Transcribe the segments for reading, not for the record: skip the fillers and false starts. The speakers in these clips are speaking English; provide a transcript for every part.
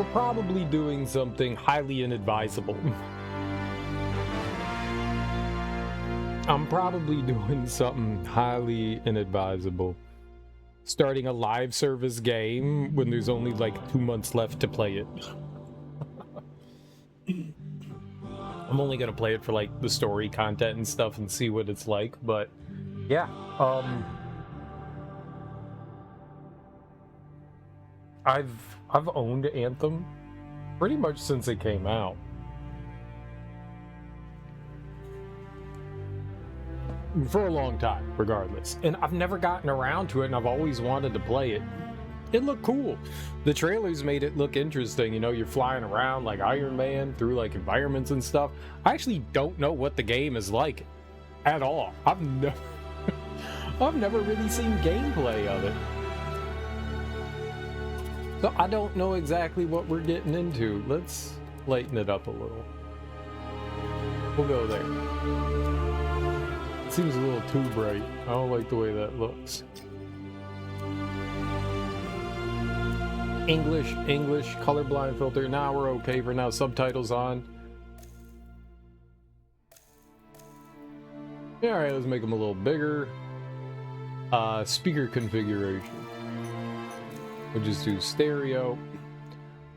we're probably doing something highly inadvisable. I'm probably doing something highly inadvisable. Starting a live service game when there's only like 2 months left to play it. I'm only gonna play it for like the story content and stuff and see what it's like, but yeah, I've owned Anthem pretty much since it came out. For a long time, regardless. And I've never gotten around to it, and I've always wanted to play it. It looked cool. The trailers made it look interesting. You know, you're flying around like Iron Man through like environments and stuff. I actually don't know what the game is like at all. I've never really seen gameplay of it. So I don't know exactly what we're getting into. Let's lighten it up a little. We'll go there. It seems a little too bright. I don't like the way that looks. English, colorblind filter. Now we're okay for now. Subtitles on. Yeah, alright, let's make them a little bigger. Speaker configuration. We'll just do stereo.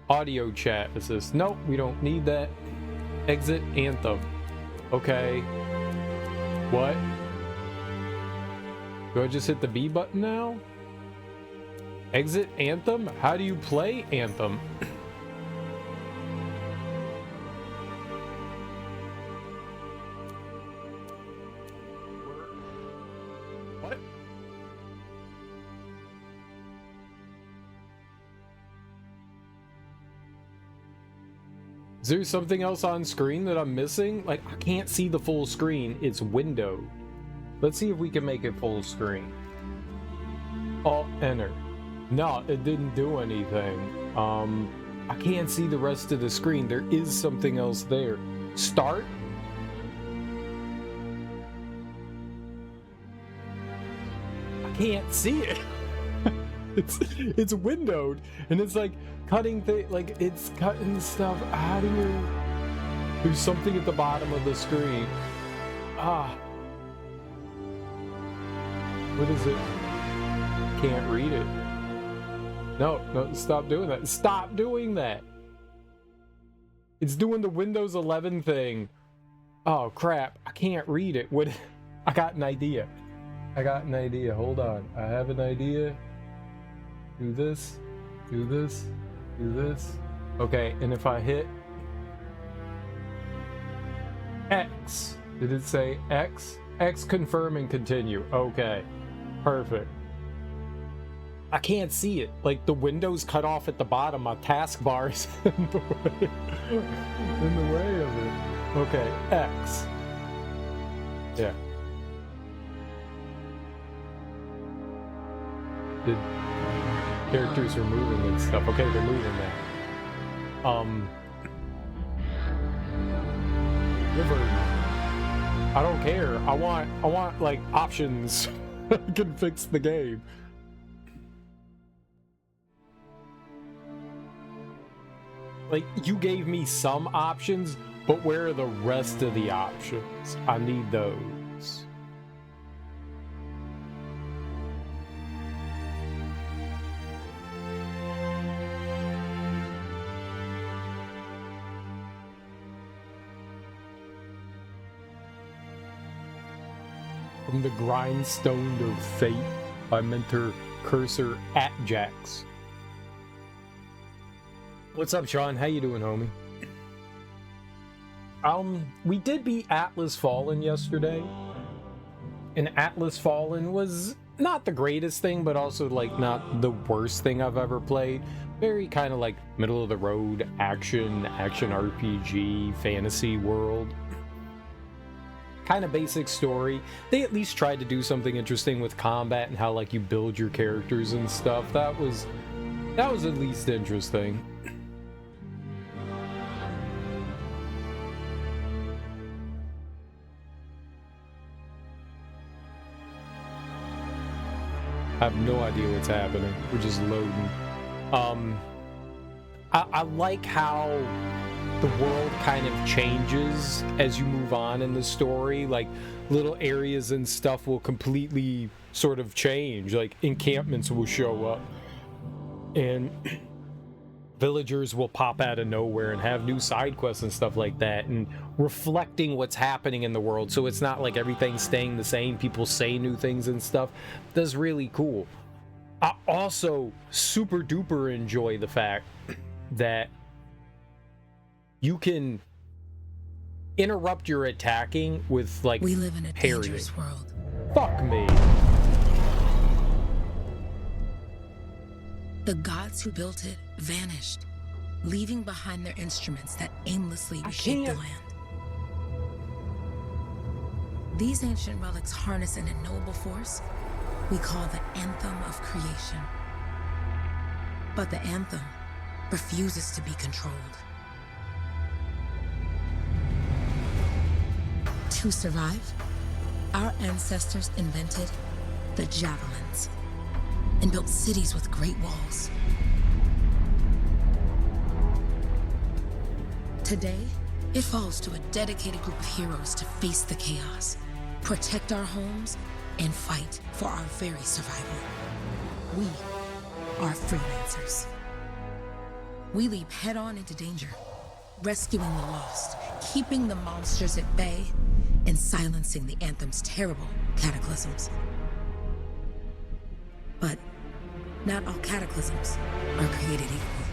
Audio chat assist. Nope, we don't need that. Exit Anthem. Okay. What? Do I just hit the B button now? Exit Anthem? How do you play Anthem? What? Is there something else on screen that I'm missing? Like, I can't see the full screen. It's windowed. Let's see if we can make it full screen. Alt enter. No, it didn't do anything. I can't see the rest of the screen. There is something else there. Start. I can't see it. It's windowed, and it's like cutting like it's cutting stuff. How do you? There's something at the bottom of the screen. What is it? Can't read it. No, stop doing that. Stop doing that. It's doing the Windows 11 thing. Oh crap, I can't read it. What? I got an idea. Hold on. I have an idea. Do this. Okay, and if I hit X, did it say X? X confirm and continue. Okay, perfect. I can't see it. Like, the window's cut off at the bottom. My taskbar's in the way of it. Okay, X. Yeah. The characters are moving and stuff. Okay, they're moving now. River. I don't care. I want like options. I can fix the game. Like, you gave me some options, but where are the rest of the options? I need those. From the Grindstone of Fate by mentor Cursor at Jax. What's up, Sean? How you doing, homie? We did beat Atlas Fallen yesterday. And Atlas Fallen was not the greatest thing, but also like not the worst thing I've ever played. Very kind of like middle of the road action RPG, fantasy world. Kind of basic story. They at least tried to do something interesting with combat and how like you build your characters and stuff. That was at least interesting. I have no idea what's happening. We're just loading. I like how the world kind of changes as you move on in the story. Like, little areas and stuff will completely sort of change. Like, encampments will show up, and villagers will pop out of nowhere and have new side quests and stuff like that, and reflecting what's happening in the world, so it's not like everything's staying the same. People say new things and stuff. That's really cool. I also super duper enjoy the fact that you can interrupt your attacking with, like, we live in a parrying. dangerous world. Fuck me. The gods who built it vanished, leaving behind their instruments that aimlessly reshaped the land. These ancient relics harness an unknowable force we call the Anthem of Creation. But the Anthem refuses to be controlled. To survive, our ancestors invented the javelins and built cities with great walls. Today, it falls to a dedicated group of heroes to face the chaos, protect our homes, and fight for our very survival. We are freelancers. We leap head-on into danger, rescuing the lost, keeping the monsters at bay, and silencing the Anthem's terrible cataclysms. But not all cataclysms are created equal.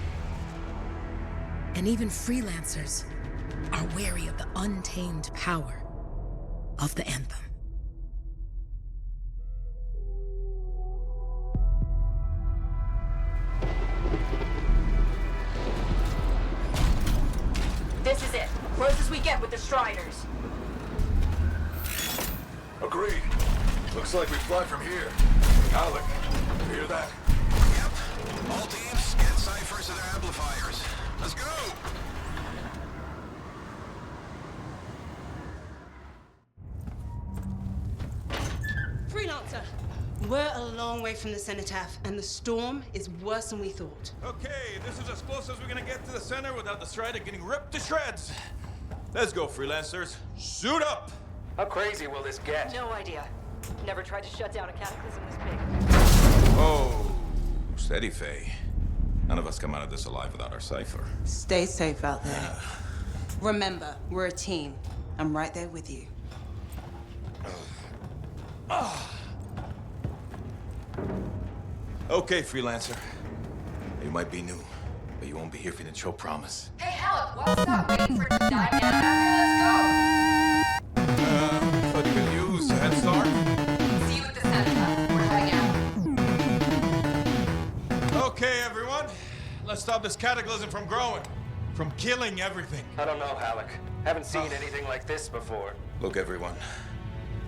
And even freelancers are wary of the untamed power of the Anthem. This is it. Close as we get with the Striders. Agreed. Looks like we fly from here. Alec, you hear that? Yep. All teams, get ciphers to their amplifiers. Let's go! Freelancer, we're a long way from the cenotaph, and the storm is worse than we thought. Okay, this is as close as we're gonna get to the center without the Strider getting ripped to shreds. Let's go, freelancers. Suit up! How crazy will this get? No idea. Never tried to shut down a cataclysm this big. Oh, steady, Faye. None of us come out of this alive without our cipher. Stay safe out there. Remember, we're a team. I'm right there with you. Okay, freelancer. You might be new, but you won't be here if you didn't show promise. Hey, Alec, what's up? Waiting for it to die down after? Thought you could use a head start. Let's go. See you at the cenotaph. We're heading out. Okay, everyone. Let's stop this cataclysm from growing, from killing everything. I don't know, Alec. Haven't seen anything like this before. Look, everyone.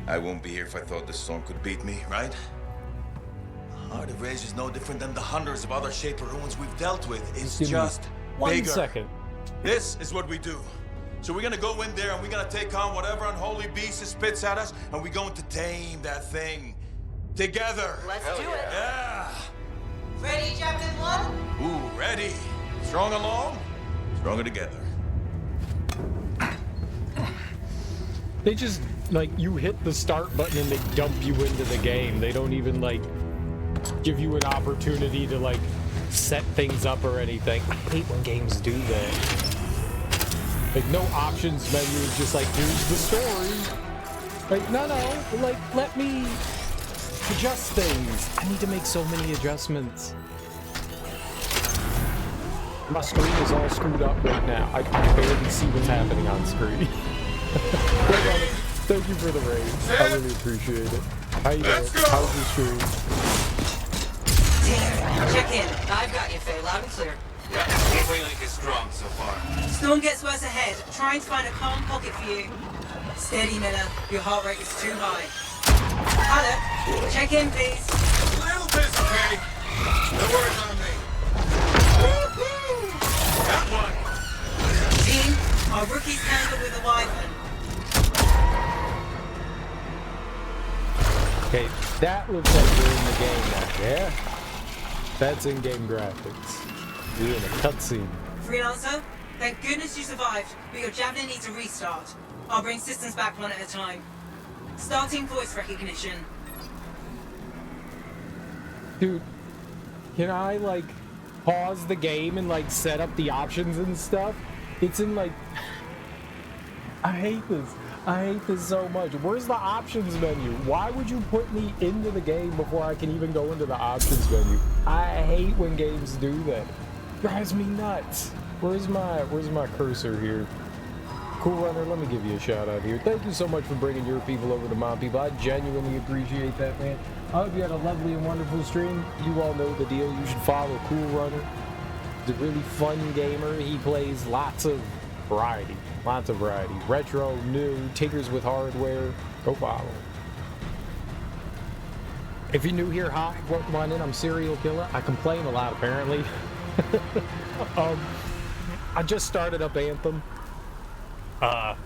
I won't be here if I thought this storm could beat me, right? Heart of Rage is no different than the hundreds of other Shaper ruins we've dealt with. It's just bigger. 1 second. This is what we do. So we're gonna go in there and we're gonna take on whatever unholy beast it spits at us, and we're going to tame that thing. Together. Let's do it. Yeah. Ready, Javelin 1? Ooh, ready. Strong alone, stronger together. They just, like, you hit the start button and they dump you into the game. They don't even, like, give you an opportunity to, like, set things up or anything. I hate when games do that. Like, no options menu is just like, here's the story. Like, no, like, let me adjust things. I need to make so many adjustments. My screen is all screwed up right now. I can barely see what's happening on screen. Thank you for the raid. I really appreciate it. How you doing? How's the stream? Check in. I've got you, Faye. Loud and clear. Yeah, gateway link is strong so far. Storm gets worse ahead. Trying to find a calm pocket for you. Steady, Miller. Your heart rate is too high. Hello. Check in, please. A little busy, Faye. The word's on me. Got one. Team, our rookies handle with a wyvern. Okay, that looks like we're in the game now. Yeah? That's in-game graphics. We're in a cutscene. Freelancer, thank goodness you survived, but your Javelin needs a restart. I'll bring systems back one at a time. Starting voice recognition. Dude, can I, like, pause the game and, like, set up the options and stuff? It's in, like... I hate this. I hate this so much. Where's the options menu? Why would you put me into the game before I can even go into the options menu? I hate when games do that. Drives me nuts. Where's my cursor here? Cool Runner, let me give you a shout out here. Thank you so much for bringing your people over to my people. I genuinely appreciate that, man. I hope you had a lovely and wonderful stream. You all know the deal. You should follow Cool Runner. He's a really fun gamer. He plays lots of variety. Lots of variety. Retro, new, tinkers with hardware. Go follow. If you're new here, hi, welcome on in. I'm Serial Killer. I complain a lot, apparently. I just started up Anthem. I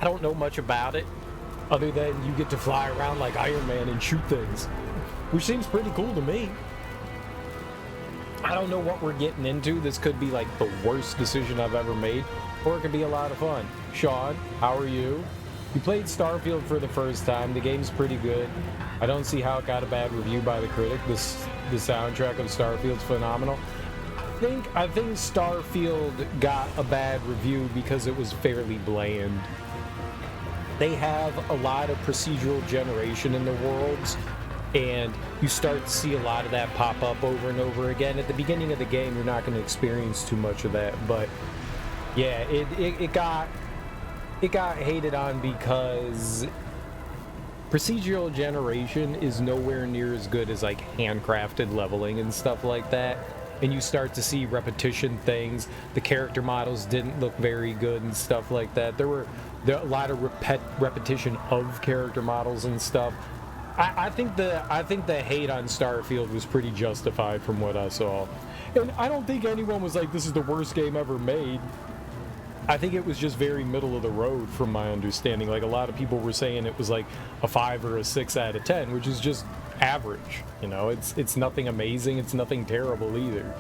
don't know much about it, other than you get to fly around like Iron Man and shoot things, which seems pretty cool to me. I don't know what we're getting into. This could be like the worst decision I've ever made, or it could be a lot of fun. Sean, how are you? You played Starfield for the first time. The game's pretty good. I don't see how it got a bad review by the critic. The soundtrack of Starfield's phenomenal. I think Starfield got a bad review because it was fairly bland. They have a lot of procedural generation in the worlds, and you start to see a lot of that pop up over and over again. At the beginning of the game, you're not going to experience too much of that, but yeah, it got hated on because procedural generation is nowhere near as good as like handcrafted leveling and stuff like that. And you start to see repetition things. The character models didn't look very good and stuff like that. There were a lot of repetition of character models and stuff. I think the hate on Starfield was pretty justified from what I saw. And I don't think anyone was like, this is the worst game ever made. I think it was just very middle of the road from my understanding. Like, a lot of people were saying it was like a 5 or a 6 out of 10, which is just average. You know, it's nothing amazing, it's nothing terrible either.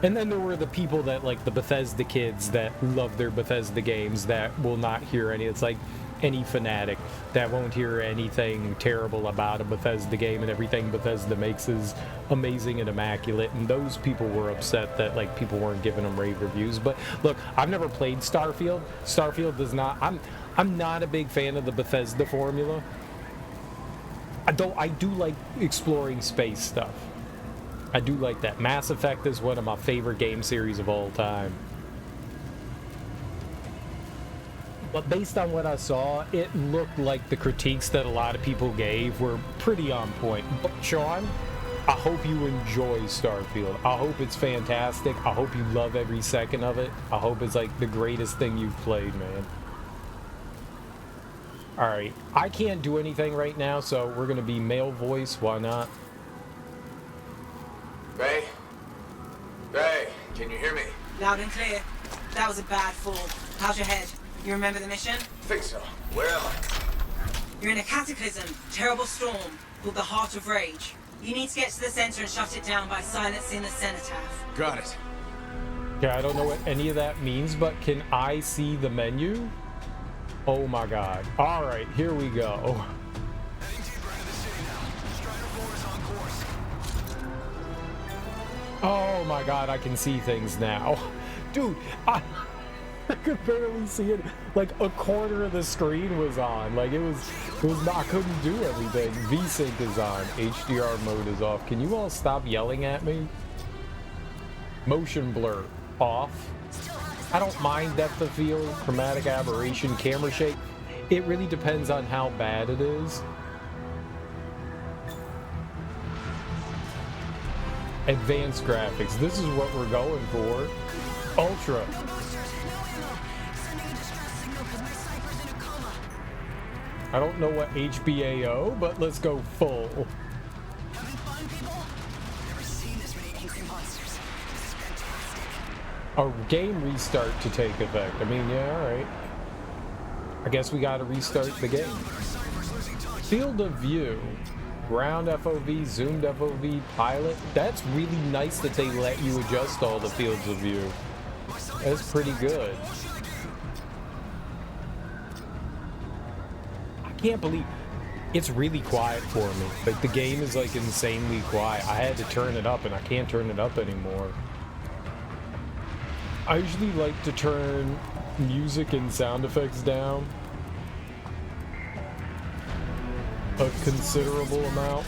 And then there were the people that, like, the Bethesda kids that love their Bethesda games that will not hear any. It's like any fanatic that won't hear anything terrible about a Bethesda game, and everything Bethesda makes is amazing and immaculate. And those people were upset that, like, people weren't giving them rave reviews. But look, I've never played Starfield. Starfield does not. I'm not a big fan of the Bethesda formula. I do like exploring space stuff. I do like that. Mass Effect is one of my favorite game series of all time. But based on what I saw, it looked like the critiques that a lot of people gave were pretty on point. But Sean, I hope you enjoy Starfield. I hope it's fantastic. I hope you love every second of it. I hope it's like the greatest thing you've played, man. Alright, I can't do anything right now, so we're gonna be male voice. Why not? Ray? Ray, can you hear me? Loud and clear. That was a bad fall. How's your head? You remember the mission? Think so. Where am I? You're in a cataclysm, terrible storm, called the Heart of Rage. You need to get to the center and shut it down by silencing the cenotaph. Got it. Yeah, I don't know what any of that means, but can I see the menu? Oh my god. Alright, here we go. Heading deeper into the city now. Strider 4 is on course. Oh my god, I can see things now. Dude, I could barely see it. Like, a quarter of the screen was on. Like, it was not, I couldn't do anything. VSync is on. HDR mode is off. Can you all stop yelling at me? Motion blur off. I don't mind depth of field, chromatic aberration, camera shake. It really depends on how bad it is. Advanced graphics. This is what we're going for. Ultra. I don't know what HBAO, but let's go full. Having fun, people? Never seen this many angry monsters. This is fantastic. A game restart to take effect. I mean, yeah, alright. I guess we gotta restart the game. Field of view. ground FOV, zoomed FOV, pilot. That's really nice that they let you adjust all the fields of view. That's pretty good. I can't believe it's really quiet for me. Like, the game is like insanely quiet. I had to turn it up and I can't turn it up anymore. I usually like to turn music and sound effects down a considerable amount.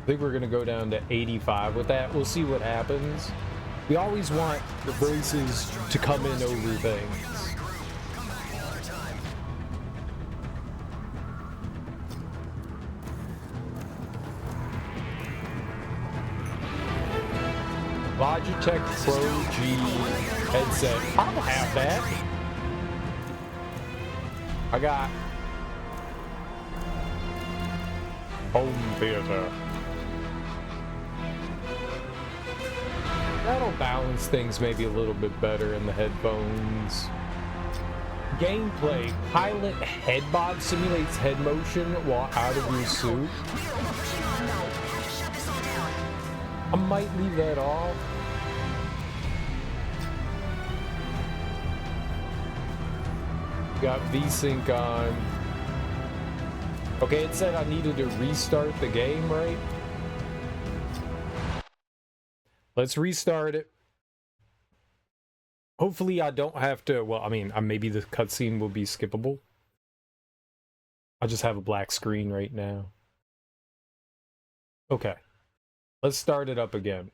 I think we're gonna go down to 85 with that. We'll see what happens. We always want the voices to come in over things. Logitech Pro G headset. I don't have that. I got home theater. That'll balance things maybe a little bit better in the headphones. Gameplay. Pilot headbot simulates head motion while out of your suit. I might leave that off. Got VSync on. Okay, it said I needed to restart the game, right? Let's restart it. Hopefully I don't have to, well, I mean, maybe the cutscene will be skippable. I just have a black screen right now. Okay. Let's start it up again.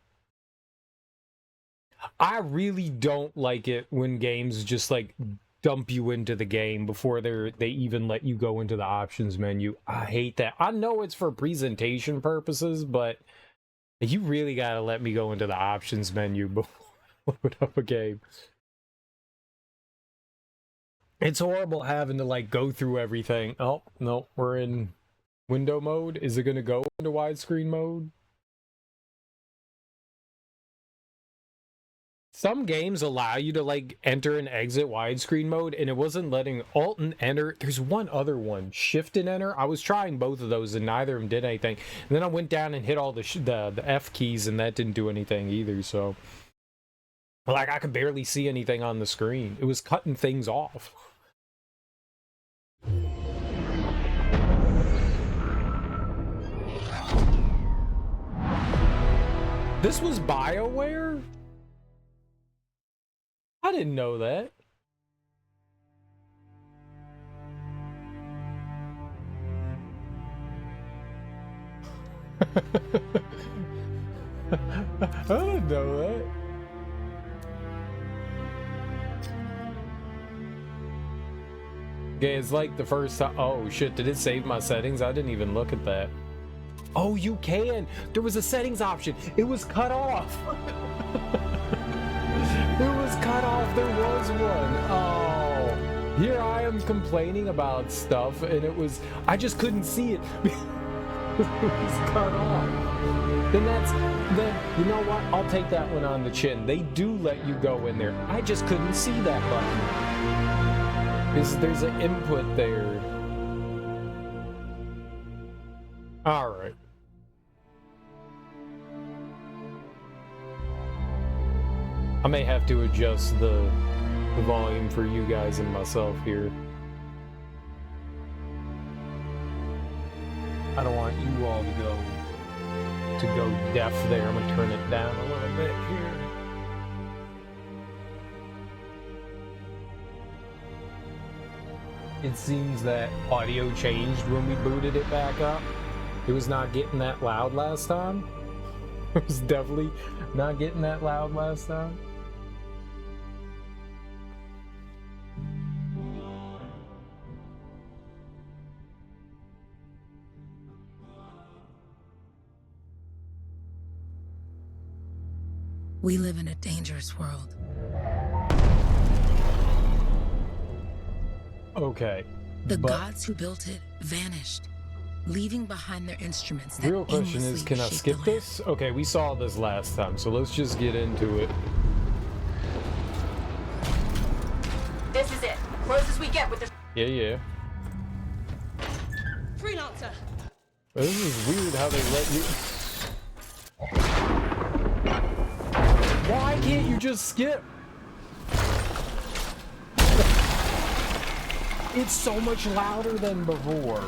I really don't like it when games just like dump you into the game before they even let you go into the options menu. I hate that. I know it's for presentation purposes, but you really gotta let me go into the options menu before I load up a game. It's horrible having to like go through everything. Oh, no, we're in window mode. Is it gonna go into widescreen mode? Some games allow you to like enter and exit widescreen mode, and it wasn't letting Alt and Enter. There's one other one, Shift and Enter. I was trying both of those, and neither of them did anything. And then I went down and hit all the F keys, and that didn't do anything either. So, like, I could barely see anything on the screen. It was cutting things off. This was BioWare? I didn't know that. I didn't know that. Okay, it's like the first time. Oh shit, did it save my settings? I didn't even look at that. Oh, you can. There was a settings option. It was cut off. It was cut off. There was one. Oh, here I am complaining about stuff, and it was, I just couldn't see it. It was cut off. Then you know what? I'll take that one on the chin. They do let you go in there. I just couldn't see that button. There's an input there. All right. I may have to adjust the volume for you guys and myself here. I don't want you all to go deaf there. I'm gonna turn it down a little bit here. It seems that audio changed when we booted it back up. It was not getting that loud last time. It was definitely not getting that loud last time. We live in a dangerous world. Okay. The gods who built it vanished, leaving behind their instruments that real question is, can I skip this? Okay, we saw this last time, so let's just get into it. This is it. Closest we get with the. Yeah. This is weird how they let you. Why can't you just skip? It's so much louder than before.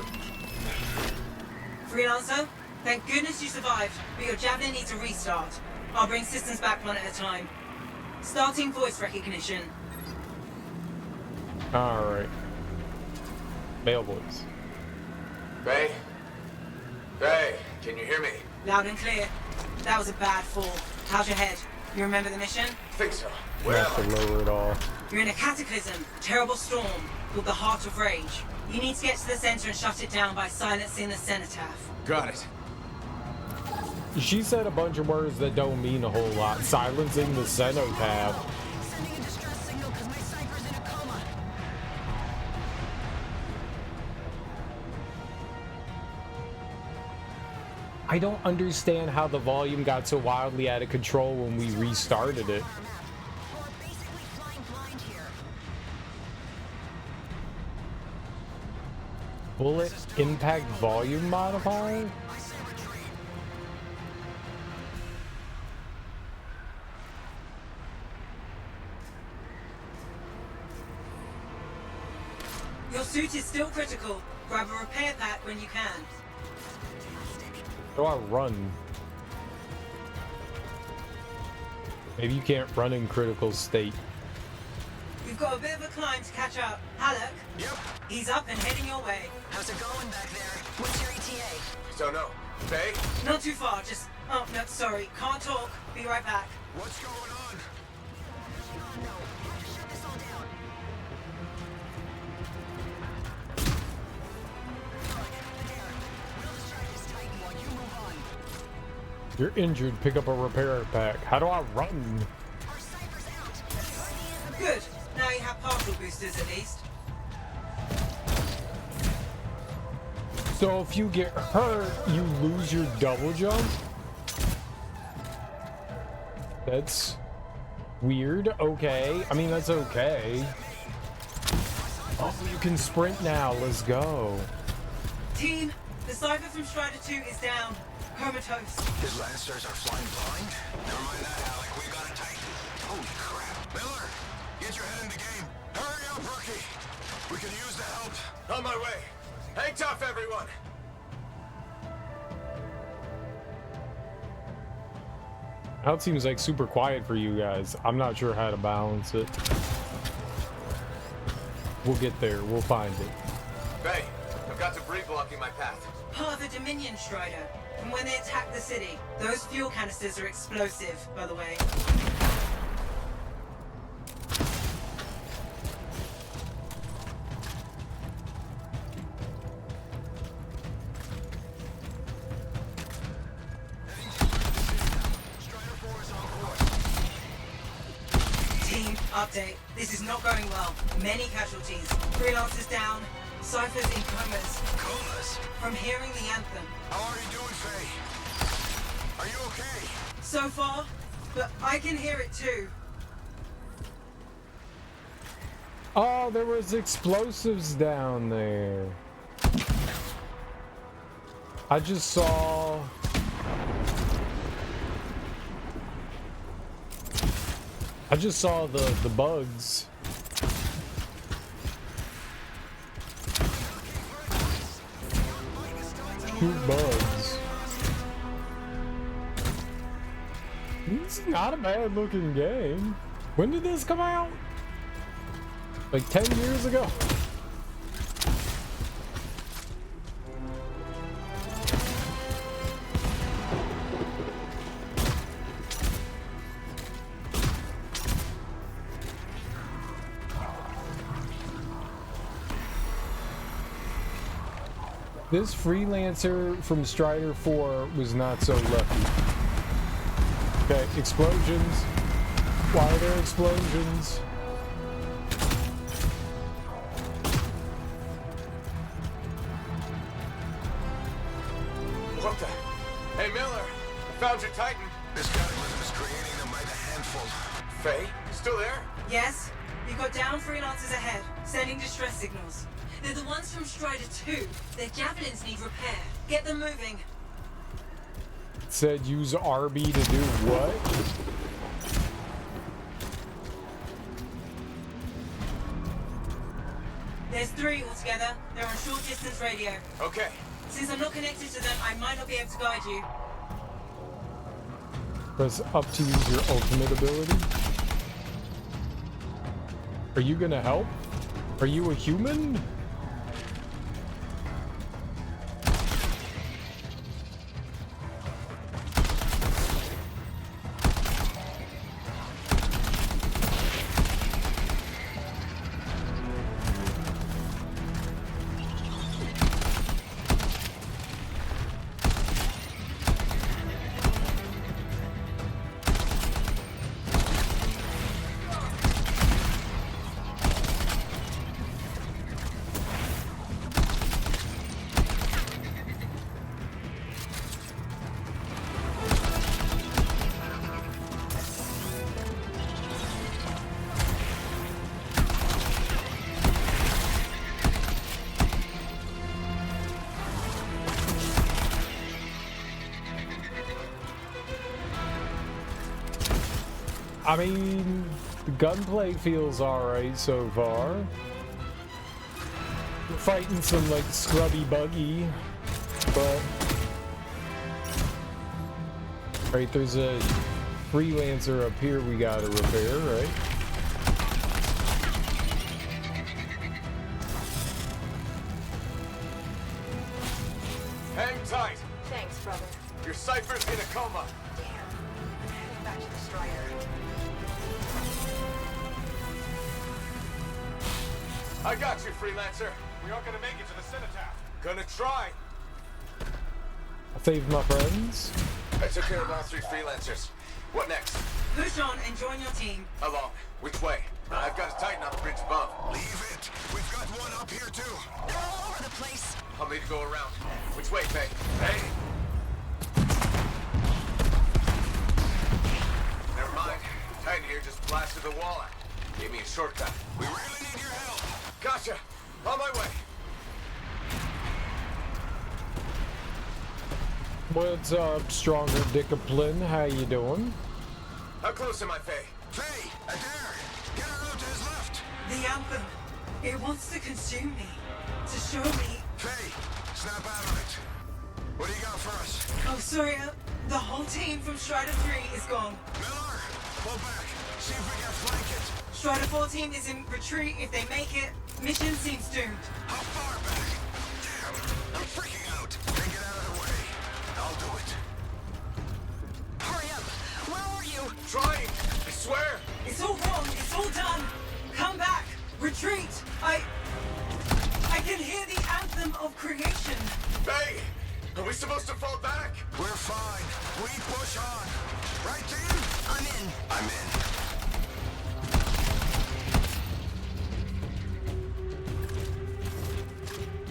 Freelancer, thank goodness you survived, but your javelin needs a restart. I'll bring systems back one at a time. Starting voice recognition. Alright. Male voice. Faye? Faye, can you hear me? Loud and clear. That was a bad fall. How's your head? You remember the mission? Think so. You Where have am to I? lower it all. You're in a cataclysm, terrible storm, called the Heart of Rage. You need to get to the center and shut it down by silencing the cenotaph. Got it. She said a bunch of words that don't mean a whole lot. Silencing the cenotaph. Sending a distress signal because my Cypher's in a coma. I don't understand how the volume got so wildly out of control when we restarted it. We're basically flying blind here. Bullet impact volume modifier? I say retreat. Your suit is still critical. Grab a repair pack when you can. How do I run? Maybe you can't run in critical state. You've got a bit of a climb to catch up. Halleck? Yep. He's up and heading your way. How's it going back there? What's your ETA? Don't know. Faye? Not too far, just... Oh, no, sorry. Can't talk. Be right back. What's going on? No, have to shut this all down. There. We'll distract this Titan while you move on. You're injured, pick up a repair pack. How do I run? Our Cypher's out. Good. Now you have partial boosters at least. So if you get hurt, you lose your double jump? That's weird. Okay. I mean, that's okay. Oh, you can sprint now. Let's go. Team, the Cypher from Strider 2 is down. Comatose. His Lancers are flying blind? Never mind that, Alec. We got a Titan. Holy crap. Miller, get your head in the game. Hurry up, rookie. We can use the help. On my way. Hang tough, everyone. Now it seems like super quiet for you guys. I'm not sure how to balance it. We'll get there. We'll find it. Faye, I've got debris blocking my path. Part of the Dominion Strider. And when they attack the city, those fuel canisters are explosive, by the way. Team, update. This is not going well. Many casualties. Freelancers down. Cypher's in comas. Comas? From hearing the anthem. How are you doing, Faye? Are you okay? So far, but I can hear it too. Oh, there was explosives down there. I just saw... the bugs. Shoot bugs. This is not a bad looking game. When did this come out? Like 10 years ago? This freelancer from Strider 4 was not so lucky. Okay, explosions. Why are there explosions? What the? Hey, Miller, I found your Titan. This cataclysm is creating them by the handful. Faye, you still there? Yes? You've got down freelancers ahead, sending distress signals. They're the ones from Strider 2. Their javelins need repair. Get them moving. It said use RB to do what? There's 3 altogether. They're on short distance radio. Okay. Since I'm not connected to them, I might not be able to guide you. Press up to use your ultimate ability. Are you gonna help? Are you a human? I mean, the gunplay feels alright so far. We're fighting some, like, scrubby buggy, but... Right, there's a freelancer up here we gotta repair, right? Hang tight. Thanks, brother. Your cipher's in a coma. Damn. Heading back to the Strider. I got you, freelancer. We aren't gonna make it to the cenotaph. Gonna try. I saved my friends. I took care of all 3 freelancers. What next? Push on and join your team. Along. Which way? I've got to tighten up the bridge above. Leave it. We've got one up here too. They're all over the place. I'll need to go around. Which way, Faye? Faye? Never mind. Titan here just blasted the wall out. Gave me a shortcut. We really need your help. Gotcha. On my way. What's up, Stronger Dickaplin? How you doing? How close am I, Faye? Faye, Adair, get her out to his left. The Anthem. It wants to consume me. To show me. Faye, snap out of it. What do you got for us? Oh, sorry. The whole team from Strider 3 is gone. Miller, pull back. See if we can flank it. Strider 4 team is in retreat. If they make it, mission seems doomed. How far back? Damn, I'm freaking out. Then get out of the way. I'll do it. Hurry up. Where are you? Trying. I swear. It's all wrong. It's all done. Come back. Retreat. I can hear the anthem of creation. Faye, are we supposed to fall back? We're fine. We push on. Right, team? I'm in. I'm in.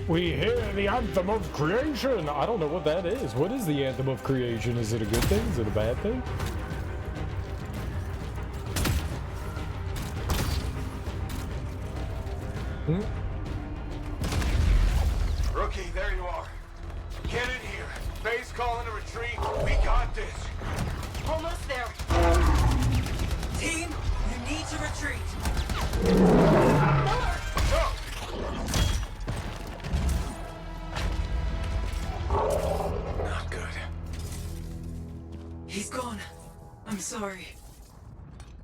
We hear the Anthem of Creation! I don't know what that is. What is the Anthem of Creation? Is it a good thing? Is it a bad thing? Rookie, there you are. Get in here. Faye's calling a retreat. We got this. Almost there. Team, you need to retreat. Go! Not good. He's gone. I'm sorry.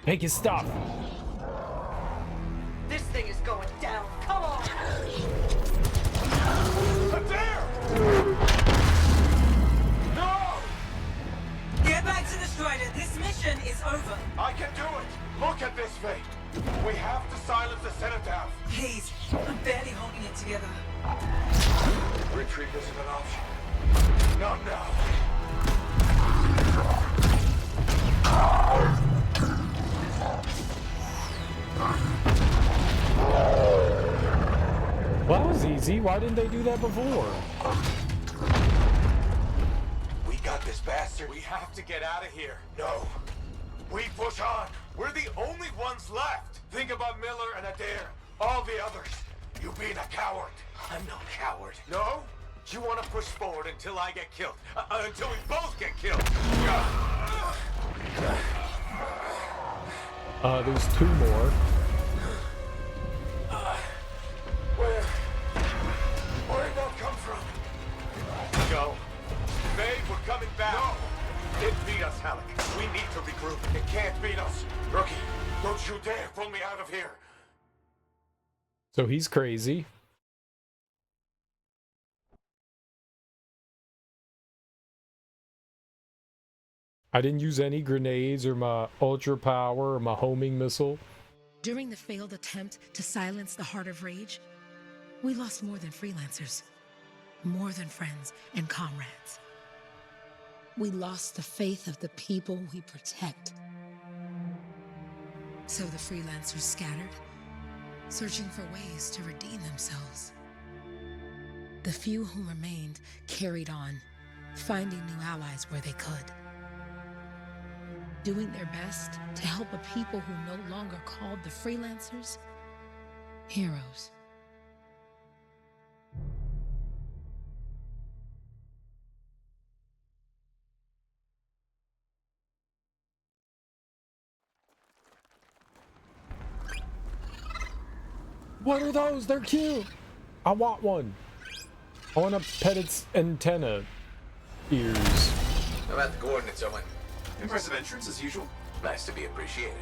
Make it stop. This thing is going down. Come on. Adair! No! Get back to the Strider. This mission is over. I can do it. Look at this, Faye. We have to silence the cenotaph. Please, I'm barely holding it together. Retreat isn't an option. Not now. Well, that was easy. Why didn't they do that before? We got this bastard. We have to get out of here. No. We push on. We're the only ones left. Think about Miller and Adair. All the others. You being a coward. I'm no coward. No? You want to push forward until I get killed. Until we both get killed. There's two more. Where'd that come from? Go. Babe, we're coming back. No! It beat us, Halleck. We need to regroup. It can't beat us. Rookie, don't you dare pull me out of here. So he's crazy. I didn't use any grenades or my ultra power or my homing missile. During the failed attempt to silence the Heart of Rage, we lost more than freelancers, more than friends and comrades. We lost the faith of the people we protect. So the freelancers scattered, searching for ways to redeem themselves. The few who remained carried on, finding new allies where they could, doing their best to help a people who no longer called the freelancers heroes. What are those? They're cute. I want one. I want to pet its antenna ears. How about the coordinates, Owen? Impressive entrance, as usual. Nice to be appreciated.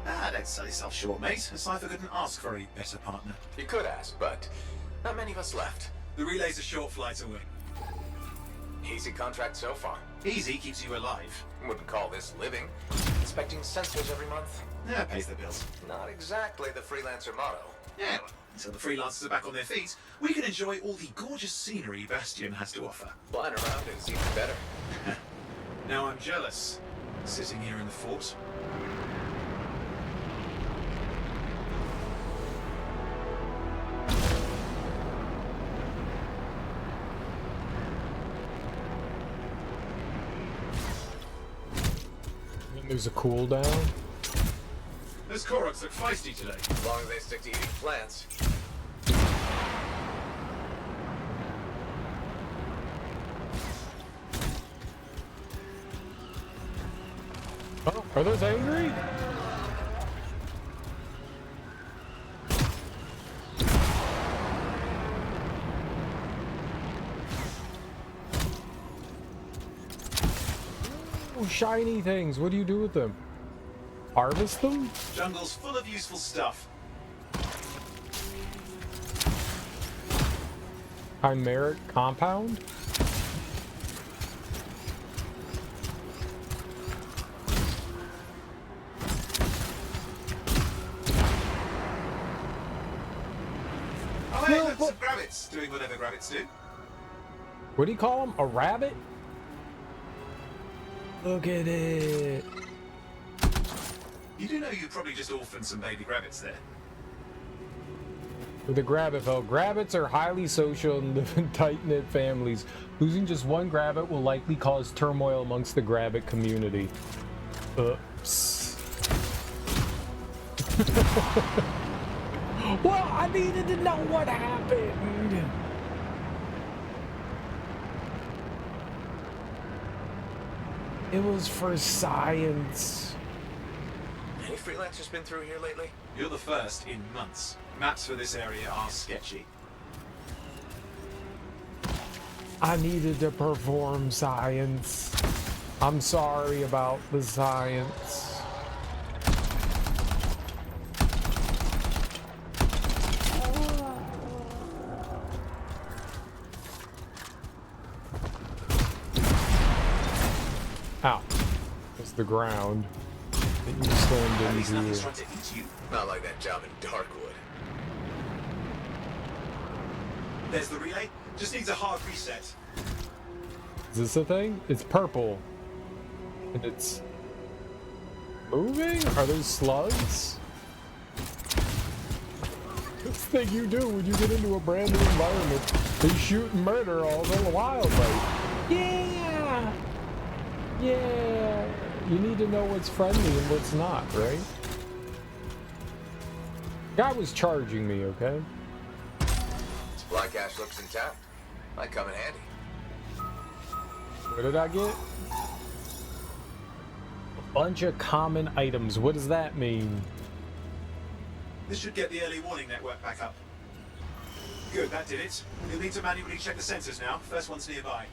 Don't sell yourself short, mate. A cipher couldn't ask for a better partner. You could ask, but not many of us left. The relay's a short flight away. Easy contract so far. Easy keeps you alive. Wouldn't call this living. Inspecting sensors every month? Yeah, pays the bills. Not exactly the freelancer motto. Yeah, well, until the freelancers are back on their feet, we can enjoy all the gorgeous scenery Bastion has to offer. Flying around is even better. Now I'm jealous, sitting here in the fort. There's a cooldown. Those Koroks look feisty today. As long as they stick to eating plants. Oh, are those angry? Oh, shiny things. What do you do with them? Harvest them? Jungle's full of useful stuff. Chimeric compound? Oh, hey, look, some grabbits doing whatever grabbits do. What do you call them? A rabbit? Look at it. You do know you probably just orphaned some baby grabbits there. With the Grabbit vote, Grabbits are highly social and live in tight-knit families. Losing just one Grabbit will likely cause turmoil amongst the Grabbit community. Oops. Well, I needed to know what happened. It was for science. Any freelancers been through here lately? You're the first in months. Maps for this area are sketchy. I needed to perform science. I'm sorry about the science. Ow. It's the ground that you stand At least nothing's into. trying to eat you. Not like that job in Darkwood. There's the relay. Just needs a hard reset. Is this a thing? It's purple. And it's moving? Are those slugs? This thing you do when you get into a brand new environment. They shoot and murder all the wildlife. Yeah! Yeah! You need to know what's friendly and what's not, right? Guy was charging me, okay? Supply cache looks intact. Might come in handy. What did I get? A bunch of common items. What does that mean? This should get the early warning network back up. Good, that did it. You'll need to manually check the sensors now. First one's nearby.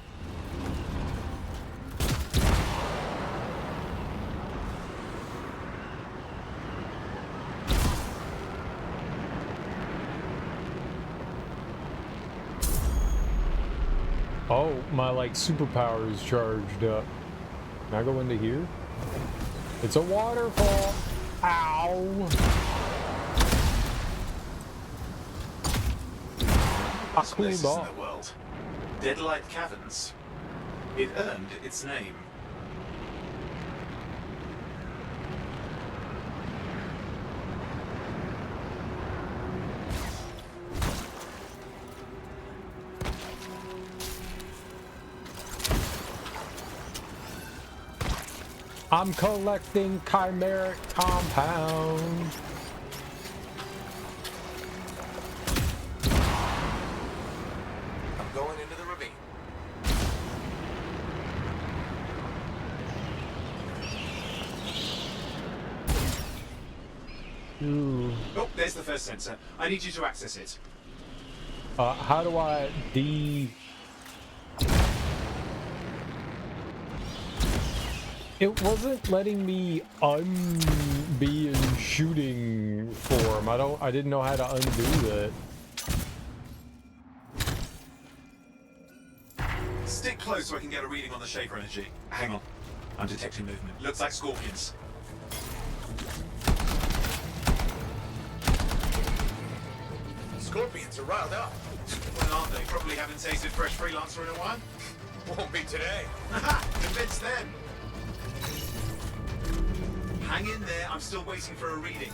Oh, my like superpower is charged up. Can I go into here? It's a waterfall. Ow. I This place cooled in off. the world. Deadlight Caverns. It earned its name. I'm collecting chimeric compound. I'm going into the ravine. Ooh. Oh, there's the first sensor. I need you to access it. How do I It wasn't letting me be in shooting form. I didn't know how to undo that. Stick close so I can get a reading on the Shaper energy. Hang on. I'm detecting movement. Looks like scorpions. Scorpions are riled up. Well, aren't they? Probably haven't tasted fresh freelancer in a while. Won't be today. Haha! Convinced them. Hang in there. I'm still waiting for a reading.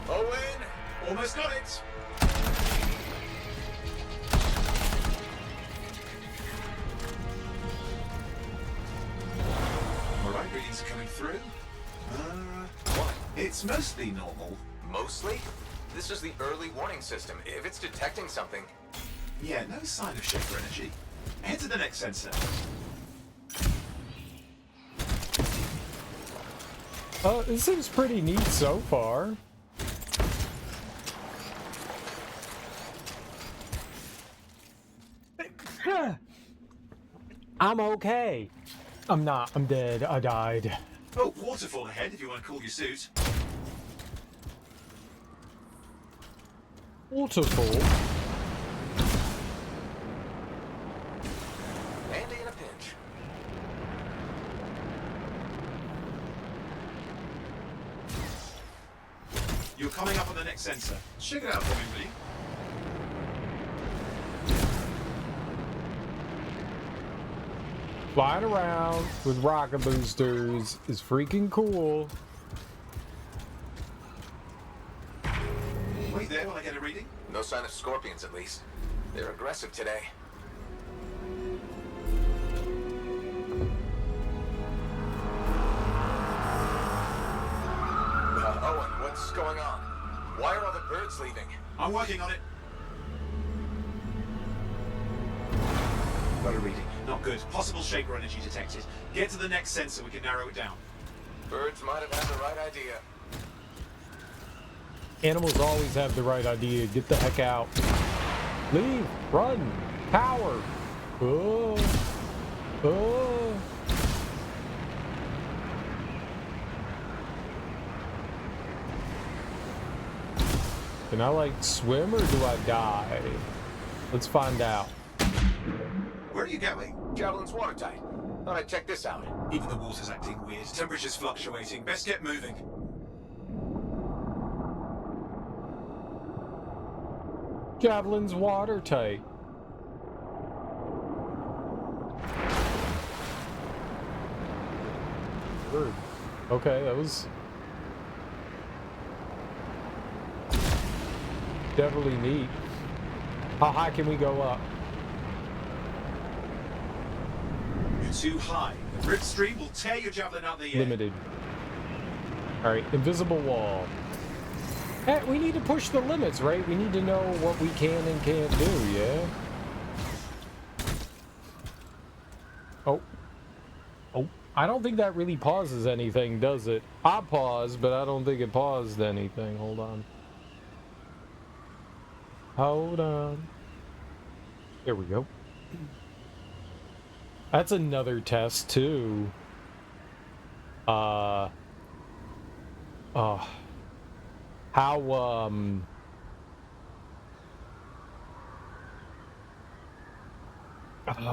Owen! Almost got it. All right, readings are coming through. What? It's mostly normal. Mostly? This is the early warning system. If it's detecting something... Yeah, no sign of Shaper energy. Head to the next sensor. This seems pretty neat so far. I'm okay. I'm not. I'm dead. I died. Oh, waterfall ahead if you want to cool your suit. Waterfall? Handy in a pinch. You're coming up on the next sensor. Check it out for me, will you? Flying around with rocket boosters is freaking cool. Wait there while I get a reading. No sign of scorpions, at least. They're aggressive today. Owen, what's going on? Why are all the birds leaving? I'm working on it. Got a reading. Not good. Possible Shaper energy detected. Get to the next sensor, we can narrow it down. Birds might have had the right idea. Animals always have the right idea. Get the heck out. Leave. Run. Power. Oh. Oh. Can I like swim or do I die? Let's find out. Where are you going? Javelin's watertight. Thought I'd check this out. Even the water's acting weird. Temperature's fluctuating. Best get moving. Javelin's watertight. Bird. Okay, that was definitely neat. How high can we go up? You're too high. The rip stream will tear your javelin out the air. Limited. Alright, invisible wall. Hey, we need to push the limits, right? We need to know what we can and can't do, yeah? Oh. Oh. I don't think that really pauses anything, does it? I paused, but I don't think it paused anything. Hold on. Hold on. There we go. That's another test, too. How,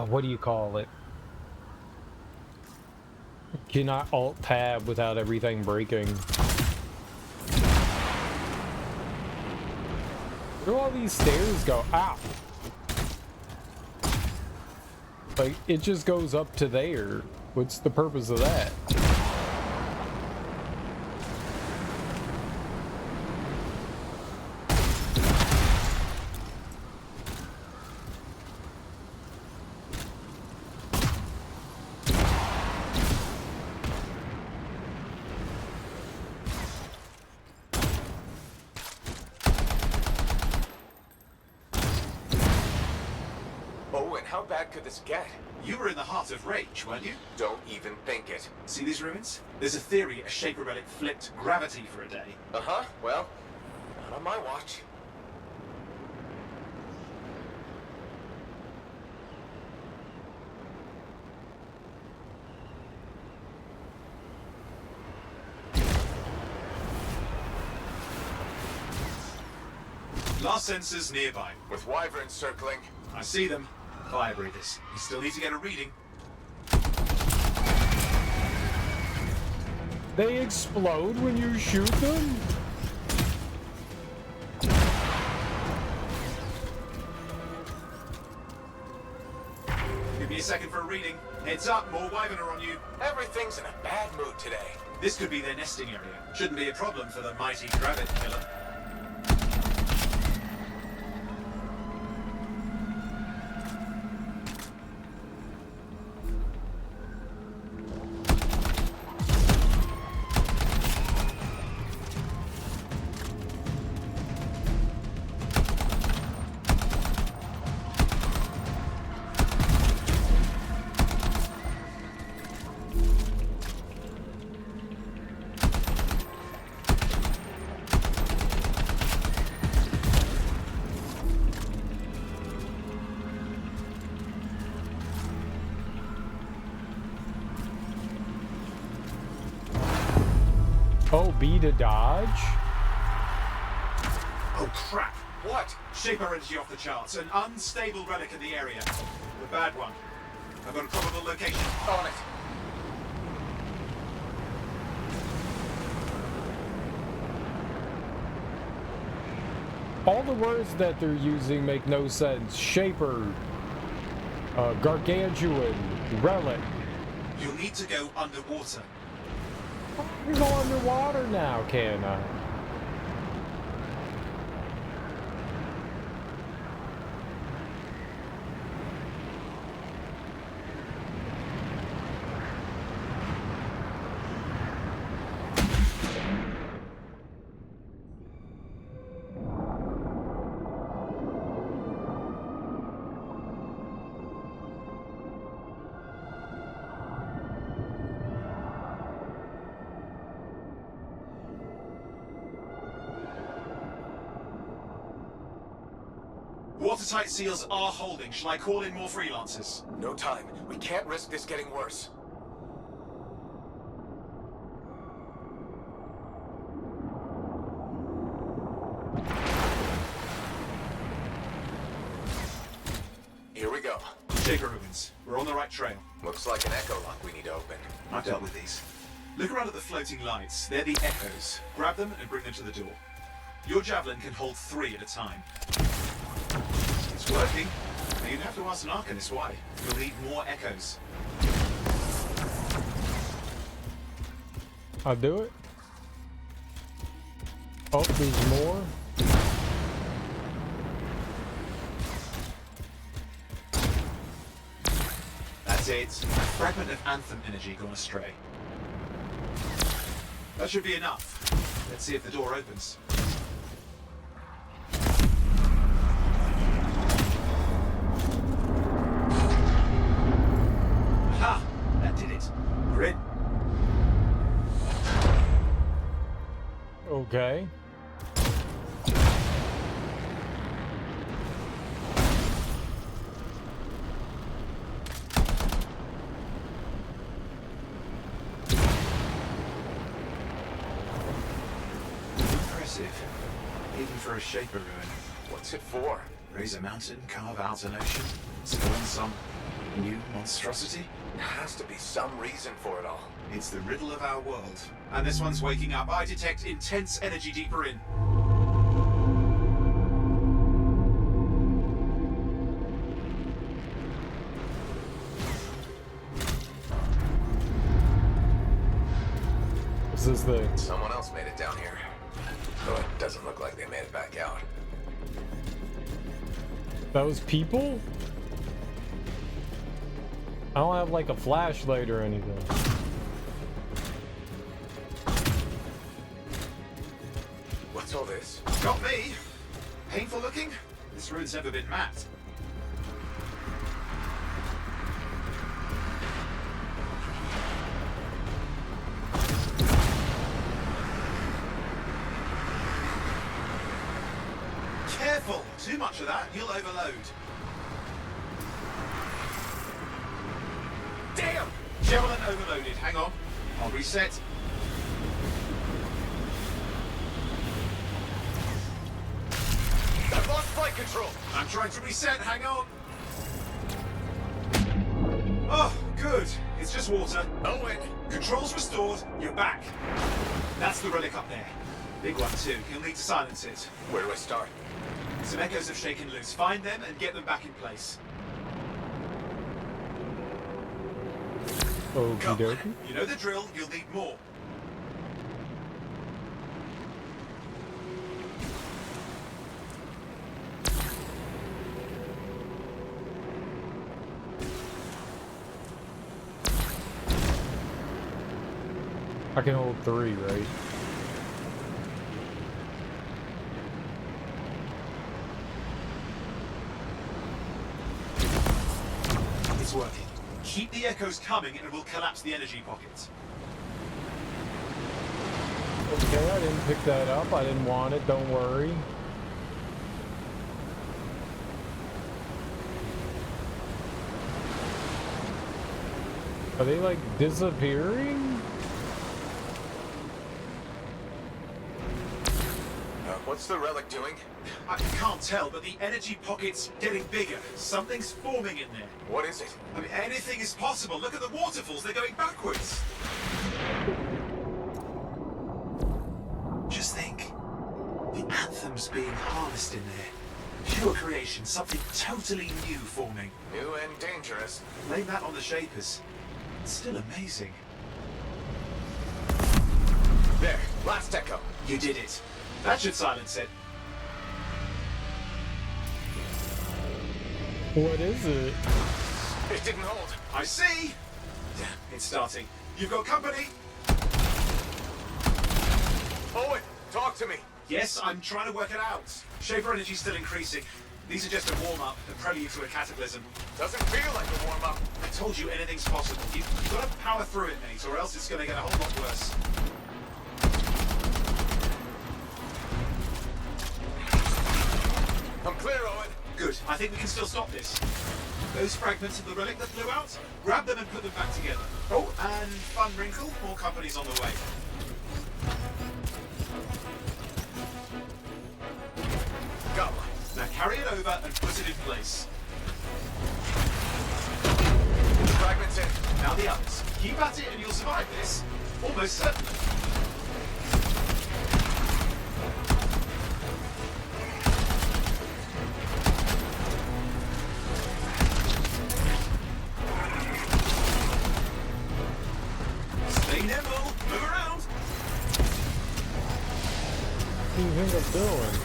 what do you call it? Cannot alt-tab without everything breaking. Where do all these stairs go? Ow! Like, it just goes up to there. What's the purpose of that? How bad could this get? You were in the heart of Rage, weren't you? Don't even think it. See these ruins? There's a theory a Shaper relic flipped gravity for a day. Uh-huh. Well, not on my watch. Last sensors nearby. With wyverns circling. I see them. Fire breathers. You still need to get a reading. They explode when you shoot them? Give me a second for a reading. Heads up, more wyvern are on you. Everything's in a bad mood today. This could be their nesting area. Shouldn't be a problem for the mighty Gravit Killer. Oh, B to dodge? Oh, crap. What? Shaper energy off the charts. An unstable relic in the area. The bad one. I've got a probable location. On it. All the words that they're using make no sense. Shaper, gargantuan, relic. You'll need to go underwater. I can go underwater now, can I? Watertight seals are holding. Shall I call in more freelancers? No time. We can't risk this getting worse. Here we go. Shaper ruins. We're on the right trail. Looks like an echo lock we need to open. I've dealt with these. Look around at the floating lights. They're the echoes. Grab them and bring them to the door. Your javelin can hold 3 at a time. It's working. Now you'd have to ask an Arcanist why. You'll need more echoes. I'll do it. Oh, there's more. it. A fragment of Anthem energy gone astray. That should be enough. Let's see if the door opens. Ha! That did it. Grid. Okay. Impressive. Even for a Shaper ruin. What's it for? Raise a mountain, carve out an ocean, spawn some new monstrosity? There has to be some reason for it all. It's the riddle of our world. And this one's waking up. I detect intense energy deeper in. This is the... Someone else made it down here. Though it doesn't look like they made it back out. Those people? I don't have like a flashlight or anything. What's all this? Got me! Painful looking? This road's never been mapped. Careful! Too much of that, you'll overload. Damn! Javelin overloaded. Hang on. I'll reset. I've lost flight control! I'm trying to reset. Hang on. Oh, good. It's just water. Owen! Controls restored. You're back. That's the relic up there. Big one too. You'll need to silence it. Where do I start? Some echoes have shaken loose. Find them and get them back in place. Okie Come on. dokie. You know the drill. You'll need more. I can hold 3, right? It's working. Keep the echoes coming and it will collapse the energy pockets. Okay, I didn't pick that up. I didn't want it. Don't worry. Are they like disappearing? What's the relic doing? I can't tell, but the energy pocket's getting bigger. Something's forming in there. What is it? I mean, anything is possible. Look at the waterfalls. They're going backwards. Just think. The Anthem's being harnessed in there. Pure creation. Something totally new forming. New and dangerous. Blame that on the Shapers. It's still amazing. There. Last echo. You did it. That should silence it. What is it? It didn't hold. I see. Damn, it's starting. You've got company. Owen, talk to me. Yes, I'm trying to work it out. Shaper energy's still increasing. These are just a warm-up, a prelude to a cataclysm. Doesn't feel like a warm-up. I told you anything's possible. You've got to power through it, mate, or else it's going to get a whole lot worse. I'm clear, Owen. Good. I think we can still stop this. Those fragments of the relic that flew out, grab them and put them back together. Oh, and fun wrinkle, more company's on the way. Got one. Now carry it over and put it in place. Fragments in. Now the others. Keep at it and you'll survive this. Almost certainly. Stay nimble. Move around. What do you think I'm doing?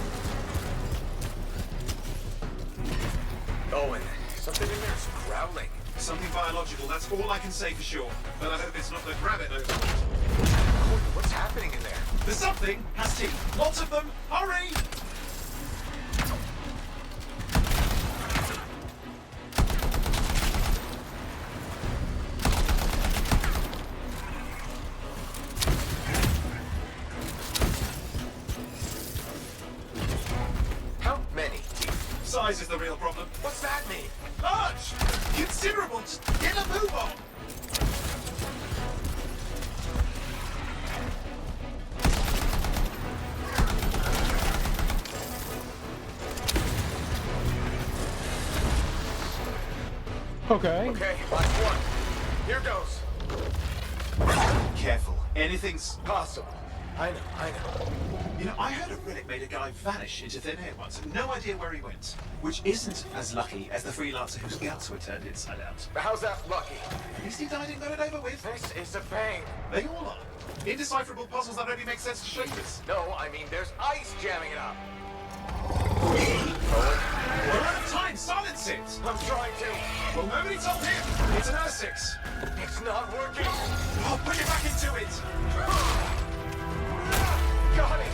Owen, something in there's growling. Something biological, that's all I can say for sure. But I hope it's not the rabbit overlord. What's happening in there? The something has teeth. Lots of them. Hurry! How many? Size is the real problem. What's that mean? Large! Considerable! Just get a move on! Okay. Okay, last one. Here goes. Careful. Anything's... Possible. I know. You know, I heard a relic made a guy vanish into thin air once. No idea where he went. Which isn't as lucky as the freelancer whose guts were turned inside out. How's that lucky? At least he died and got it over with. This is a pain. They all are. Indecipherable puzzles that only make sense to strangers. No, I mean there's ice jamming it up. We're out of time. Silence it. I'm trying to. Well, nobody told him. It's an R6. It's not working. I'll put it back into it. Got it.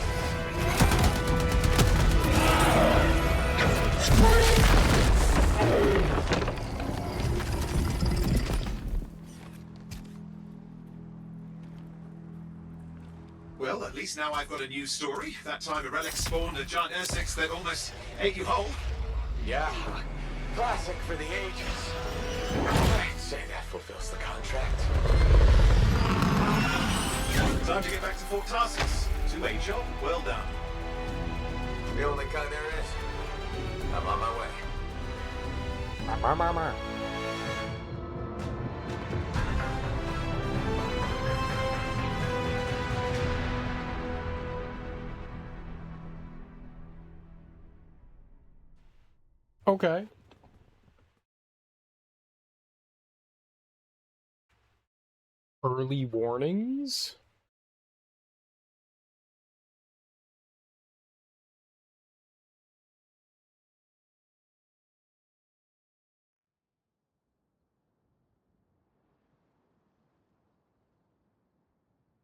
Well, at least now I've got a new story. That time a relic spawned a giant R6 that almost ate you whole. Yeah. Classic for the ages. I'd say that fulfills the contract. Time to get back to Fort Tarsus. To a job well done. The only kind there is. I'm on my way. Okay. Early warnings?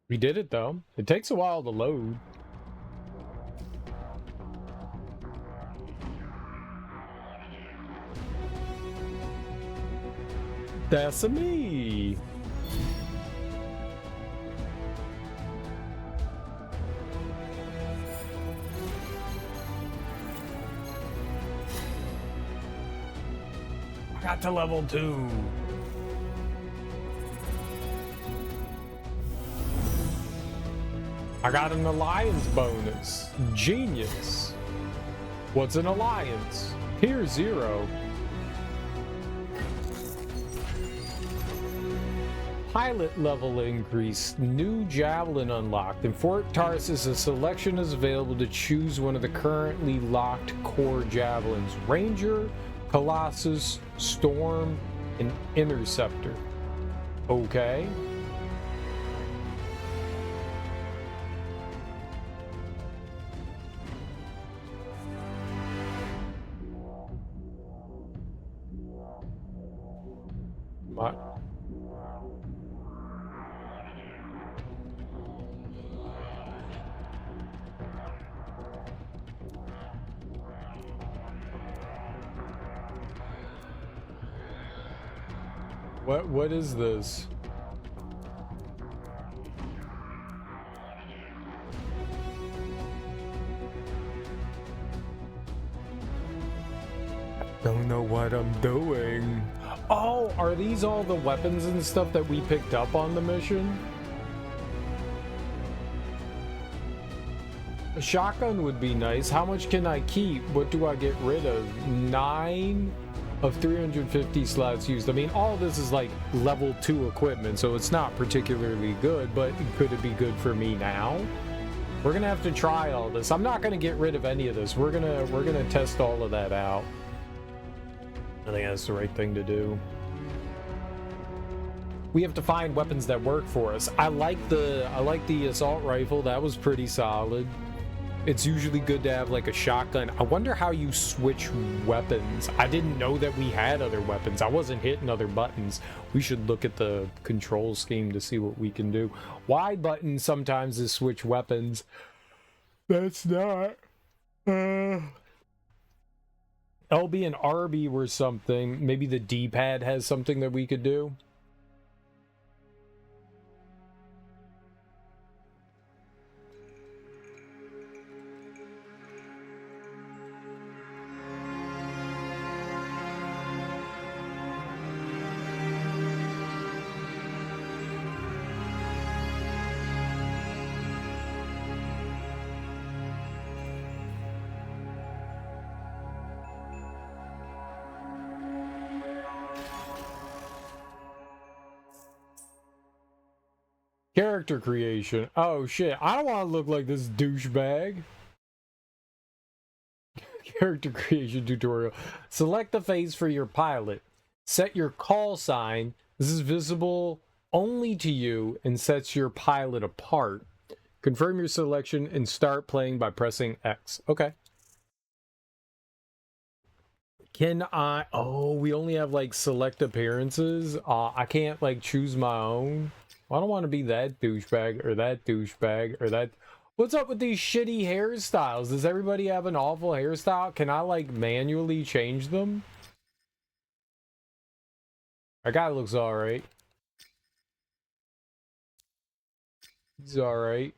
We did it though. It takes a while to load. That's me. I got to level 2. I got an alliance bonus. Genius. What's an alliance? Tier 0. Pilot level increase. New javelin unlocked. In Fort Tarsus, a selection is available to choose one of the currently locked core javelins. Ranger, Colossus, Storm, and Interceptor. Okay. What is this? Don't know what I'm doing. Oh, are these all the weapons and stuff that we picked up on the mission? A shotgun would be nice. How much can I keep? What do I get rid of? 9 of 350 slots used. I mean, all this is like level 2 equipment, so it's not particularly good, but could it be good for me now? We're gonna have to try all this. I'm not gonna get rid of any of this. We're gonna test all of that out. I think that's the right thing to do. We have to find weapons that work for us. I like the assault rifle. That was pretty solid. it's usually good to have like a shotgun. I wonder how you switch weapons. I didn't know that we had other weapons. I wasn't hitting other buttons. We should look at the control scheme to see what we can do. Y button sometimes is switch weapons. That's not. LB and RB were something. Maybe the D-pad has something that we could do. Character creation. Oh shit, I don't want to look like this douchebag. Character creation tutorial. Select the face for your pilot. Set your call sign. This is visible only to you and sets your pilot apart. Confirm your selection and start playing by pressing X. Okay. Can I... Oh, we only have like select appearances. I can't like choose my own. I don't want to be that douchebag or that douchebag or that... What's up with these shitty hairstyles? Does everybody have an awful hairstyle? Can I like manually change them? That guy looks alright. He's alright.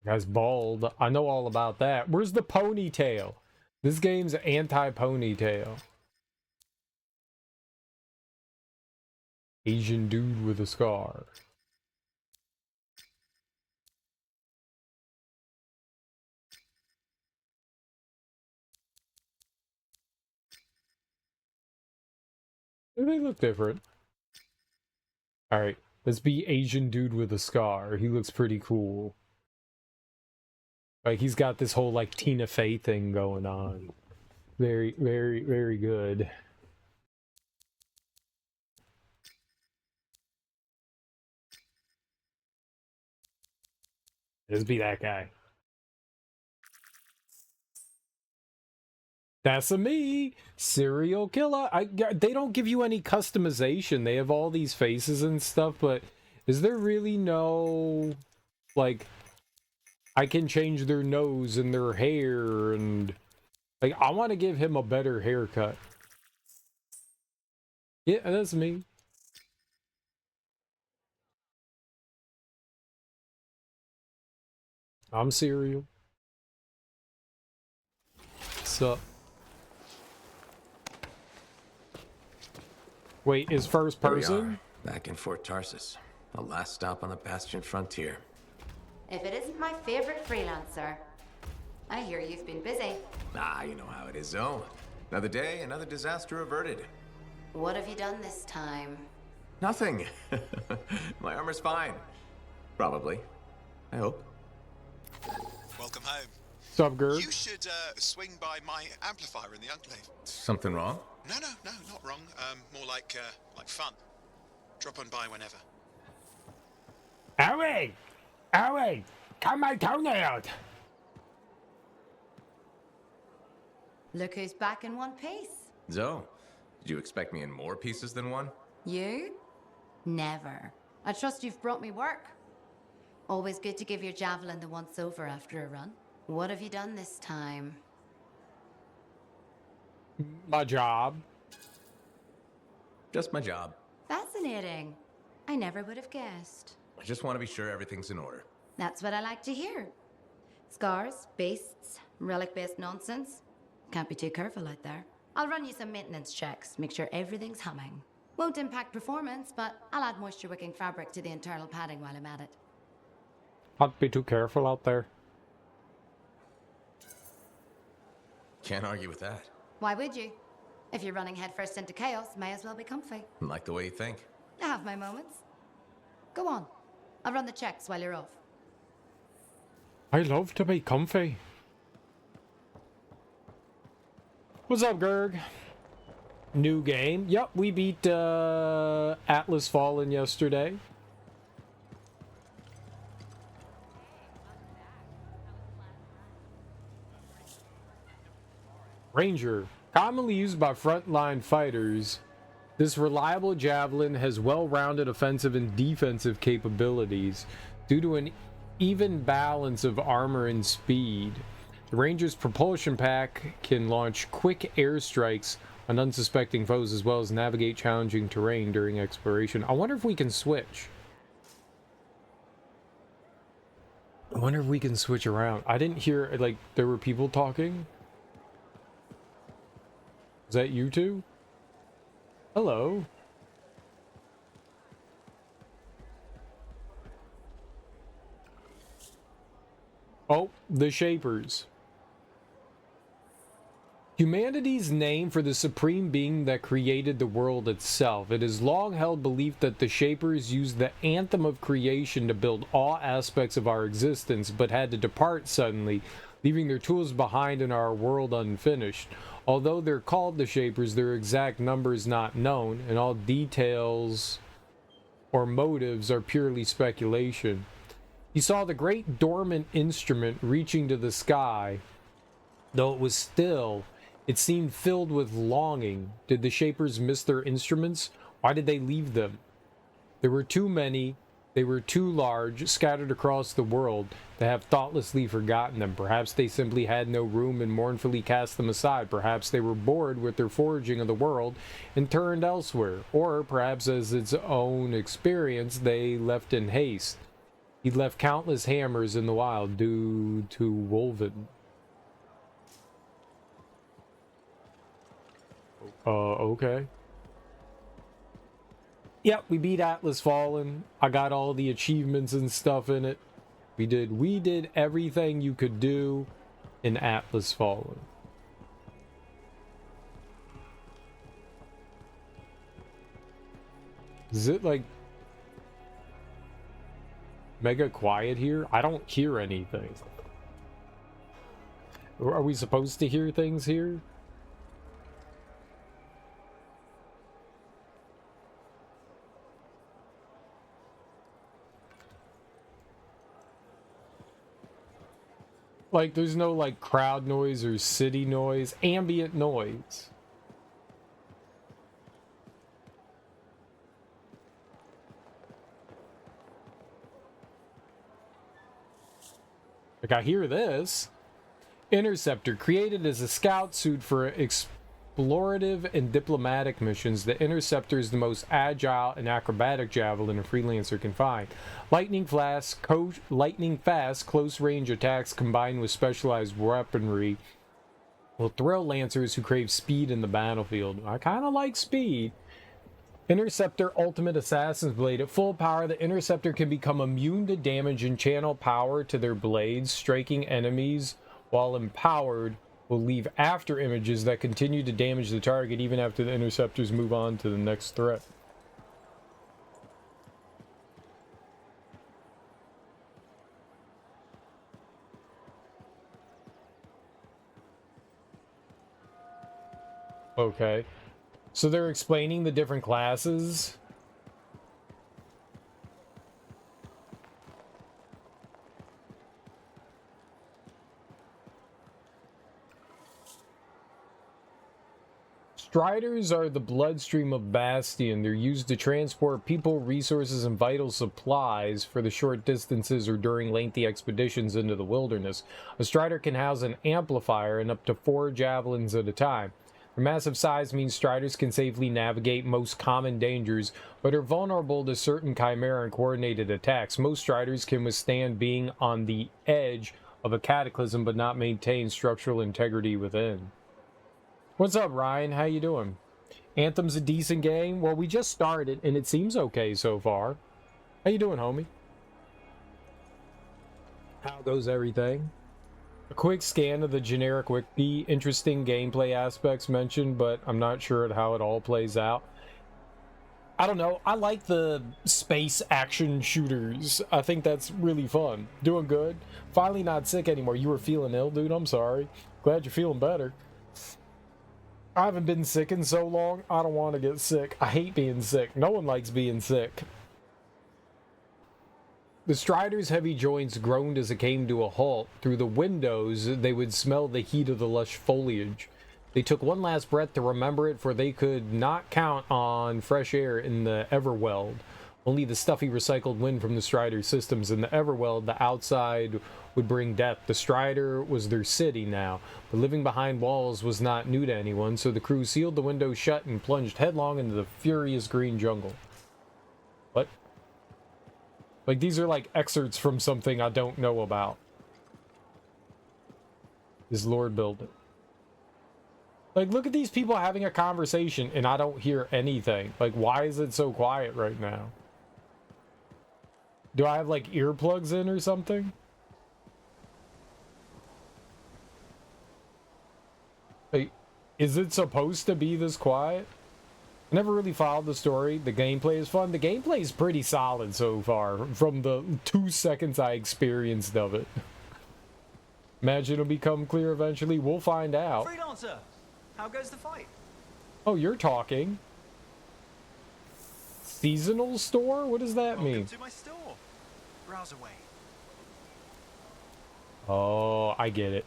Guy's bald. I know all about that. Where's the ponytail? This game's anti-ponytail. Asian dude with a scar. They look different. Alright, let's be Asian dude with a scar. He looks pretty cool. Like, he's got this whole, like, Tina Fey thing going on. Very, very, very good. Let's be that guy. That's a me, serial killer. They don't give you any customization. They have all these faces and stuff, but is there really no, like, I can change their nose and their hair and, like, I want to give him a better haircut. Yeah, that's me. I'm Serial. What's up? Wait, is first person? Back in Fort Tarsus. The last stop on the Bastion frontier. If it isn't my favorite freelancer. I hear you've been busy. Ah, you know how it is, Zoe. Another day, another disaster averted. What have you done this time? Nothing. My armor's fine. Probably. I hope. Welcome home. What's up, Gerd? You should swing by my amplifier in the Enclave. Something wrong? No, not wrong. More like fun. Drop on by whenever. Owie! Owie! Cut my toenail! Look who's back in one piece. Zoe, did you expect me in more pieces than one? You? Never. I trust you've brought me work. Always good to give your javelin the once over after a run. What have you done this time? My job. Just my job. Fascinating. I never would have guessed. I just want to be sure everything's in order. That's what I like to hear. Scars, beasts, relic-based nonsense. Can't be too careful out there. I'll run you some maintenance checks, make sure everything's humming. Won't impact performance, but I'll add moisture-wicking fabric to the internal padding while I'm at it. Not be too careful out there. Can't argue with that. Why would you? If you're running headfirst into chaos, may as well be comfy. Like the way you think. I have my moments. Go on. I'll run the checks while you're off. I love to be comfy. What's up, Gerg? New game. Yep, we beat Atlas Fallen yesterday. Ranger. Commonly used by frontline fighters, this reliable javelin has well-rounded offensive and defensive capabilities due to an even balance of armor and speed. The Ranger's propulsion pack can launch quick airstrikes on unsuspecting foes as well as navigate challenging terrain during exploration. I wonder if we can switch. I wonder if we can switch around. I didn't hear, like, there were people talking. Is that you two? Hello. Oh, the Shapers. Humanity's name for the supreme being that created the world itself. It is long held belief that the Shapers used the Anthem of creation to build all aspects of our existence, but had to depart suddenly, leaving their tools behind in our world unfinished. Although they're called the Shapers, their exact number is not known, and all details or motives are purely speculation. He saw the great dormant instrument reaching to the sky. Though it was still, it seemed filled with longing. Did the Shapers miss their instruments? Why did they leave them? There were too many, they were too large, scattered across the world, to have thoughtlessly forgotten them. Perhaps they simply had no room and mournfully cast them aside. Perhaps they were bored with their foraging of the world and turned elsewhere. Or perhaps, as its own experience, they left in haste. He left countless hammers in the wild due to Wolven. Okay. Yep, we beat Atlas Fallen. I got all the achievements and stuff in it. We did everything you could do in Atlas Fallen. Is it like mega quiet here? I don't hear anything. Are we supposed to hear things here? Like, there's no, like, crowd noise or city noise, ambient noise. Like, I hear this. Interceptor, created as a scout suit for explorative and diplomatic missions, the Interceptor is the most agile and acrobatic javelin a freelancer can find. Lightning fast, close-range attacks combined with specialized weaponry will thrill lancers who crave speed in the battlefield. I kind of like speed. Interceptor Ultimate Assassin's Blade. At full power, the Interceptor can become immune to damage and channel power to their blades. Striking enemies while empowered will leave after images that continue to damage the target even after the Interceptors move on to the next threat. Okay. So they're explaining the different classes. Striders are the bloodstream of Bastion. They're used to transport people, resources, and vital supplies for the short distances or during lengthy expeditions into the wilderness. A Strider can house an amplifier and up to 4 javelins at a time. Their massive size means Striders can safely navigate most common dangers, but are vulnerable to certain chimera and coordinated attacks. Most Striders can withstand being on the edge of a cataclysm, but not maintain structural integrity within. What's up, Ryan? How you doing? Anthem's a decent game. Well, we just started, and it seems okay so far. How you doing, homie? How goes everything? A quick scan of the generic wiki. Interesting gameplay aspects mentioned, but I'm not sure how it all plays out. I don't know. I like the space action shooters. I think that's really fun. Doing good. Finally not sick anymore. You were feeling ill, dude. I'm sorry. Glad you're feeling better. I haven't been sick in so long. I don't want to get sick. I hate being sick. No one likes being sick. The Strider's heavy joints groaned as it came to a halt. Through the windows, they would smell the heat of the lush foliage. They took one last breath to remember it, for they could not count on fresh air in the Everweld. Only the stuffy recycled wind from the Strider systems. In the Everweld, the outside would bring death. The Strider was their city now, but living behind walls was not new to anyone, so the crew sealed the window shut and plunged headlong into the furious green jungle. What? Like, these are like excerpts from something I don't know about. Is Lord Building. Like, look at these people having a conversation and I don't hear anything. Like, why is it so quiet right now? Do I have, like, earplugs in or something? Like, is it supposed to be this quiet? I never really followed the story. The gameplay is fun. The gameplay is pretty solid so far from the 2 seconds I experienced of it. Imagine it'll become clear eventually. We'll find out. Freelancer, how goes the fight? Oh, you're talking. Seasonal store? What does that mean? Welcome to my store. Browse away. Oh, I get it.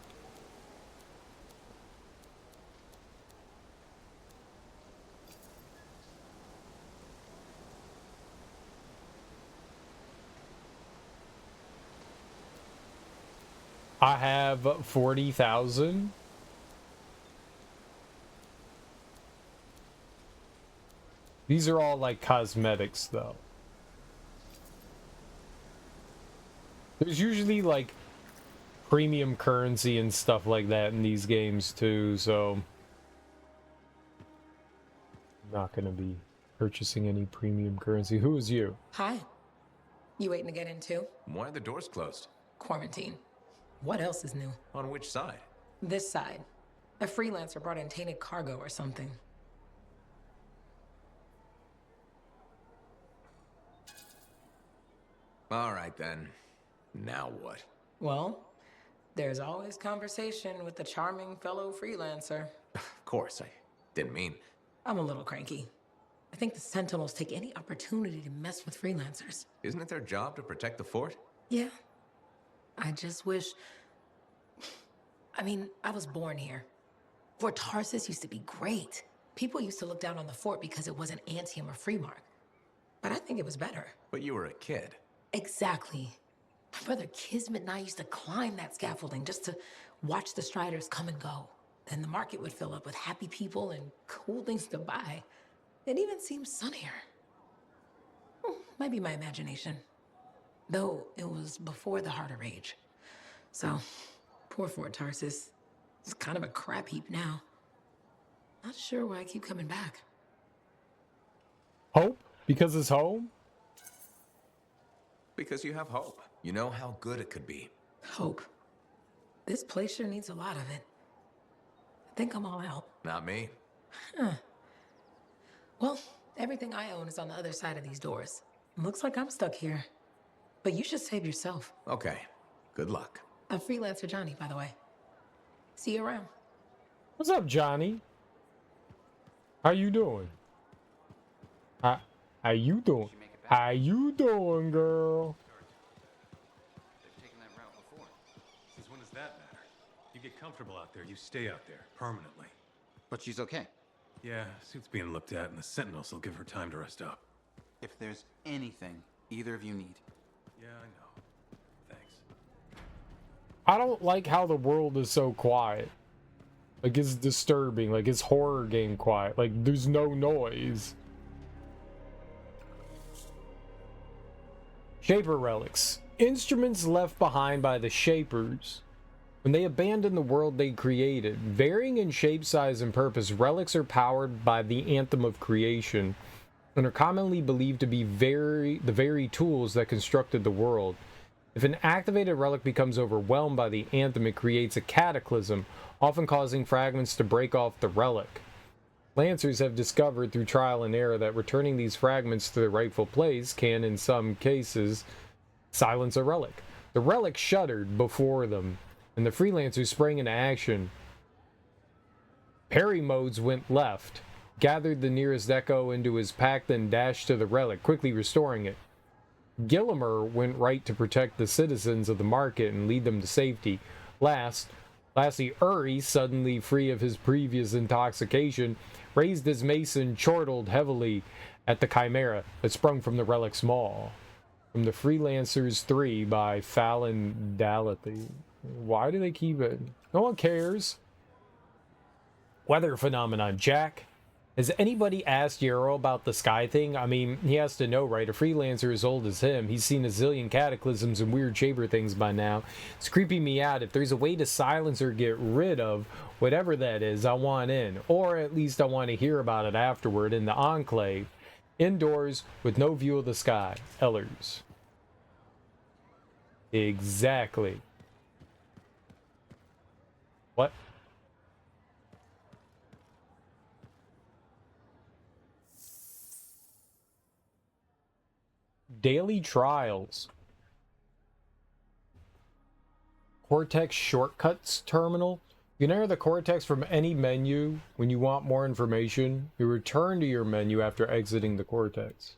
I have 40,000. These are all like cosmetics though. There's usually like premium currency and stuff like that in these games too, so I'm not gonna be purchasing any premium currency. Who is you? Hi. You waiting to get in too? Why are the doors closed? Quarantine. What else is new? On which side? This side. A freelancer brought in tainted cargo or something. All right then. Now what? Well, there's always conversation with the charming fellow freelancer. Of course, I didn't mean... I'm a little cranky. I think the Sentinels take any opportunity to mess with freelancers. Isn't it their job to protect the fort? Yeah. I just wish... I mean, I was born here. Fort Tarsis used to be great. People used to look down on the fort because it wasn't Anthem or Freemark. But I think it was better. But you were a kid. Exactly. My brother Kismet and I used to climb that scaffolding just to watch the Striders come and go. Then the market would fill up with happy people and cool things to buy. It even seemed sunnier. Might be my imagination. Though it was before the Harder Age. So, poor Fort Tarsis. It's kind of a crap heap now. Not sure why I keep coming back. Hope? Because it's home? Because you have hope. You know how good it could be. Hope. This place sure needs a lot of it. I think I'm all out. Not me. Huh. Well, everything I own is on the other side of these doors. Looks like I'm stuck here. But you should save yourself. Okay. Good luck. I'm Freelancer Johnny, by the way. See you around. What's up, Johnny? How you doing? How you doing? How you doing, girl? They've taken that route before. Since when does that matter? You get comfortable out there, you stay out there, permanently. But she's okay. Yeah, suit's being looked at, and the Sentinels will give her time to rest up. If there's anything either of you need. Yeah, I know. Thanks. I don't like how the world is so quiet. Like, it's disturbing. Like, it's horror game quiet. Like, there's no noise. Shaper relics. Instruments left behind by the Shapers. When they abandon the world they created, varying in shape, size, and purpose, relics are powered by the Anthem of creation and are commonly believed to be the very tools that constructed the world. If an activated relic becomes overwhelmed by the Anthem, it creates a cataclysm, often causing fragments to break off the relic. Lancers have discovered through trial and error that returning these fragments to their rightful place can, in some cases, silence a relic. The relic shuddered before them, and the freelancers sprang into action. Parry modes went left, gathered the nearest echo into his pack, then dashed to the relic, quickly restoring it. Gillimer went right to protect the citizens of the market and lead them to safety. Last, Lastly, Uri, suddenly free of his previous intoxication, raised his mace and chortled heavily at the chimera that sprung from the relic's maw. From the Freelancers 3 by Fallon Dalathy. Why do they keep it? No one cares. Weather phenomenon, Jack. Has anybody asked Yarrow about the sky thing? I mean, he has to know, right? A freelancer as old as him. He's seen a zillion cataclysms and weird shaper things by now. It's creeping me out. If there's a way to silence or get rid of whatever that is, I want in. Or at least I want to hear about it afterward in the Enclave. Indoors with no view of the sky. Ellers. Exactly. What? Daily trials. Cortex shortcuts terminal. You can enter the Cortex from any menu. When you want more information, you return to your menu after exiting the Cortex.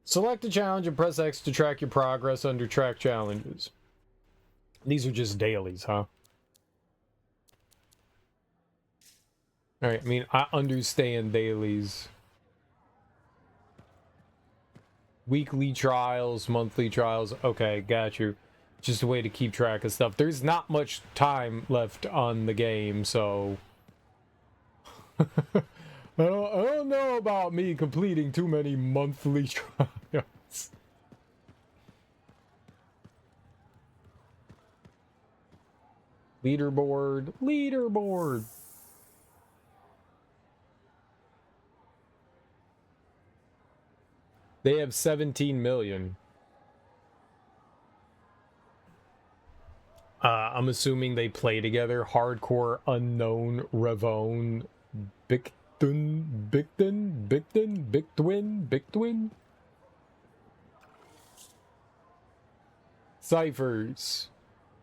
Select a challenge and press X to track your progress under track challenges. These are just dailies, huh? Alright, I mean, I understand dailies. Weekly trials, monthly trials. Okay, got you. Just a way to keep track of stuff. There's not much time left on the game, so... I don't know about me completing too many monthly trials. Leaderboard. Leaderboard. They have 17 million. I'm assuming they play together. Hardcore Unknown Ravone Bictwin. Ciphers.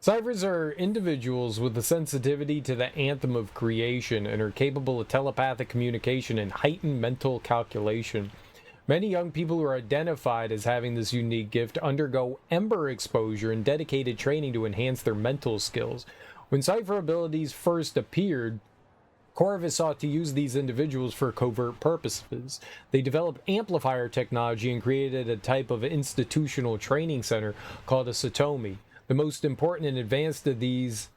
Ciphers are individuals with a sensitivity to the anthem of creation and are capable of telepathic communication and heightened mental calculation. Many young people who are identified as having this unique gift undergo Ember exposure and dedicated training to enhance their mental skills. When Cipher abilities first appeared, Corvus sought to use these individuals for covert purposes. They developed amplifier technology and created a type of institutional training center called a Satomi. The most important and advanced of these,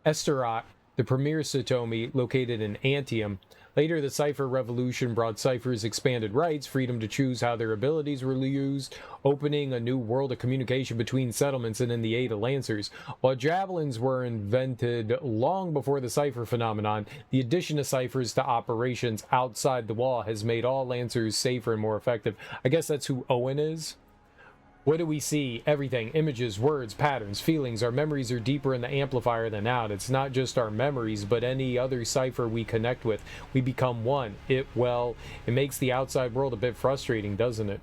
Esterot, the premier Satomi, located in Anthem. Later, the Cipher Revolution brought Cipher's expanded rights, freedom to choose how their abilities were used, opening a new world of communication between settlements and in the aid of Lancers. While javelins were invented long before the Cipher phenomenon, the addition of Ciphers to operations outside the wall has made all Lancers safer and more effective. I guess that's who Owen is. What do we see? Everything. Images, words, patterns, feelings. Our memories are deeper in the amplifier than out. It's not just our memories, but any other cipher we connect with. We become one. It makes the outside world a bit frustrating, doesn't it?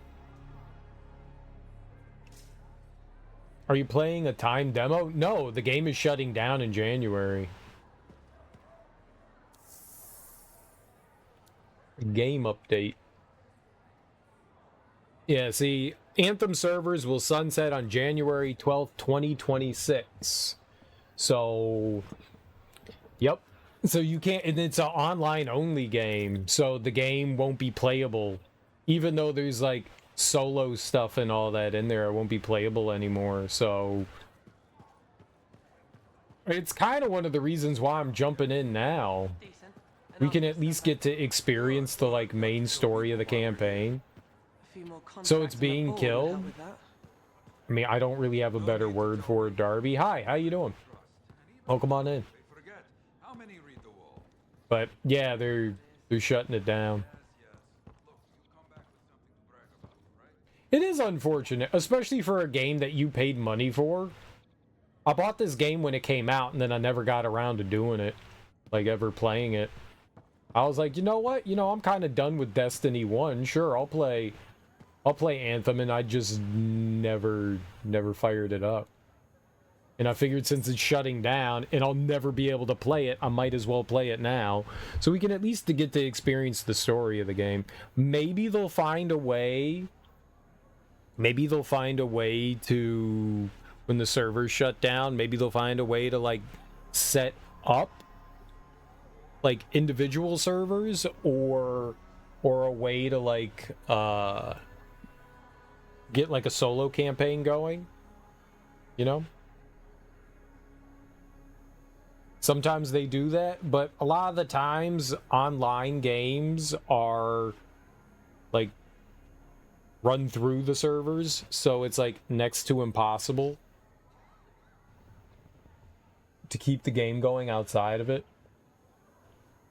Are you playing a timed demo? No, the game is shutting down in January. Game update. Yeah, see... Anthem servers will sunset on January 12th, 2026. So, yep. So you can't, and it's an online only game, so the game won't be playable. Even though there's like solo stuff and all that in there, it won't be playable anymore. So, it's kind of one of the reasons why I'm jumping in now. We can at least get to experience the like main story of the campaign. So it's being killed? I mean, I don't really have a better word for it, Darby. Hi, how you doing? Welcome on in. But yeah, they're shutting it down. It is unfortunate, especially for a game that you paid money for. I bought this game when it came out, and then I never got around to doing it, like ever playing it. I was like, you know what? You know, I'm kind of done with Destiny 1. Sure, I'll play Anthem, and I just never fired it up. And I figured since it's shutting down and I'll never be able to play it, I might as well play it now. So we can at least get to experience the story of the game. Maybe they'll find a way to when the servers shut down. Maybe they'll find a way to like set up like individual servers, or a way to like get like a solo campaign going, you know? Sometimes they do that, but a lot of the times online games are like run through the servers, so it's like next to impossible to keep the game going outside of it.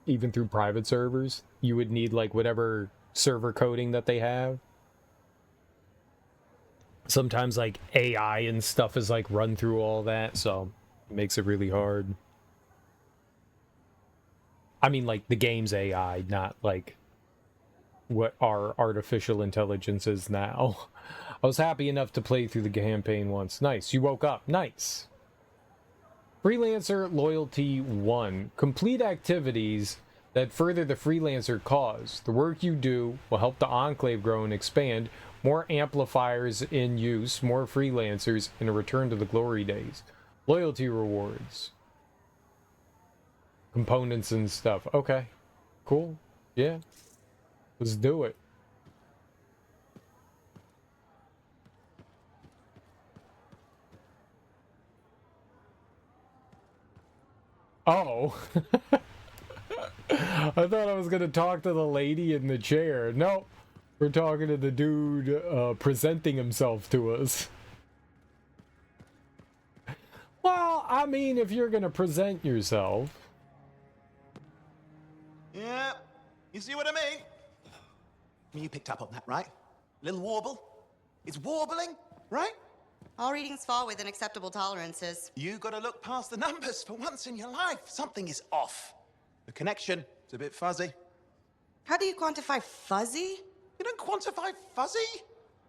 Even through private servers, you would need like whatever server coding that they have. Sometimes like AI and stuff is like run through all that, so it makes it really hard. I mean, like the game's AI, not like what our artificial intelligence is now. I was happy enough to play through the campaign once. Nice. You woke up. Nice. Freelancer Loyalty 1. Complete activities that further the freelancer cause. The work you do will help the Enclave grow and expand. More amplifiers in use, more freelancers, and a return to the glory days. Loyalty rewards. Components and stuff. Okay. Cool. Yeah. Let's do it. Oh. I thought I was going to talk to the lady in the chair. No. We're talking to the dude presenting himself to us. Well, I mean, if you're going to present yourself. Yeah, you see what I mean? You picked up on that, right? Little warble? It's warbling, right? All readings fall within acceptable tolerances. You gotta look past the numbers for once in your life. Something is off. The connection is a bit fuzzy. How do you quantify fuzzy? You don't quantify fuzzy?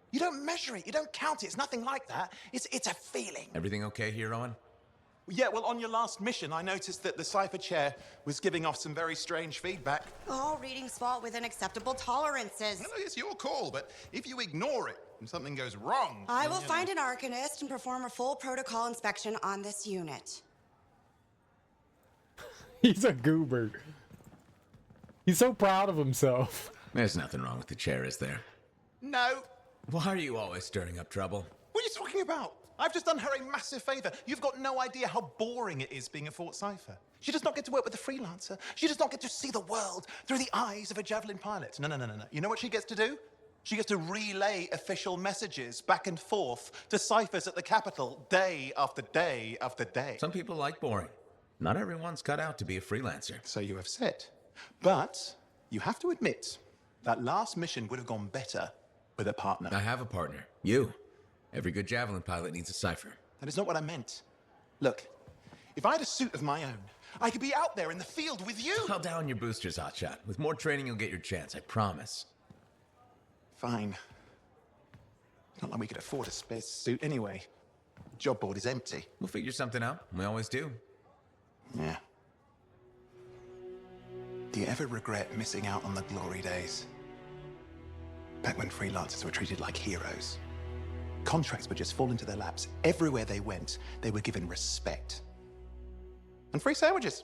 You don't measure it, you don't count it, it's nothing like that. It's a feeling. Everything okay here, Owen? Yeah, well, on your last mission, I noticed that the Cypher Chair was giving off some very strange feedback. All readings fall within acceptable tolerances. Well, it's your call, but if you ignore it and something goes wrong... I will find an Arcanist and perform a full protocol inspection on this unit. He's a goober. He's so proud of himself. There's nothing wrong with the chair, is there? No. Why are you always stirring up trouble? What are you talking about? I've just done her a massive favor. You've got no idea how boring it is being a Fort Cypher. She does not get to work with a freelancer. She does not get to see the world through the eyes of a Javelin pilot. No. You know what she gets to do? She gets to relay official messages back and forth to ciphers at the Capitol day after day after day. Some people like boring. Not everyone's cut out to be a freelancer. So you have said. But you have to admit, that last mission would have gone better with a partner. I have a partner. You. Every good Javelin pilot needs a cipher. That is not what I meant. Look, if I had a suit of my own, I could be out there in the field with you. Call down your boosters, Hotshot. With more training, you'll get your chance, I promise. Fine. Not like we could afford a spare suit anyway. The job board is empty. We'll figure something out. We always do. Yeah. Do you ever regret missing out on the glory days? Back when freelancers were treated like heroes. Contracts would just fall into their laps. Everywhere they went, they were given respect. And free sandwiches.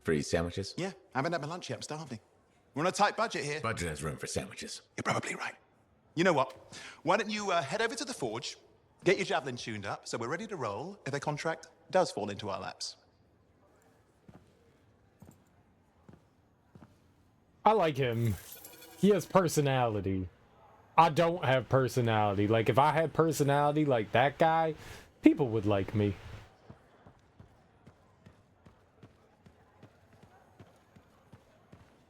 Free sandwiches? Yeah, I haven't had my lunch yet. I'm starving. We're on a tight budget here. Budget has room for sandwiches. You're probably right. You know what? Why don't you head over to the forge, get your Javelin tuned up, so we're ready to roll if a contract does fall into our laps. I like him. He has personality. I don't have personality. Like, if I had personality like that guy, people would like me.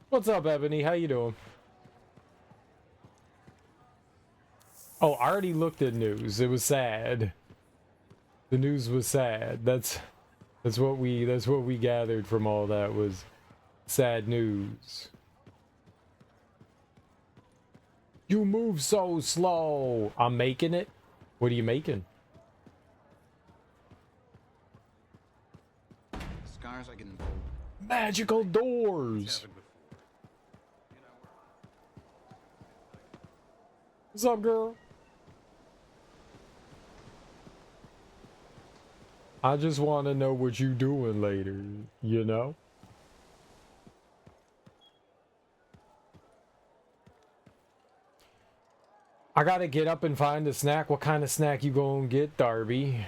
What's up, Ebony? How you doing? Oh, I already looked at news. It was sad. The news was sad. That's what we gathered from all that was sad news. You move so slow. I'm making it. What are you making? Scars I can... Magical doors. What's up, girl? I just want to know what you doing later, you know? I gotta get up and find a snack. What kind of snack you gonna get, Darby?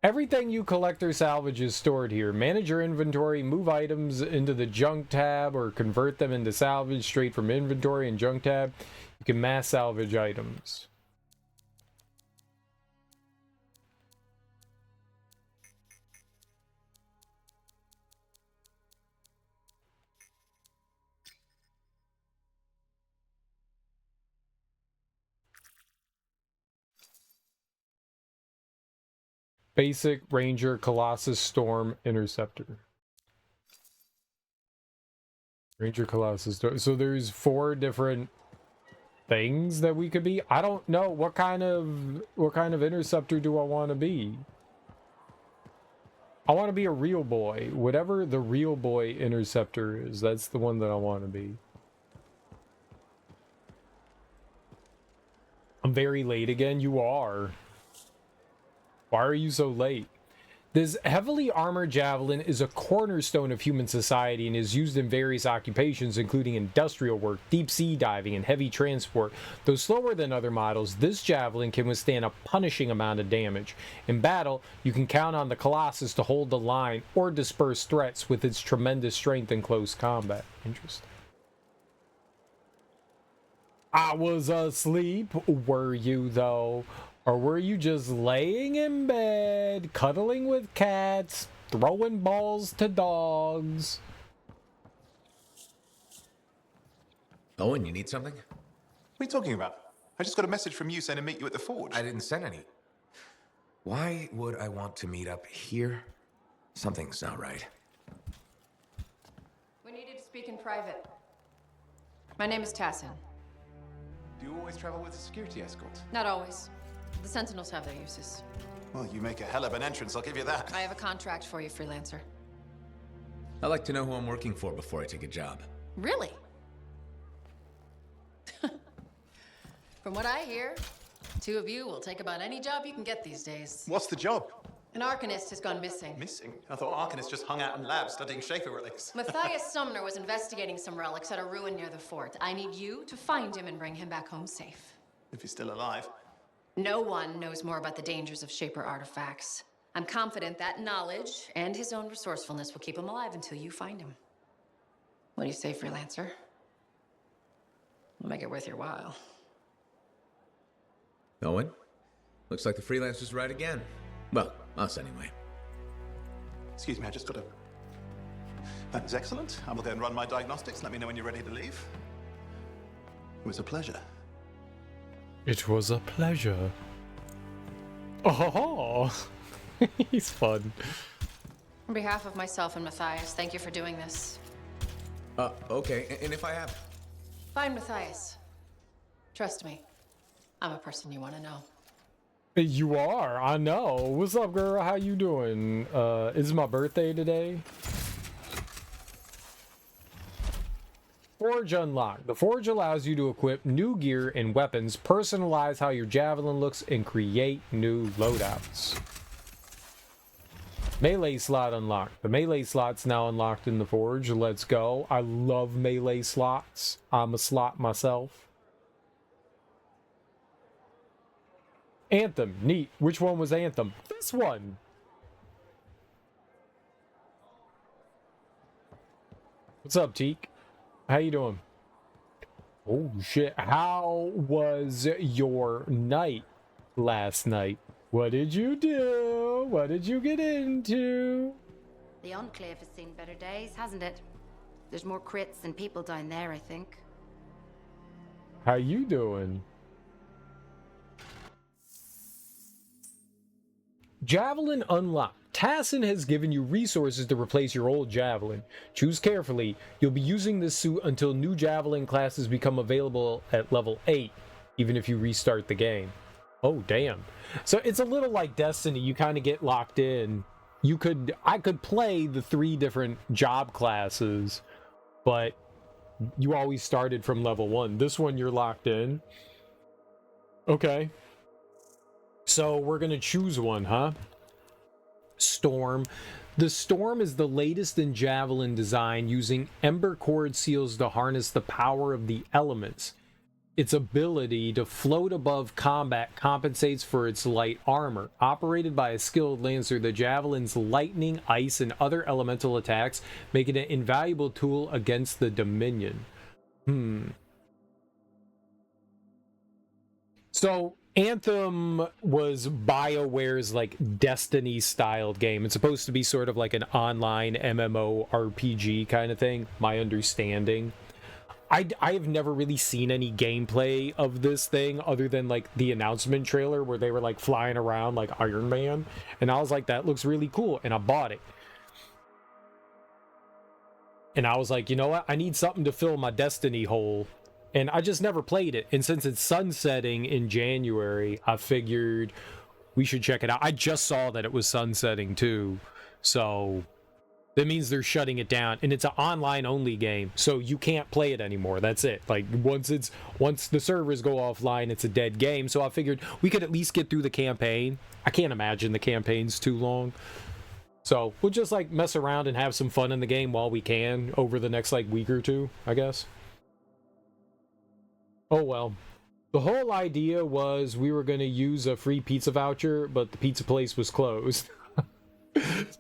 Everything you collect or salvage is stored here. Manage your inventory, move items into the junk tab, or convert them into salvage straight from inventory and junk tab. You can mass salvage items. Basic, Ranger, Colossus, Storm, Interceptor. Ranger, Colossus, Storm. So there's 4 different things that we could be. I don't know what kind of Interceptor do I want to be. I want to be a real boy. Whatever the real boy Interceptor is, that's the one that I want to be. I'm very late again. You are. Why are you so late? This heavily armored javelin is a cornerstone of human society and is used in various occupations, including industrial work, deep sea diving, and heavy transport. Though slower than other models, this javelin can withstand a punishing amount of damage. In battle, you can count on the Colossus to hold the line or disperse threats with its tremendous strength in close combat. Interesting. I was asleep. Were you, though? Or were you just laying in bed, cuddling with cats, throwing balls to dogs? Owen, you need something? What are you talking about? I just got a message from you saying to meet you at the forge. I didn't send any. Why would I want to meet up here? Something's not right. We needed to speak in private. My name is Tassin. Do you always travel with a security escort? Not always. The Sentinels have their uses. Well, you make a hell of an entrance, I'll give you that. I have a contract for you, freelancer. I like to know who I'm working for before I take a job. Really? From what I hear, 2 of you will take about any job you can get these days. What's the job? An Arcanist has gone missing. Missing? I thought Arcanists just hung out in labs studying Schaefer relics. Matthias Sumner was investigating some relics at a ruin near the fort. I need you to find him and bring him back home safe. If he's still alive. No one knows more about the dangers of Shaper artifacts. I'm confident that knowledge and his own resourcefulness will keep him alive until you find him. What do you say, freelancer? We'll make it worth your while. Owen? Looks like the freelancer's right again. Well, us anyway. Excuse me, I just got to... That is excellent. I will go and run my diagnostics. Let me know when you're ready to leave. It was a pleasure. It was a pleasure. Oh, he's fun. On behalf of myself and Matthias, thank you for doing this. Okay, and if I have... Find Matthias. Trust me, I'm a person you want to know. You are, I know. What's up, girl? How you doing? It's my birthday today. Forge unlocked. The Forge allows you to equip new gear and weapons, personalize how your javelin looks, and create new loadouts. Melee slot unlocked. The melee slot's now unlocked in the Forge. Let's go. I love melee slots. I'm a slot myself. Anthem. Neat. Which one was Anthem? This one. What's up, Teak? How you doing? Oh shit, how was your night last night? What did you do? What did you get into? The Enclave has seen better days, hasn't it? There's more crits than people down there, I think. How you doing? Javelin unlocked. Tassin has given you resources to replace your old javelin. Choose carefully. You'll be using this suit until new javelin classes become available at level 8, even if you restart the game. Oh, damn. So it's a little like Destiny. You kind of get locked in I could play the 3 different job classes, but you always started from level 1. This one you're locked in. Okay. So we're gonna choose one, huh? Storm. The Storm is the latest in Javelin design, using Ember Cord seals to harness the power of the elements. Its ability to float above combat compensates for its light armor. Operated by a skilled lancer, the Javelin's lightning, ice, and other elemental attacks make it an invaluable tool against the Dominion. So, Anthem was BioWare's, like, Destiny-styled game. It's supposed to be sort of like an online MMORPG kind of thing, my understanding. I have never really seen any gameplay of this thing other than like the announcement trailer where they were like flying around like Iron Man, and I was like, that looks really cool, and I bought it. And I was like, you know what, I need something to fill my Destiny hole, and I just never played it. And since it's sunsetting in January, I figured we should check it out. I just saw that it was sunsetting too, so that means they're shutting it down, and it's an online only game, so you can't play it anymore. That's it. Like, once the servers go offline, it's a dead game. So I figured we could at least get through the campaign. I can't imagine the campaign's too long, so we'll just like mess around and have some fun in the game while we can over the next like week or two, I guess. Oh well. The whole idea was we were going to use a free pizza voucher, but the pizza place was closed.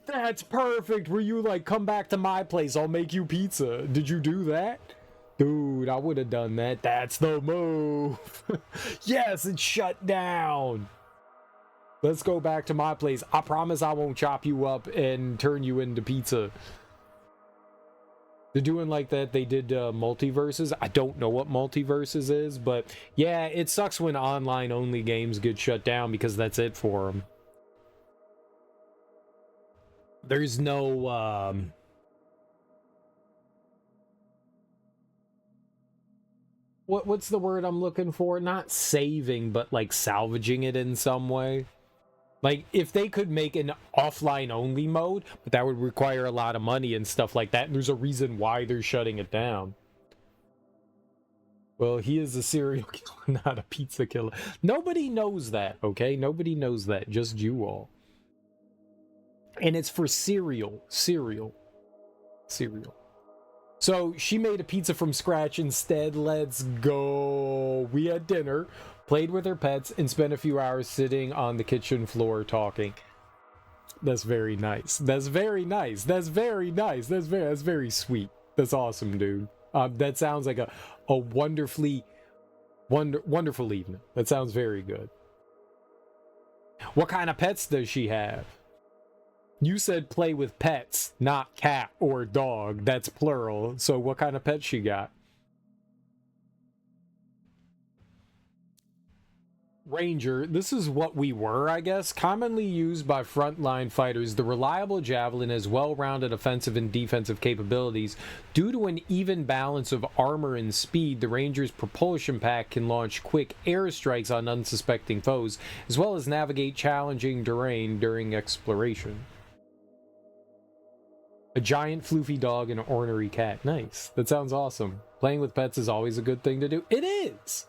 That's perfect. Were you like, come back to my place, I'll make you pizza? Did you do that? Dude, I would have done that. That's the move. Yes, it's shut down. Let's go back to my place. I promise I won't chop you up and turn you into pizza. They're doing like that. They did multiverses. I don't know what multiverses is, but yeah, it sucks when online only games get shut down because that's it for them. There's no what's the word I'm looking for? Not saving, but like salvaging it in some way. Like, if they could make an offline only mode, but that would require a lot of money and stuff like that, and there's a reason why they're shutting it down. Well, he is a serial killer, not a pizza killer. Nobody knows that, okay? Nobody knows that, just you all. And it's for cereal. Cereal. So she made a pizza from scratch instead. Let's go. We had dinner, played with her pets, and spent a few hours sitting on the kitchen floor talking. That's very nice. That's very nice. That's very nice. That's very sweet. That's awesome, dude. That sounds like a wonderful evening. That sounds very good. What kind of pets does she have? You said play with pets, not cat or dog. That's plural. So what kind of pets she got? Ranger, this is what we were, I guess. Commonly used by frontline fighters, the reliable javelin has well-rounded offensive and defensive capabilities. Due to an even balance of armor and speed, the Ranger's propulsion pack can launch quick airstrikes on unsuspecting foes, as well as navigate challenging terrain during exploration. A giant floofy dog and an ornery cat. Nice. That sounds awesome. Playing with pets is always a good thing to do. It is.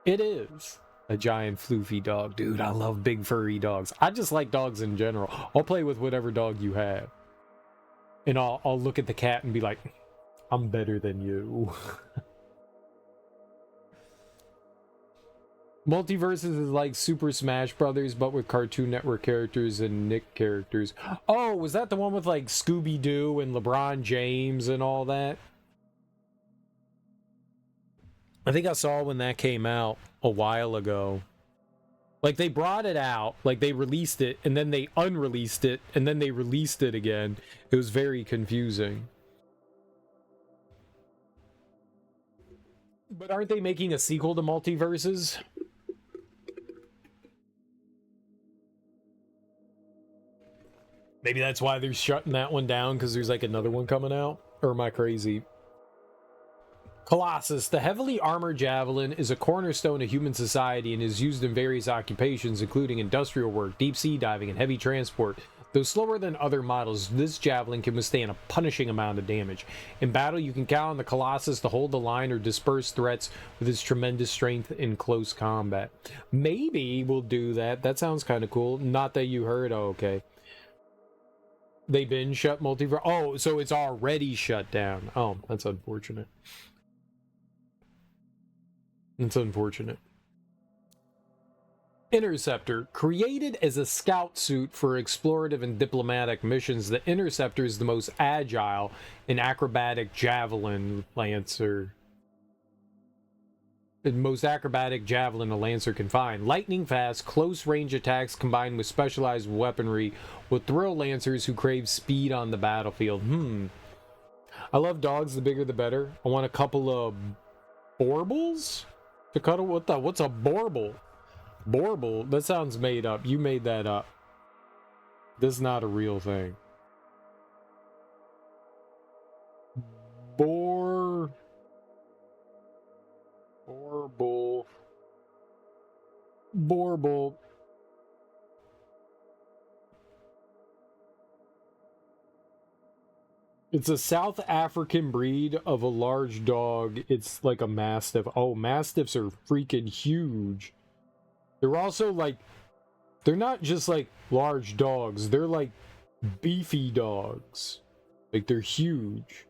It is. A giant floofy dog. Dude, I love big furry dogs. I just like dogs in general. I'll play with whatever dog you have. And I'll look at the cat and be like, I'm better than you. Multiverses is like Super Smash Brothers, but with Cartoon Network characters and Nick characters. Oh, was that the one with like Scooby-Doo and LeBron James and all that? I think I saw when that came out a while ago. Like, they brought it out, like they released it, and then they unreleased it, and then they released it again. It was very confusing. But aren't they making a sequel to Multiverses? Maybe that's why they're shutting that one down, because there's like another one coming out? Or am I crazy? Colossus, the heavily armored javelin, is a cornerstone of human society and is used in various occupations, including industrial work, deep sea diving, and heavy transport. Though slower than other models, this javelin can withstand a punishing amount of damage. In battle, you can count on the Colossus to hold the line or disperse threats with its tremendous strength in close combat. Maybe we'll do that. That sounds kind of cool. Not that you heard. Oh, okay. They've been shut multiverse. Oh, so it's already shut down. Oh, that's unfortunate. It's unfortunate. Interceptor. Created as a scout suit for explorative and diplomatic missions, the Interceptor is the most agile and acrobatic javelin lancer. The most acrobatic javelin a lancer can find. Lightning fast, close range attacks combined with specialized weaponry will thrill lancers who crave speed on the battlefield. I love dogs, the bigger the better. I want a couple of Borbles to cuddle. What's a Borble? Borble? That sounds made up. You made that up. This is not a real thing. Borble. Borble. It's a South African breed of a large dog. It's like a Mastiff. Oh, Mastiffs are freaking huge. They're also like, they're not just like large dogs. They're like beefy dogs. Like they're huge.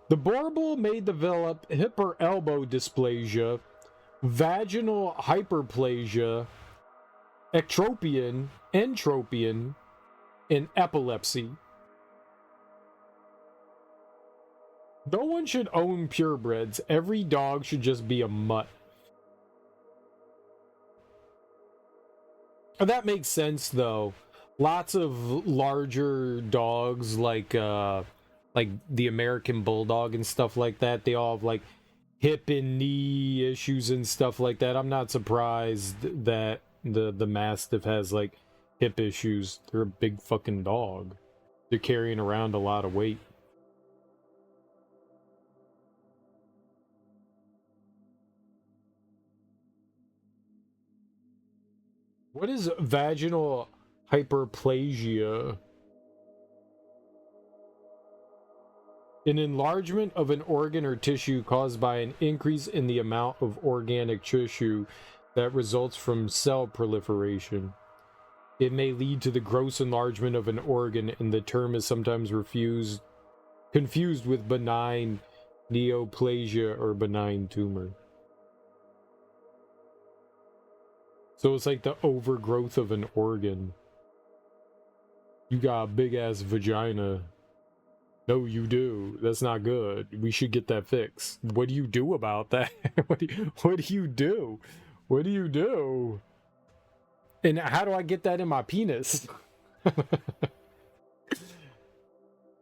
The Borble may develop hip or elbow dysplasia, vaginal hyperplasia, ectropion, entropion, and epilepsy. No one should own purebreds. Every dog should just be a mutt. That makes sense, though. Lots of larger dogs, like the American Bulldog and stuff like that, they all have like hip and knee issues and stuff like that. I'm not surprised that the Mastiff has like hip issues. They're a big fucking dog. They're carrying around a lot of weight. What is vaginal hyperplasia? An enlargement of an organ or tissue caused by an increase in the amount of organic tissue that results from cell proliferation. It may lead to the gross enlargement of an organ, and the term is sometimes confused with benign neoplasia or benign tumor. So it's like the overgrowth of an organ. You got a big ass vagina. No, you do. That's not good. We should get that fixed. What do you do about that? What do you do? What do you do? And how do I get that in my penis?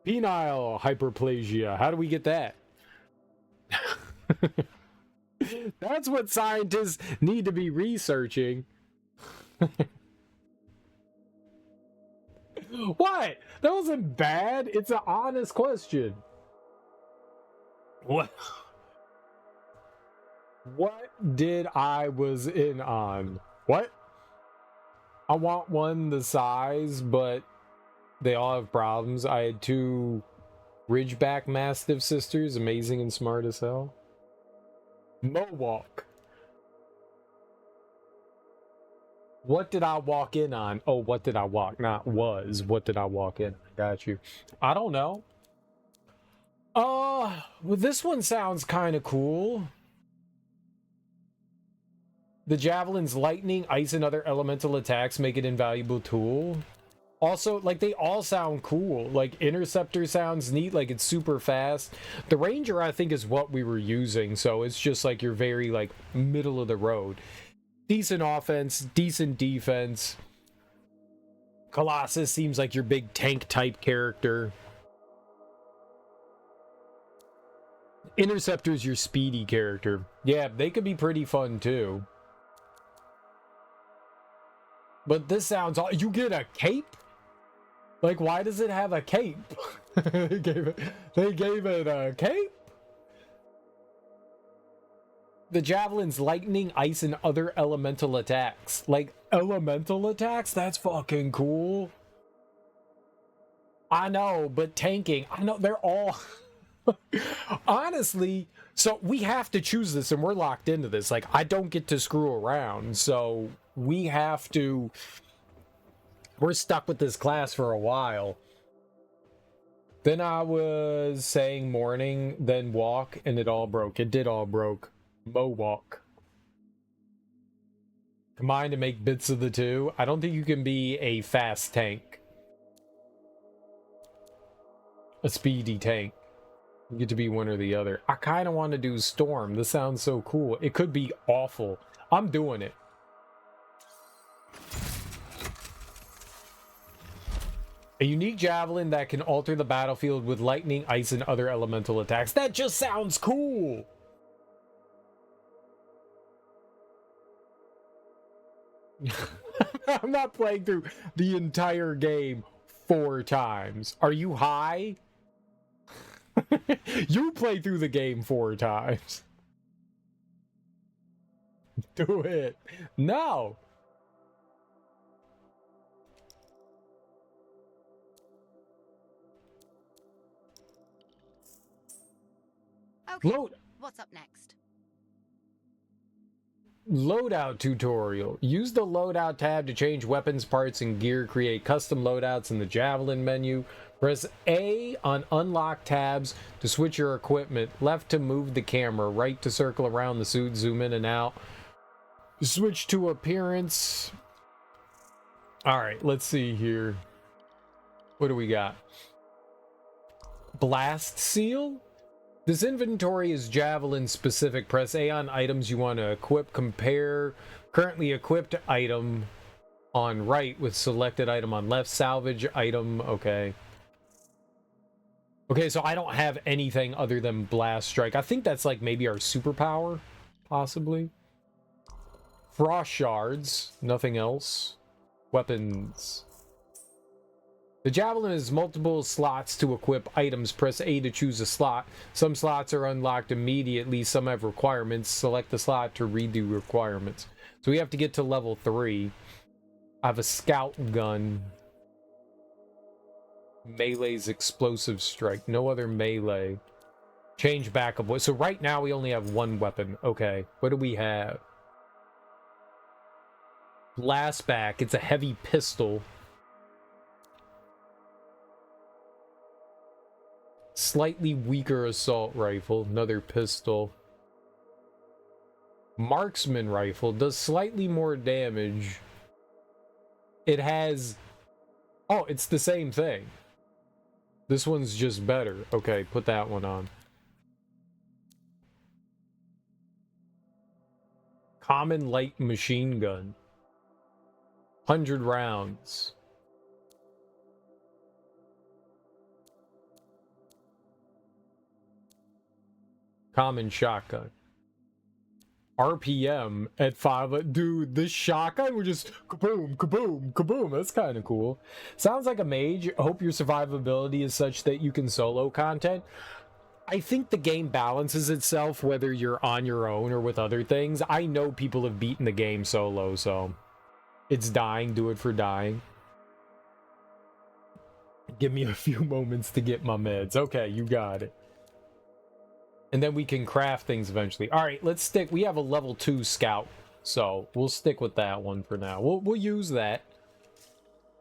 Penile hyperplasia. How do we get that? That's what scientists need to be researching. What? That wasn't bad. It's an honest question. What did I was in on? What? I want one the size, but they all have problems. I had 2 Ridgeback Mastiff sisters, amazing and smart as hell. Mohawk. What did I walk in on? Oh, what did I walk? Not was. What did I walk in? Got you. I don't know. Well, this one sounds kind of cool. The javelin's lightning, ice, and other elemental attacks make it an invaluable tool. Also, like, they all sound cool. Like, Interceptor sounds neat, like, it's super fast. The Ranger, I think, is what we were using, so it's just, like, you're very, like, middle of the road. Decent offense, decent defense. Colossus seems like your big tank-type character. Interceptor's your speedy character. Yeah, they could be pretty fun, too. But this sounds... You get a cape? Like, why does it have a cape? They gave it a cape? The javelin's lightning, ice, and other elemental attacks. Like, elemental attacks? That's fucking cool. I know, but tanking, I know, they're all... Honestly, so we have to choose this, and we're locked into this. Like, I don't get to screw around, so we have to... We're stuck with this class for a while. Then I was saying morning, then walk, and it all broke. It did all broke. Walk. Combine to make bits of the two. I don't think you can be a fast tank. A speedy tank. You get to be one or the other. I kind of want to do Storm. This sounds so cool. It could be awful. I'm doing it. A unique javelin that can alter the battlefield with lightning, ice, and other elemental attacks. That just sounds cool. I'm not playing through the entire game 4 times. Are you high? You play through the game 4 times. Do it. No. Okay, what's up next? Loadout tutorial. Use the loadout tab to change weapons, parts, and gear. Create custom loadouts in the javelin menu. Press A on unlock tabs to switch your equipment. Left to move the camera. Right to circle around the suit. Zoom in and out. Switch to appearance. Alright, let's see here. What do we got? Blast seal? This inventory is javelin specific. Press A on items you want to equip. Compare currently equipped item on right with selected item on left. Salvage item. Okay. Okay, so I don't have anything other than blast strike. I think that's like maybe our superpower, possibly. Frost shards. Nothing else. Weapons. The javelin has multiple slots to equip items. Press A to choose a slot. Some slots are unlocked immediately. Some have requirements. Select the slot to redo requirements. So we have to get to level 3. I have a scout gun. Melee's explosive strike. No other melee. Change backup. So right now we only have 1 weapon. Okay. What do we have? Blast back. It's a heavy pistol. Slightly weaker assault rifle, another pistol. Marksman rifle does slightly more damage. It has... Oh, it's the same thing. This one's just better. Okay, put that one on. Common light machine gun. 100 rounds. Common shotgun. RPM at 5. Dude, this shotgun would just kaboom, kaboom, kaboom. That's kind of cool. Sounds like a mage. I hope your survivability is such that you can solo content. I think the game balances itself whether you're on your own or with other things. I know people have beaten the game solo, so it's dying. Do it for dying. Give me a few moments to get my meds. Okay, you got it. And then we can craft things eventually. All right, let's stick. We have a level 2 scout, so we'll stick with that one for now. We'll use that.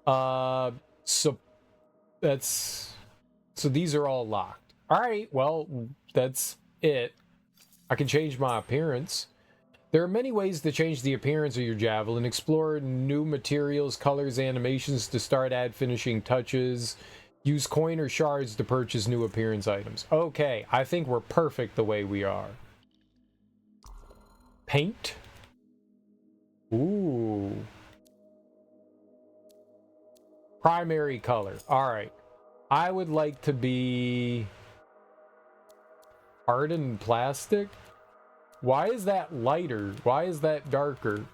So these are all locked. All right, well, that's it. I can change my appearance. There are many ways to change the appearance of your javelin. Explore new materials, colors, animations to start, add finishing touches. Use coin or shards to purchase new appearance items. Okay, I think we're perfect the way we are. Paint. Ooh. Primary color. Alright. I would like to be... hardened plastic? Why is that lighter? Why is that darker?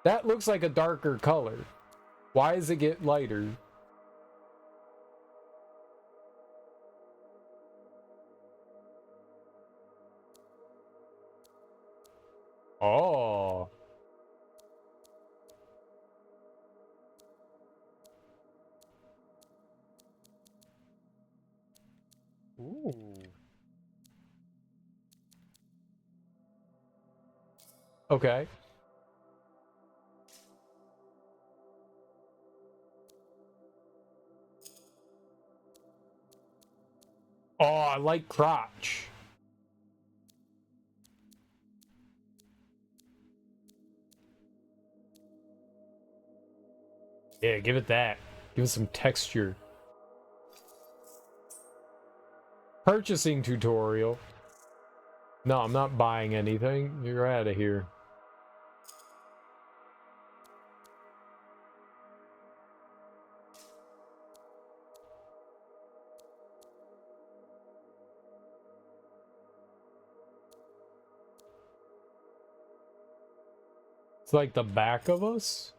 That looks like a darker color. Why does it get lighter? Ooh. Okay. Oh, I like crotch. Yeah, give it that. Give it some texture. Purchasing tutorial. No, I'm not buying anything. You're out of here. It's like the back of us?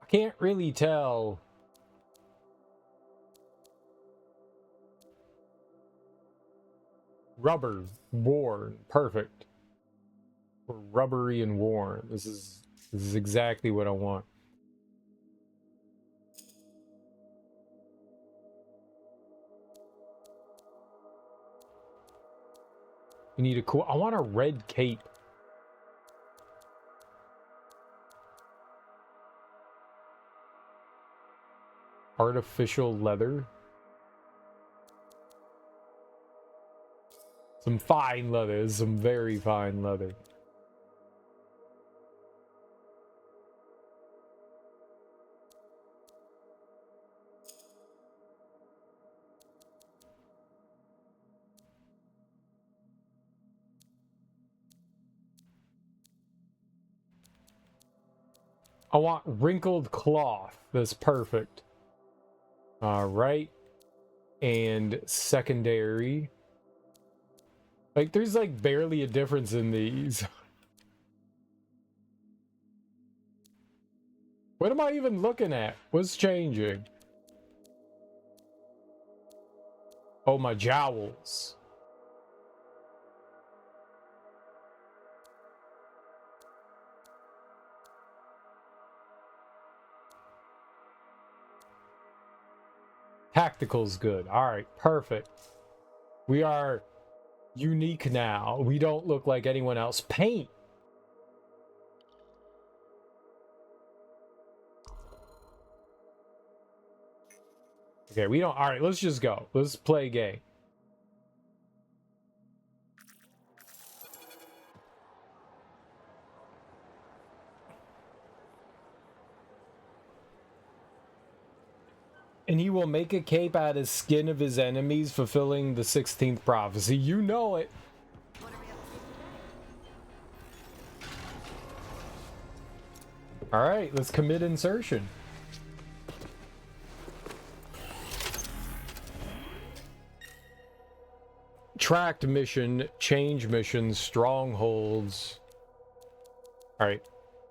I can't really tell. Rubber, worn, perfect. Or rubbery and worn. This is exactly what I want. You need a cool. I want a red cape. Artificial leather. Some fine leather. Some very fine leather. I want wrinkled cloth. That's perfect. All right. And secondary. Like, there's like barely a difference in these. What am I even looking at? What's changing? Oh, my jowls. Tactical's good. All right, perfect. We are unique now. We don't look like anyone else. Paint. Okay, we don't. All right, let's just go. Let's play a game. And he will make a cape out of skin of his enemies, fulfilling the 16th prophecy. You know it. All right, let's commit insertion. Tracked mission, change missions, strongholds. All right,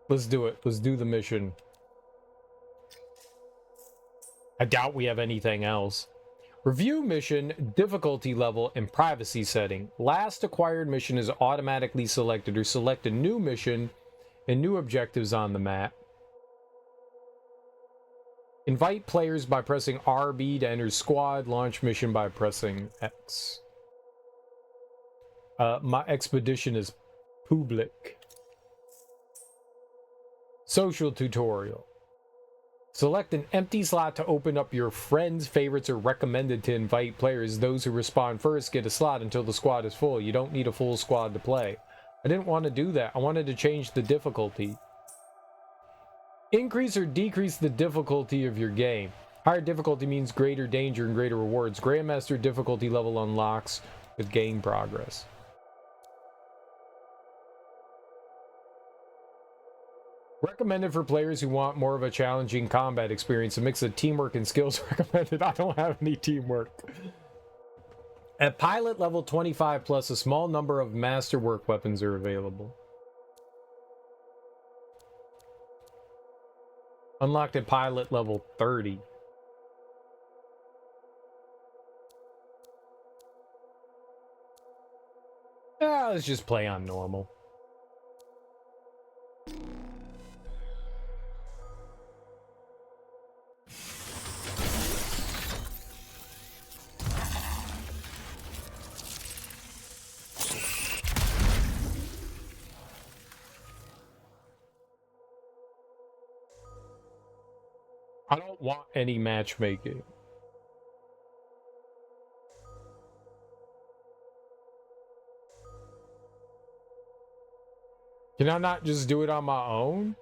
let's do it. Let's do the mission. I doubt we have anything else. Review mission, difficulty level, and privacy setting. Last acquired mission is automatically selected, or select a new mission and new objectives on the map. Invite players by pressing RB to enter squad. Launch mission by pressing X. My expedition is public. Social tutorial. Select an empty slot to open up your friends, favorites, or recommended to invite players. Those who respond first get a slot until the squad is full. You don't need a full squad to play. I didn't want to do that. I wanted to change the difficulty. Increase or decrease the difficulty of your game. Higher difficulty means greater danger and greater rewards. Grandmaster difficulty level unlocks with game progress. Recommended for players who want more of a challenging combat experience. A mix of teamwork and skills recommended. I don't have any teamwork. At pilot level 25 plus, a small number of masterwork weapons are available. Unlocked at pilot level 30. Let's just play on normal. I don't want any matchmaking. Can I not just do it on my own?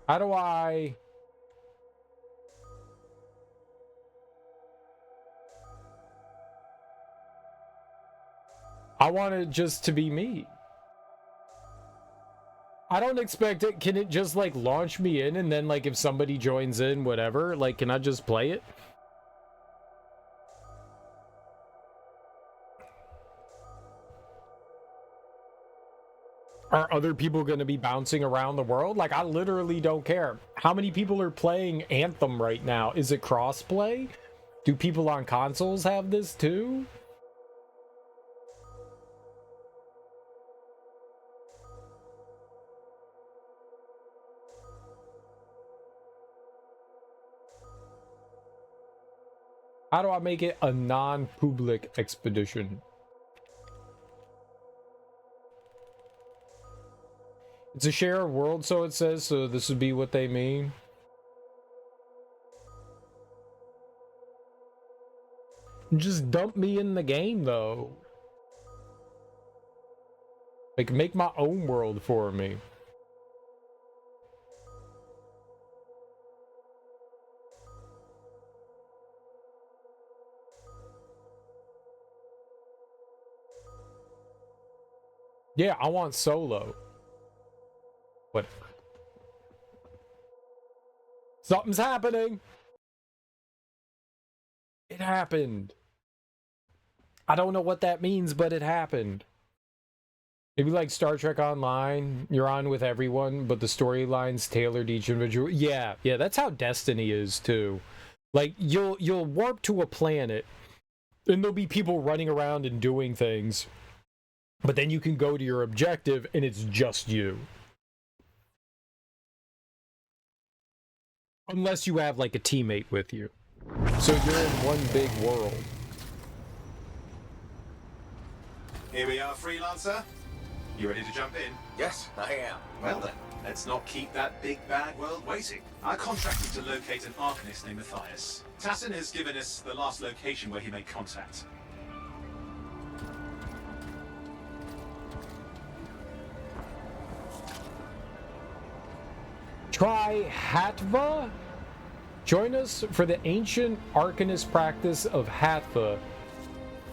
How do I want it just to be me. I don't expect it. Can it just like launch me in and then like if somebody joins in, whatever, like can I just play it? Are other people going to be bouncing around the world? Like, I literally don't care. How many people are playing Anthem right now? Is it crossplay? Do people on consoles have this too? How do I make it a non-public expedition? It's a shared world, so it says, so this would be what they mean. Just dump me in the game, though. Like, make my own world for me. Yeah, I want solo. What? Something's happening. It happened. I don't know what that means, but it happened. Maybe like Star Trek Online, you're on with everyone, but the storyline's tailored each individual. Yeah, that's how Destiny is too. Like you'll warp to a planet, and there'll be people running around and doing things, but then you can go to your objective, and it's just you. Unless you have like a teammate with you. So you're in one big world. Here we are, Freelancer. You ready to jump in? Yes, I am. Well then, let's not keep that big bad world waiting. I contracted to locate an Arcanist named Matthias. Tassin has given us the last location where he made contact. Try Hatva? Join us for the ancient Arcanist practice of Hatva.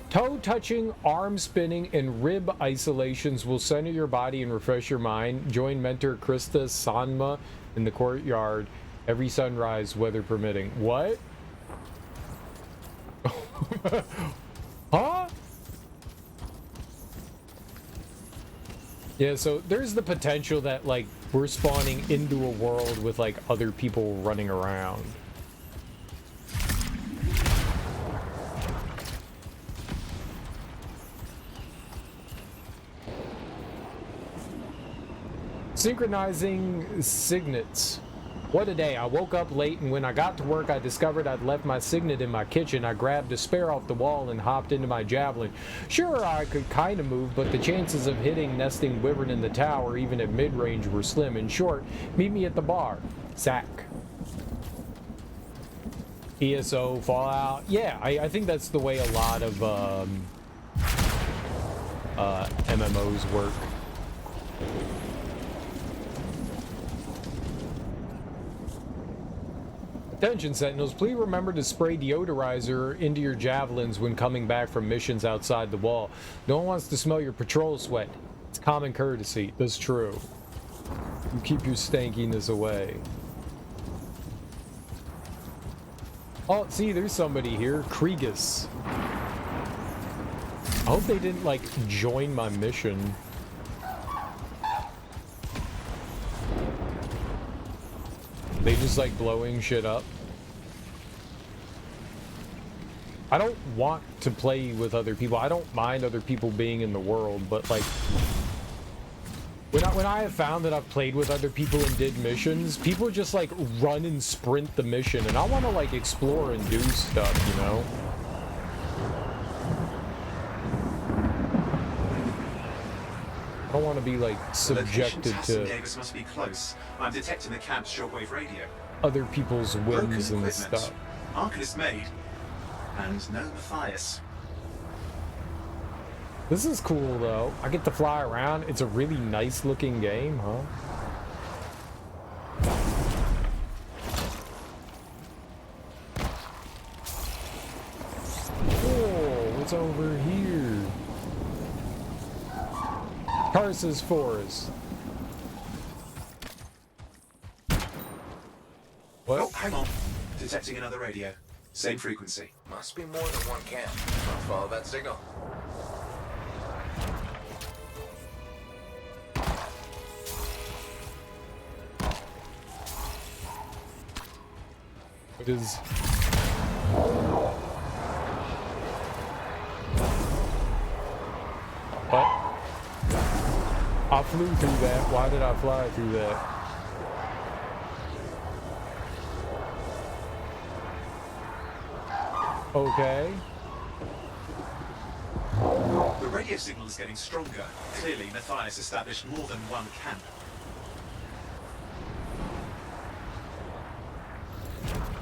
Toe-touching, arm-spinning, and rib isolations will center your body and refresh your mind. Join mentor Krista Sanma in the courtyard every sunrise, weather permitting. What? Huh? Yeah, so there's the potential that, like, we're spawning into a world with, like, other people running around. Synchronizing signets. What a day. I woke up late, and when I got to work, I discovered I'd left my signet in my kitchen. I grabbed a spare off the wall and hopped into my javelin. Sure, I could kind of move, but the chances of hitting nesting wyvern in the tower, even at mid-range, were slim. In short, meet me at the bar. Zach. ESO, Fallout. Yeah, I think that's the way a lot of MMOs work. Attention, Sentinels, please remember to spray deodorizer into your javelins when coming back from missions outside the wall. No one wants to smell your patrol sweat. It's common courtesy. That's true. You keep your stankiness away. Oh, see, there's somebody here. Kriegus. I hope they didn't, like, join my mission. They just like blowing shit up. I don't want to play with other people. I don't mind other people being in the world, but like when I have found that I've played with other people and did missions, people just like run and sprint the mission, and I want to like explore and do stuff, you know? I don't want to be like subjected to Davis must be close. I'm detecting the camp's shortwave radio. Other people's whims and stuff. Arcanist made. And no Matthias. This is cool though. I get to fly around. It's a really nice looking game, huh? Oh, what's over here? Tarsus Forest. What? Oh, hang on. Detecting another radio. Same frequency. Must be more than one camp. I'll follow that signal. It is. What? I flew through that. Why did I fly through that? Okay. The radio signal is getting stronger. Clearly, Matthias established more than one camp.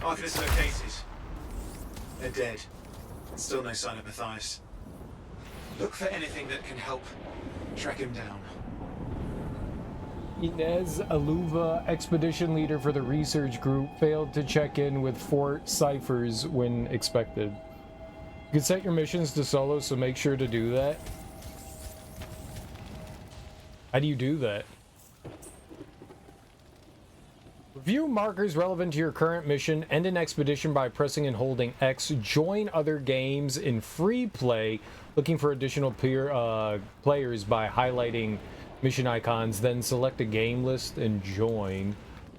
Arcanist located. They're dead. Still no sign of Matthias. Look for anything that can help track him down. Inez Aluva, expedition leader for the research group, failed to check in with Fort Cyphers when expected. You can set your missions to solo, so make sure to do that. How do you do that? Review markers relevant to your current mission. End an expedition by pressing and holding X. Join other games in free play. Looking for additional players by highlighting mission icons. Then select a game list and join.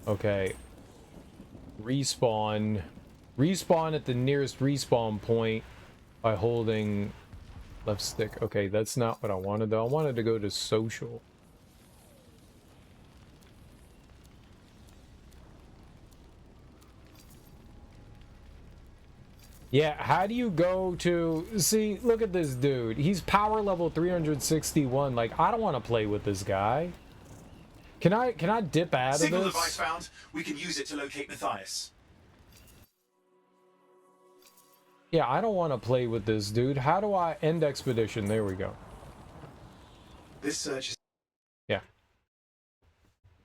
Okay. Respawn. Respawn at the nearest respawn point by holding left stick. Okay, that's not what I wanted though. I wanted to go to social. Yeah, how do you go to... See, look at this dude. He's power level 361. Like, I don't want to play with this guy. Can I dip out of this? Signal device found. We can use it to locate Matthias. Yeah, I don't want to play with this dude. How do I end expedition? There we go. This search is... Yeah.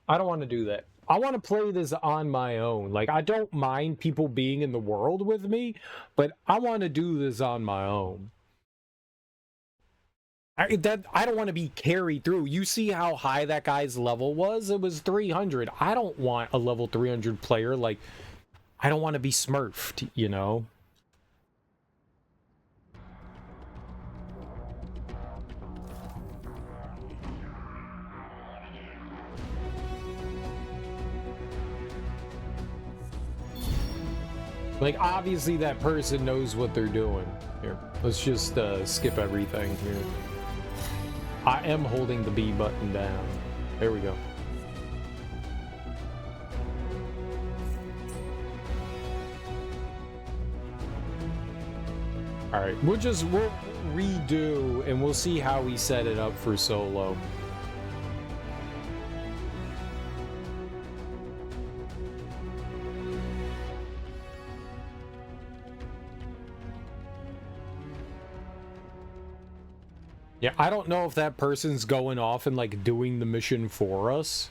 I don't want to do that. I want to play this on my own. Like, I don't mind people being in the world with me, but I want to do this on my own. I don't want to be carried through. You see how high that guy's level was? It was 300. I don't want a level 300 player. Like, I don't want to be smurfed, you know? Like, obviously that person knows what they're doing. Here, let's just skip everything here. I am holding the B button down. There we go. All right, we'll redo and we'll see how we set it up for solo. Yeah, I don't know if that person's going off and like doing the mission for us.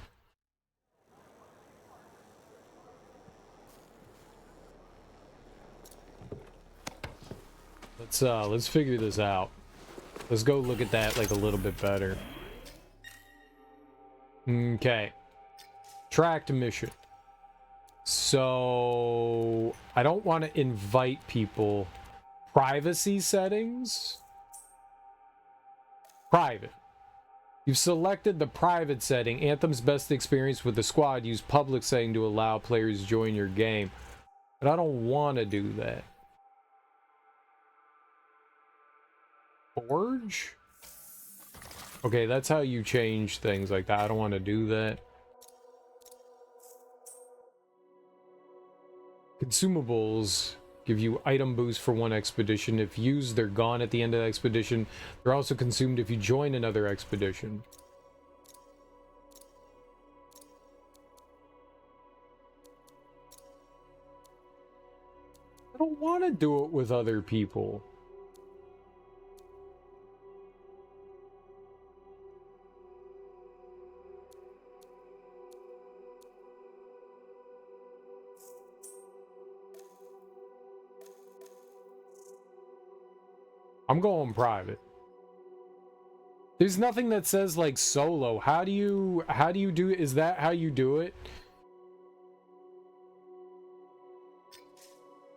Let's figure this out. Let's go look at that like a little bit better. Okay. Tracked mission. So I don't want to invite people. Privacy settings. Private. You've selected the private setting. Anthem's best experience with the squad. Use public setting to allow players to join your game. But I don't want to do that. Forge? Okay, that's how you change things like that. I don't want to do that. Consumables give you item boost for one expedition. If used, they're gone at the end of the expedition. They're also consumed if you join another expedition. I don't want to do it with other people. I'm going private. There's nothing that says like solo. How do you do it? Is that how you do it?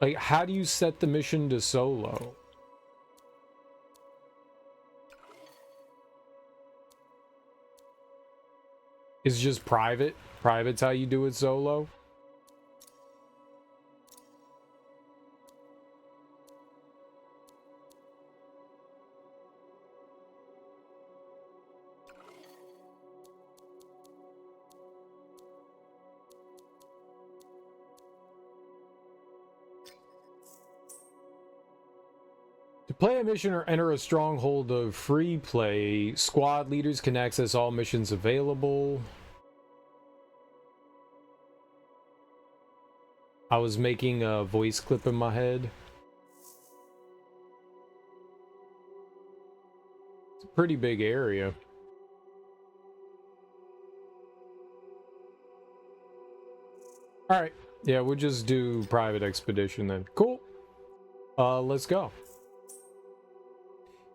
Like, how do you set the mission to solo? It's just private? Private's how you do it solo? To play a mission or enter a stronghold of free play, squad leaders can access all missions available. I was making a voice clip in my head. It's a pretty big area. Alright, yeah, we'll just do private expedition then. Cool. Let's go.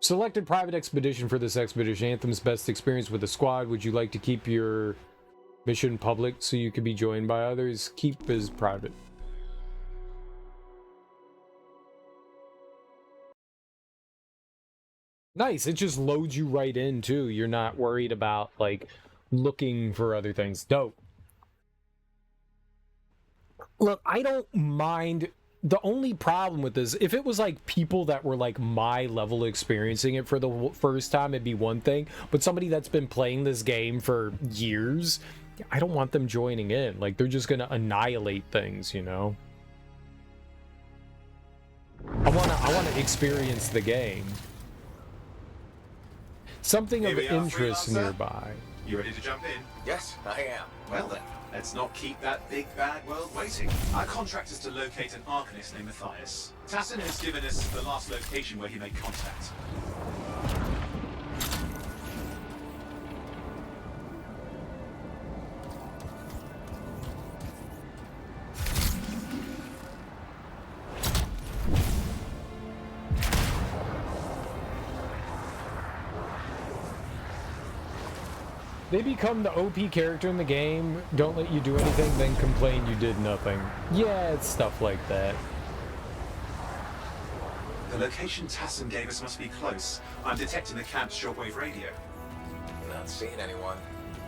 Selected private expedition for this expedition. Anthem's best experience with the squad. Would you like to keep your mission public so you can be joined by others? Keep as private. Nice. It just loads you right in too. You're not worried about like looking for other things. Dope. Look, I don't mind. The only problem with this, if it was like people that were like my level experiencing it for the first time, it'd be one thing. But somebody that's been playing this game for years, I don't want them joining in. Like, they're just gonna annihilate things, you know? I wanna experience the game. Something of interest nearby. You ready to jump in? Yes, I am. Well then, let's not keep that big bad world waiting. Our contract is to locate an Arcanist named Matthias. Tassin has given us the last location where he made contact. They become the OP character in the game, don't let you do anything, then complain you did nothing. Yeah, it's stuff like that. The location Tassin gave us must be close. I'm detecting the camp's shortwave radio. Not seeing anyone.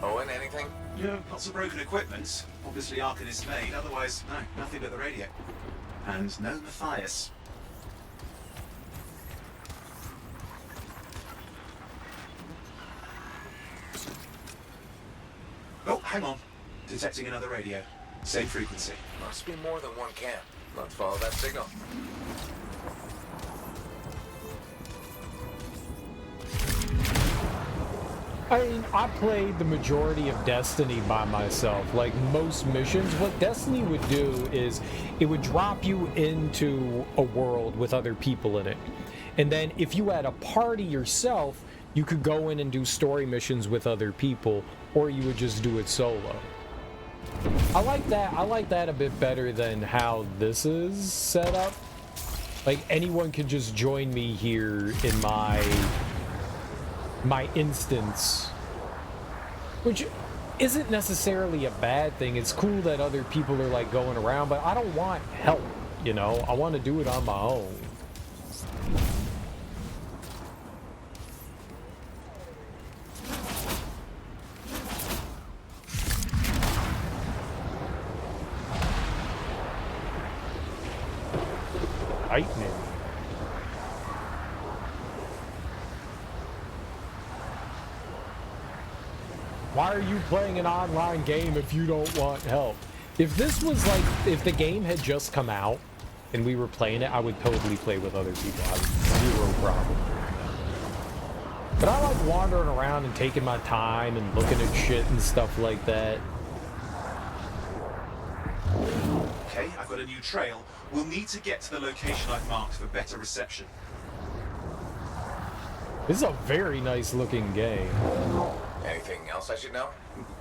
Owen, anything? Yeah, lots of broken equipment. Obviously Arcanist made, otherwise, no, nothing but the radio. And no Matthias. Oh, hang on. Detecting another radio. Same frequency. Must be more than one camp. Let's follow that signal. I mean, I played the majority of Destiny by myself. Like most missions, what Destiny would do is it would drop you into a world with other people in it. And then if you had a party yourself, you could go in and do story missions with other people, or you would just do it solo. I like that. I like that a bit better than how this is set up. Like anyone could just join me here in my instance, which isn't necessarily a bad thing. It's cool that other people are like going around, but I don't want help, you know? I want to do it on my own. Lightning. Why are you playing an online game if you don't want help? If this was like, if the game had just come out and we were playing it, I would totally play with other people. I have zero problem. But I like wandering around and taking my time and looking at shit and stuff like that. Okay, I've got a new trail. We'll need to get to the location I've marked for better reception. This is a very nice looking game. Anything else I should know?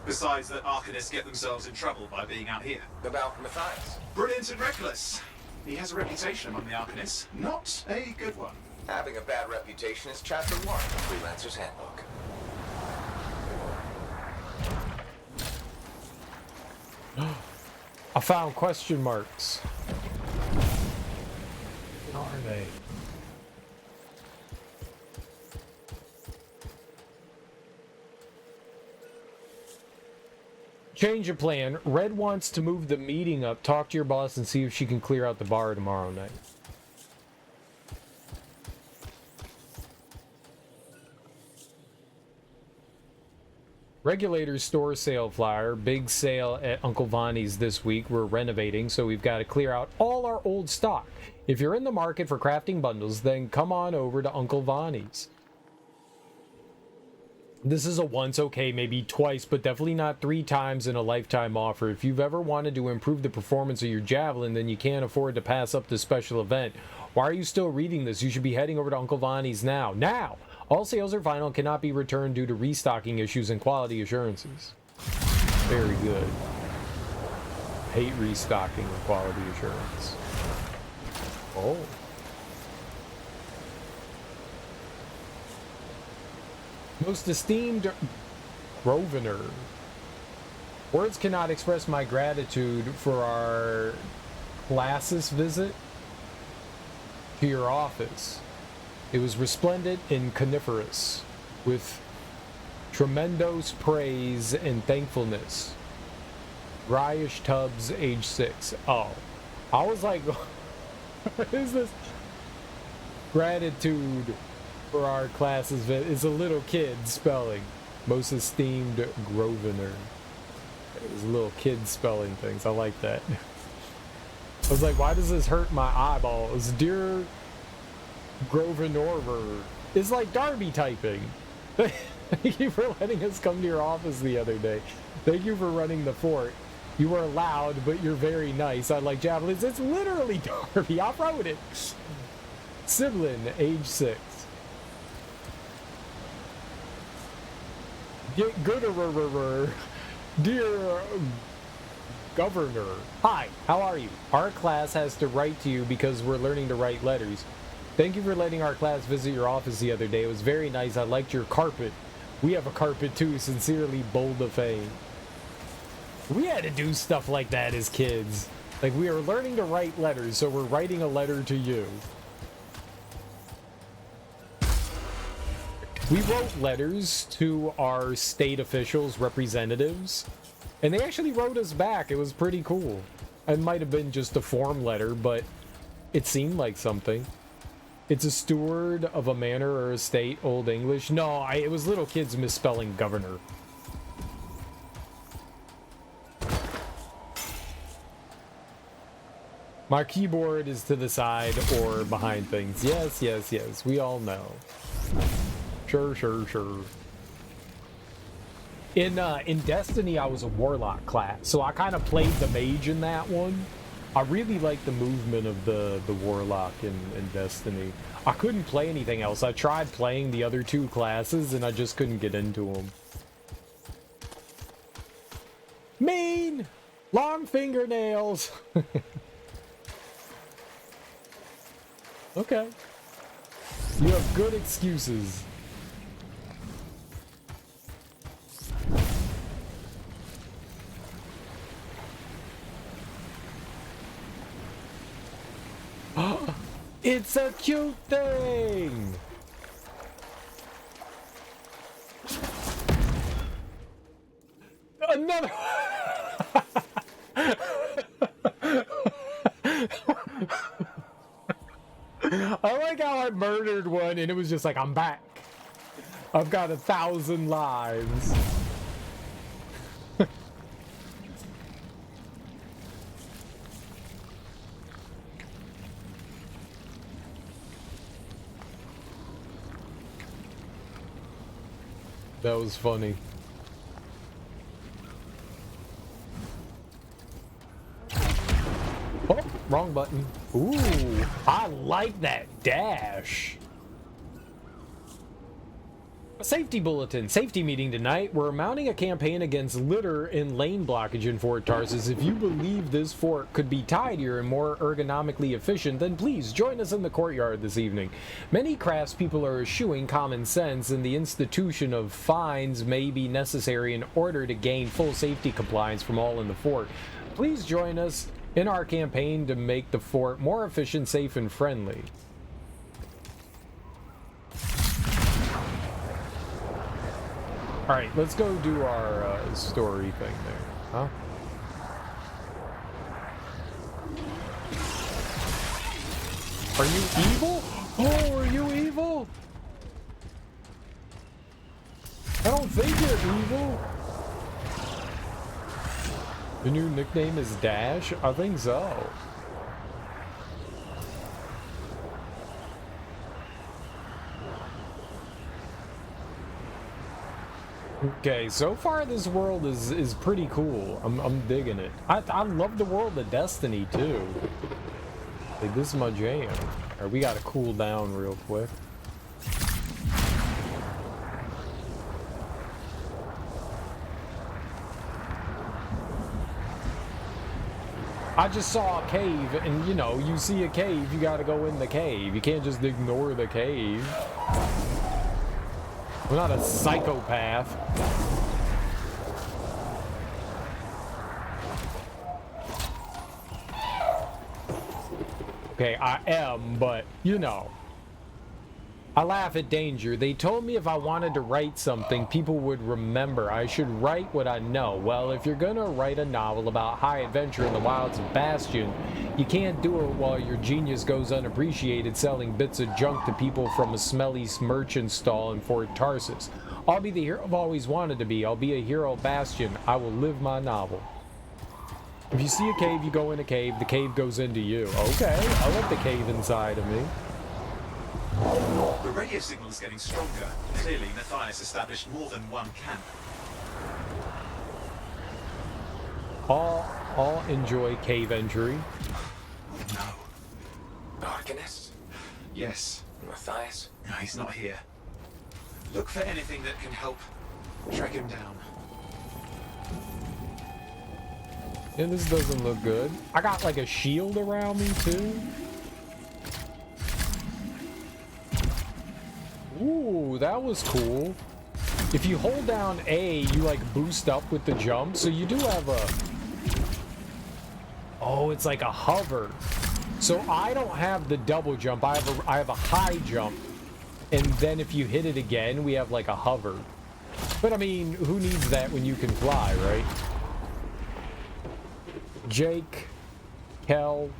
Besides that Arcanists get themselves in trouble by being out here. About Matthias? Brilliant and reckless. He has a reputation among the Arcanists. Not a good one. Having a bad reputation is Chapter 1 of Freelancer's Handbook. I found question marks. What are they? Change of plan. Red wants to move the meeting up. Talk to your boss and see if she can clear out the bar tomorrow night. Regulators store sale flyer. Big sale at Uncle Vonnie's this week. We're renovating, so we've got to clear out all our old stock. If you're in the market for crafting bundles, then come on over to Uncle Vonnie's. This is a once, okay, maybe twice, but definitely not 3 times in a lifetime offer. If you've ever wanted to improve the performance of your Javelin, then you can't afford to pass up this special event. Why are you still reading this? You should be heading over to Uncle Vonnie's now. Now! All sales are final, cannot be returned due to restocking issues and quality assurances. Very good. Hate restocking and quality assurance. Oh. Most esteemed Grosvenor. Words cannot express my gratitude for our classes visit to your office. It was resplendent and coniferous, with tremendous praise and thankfulness. Gryish Tubbs, age 6. Oh. I was like, what is this? Gratitude for our classes. It's a little kid spelling. Most esteemed Grosvenor. It was a little kid spelling things. I like that. I was like, why does this hurt my eyeballs? Dear Grosvenor. It's like Darby typing. Thank you for letting us come to your office the other day. Thank you for running the fort. You are loud, but you're very nice. I like javelins. It's literally Darby. I wrote it. Siblin, age 6. Get gooder. Dear Governor. Hi, how are you? Our class has to write to you because we're learning to write letters. Thank you for letting our class visit your office the other day. It was very nice. I liked your carpet. We have a carpet too. Sincerely, Bolda Fane. We had to do stuff like that as kids. Like, we are learning to write letters, so we're writing a letter to you. We wrote letters to our state officials, representatives, and they actually wrote us back. It was pretty cool. It might have been just a form letter, but it seemed like something. It's a steward of a manor or estate, Old English. No, it was little kids misspelling governor. My keyboard is to the side or behind things. Yes, yes, yes. We all know. Sure. In Destiny, I was a warlock class, so I kind of played the mage in that one. I really like the movement of the warlock in Destiny. I couldn't play anything else. I tried playing the other 2 classes, and I just couldn't get into them. Mean! Long fingernails! Okay. You have good excuses. It's a cute thing! Another I like how I murdered one and it was just like, I'm back. I've got 1,000 lives. That was funny. Oh, wrong button. Ooh, I like that dash. A safety bulletin. Safety meeting tonight. We're mounting a campaign against litter and lane blockage in Fort Tarsus. If you believe this fort could be tidier and more ergonomically efficient, then please join us in the courtyard this evening. Many craftspeople are eschewing common sense, and the institution of fines may be necessary in order to gain full safety compliance from all in the fort. Please join us in our campaign to make the fort more efficient, safe, and friendly. Alright, let's go do our story thing there, huh? Are you evil? Oh, are you evil? I don't think you're evil. The new nickname is Dash? I think so. Okay, so far this world is pretty cool. I'm digging it. I love the world of Destiny too. Like, this is my jam. Alright, we gotta cool down real quick. I just saw a cave, and you know, you see a cave, you gotta go in the cave. You can't just ignore the cave. We're not a psychopath. Okay, I am, but, you know. I laugh at danger. They told me if I wanted to write something, people would remember. I should write what I know. Well, if you're gonna write a novel about high adventure in the wilds of Bastion, you can't do it while your genius goes unappreciated selling bits of junk to people from a smelly merchant stall in Fort Tarsus. I'll be the hero I've always wanted to be. I'll be a hero of Bastion. I will live my novel. If you see a cave, you go in a cave. The cave goes into you. Okay, I let the cave inside of me. The radio signal is getting stronger. Clearly, Matthias established more than one camp. I'll enjoy cave entry. No. Darkness? Yes. Matthias? No, he's not here. Look for anything that can help track him down. Yeah, this doesn't look good. I got like a shield around me too. Ooh, that was cool. If you hold down A, you like boost up with the jump. So you do have a... Oh, it's like a hover. So I don't have the double jump. I have a high jump. And then if you hit it again, we have like a hover. But I mean, who needs that when you can fly, right? Jake, Kel,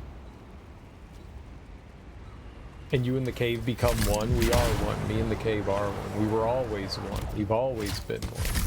and you in the cave become one. We are one. Me and the cave are one. We were always one. We've always been one.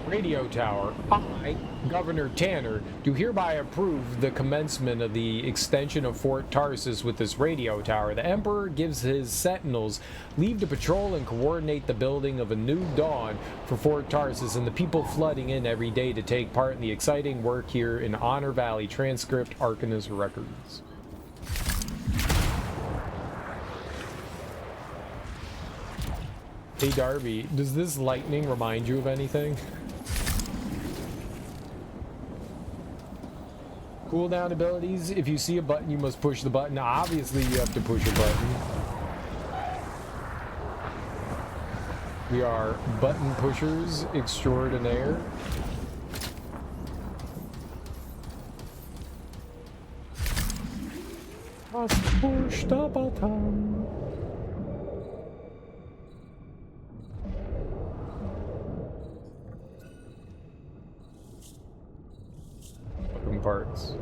Radio tower. I, Governor Tanner, do hereby approve the commencement of the extension of Fort Tarsus with this radio tower. The Emperor gives his sentinels leave to patrol and coordinate the building of a new dawn for Fort Tarsus and the people flooding in every day to take part in the exciting work here in Honor Valley. Transcript, Arcanist Records. Hey Darby, does this lightning remind you of anything? Cooldown abilities. If you see a button, you must push the button. Obviously, you have to push a button. We are button pushers extraordinaire. Must push the button. Parts.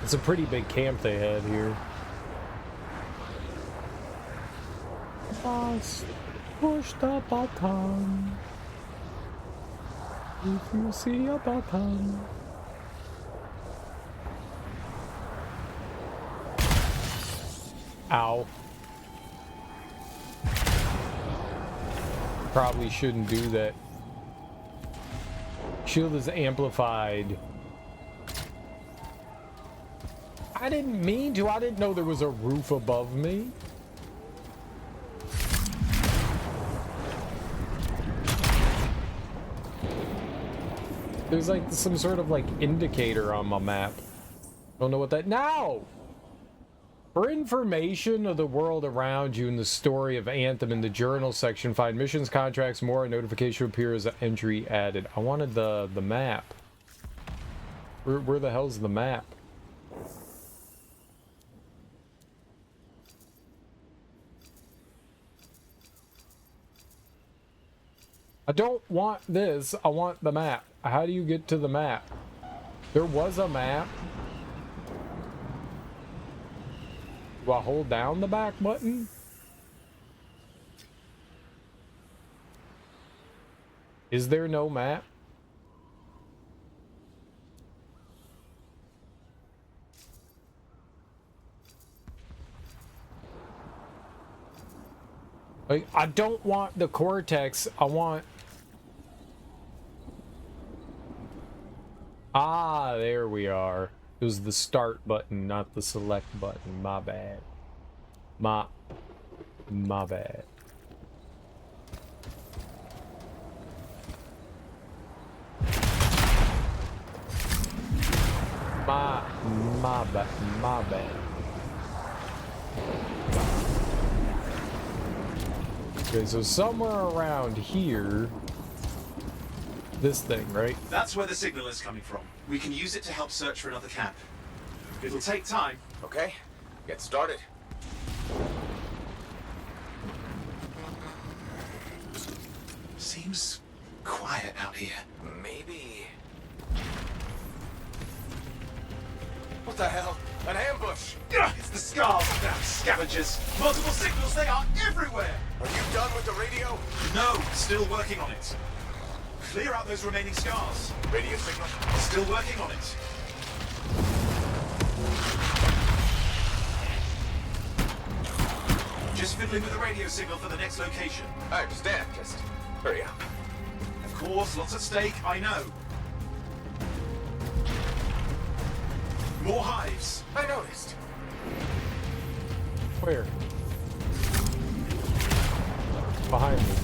It's a pretty big camp they had here. Boss, push the button. If you see a button. Ow. Probably shouldn't do that. Shield is amplified. I didn't mean to. I didn't know there was a roof above me. There's like some sort of like indicator on my map. Don't know what that now. For information of the world around you and the story of Anthem in the journal section, find missions, contracts, more, and notification appear as an entry added. I wanted the map. Where the hell's the map? I don't want this. I want the map. How do you get to the map? There was a map. Do I hold down the back button? Is there no map? Like, I don't want the Cortex. I want... Ah, there we are. It was the start button, not the select button. My bad. My bad. My bad. Okay, so somewhere around here, this thing, right? That's where the signal is coming from. We can use it to help search for another camp. It'll take time. Okay, get started. Seems quiet out here. Maybe. What the hell? An ambush! It's the scars of them scavengers. Multiple signals, they are everywhere! Are you done with the radio? No, still working on it. Clear out those remaining scars. Radio signal? Still working on it. Just fiddling with the radio signal for the next location. I understand, just hurry up. Of course, lots at stake, I know. More hives. I noticed. Where? Behind me.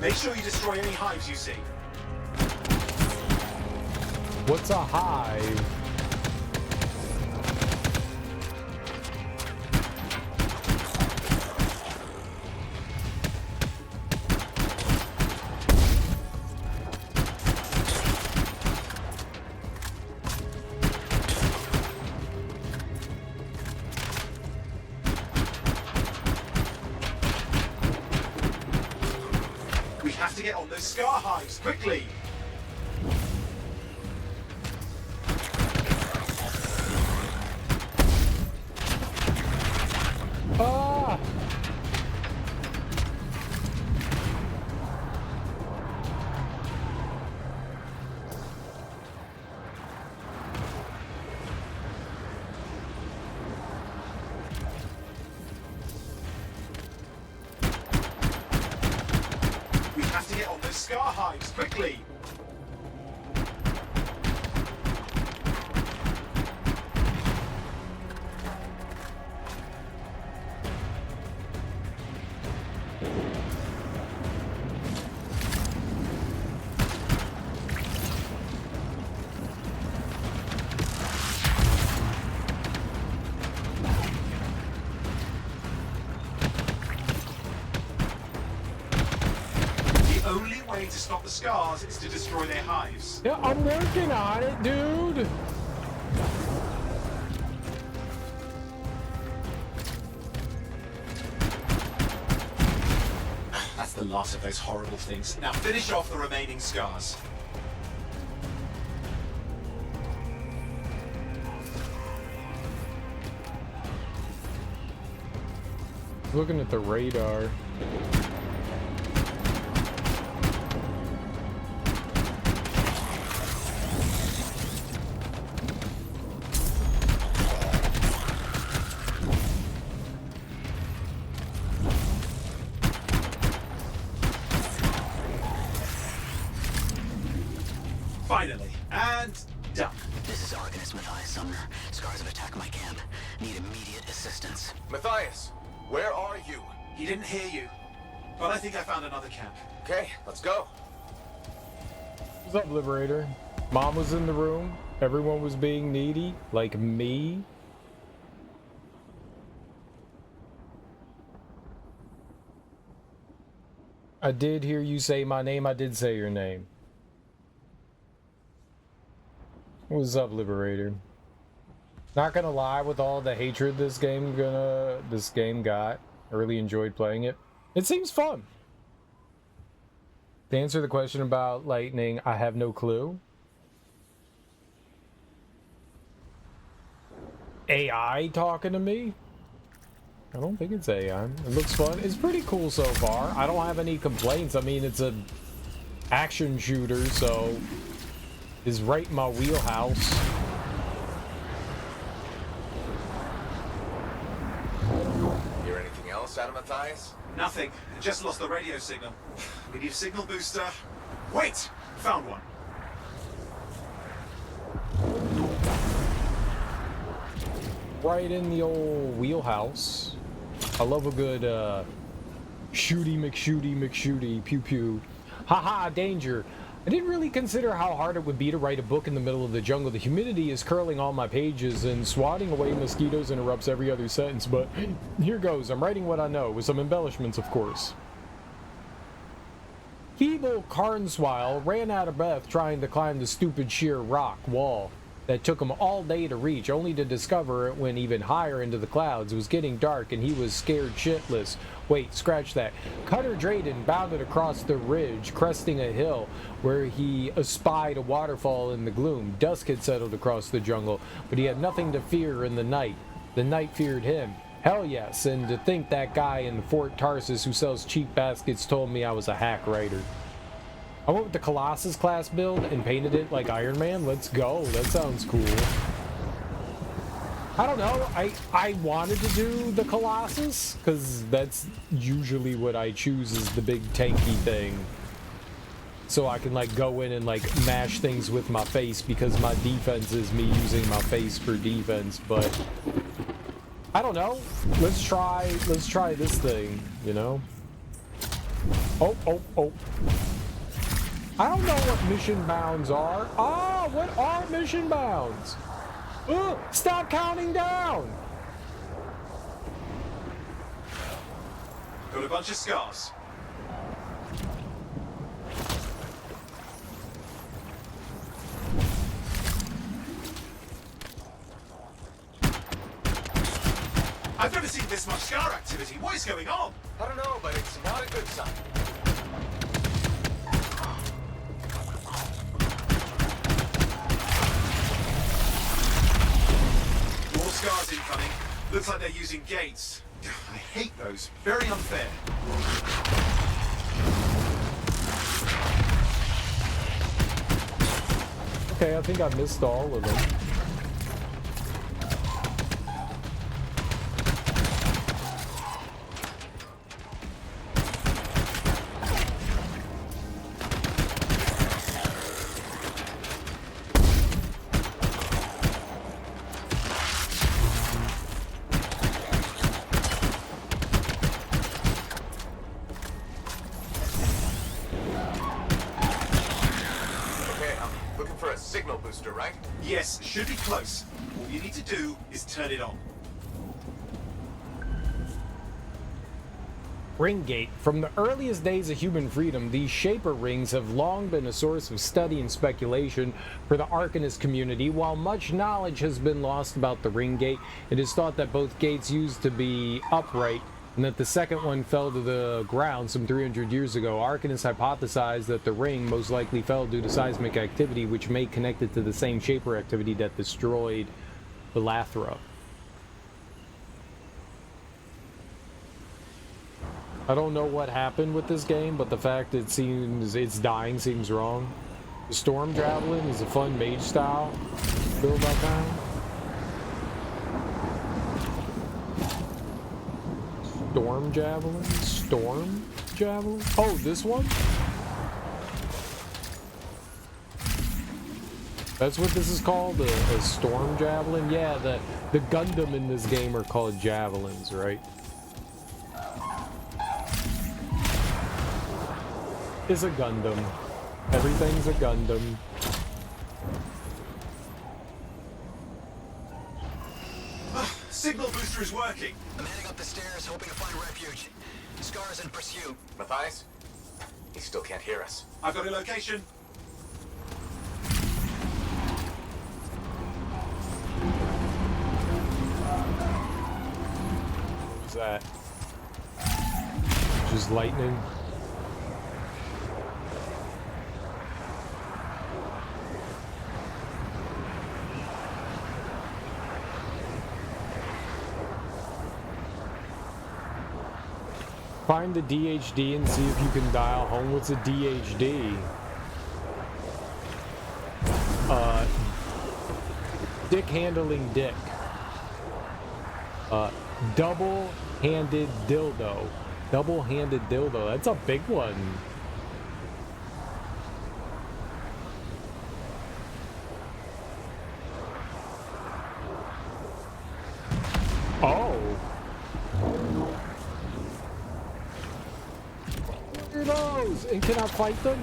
Make sure you destroy any hives you see. What's a hive? We have to get on those scar hives, quickly! Ah! We have to get on those scar hives, quickly! The only way to stop the scars is to destroy their hives. Yeah, I'm working on it, dude. That's the last of those horrible things. Now finish off the remaining scars. Looking at the radar. Finally, and done. This is Organist Matthias Sumner. Scars have attacked my camp. Need immediate assistance. Matthias, where are you? He didn't hear you, but I think I found another camp. Okay, let's go. What's up, Liberator? Mom was in the room. Everyone was being needy, like me. I did hear you say my name. I did say your name. What's up, Liberator? Not gonna lie, with all the hatred this game got, I really enjoyed playing it. It seems fun. To answer the question about lightning, I have no clue. AI talking to me? I don't think it's AI. It looks fun. It's pretty cool so far. I don't have any complaints. I mean, it's a action shooter, so it's right in my wheelhouse. Hear anything else out of Matthias? Nothing. Just lost the radio signal. We need a signal booster. Wait! Found one. Right in the old wheelhouse. I love a good shooty McShooty pew pew. Haha, danger. I didn't really consider how hard it would be to write a book in the middle of the jungle. The humidity is curling all my pages, and swatting away mosquitoes interrupts every other sentence, but here goes. I'm writing what I know, with some embellishments, of course. Feeble Carnswile ran out of breath trying to climb the stupid sheer rock wall that took him all day to reach, only to discover it went even higher into the clouds. It was getting dark, and he was scared shitless. Wait, scratch that. Cutter Drayden bounded across the ridge, cresting a hill, where he espied a waterfall in the gloom. Dusk had settled across the jungle, but he had nothing to fear in the night. The night feared him. Hell yes, and to think that guy in Fort Tarsus who sells cheap baskets told me I was a hack writer. I went with the Colossus class build and painted it like Iron Man. Let's go. That sounds cool. I don't know. I wanted to do the Colossus because that's usually what I choose is the big tanky thing. So I can like go in and like mash things with my face because my defense is me using my face for defense. But I don't know. Let's try this thing, you know? Oh. I don't know what mission bounds are. Ah, what are mission bounds? Ugh, stop counting down! Got a bunch of scars. I've never seen this much scar activity. What is going on? I don't know, but it's not a good sign. Scars incoming. Looks like they're using gates. I hate those. Very unfair. Okay, I think I missed all of them. Right? Yes, should be close. All you need to do is turn it on. Ring Gate. From the earliest days of human freedom, these Shaper rings have long been a source of study and speculation for the Arcanist community. While much knowledge has been lost about the Ring Gate, it is thought that both gates used to be upright and that the second one fell to the ground some 300 years ago. Arcanists hypothesized that the ring most likely fell due to seismic activity, which may connect it to the same Shaper activity that destroyed Elathra. I don't know what happened with this game, but the fact it seems it's dying seems wrong. The Storm Javelin is a fun mage style build I found. Storm Javelin? Storm Javelin? Oh, this one? That's what this is called? A Storm Javelin? Yeah, the Gundam in this game are called Javelins, right? Is a Gundam. Everything's a Gundam. Signal booster is working. I'm heading up the stairs, hoping to find refuge. Scar's in pursuit. Matthias? He still can't hear us. I've got a location. What was that? Just lightning. Find the DHD and see if you can dial home. What's a DHD? Dick handling dick. Double-handed dildo. Double-handed dildo. That's a big one. Oh. What are those? And can I fight them?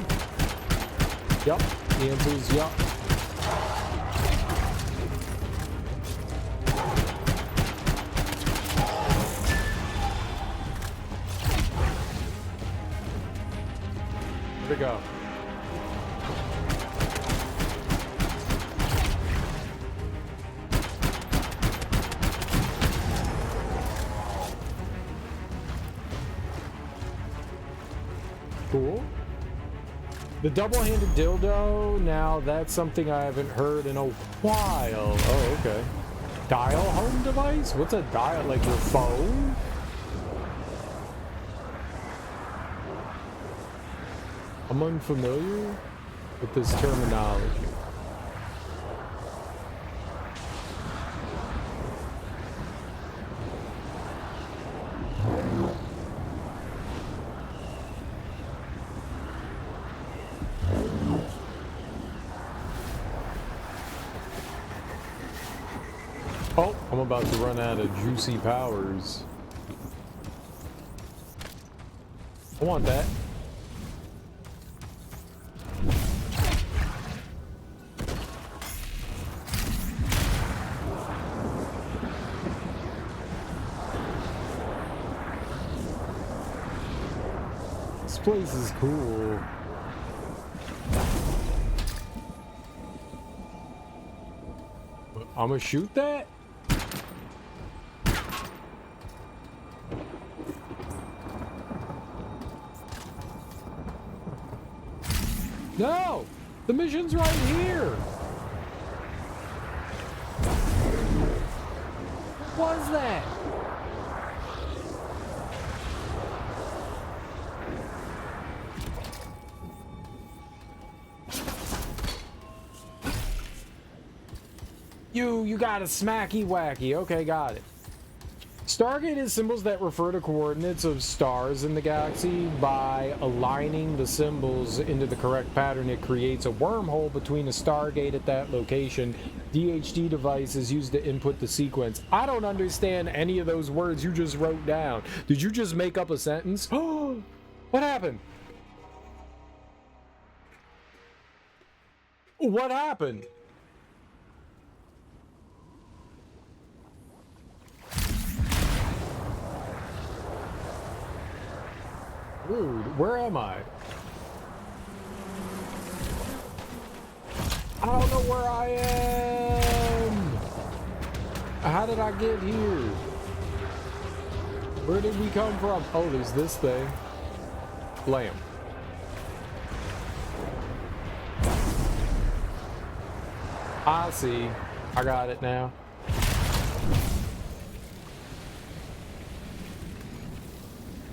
Yup. The answer is yup. Where'd it go? Cool. The double-handed dildo, now that's something I haven't heard in a while. Oh, okay. Dial home device? What's a dial? Like your phone? I'm unfamiliar with this terminology. Oh, I'm about to run out of juicy powers. I want that. This place is cool. I'm gonna shoot that? No! The mission's right here! What was that? You got a smacky wacky. Okay, got it. Stargate is symbols that refer to coordinates of stars in the galaxy. By aligning the symbols into the correct pattern, it creates a wormhole between a Stargate at that location. DHD device is used to input the sequence. I don't understand any of those words you just wrote down. Did you just make up a sentence? Oh, what happened? What happened? Where am I? I don't know where I am. How did I get here? Where did we come from? Oh, there's this thing. Lamp. I see. I got it now.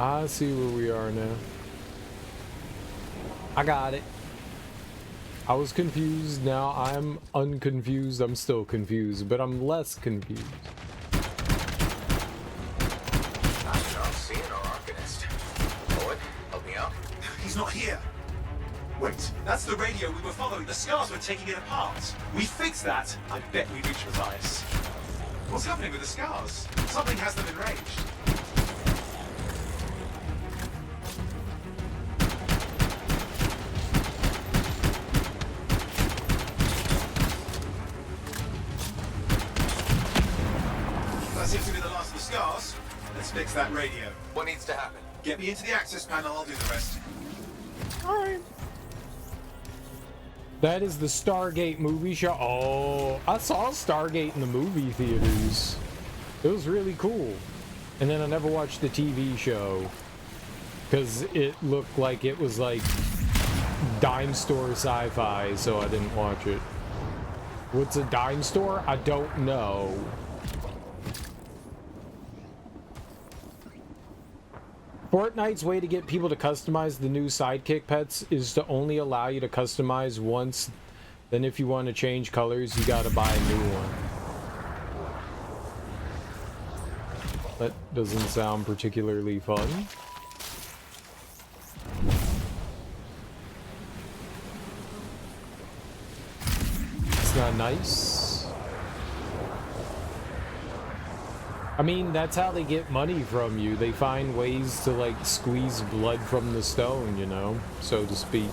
I see where we are now. I got it. I was confused. Now I'm unconfused. I'm still confused, but I'm less confused. I'm seeing our Arcanist. Owen, help me out. He's not here. Wait, that's the radio we were following. The scars were taking it apart. We fixed that. I bet we reached Matthias. What's happening with the scars? Something has them enraged. That seems to be the last of the scars. Let's fix that radio. What needs to happen? Get me into the access panel, I'll do the rest. Alright. That is the Stargate movie show. Oh, I saw Stargate in the movie theaters. It was really cool. And then I never watched the TV show because it looked like it was like dime store sci-fi, so I didn't watch it. What's a dime store? I don't know. Fortnite's way to get people to customize the new sidekick pets is to only allow you to customize once. Then if you want to change colors, you gotta buy a new one. That doesn't sound particularly fun. It's not nice. I mean, that's how they get money from you. They find ways to, like, squeeze blood from the stone, you know, so to speak.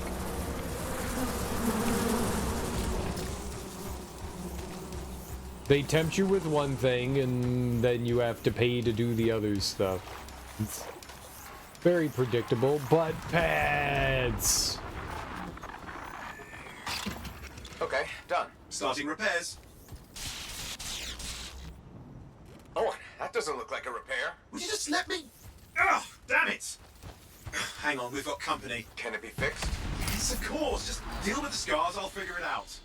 They tempt you with one thing, and then you have to pay to do the other stuff. It's very predictable, but pets! Okay, done. Starting repairs. Oh, that doesn't look like a repair. Would you just let me? Oh, damn it! Hang on, we've got company. Can it be fixed? Yes, of course. Just deal with the scars, I'll figure it out.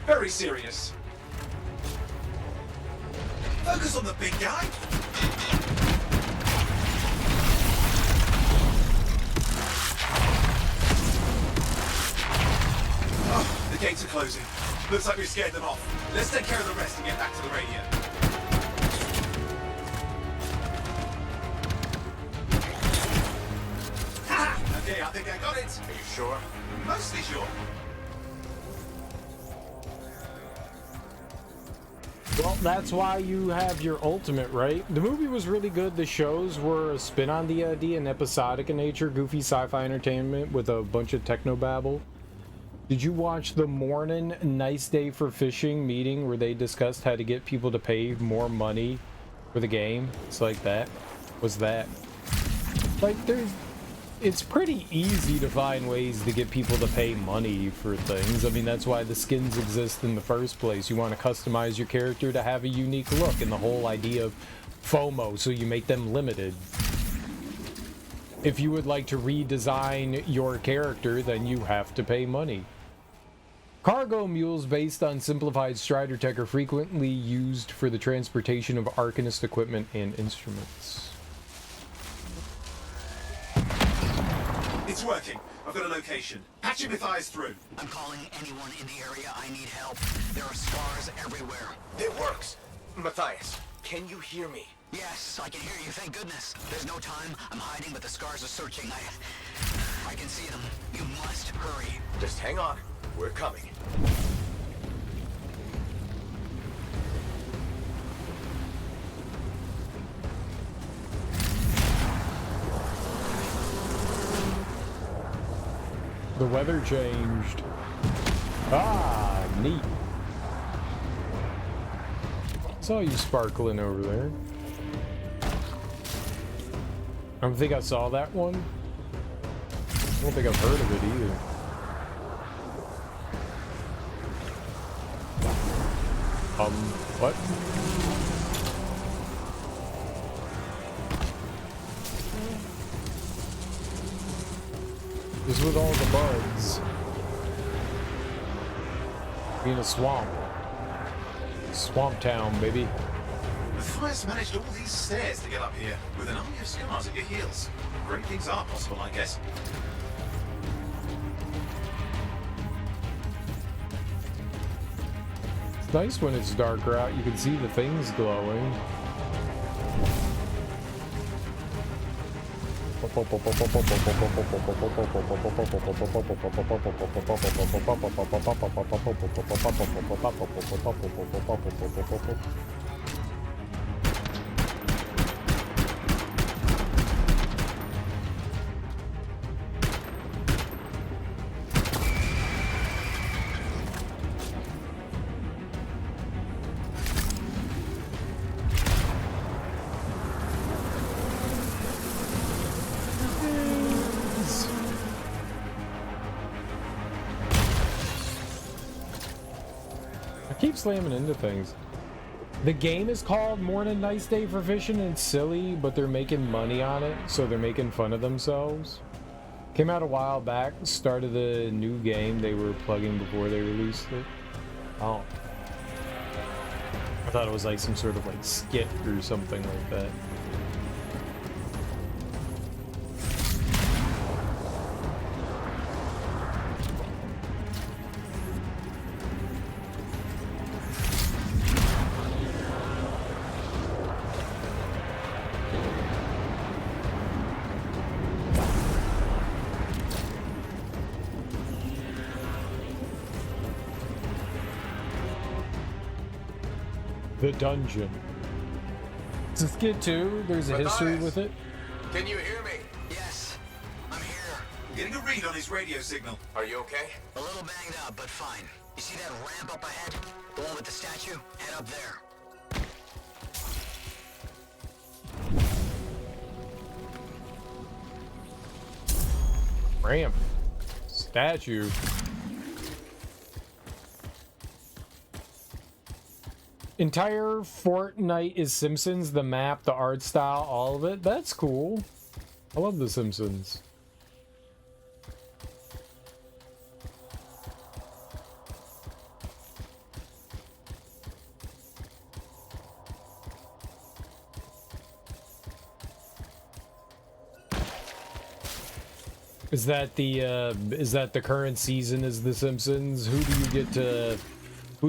Very serious. Focus on the big guy. Oh, the gates are closing. Looks like we scared them off. Let's take care of the rest and get back to the radio. Ha! Okay, I think I got it. Are you sure? Mostly sure. Well, that's why you have your ultimate, right? The movie was really good. The shows were a spin on the idea and episodic in nature, goofy sci-fi entertainment with a bunch of technobabble. Did you watch the Morning Nice Day for Fishing meeting where they discussed how to get people to pay more money for the game? It's like that. Was that? Like, it's pretty easy to find ways to get people to pay money for things. I mean, that's why the skins exist in the first place. You want to customize your character to have a unique look, and the whole idea of FOMO, so you make them limited. If you would like to redesign your character, then you have to pay money. Cargo mules based on simplified Strider tech are frequently used for the transportation of Arcanist equipment and instruments. It's working. I've got a location. Patching with eyes through. I'm calling anyone in the area. I need help. There are scars everywhere. It works. Matthias, can you hear me? Yes, I can hear you. Thank goodness. There's no time. I'm hiding, but the scars are searching. I can see them. You must hurry. Just hang on. We're coming. The weather changed. Ah, neat. Saw you sparkling over there. I don't think I saw that one. I don't think I've heard of it either. What? Just with all the bugs. Being a swamp. Swamp town, baby. Matthias managed all these stairs to get up here, with an army of scars at your heels. Great things are possible, I guess. It's nice when it's darker out, you can see the things glowing. Keep slamming into things. The game is called Morning Nice Day for Fishing, and it's silly, but they're making money on it, so they're making fun of themselves. Came out a while back, started the new game they were plugging before they released it. Oh. I thought it was like some sort of like skit or something like that. The dungeon. It's a skit too. There's a history with it. Can you hear me? Yes, I'm here. I'm getting a read on his radio signal. Are you okay? A little banged up, but fine. You see that ramp up ahead? The one with the statue? Head up there. Ramp. Statue. Entire Fortnite is Simpsons, the map, the art style, all of it. That's cool. I love the Simpsons. Is that the current season is the Simpsons? Who do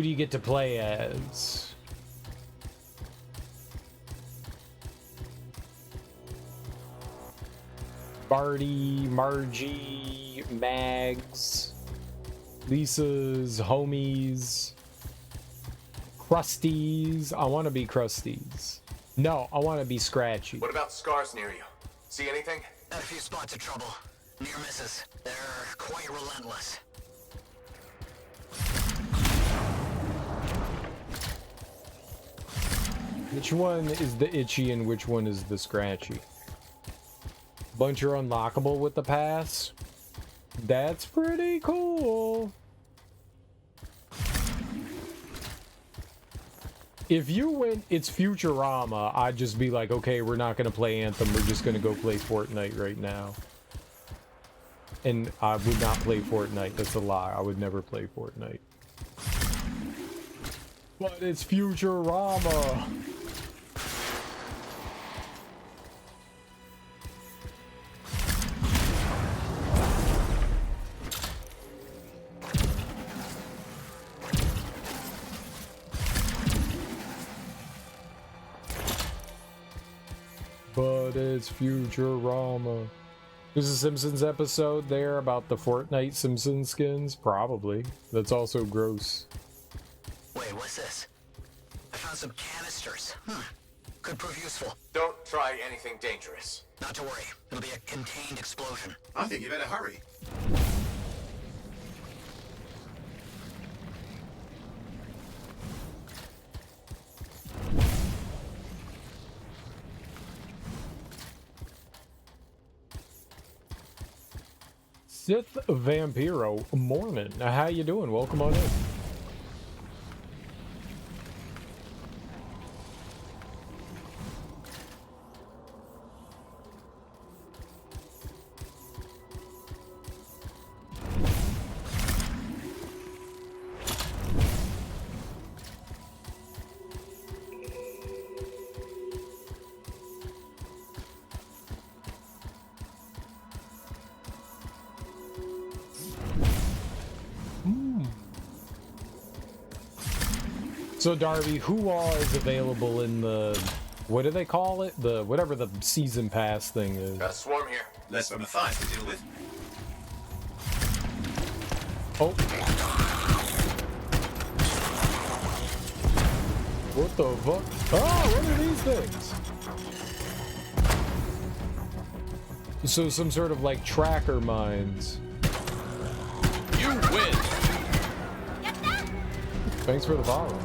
you get to play as? Barty, Margie, Mags, Lisa's homies, Krusties. I want to be Krusties. No, I want to be Scratchy. What about scars near you? See anything? Got a few spots of trouble. Near misses. They're quite relentless. Which one is the itchy and which one is the scratchy? Bunch are unlockable with the pass. That's pretty cool. If you went, it's Futurama, I'd just be like, okay, we're not gonna play Anthem, we're just gonna go play Fortnite right now. And I would not play Fortnite. That's a lie. I would never play Fortnite. But it's Futurama. But it's Futurama. There's a Simpsons episode there about the Fortnite Simpsons skins? Probably. That's also gross. Wait, what's this? I found some canisters. Could prove useful. Don't try anything dangerous. Not to worry. It'll be a contained explosion. I think you better hurry. Sith Vampiro, morning. How you doing? Welcome on in. So Darby, who all is available in the, what do they call it? The, whatever the season pass thing is. Got a swarm here. Less for Matthias to deal with. Oh. What the fuck? Oh, what are these things? So some sort of like tracker mines. You win. Thanks for the follow.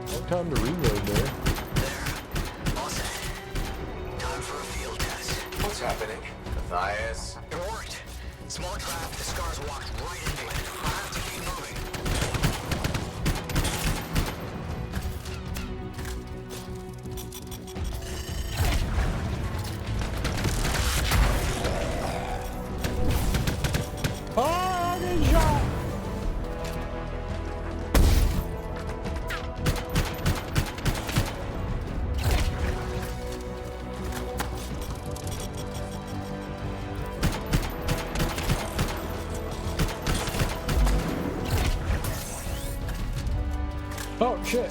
No time to reload there. All set. Time for a field test. What's happening? Matthias? It worked. Small trap, the scars walked right into it. I have to keep moving. Oh, good shot! Oh, shit.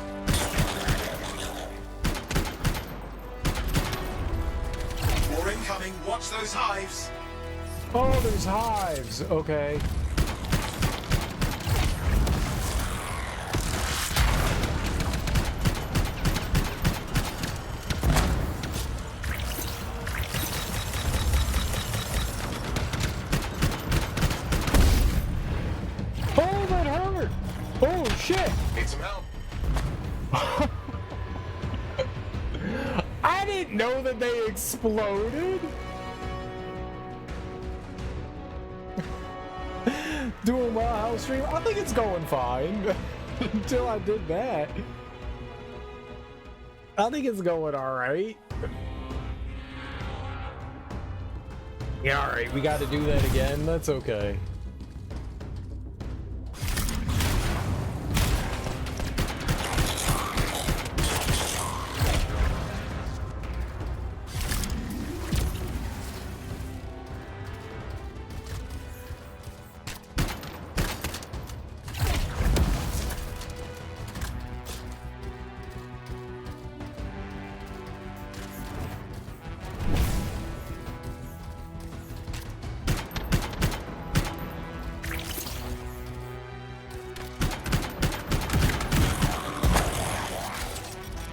More incoming. Watch those hives. Oh, there's hives. Okay. Oh, that hurt. Oh, shit. Need some help. I didn't know that they exploded. Doing well, house stream. I think it's going fine until I did that. I think it's going all right. Yeah, all right. We got to do that again. That's okay.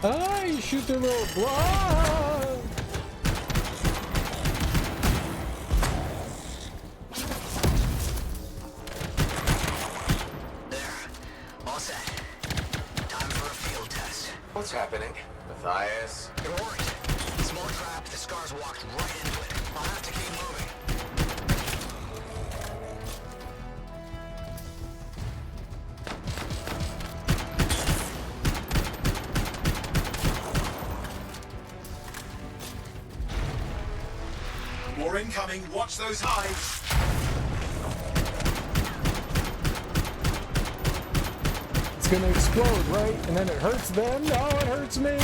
Ah, you shoot their little blood. There. All set. Time for a field test. What's happening? Matthias? It worked. Small trap, the scars walked right into it. I'll have to keep moving. They're incoming. Watch those hives. It's gonna explode, right? And then it hurts them. No, it hurts me.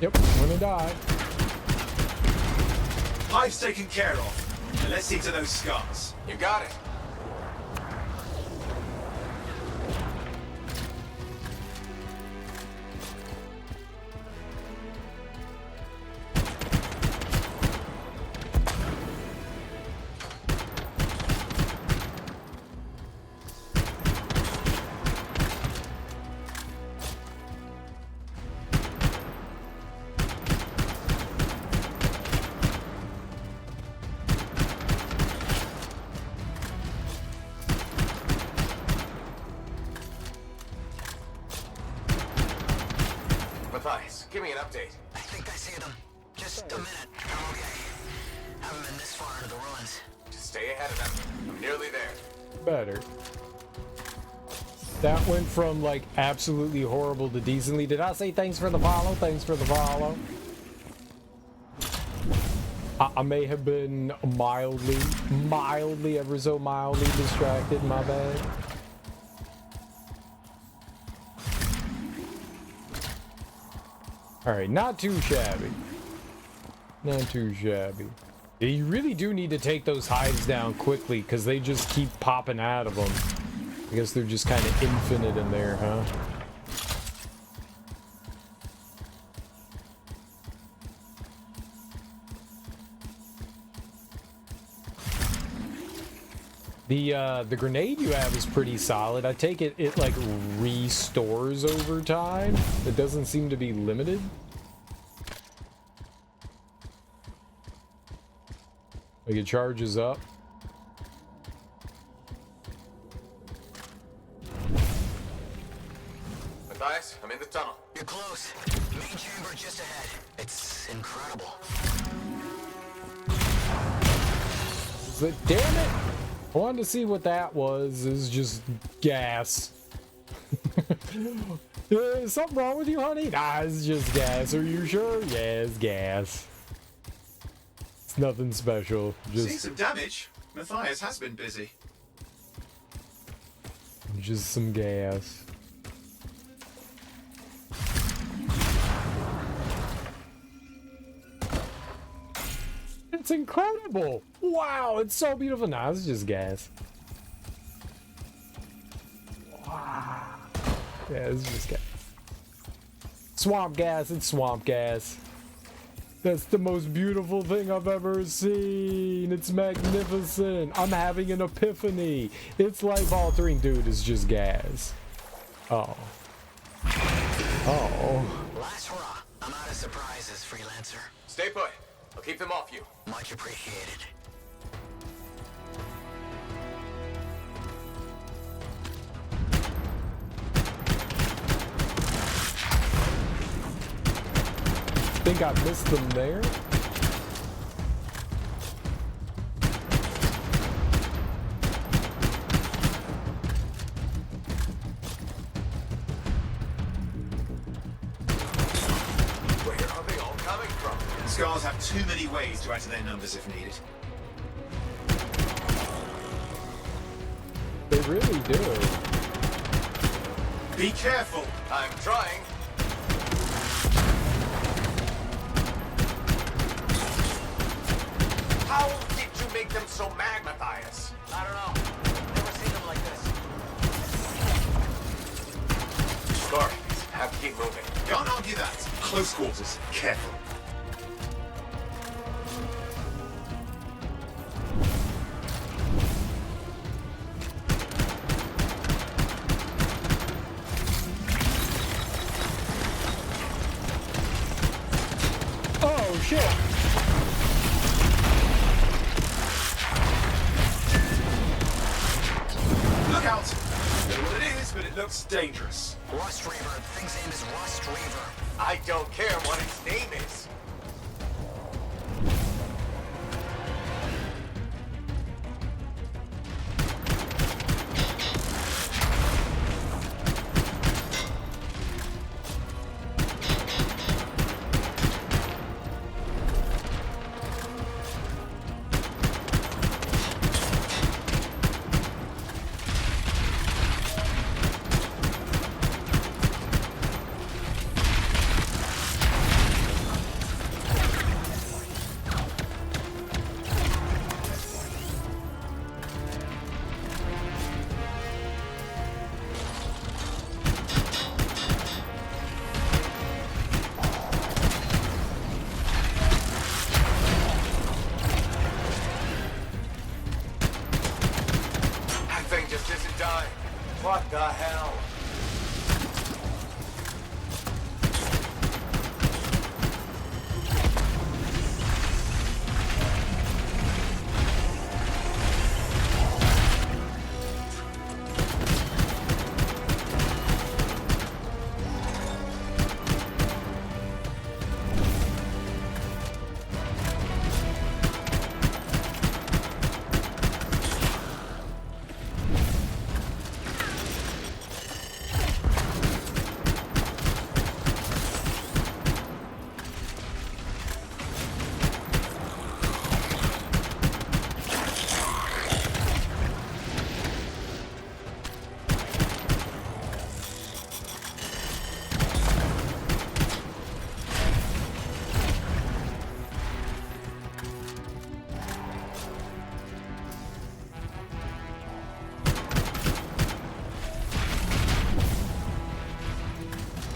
Yep, I'm gonna die. Hive's taken care of. Now let's see to those scars. You got it. Matthias, give me an update. I think I see them. Just a minute. I'm okay. Haven't been this far into the ruins. Just stay ahead of them. I'm nearly there. Better. That went from like absolutely horrible to decently. Did I say thanks for the follow? Thanks for the follow. I may have been mildly, ever so mildly distracted. My bad. All right, not too shabby. Not too shabby. Yeah, you really do need to take those hives down quickly because they just keep popping out of them. I guess they're just kind of infinite in there, huh? The grenade you have is pretty solid. I take it like restores over time. It doesn't seem to be limited. Like it charges up. Matthias, I'm in the tunnel. You're close. Main chamber just ahead. It's incredible. Damn it! I wanted to see what that was. It's just gas. Is something wrong with you, honey? Nah, it's just gas. Are you sure? Yeah, it's gas. It's nothing special. See Just some damage. Matthias has been busy. some gas. It's incredible. Wow, it's so beautiful. Nah, it's just gas. Wow. Yeah, it's just gas. Swamp gas, it's swamp gas. That's the most beautiful thing I've ever seen. It's magnificent. I'm having an epiphany. It's life altering, dude. It's just gas. Oh. Oh. Last hurrah. I'm out of surprises, freelancer. Stay put. I'll keep them off you. Much appreciated. Think I missed them there. Where are they all coming from? Scars have too many ways to add to their numbers if needed. They really do. Be careful. I'm trying. How did you make them so mad, Matthias? I don't know. Never seen them like this. Scar, have to keep moving. Can't argue that. Close quarters. Careful. Oh shit! It looks dangerous. Rust Reaver. The thing's name is Rust Reaver. I don't care what its name is. What the hell?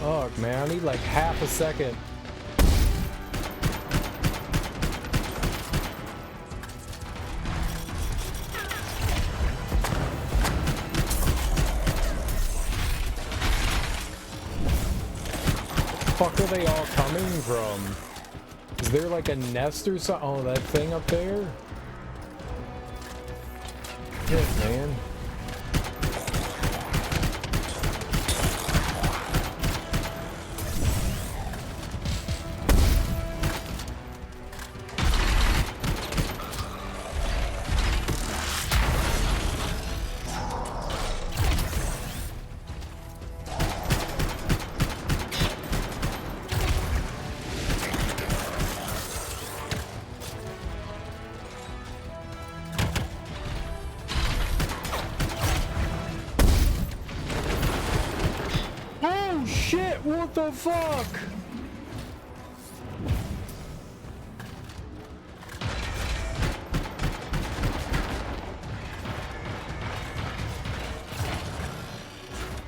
Fuck, man, I need like half a second. Fuck are they all coming from? Is there like a nest or something? Oh, that thing up there? Shit, man. What the fuck?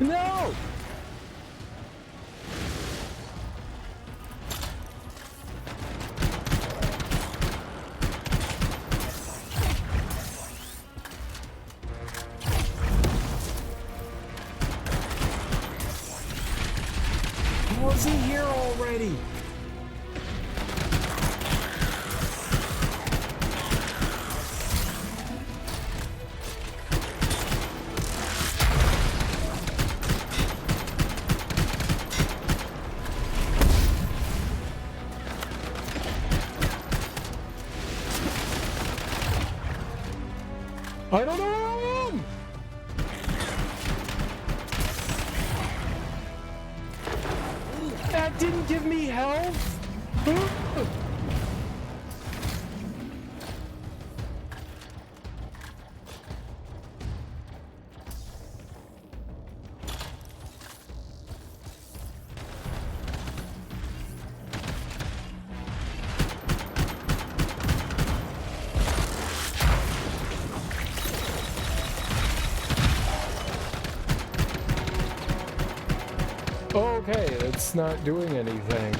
No! Was he here already? I don't know where I am! That didn't give me health? Okay, it's not doing anything.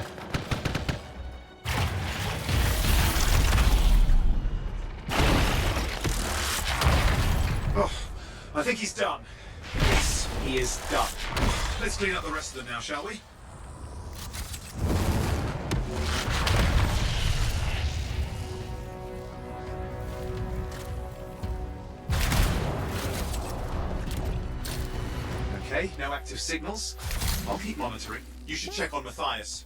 Oh, I think he's done. Yes, he is done. Let's clean up the rest of them now, shall we? Okay, now active signals. I'll keep monitoring. You should check on Matthias.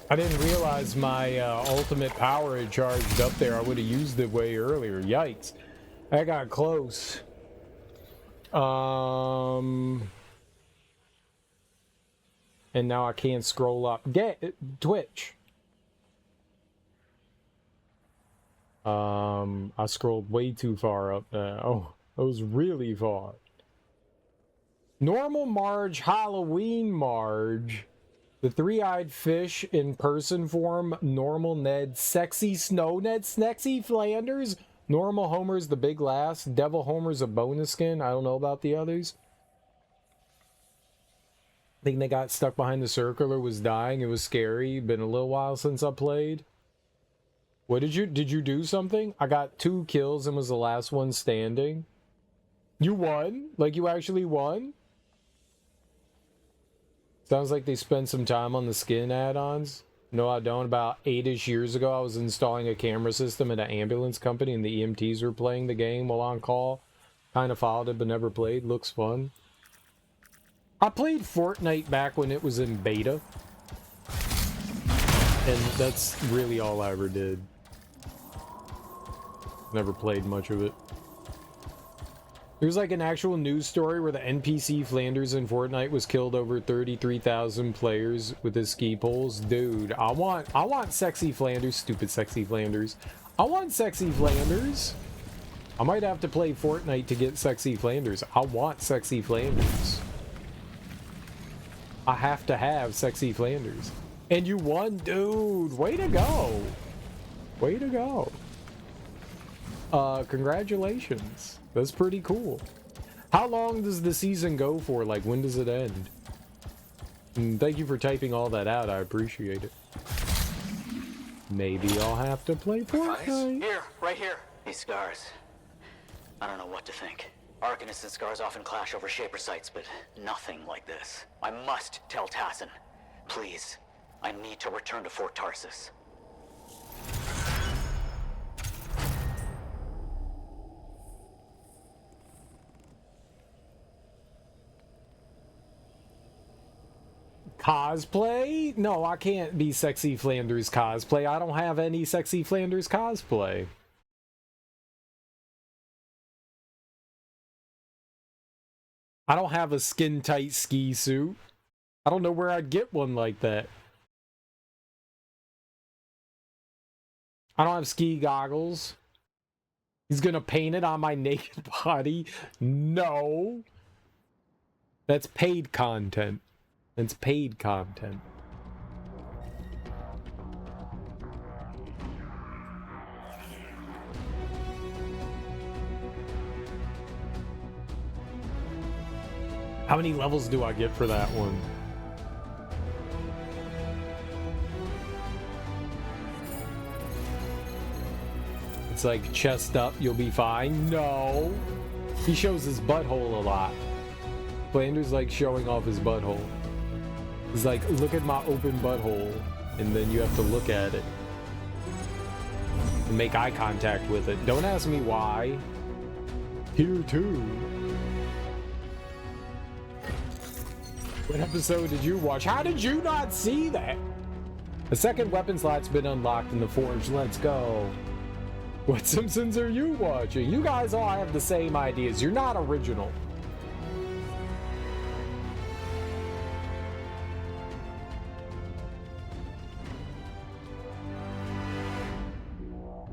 I didn't realize my ultimate power had charged up there. I would have used it way earlier. Yikes. I got close. And now I can't scroll up. Get Twitch. I scrolled way too far up now. Oh, that was really far. Normal Marge, Halloween Marge. The three-eyed fish in person form, normal Ned, sexy Snow Ned, Snexy Flanders, normal Homer's the big lass, devil Homer's a bonus skin. I don't know about the others. I think they got stuck behind the circle or was dying. It was scary. Been a little while since I played. What did you do something? I got 2 kills and was the last one standing. You won? Like you actually won? Sounds like they spent some time on the skin add-ons. No, I don't. About 8-ish years ago, I was installing a camera system at an ambulance company, and the EMTs were playing the game while on call. Kind of followed it, but never played. Looks fun. I played Fortnite back when it was in beta. And that's really all I ever did. Never played much of it. There's like an actual news story where the NPC Flanders in Fortnite was killed over 33,000 players with his ski poles. Dude, I want sexy Flanders. Stupid sexy Flanders. I want sexy Flanders. I might have to play Fortnite to get sexy Flanders. I want sexy Flanders. I have to have sexy Flanders. And you won, dude. Way to go. Way to go. Congratulations. That's pretty cool. How long does the season go for? Like, when does it end? And thank you for typing all that out. I appreciate it. Maybe I'll have to play Fortnite. Here, right here. These scars. I don't know what to think. Arcanists and scars often clash over Shaper sites, but nothing like this. I must tell Tassin. Please. I need to return to Fort Tarsus. Cosplay? No, I can't be sexy Flanders cosplay. I don't have any sexy Flanders cosplay. I don't have a skin-tight ski suit. I don't know where I'd get one like that. I don't have ski goggles. He's gonna paint it on my naked body? No. That's paid content. It's paid content. How many levels do I get for that one? It's like chest up, you'll be fine. No. He shows his butthole a lot. Flanders likes showing off his butthole. He's like, look at my open butthole, and then you have to look at it and make eye contact with it. Don't ask me why. Here too. What episode did you watch? How did you not see that? The second weapon slot's been unlocked in the Forge. Let's go. What Simpsons are you watching? You guys all have the same ideas. You're not original.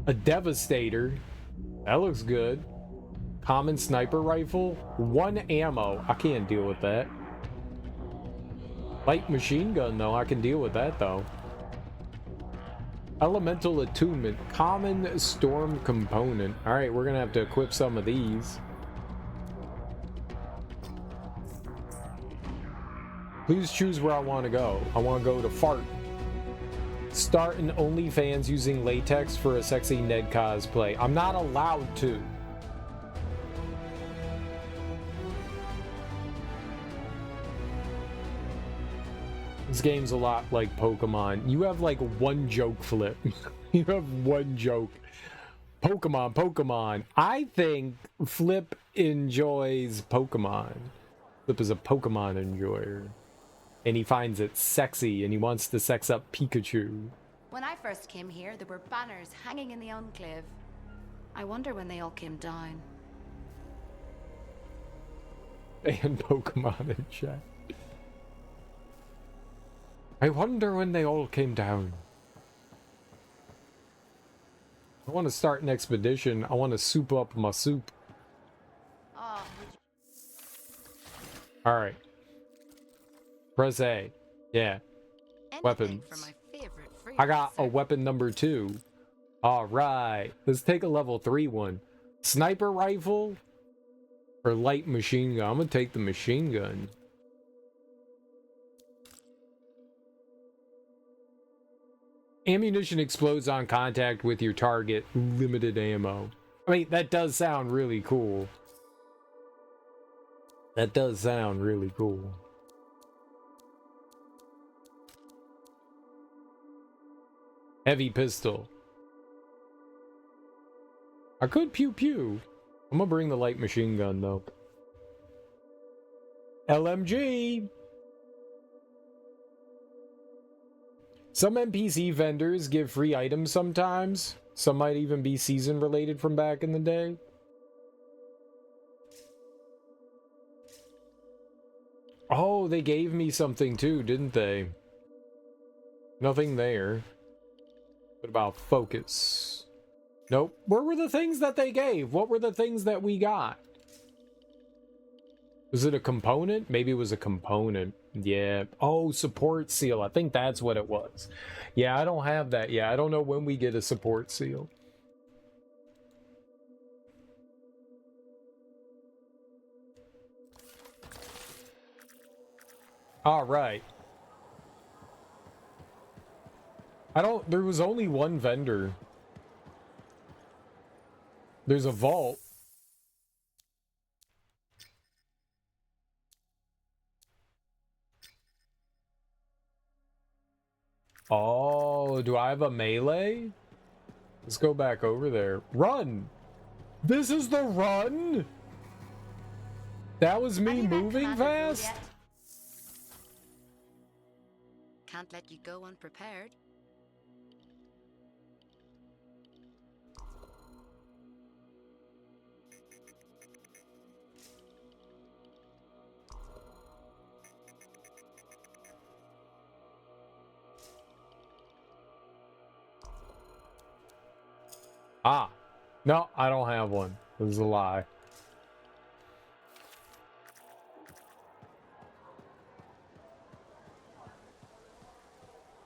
A Devastator. That looks good. Common sniper rifle. 1 ammo. I can't deal with that. Light machine gun, though. I can deal with that, though. Elemental attunement. Common storm component. Alright, we're gonna have to equip some of these. Please choose where I want to go. I want to go to Fart. Start an OnlyFans using latex for a sexy Ned cosplay. I'm not allowed to. This game's a lot like Pokemon. You have like one joke flip. You have one joke. Pokemon. I think Flip enjoys Pokemon. Flip is a Pokemon enjoyer. And he finds it sexy, and he wants to sex up Pikachu. When I first came here, there were banners hanging in the enclave. I wonder when they all came down. And Pokemon in chat. I wonder when they all came down. I want to start an expedition. I want to soup up my soup. Oh, Alright. Press A. Yeah. Weapons. I got a weapon number 2. Alright. Let's take a level 3 one. Sniper rifle or light machine gun? I'm gonna take the machine gun. Ammunition explodes on contact with your target. Limited ammo. I mean, that does sound really cool. That does sound really cool. Heavy pistol. I could pew pew. I'm gonna bring the light machine gun though. LMG. Some NPC vendors give free items sometimes. Some might even be season related from back in the day. Oh, they gave me something too, didn't they? Nothing there. What about focus? Nope. Where were the things that they gave? What were the things that we got? Was it a component? Maybe it was a component. Yeah. Oh, support seal. I think that's what it was. Yeah, I don't have that yet. I don't know when we get a support seal. All right. There was only one vendor. There's a vault. Oh, do I have a melee? Let's go back over there. Run! This is the run? That was me moving fast? Can't let you go unprepared. Ah. No, I don't have one. This is a lie.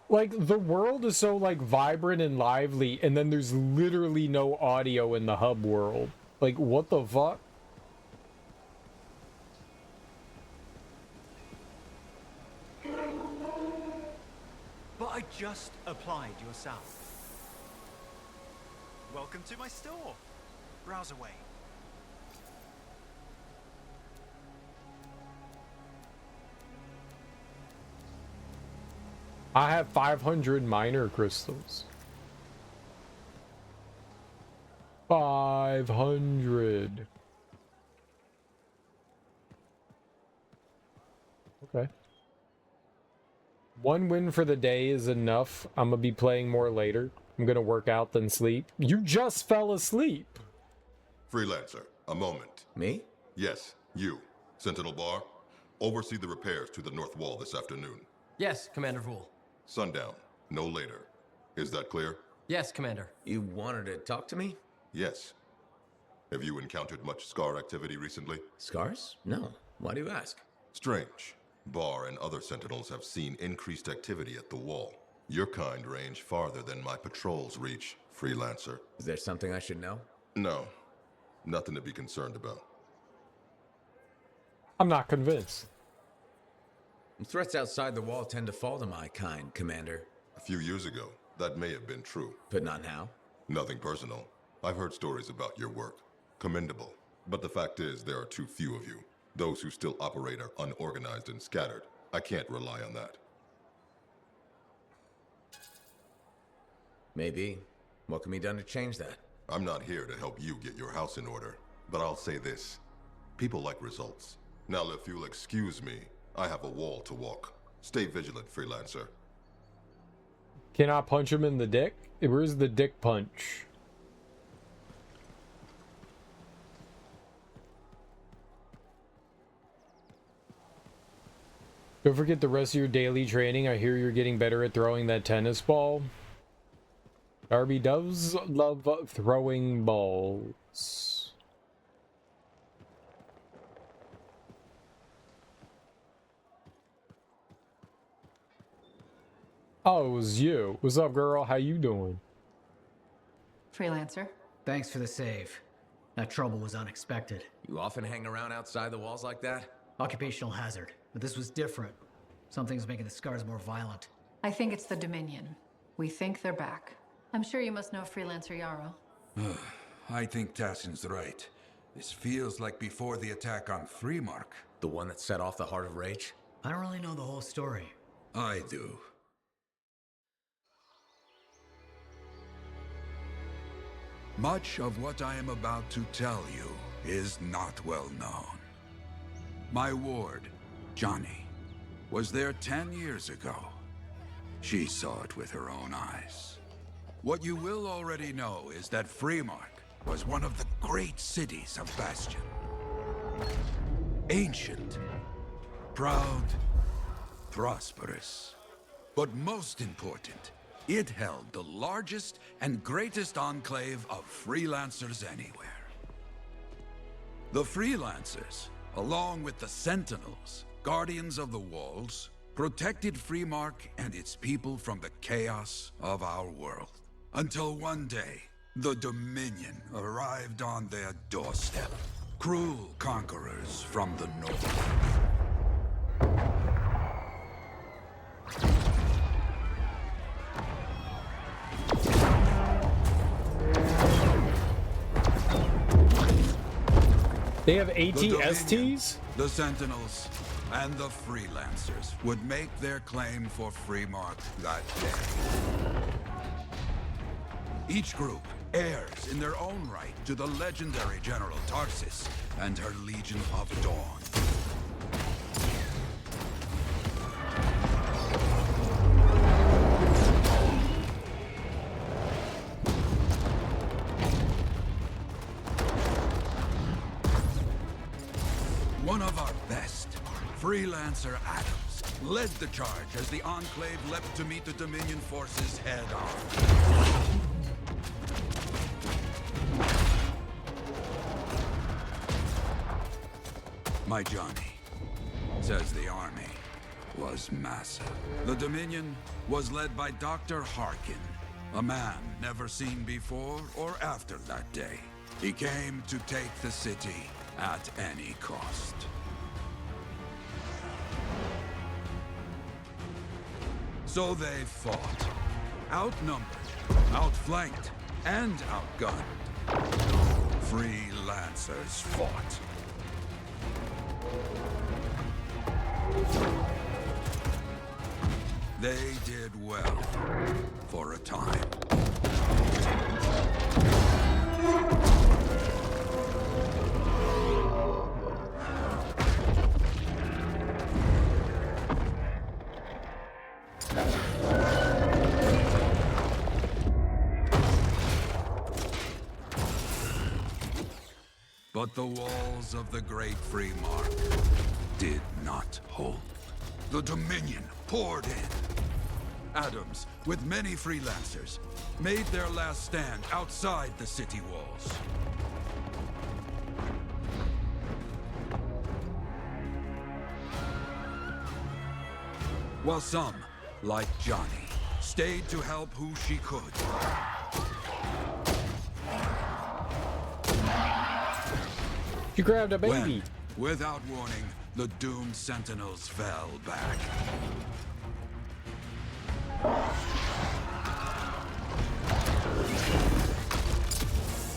Like, the world is so, like, vibrant and lively, and then there's literally no audio in the hub world. Like, what the fuck? But I just applied yourself. Welcome to my store. Browse away. I have 500 minor crystals. 500. Okay. One win for the day is enough. I'm gonna be playing more later. I'm gonna work out then sleep. You just fell asleep. Freelancer, a moment. Me? Yes, you. Sentinel Bar, oversee the repairs to the north wall this afternoon. Yes, Commander Vool. Sundown, no later. Is that clear? Yes, Commander. You wanted to talk to me? Yes. Have you encountered much Scar activity recently? Scars? No. Why do you ask? Strange. Bar and other Sentinels have seen increased activity at the wall. Your kind range farther than my patrols reach, Freelancer. Is there something I should know? No. Nothing to be concerned about. I'm not convinced. Threats outside the wall tend to fall to my kind, Commander. A few years ago, that may have been true. But not now? Nothing personal. I've heard stories about your work. Commendable. But the fact is, there are too few of you. Those who still operate are unorganized and scattered. I can't rely on that. Maybe. What can be done to change that? I'm not here to help you get your house in order, but I'll say this. People like results. Now, if you'll excuse me, I have a wall to walk. Stay vigilant, freelancer. Can I punch him in the dick? Where's the dick punch? Don't forget the rest of your daily training. I hear you're getting better at throwing that tennis ball. Darby does love throwing balls. Oh, it was you. What's up, girl? How you doing? Freelancer. Thanks for the save. That trouble was unexpected. You often hang around outside the walls like that? Occupational hazard. But this was different. Something's making the scars more violent. I think it's the Dominion. We think they're back. I'm sure you must know Freelancer Yarrow. I think Tassin's right. This feels like before the attack on Freemark. The one that set off the Heart of Rage? I don't really know the whole story. I do. Much of what I am about to tell you is not well known. My ward, Johnny, was there 10 years ago. She saw it with her own eyes. What you will already know is that Freemark was one of the great cities of Bastion. Ancient, proud, prosperous. But most important, it held the largest and greatest enclave of freelancers anywhere. The freelancers, along with the Sentinels, guardians of the walls, protected Freemark and its people from the chaos of our world. Until one day, the Dominion arrived on their doorstep. Cruel conquerors from the north. They have ATSTs? The Sentinels and the Freelancers would make their claim for Freemark that day. Each group heirs in their own right to the legendary General Tarsis and her Legion of Dawn. One of our best, Freelancer Adams, led the charge as the Enclave leapt to meet the Dominion forces head-on. My Johnny says the army was massive. The Dominion was led by Dr. Harkin, a man never seen before or after that day. He came to take the city at any cost. So they fought. Outnumbered, outflanked, and outgunned. Freelancers fought. They did well for a time. But the walls of the Great Freemark did not hold. The Dominion poured in. Adams, with many freelancers, made their last stand outside the city walls. While some, like Johnny, stayed to help who she could. You grabbed a baby. When, without warning, the doomed Sentinels fell back.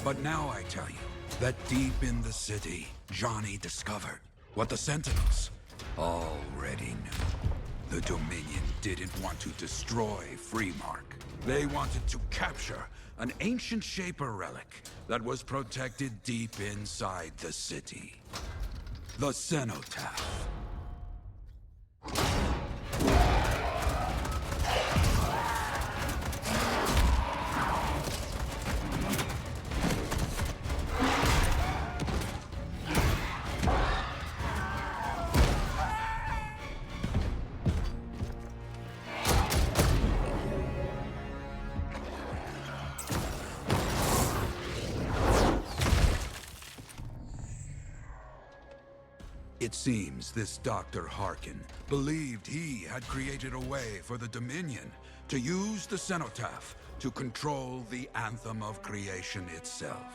But now I tell you that deep in the city, Johnny discovered what the Sentinels already knew. The Dominion didn't want to destroy Freemark. They wanted to capture an ancient Shaper relic that was protected deep inside the city. The Cenotaph. It seems this Dr. Harkin believed he had created a way for the Dominion to use the Cenotaph to control the Anthem of Creation itself.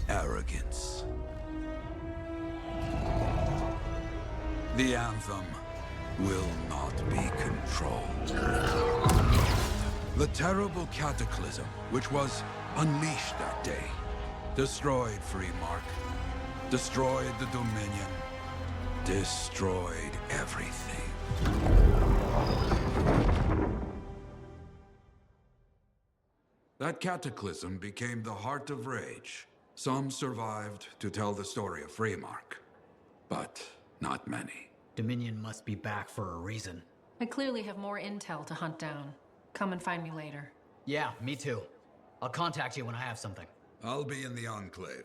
Arrogance. The Anthem will not be controlled. The terrible cataclysm, which was unleashed that day, destroyed Freemark, destroyed the Dominion, destroyed everything. That cataclysm became the Heart of Rage. Some survived to tell the story of Freemark, but not many. Dominion must be back for a reason. I clearly have more intel to hunt down. Come and find me later. Yeah, me too. I'll contact you when I have something. I'll be in the Enclave.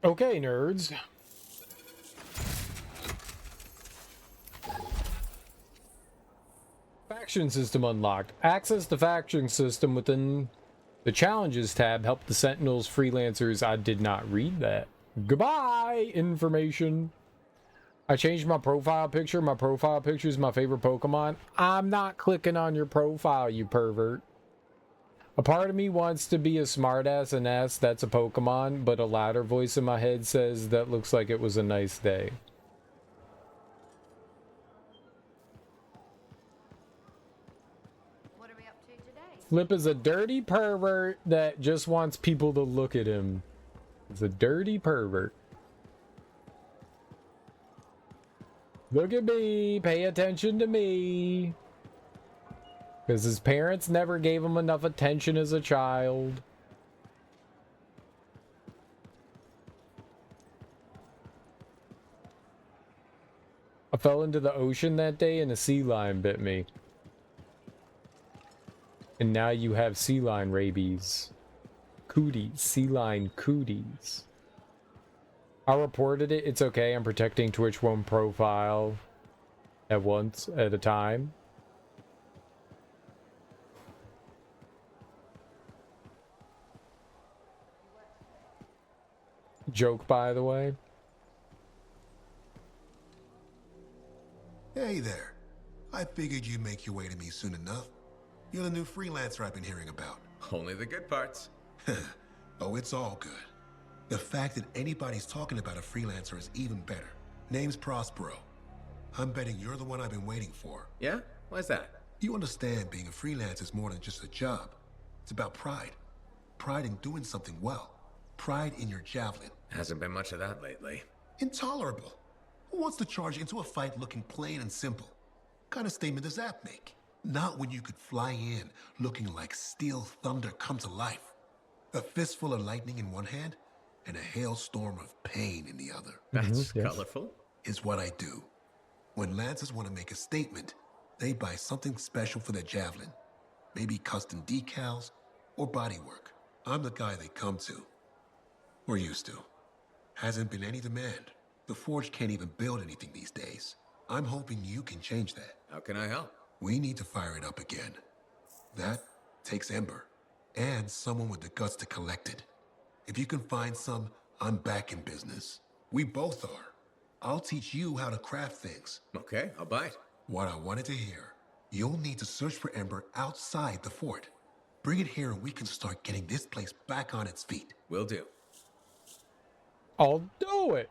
Okay, nerds. Faction system unlocked. Access the faction system within the challenges tab. Help the Sentinels freelancers. I did not read that. Goodbye, information. I changed my profile picture. My profile picture is my favorite Pokemon. I'm not clicking on your profile, you pervert. A part of me wants to be a smartass and ask that's a Pokemon, but a louder voice in my head says that looks like it was a nice day. What are we up to today? Flip is a dirty pervert that just wants people to look at him. He's a dirty pervert. Look at me, pay attention to me. Because his parents never gave him enough attention as a child. I fell into the ocean that day and a sea lion bit me. And now you have sea lion rabies. Cooties, sea lion cooties. I reported it. It's okay. I'm protecting Twitch one profile at once at a time. Joke, by the way. Hey there. I figured you'd make your way to me soon enough. You're the new freelancer I've been hearing about. Only the good parts. Oh, it's all good. The fact that anybody's talking about a freelancer is even better. Name's Prospero. I'm betting you're the one I've been waiting for. Yeah? Why's that? You understand being a freelancer is more than just a job. It's about pride. Pride in doing something well. Pride in your javelin. Hasn't been much of that lately. Intolerable. Who wants to charge into a fight looking plain and simple? What kind of statement does that make? Not when you could fly in looking like steel thunder come to life. A fistful of lightning in one hand and a hailstorm of pain in the other. That's colorful. Is what I do. When Lancers want to make a statement, they buy something special for their javelin. Maybe custom decals or bodywork. I'm the guy they come to. Or used to. Hasn't been any demand. The Forge can't even build anything these days. I'm hoping you can change that. How can I help? We need to fire it up again. That takes Ember. And someone with the guts to collect it. If you can find some, I'm back in business. We both are. I'll teach you how to craft things. Okay, I'll bite. What I wanted to hear. You'll need to search for Ember outside the fort. Bring it here and we can start getting this place back on its feet. Will do. I'll do it.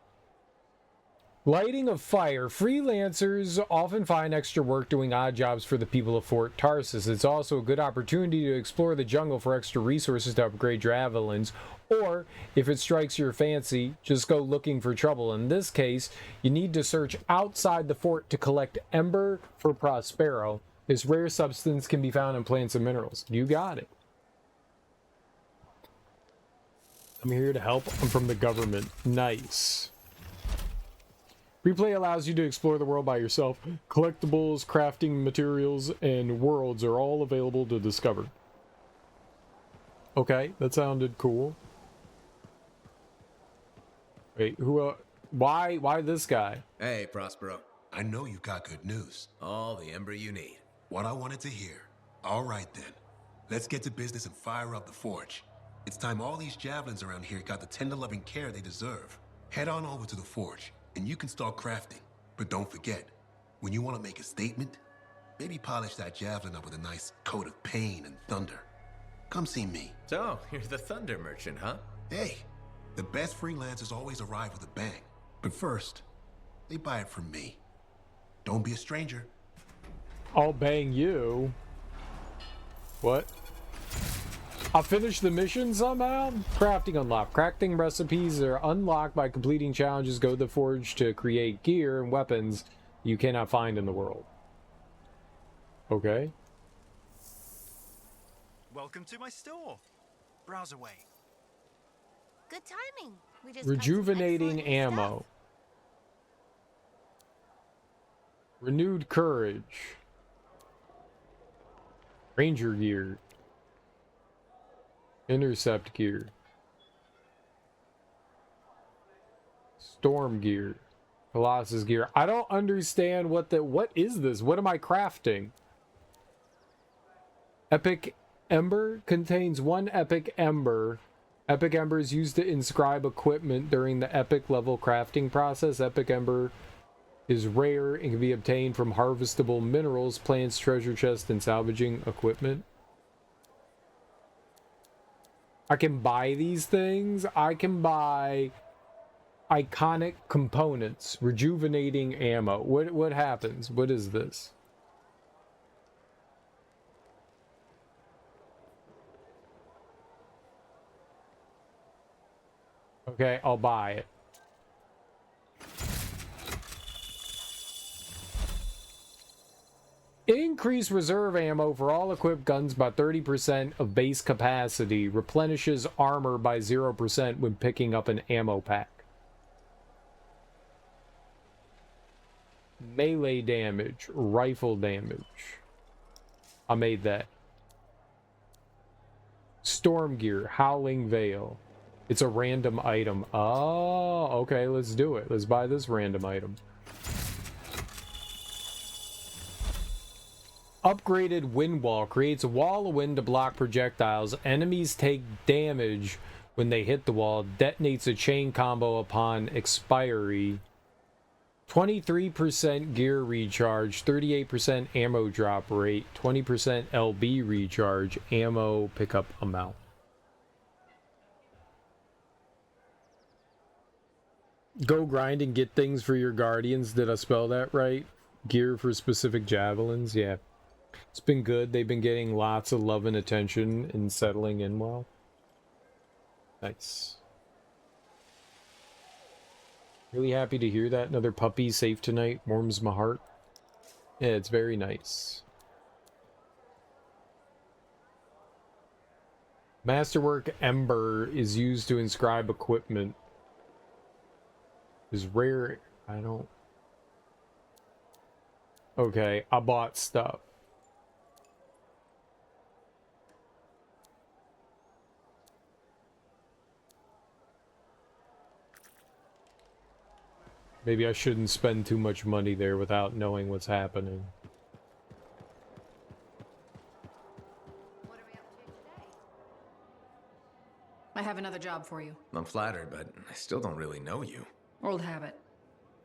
Lighting of fire. Freelancers often find extra work doing odd jobs for the people of Fort Tarsus. It's also a good opportunity to explore the jungle for extra resources to upgrade javelins Or, if it strikes your fancy, just go looking for trouble. In this case, you need to search outside the fort to collect Ember for Prospero. This rare substance can be found in plants and minerals. You got it. I'm here to help. I'm from the government. Nice. Replay allows you to explore the world by yourself. Collectibles, crafting materials, and worlds are all available to discover. Okay, that sounded cool. Wait, why this guy? Hey, Prospero. I know you got good news. All the Ember you need. What I wanted to hear. All right then. Let's get to business and fire up the forge. It's time all these javelins around here got the tender loving care they deserve. Head on over to the forge, and you can start crafting. But don't forget, when you want to make a statement, maybe polish that javelin up with a nice coat of pain and thunder. Come see me. So, you're the thunder merchant, huh? Hey, the best freelancers always arrive with a bang. But first, they buy it from me. Don't be a stranger. I'll bang you. What? I'll finish the mission somehow? Crafting unlocked. Crafting recipes are unlocked by completing challenges. Go to the forge to create gear and weapons you cannot find in the world. Okay. Welcome to my store. Browse away. Good timing. We just Rejuvenating ammo. Renewed courage. Ranger gear. Intercept gear. Storm gear. Colossus gear. I don't understand what is this? What am I crafting? Epic Ember contains one Epic Ember. Epic Ember is used to inscribe equipment during the Epic level crafting process. Epic Ember is rare and can be obtained from harvestable minerals, plants, treasure chests, and salvaging equipment. I can buy these things. I can buy iconic components, rejuvenating ammo. What happens? What is this? Okay, I'll buy it. Increase reserve ammo for all equipped guns by 30% of base capacity. Replenishes armor by 0% when picking up an ammo pack. Melee damage. Rifle damage. I made that. Storm gear. Howling Veil. It's a random item. Oh, okay, let's do it. Let's buy this random item. Upgraded wind wall creates a wall of wind to block projectiles. Enemies take damage when they hit the wall. Detonates a chain combo upon expiry. 23% gear recharge, 38% ammo drop rate, 20% LB recharge, ammo pickup amount. Go grind and get things for your guardians. Did I spell that right? Gear for specific javelins? Yeah. It's been good. They've been getting lots of love and attention and settling in well. Nice. Really happy to hear that. Another puppy safe tonight. Warms my heart. Yeah, it's very nice. Masterwork Ember is used to inscribe equipment. Is rare. I don't. Okay, I bought stuff. Maybe I shouldn't spend too much money there without knowing what's happening. I have another job for you. I'm flattered, but I still don't really know you. Old habit.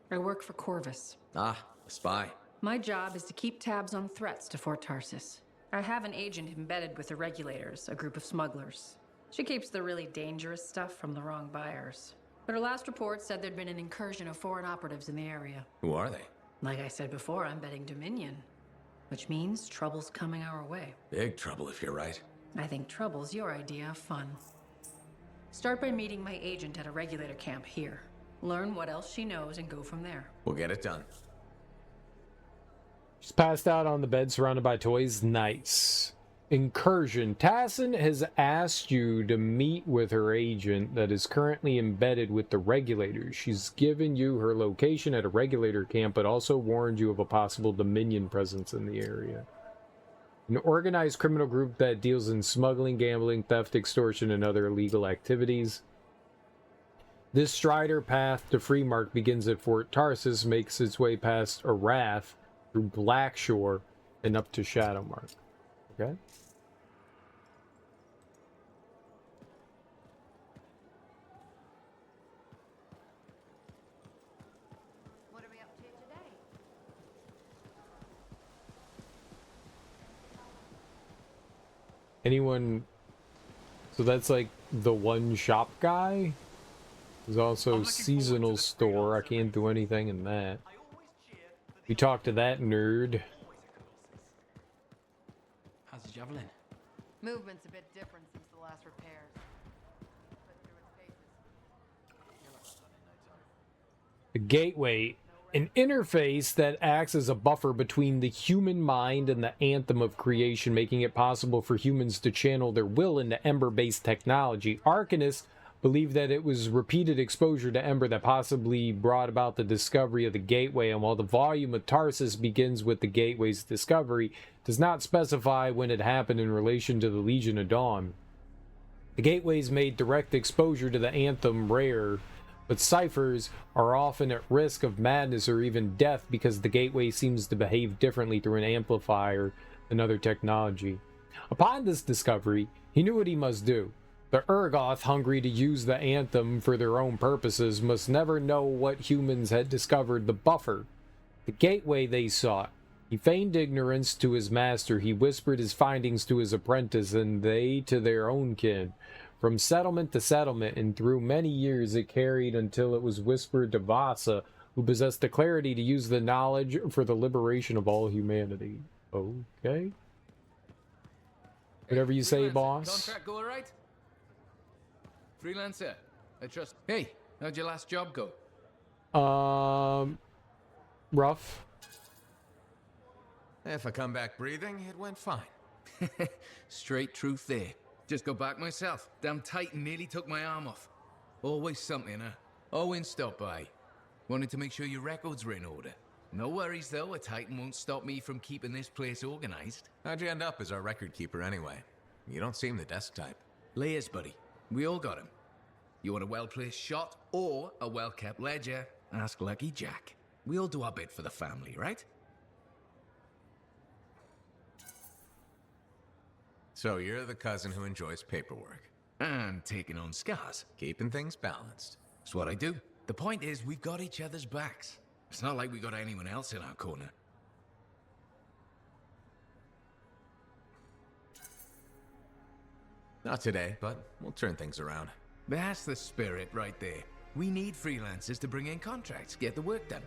I work for Corvus. Ah, a spy. My job is to keep tabs on threats to Fort Tarsis. I have an agent embedded with the regulators, a group of smugglers. She keeps the really dangerous stuff from the wrong buyers. But her last report said there'd been an incursion of foreign operatives in the area. Who are they? Like I said before, I'm betting Dominion. Which means trouble's coming our way. Big trouble if you're right. I think trouble's your idea of fun. Start by meeting my agent at a regulator camp here. Learn what else she knows and go from there. We'll get it done. She's passed out on the bed surrounded by toys. Nice. Incursion. Tassin has asked you to meet with her agent that is currently embedded with the regulators. She's given you her location at a regulator camp, but also warned you of a possible Dominion presence in the area. An organized criminal group that deals in smuggling, gambling, theft, extortion, and other illegal activities. This Strider path to Freemark begins at Fort Tarsus, makes its way past Arath, through Blackshore, and up to Shadowmark. Okay? What are we up to today? Anyone... So that's like the one shop guy? There's also seasonal store. I can't do anything in that. We talked to that nerd. How's the javelin? Movement's a bit different since the last repairs. The gateway, an interface that acts as a buffer between the human mind and the Anthem of creation, making it possible for humans to channel their will into Ember-based technology. Arcanists believe that it was repeated exposure to Ember that possibly brought about the discovery of the gateway, and while the volume of Tarsus begins with the gateway's discovery, does not specify when it happened in relation to the Legion of Dawn. The gateways made direct exposure to the Anthem rare, but ciphers are often at risk of madness or even death because the gateway seems to behave differently through an amplifier than other technology. Upon this discovery, he knew what he must do. The Urgoth, hungry to use the Anthem for their own purposes, must never know what humans had discovered the buffer, the gateway they sought. He feigned ignorance to his master. He whispered his findings to his apprentice, and they to their own kin. From settlement to settlement, and through many years it carried until it was whispered to Vasa, who possessed the clarity to use the knowledge for the liberation of all humanity. Okay. Whatever you say, boss. Contract go all right? Freelancer, I trust. Hey, how'd your last job go? Rough. If I come back breathing, it went fine. Straight truth there. Just got back myself. Damn Titan nearly took my arm off. Always something, huh? Owen stopped by. Wanted to make sure your records were in order. No worries though, a Titan won't stop me from keeping this place organized. How'd you end up as our record keeper anyway? You don't seem the desk type. Layers, buddy. We all got him. You want a well-placed shot or a well-kept ledger? Ask Lucky Jack. We all do our bit for the family, right? So you're the cousin who enjoys paperwork. And taking on scars. Keeping things balanced. That's what I do. The point is, we've got each other's backs. It's not like we got anyone else in our corner. Not today, but we'll turn things around. That's the spirit right there. We need freelancers to bring in contracts, get the work done.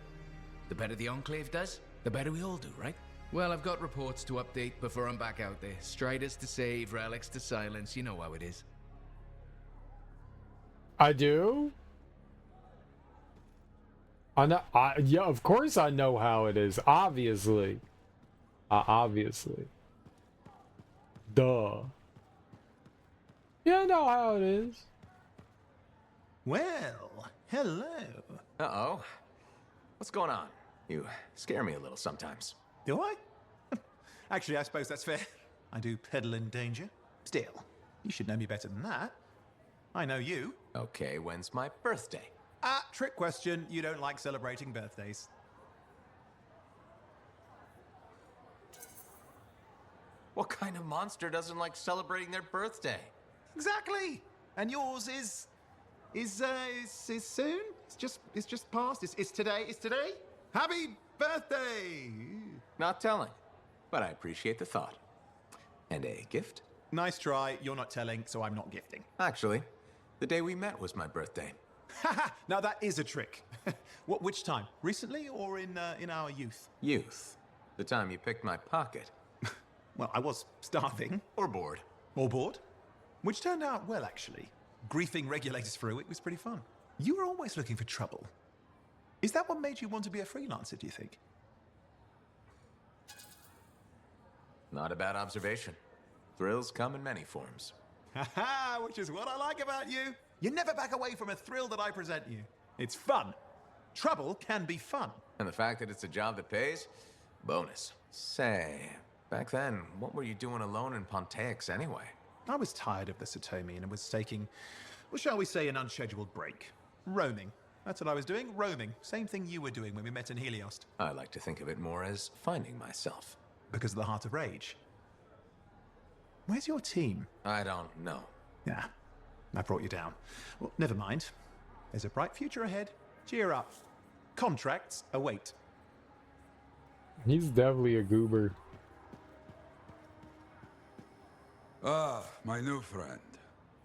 The better the Enclave does, the better we all do, right? Well, I've got reports to update before I'm back out there. Striders to save, relics to silence, you know how it is. I do? Yeah, of course I know how it is. Obviously. Obviously. Duh. Yeah, I know how it is. Well, hello. Uh-oh. What's going on? You scare me a little sometimes. Do I? Actually, I suppose that's fair. I do peddle in danger. Still, you should know me better than that. I know you. Okay, when's my birthday? Trick question. You don't like celebrating birthdays. What kind of monster doesn't like celebrating their birthday? Exactly. And yours is soon? It's just past. It's today. It's today. Happy birthday! Not telling, but I appreciate the thought. And a gift? Nice try. You're not telling, so I'm not gifting. Actually, the day we met was my birthday. Haha! Now that is a trick. Which time? Recently or in our youth? Youth. The time you picked my pocket. Well, I was starving. Or bored. Or bored. Which turned out well, actually. griefing regulators through it was pretty fun. You were always looking for trouble. Is that what made you want to be a freelancer, do you think? Not a bad observation. Thrills come in many forms. Haha, which is what I like about you. You never back away from a thrill that I present you. It's fun. Trouble can be fun. And the fact that it's a job that pays? Bonus. Say, back then, what were you doing alone in Pontaix anyway? I was tired of the Satomi and was taking, well, shall we say, an unscheduled break. Roaming. That's what I was doing, roaming. Same thing you were doing when we met in Heliost. I like to think of it more as finding myself. Because of the Heart of Rage. Where's your team? I don't know. Yeah, I brought you down. Well, never mind. There's a bright future ahead. Cheer up. Contracts await. He's definitely a goober. Ah, my new friend.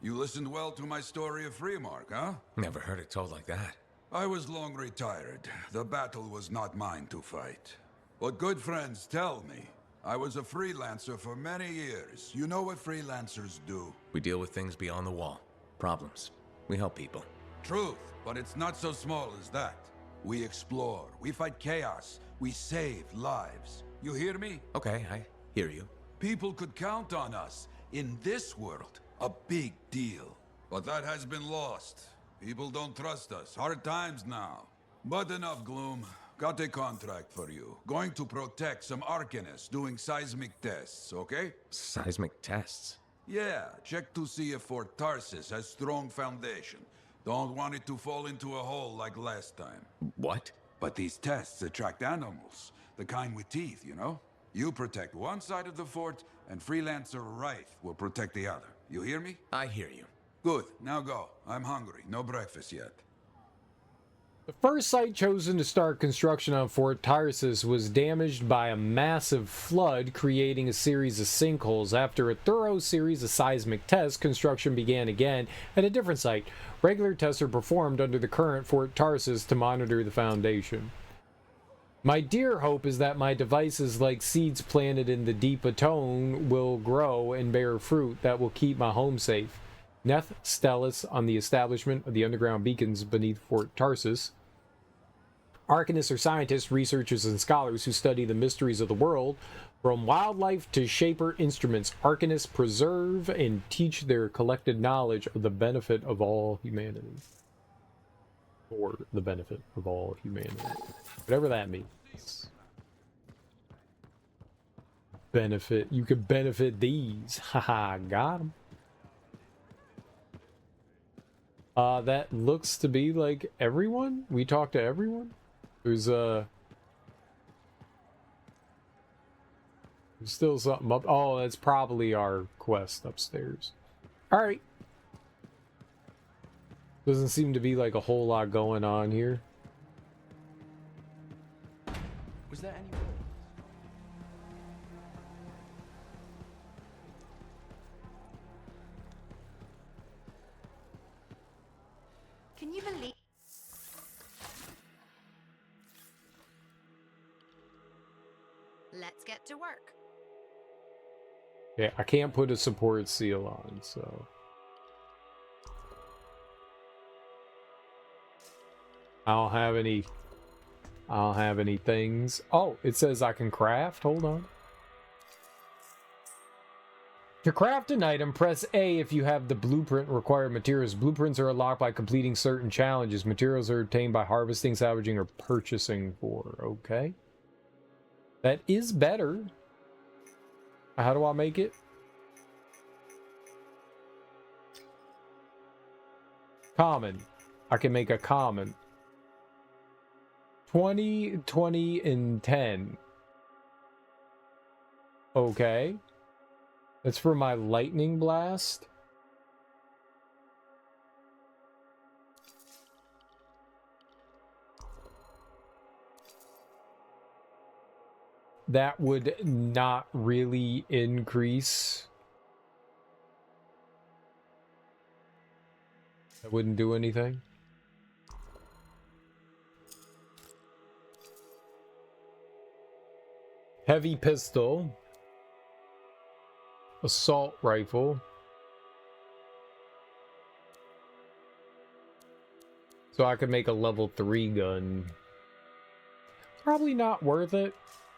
You listened well to my story of Freemark, huh? Never heard it told like that. I was long retired. The battle was not mine to fight. But good friends tell me, I was a freelancer for many years. You know what freelancers do? We deal with things beyond the wall. Problems. We help people. Truth, but it's not so small as that. We explore, we fight chaos, we save lives. You hear me? Okay, I hear you. People could count on us. In this world, a big deal. But that has been lost. People don't trust us. Hard times now. But enough gloom. Got a contract for you. Going to protect some Arcanists doing seismic tests, okay? Seismic tests? Yeah, check to see if Fort Tarsis has strong foundation. Don't want it to fall into a hole like last time. What? But these tests attract animals. The kind with teeth, you know? You protect one side of the fort, and Freelancer Wraith will protect the other. You hear me? I hear you. Good, now go. I'm hungry. No breakfast yet. The first site chosen to start construction on Fort Tarsis was damaged by a massive flood, creating a series of sinkholes. After a thorough series of seismic tests, construction began again at a different site. Regular tests are performed under the current Fort Tarsis to monitor the foundation. My dear hope is that my devices, like seeds planted in the deep atone, will grow and bear fruit that will keep my home safe. Neth Stellis on the establishment of the underground beacons beneath Fort Tarsis. Arcanists are scientists, researchers, and scholars who study the mysteries of the world. From wildlife to shaper instruments, Arcanists preserve and teach their collected knowledge of the benefit of all humanity. Or the benefit of all humanity. Whatever that means. Benefit. You could benefit these. Haha, got them. That looks to be like everyone. We talked to everyone. There's still something up. Oh, that's probably our quest upstairs. All right. Doesn't seem to be like a whole lot going on here. Was there any... Can you believe... Let's get to work. Yeah, I can't put a support seal on, so... I don't have any things. Oh, it says I can craft. Hold on. To craft an item, press A if you have the blueprint required materials. Blueprints are unlocked by completing certain challenges. Materials are obtained by harvesting, salvaging, or purchasing for. Okay. That is better. How do I make it? Common. I can make a common. 20, 20, and 10. Okay. That's for my lightning blast. That would not really increase. That wouldn't do anything. Heavy pistol. Assault rifle. so I could make a level 3 gun. Probably not worth it.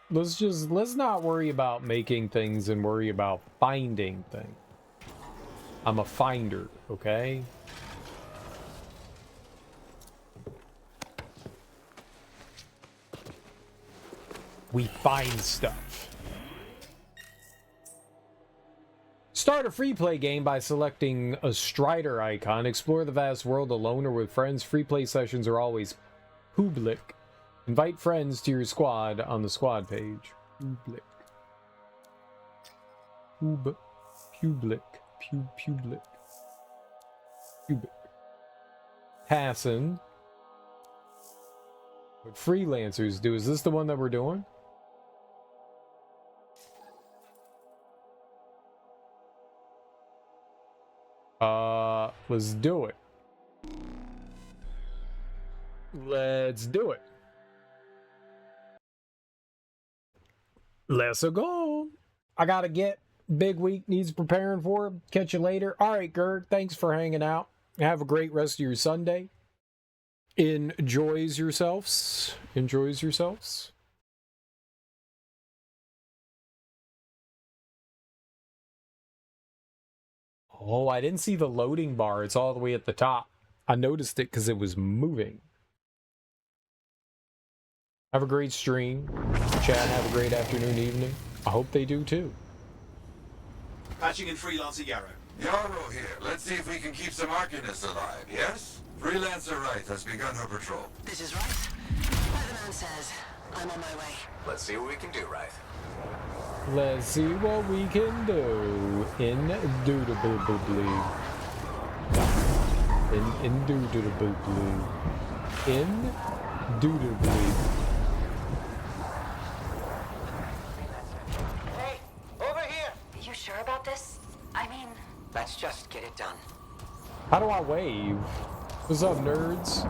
Let's not worry about making things and worry about finding things. I'm a finder, okay? We find stuff. Start a free play game by selecting a Strider icon. Explore the vast world alone or with friends. Free play sessions are always public. Invite friends to your squad on the squad page. Public. Public. Passing. What freelancers do. Is this the one that we're doing? Let's do it. Let's do it. Let's go. I gotta get. Big week needs preparing for. Catch you later. All right, Gerd. Thanks for hanging out. Have a great rest of your Sunday. Enjoys yourselves. Oh, I didn't see the loading bar. It's all the way at the top. I noticed it because it was moving. Have a great stream. Chat, have a great afternoon, evening. I hope they do too. Patching in Freelancer Yarrow. Yarrow here. Let's see if we can keep some Arcanists alive, yes? Freelancer Wright has begun her patrol. This is Wright. Weatherman says I'm on my way. Let's see what we can do, Wright. Let's see what we can do. Indubitably. Indubitably. Hey, over here! You sure about this? I mean... Let's just get it done. How do I wave? What's up, nerds?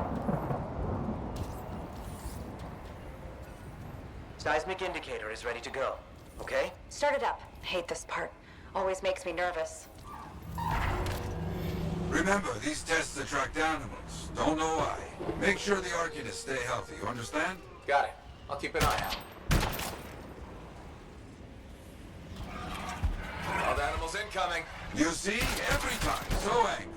Seismic indicator is ready to go. Okay? Start it up. Hate this part. Always makes me nervous. Remember, these tests attract animals. Don't know why. Make sure the Arcanists stay healthy, you understand? Got it. I'll keep an eye out. Wild animals incoming. You see? Every time. So angry.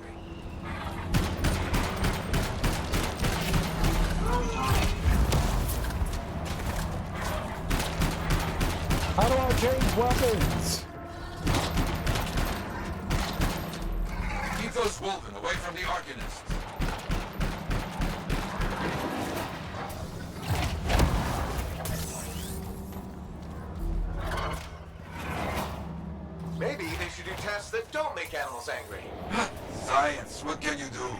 How do I change weapons? Keep those Wolven away from the Arcanists. Maybe they should do tests that don't make animals angry. Science, what can you do?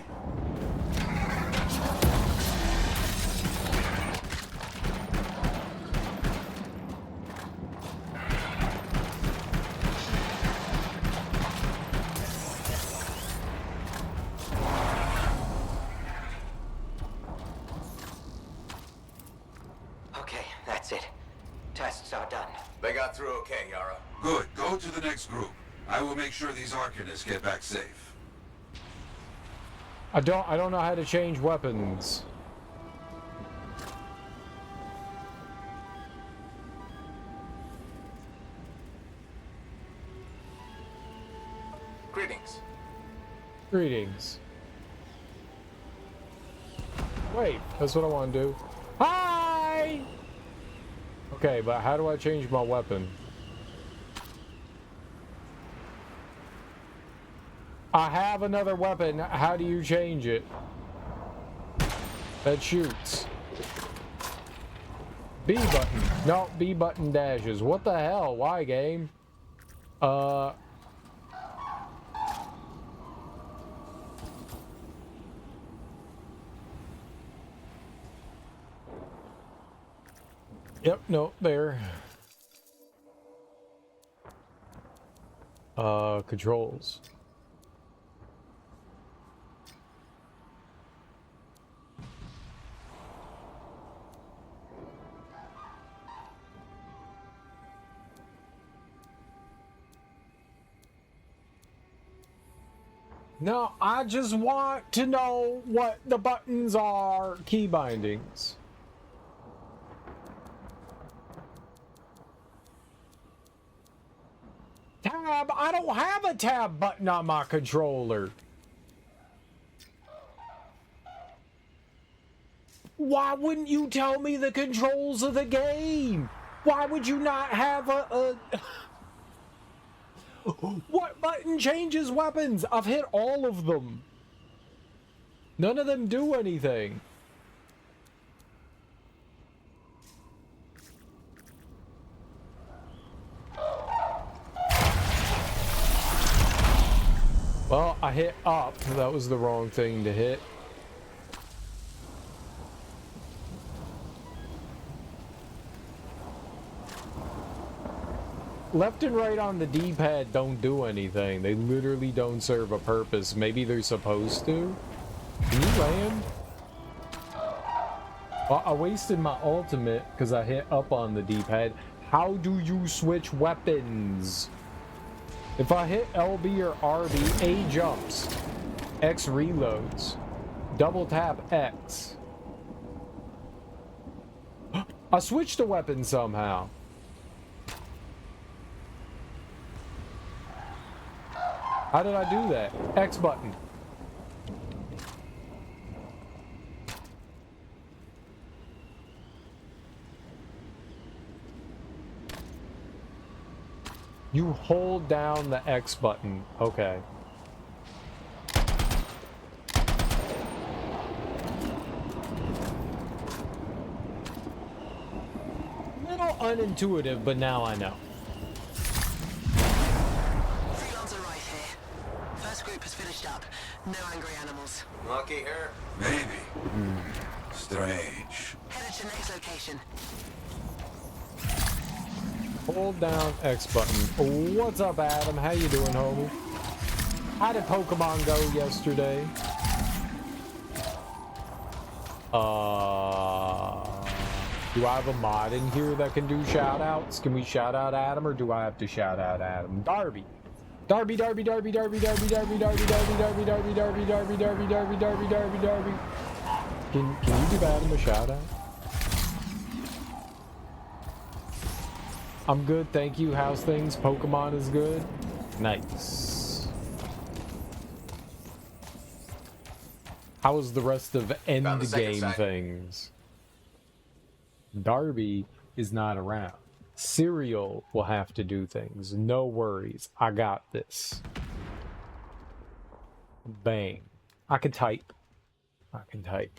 Okay, that's it. Tests are done. They got through okay, Yara. Good. Go to the next group. I will make sure these Arcanists get back safe. I don't know how to change weapons. Greetings. Greetings. Wait, that's what I want to do. Hi! Okay, but how do I change my weapon? I have another weapon. How do you change it? That shoots. B button. No, B button dashes. What the hell? Why, game? Yep, no, there. Controls. No, I just want to know what the buttons are. Key bindings. Tab? I don't have a tab button on my controller. Why wouldn't you tell me the controls of the game? Why would you not have a... What button changes weapons? I've hit all of them. None of them do anything. Well, I hit up. That was the wrong thing to hit. Left and right on the D-pad don't do anything. They literally don't serve a purpose. Maybe they're supposed to. Can you land? Well, I wasted my ultimate because I hit up on the D-pad. How do you switch weapons? If I hit LB or RB, A jumps, X reloads, double tap X. I switched the weapon somehow. How did I do that? X button. You hold down the X button. Okay. Little unintuitive, but now I know. No angry animals. Lucky her. Maybe. Strange. Headed to next location. Hold down X button. What's up, Adam? How you doing, homie? How did Pokemon go yesterday? Do I have a mod in here that can do shout outs? Can we shout out Adam, or do I have to shout out Adam? Darby. Darby, Darby, Darby, Darby, Darby, Darby, Darby, Darby, Darby, Darby, Darby, Darby, Darby, Darby, Darby, Darby, Darby. Can you give Adam a shout out? I'm good, thank you. How's things? Pokemon is good. Nice. How's the rest of endgame things? Darby is not around. Serial will have to do things. No worries. I got this. Bang. I can type. I can type.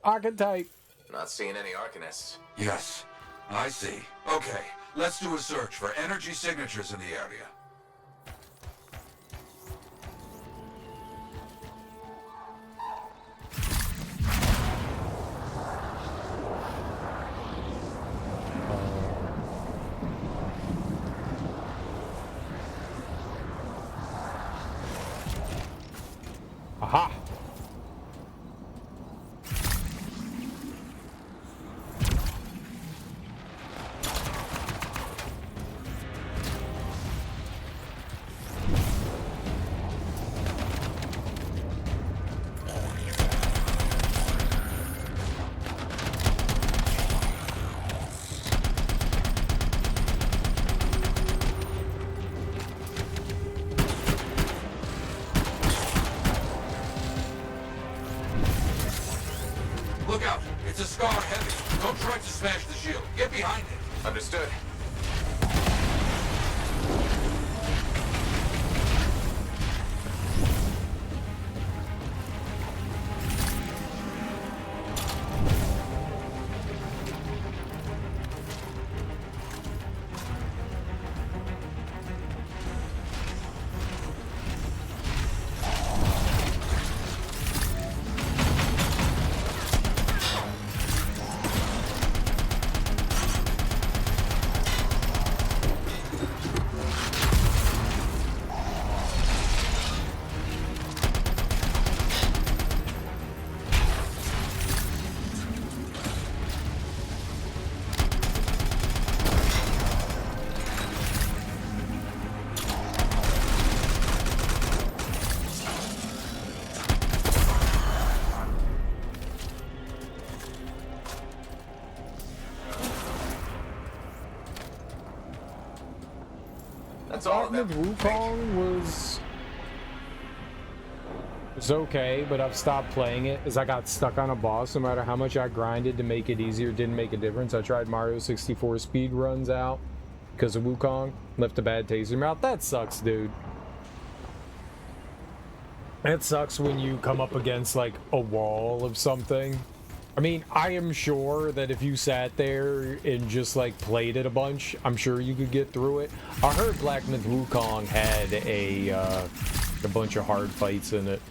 I can type. Not seeing any Arcanists. Yes, I see. Okay, let's do a search for energy signatures in the area. Aha! Look out! It's a Scar heavy. Don't try to smash the shield. Get behind it. Understood. That's all of Black them. Myth Wukong was okay, but I've stopped playing it as I got stuck on a boss. No matter how much I grinded to make it easier, it didn't make a difference. I tried Mario 64 speed runs out because of Wukong. Left a bad taste in your mouth. That sucks, dude. It sucks when you come up against like a wall of something. I mean, I am sure that if you sat there and just like played it a bunch, I'm sure you could get through it. I heard Black Myth Wukong had a bunch of hard fights in it.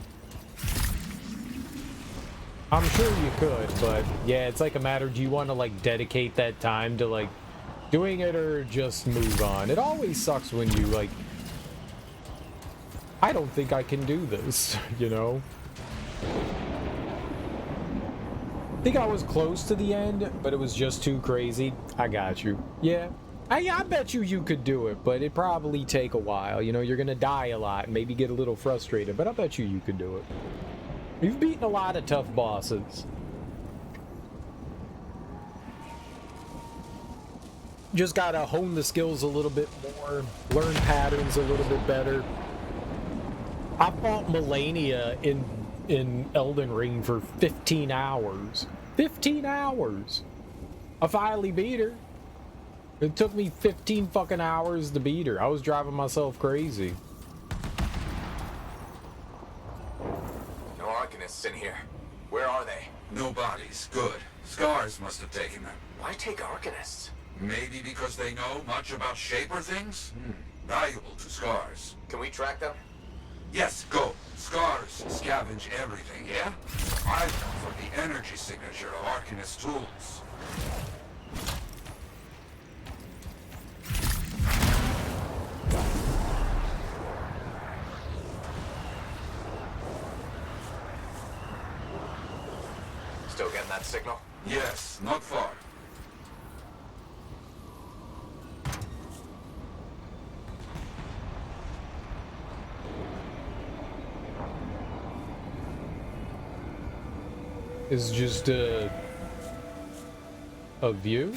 I'm sure you could, but yeah, it's like a matter, do you want to like dedicate that time to like doing it or just move on? It always sucks when you like, I don't think I can do this, you know? I think I was close to the end, but it was just too crazy. I got you. Yeah. I bet you could do it, but it'd probably take a while. You know, you're gonna die a lot and maybe get a little frustrated, but I bet you could do it. You've beaten a lot of tough bosses. Just gotta hone the skills a little bit more, learn patterns a little bit better. I fought Melania in Elden Ring for 15 hours. 15 hours! I finally beat her. It took me 15 fucking hours to beat her. I was driving myself crazy. No Arcanists in here. Where are they? No bodies. Good. Scars must have taken them. Why take Arcanists? Maybe because they know much about Shaper things? Valuable to Scars. Can we track them? Yes, go. Scars scavenge everything, yeah? I look for the energy signature of Arcanist tools. Still getting that signal? Yes, not far. It's just a view?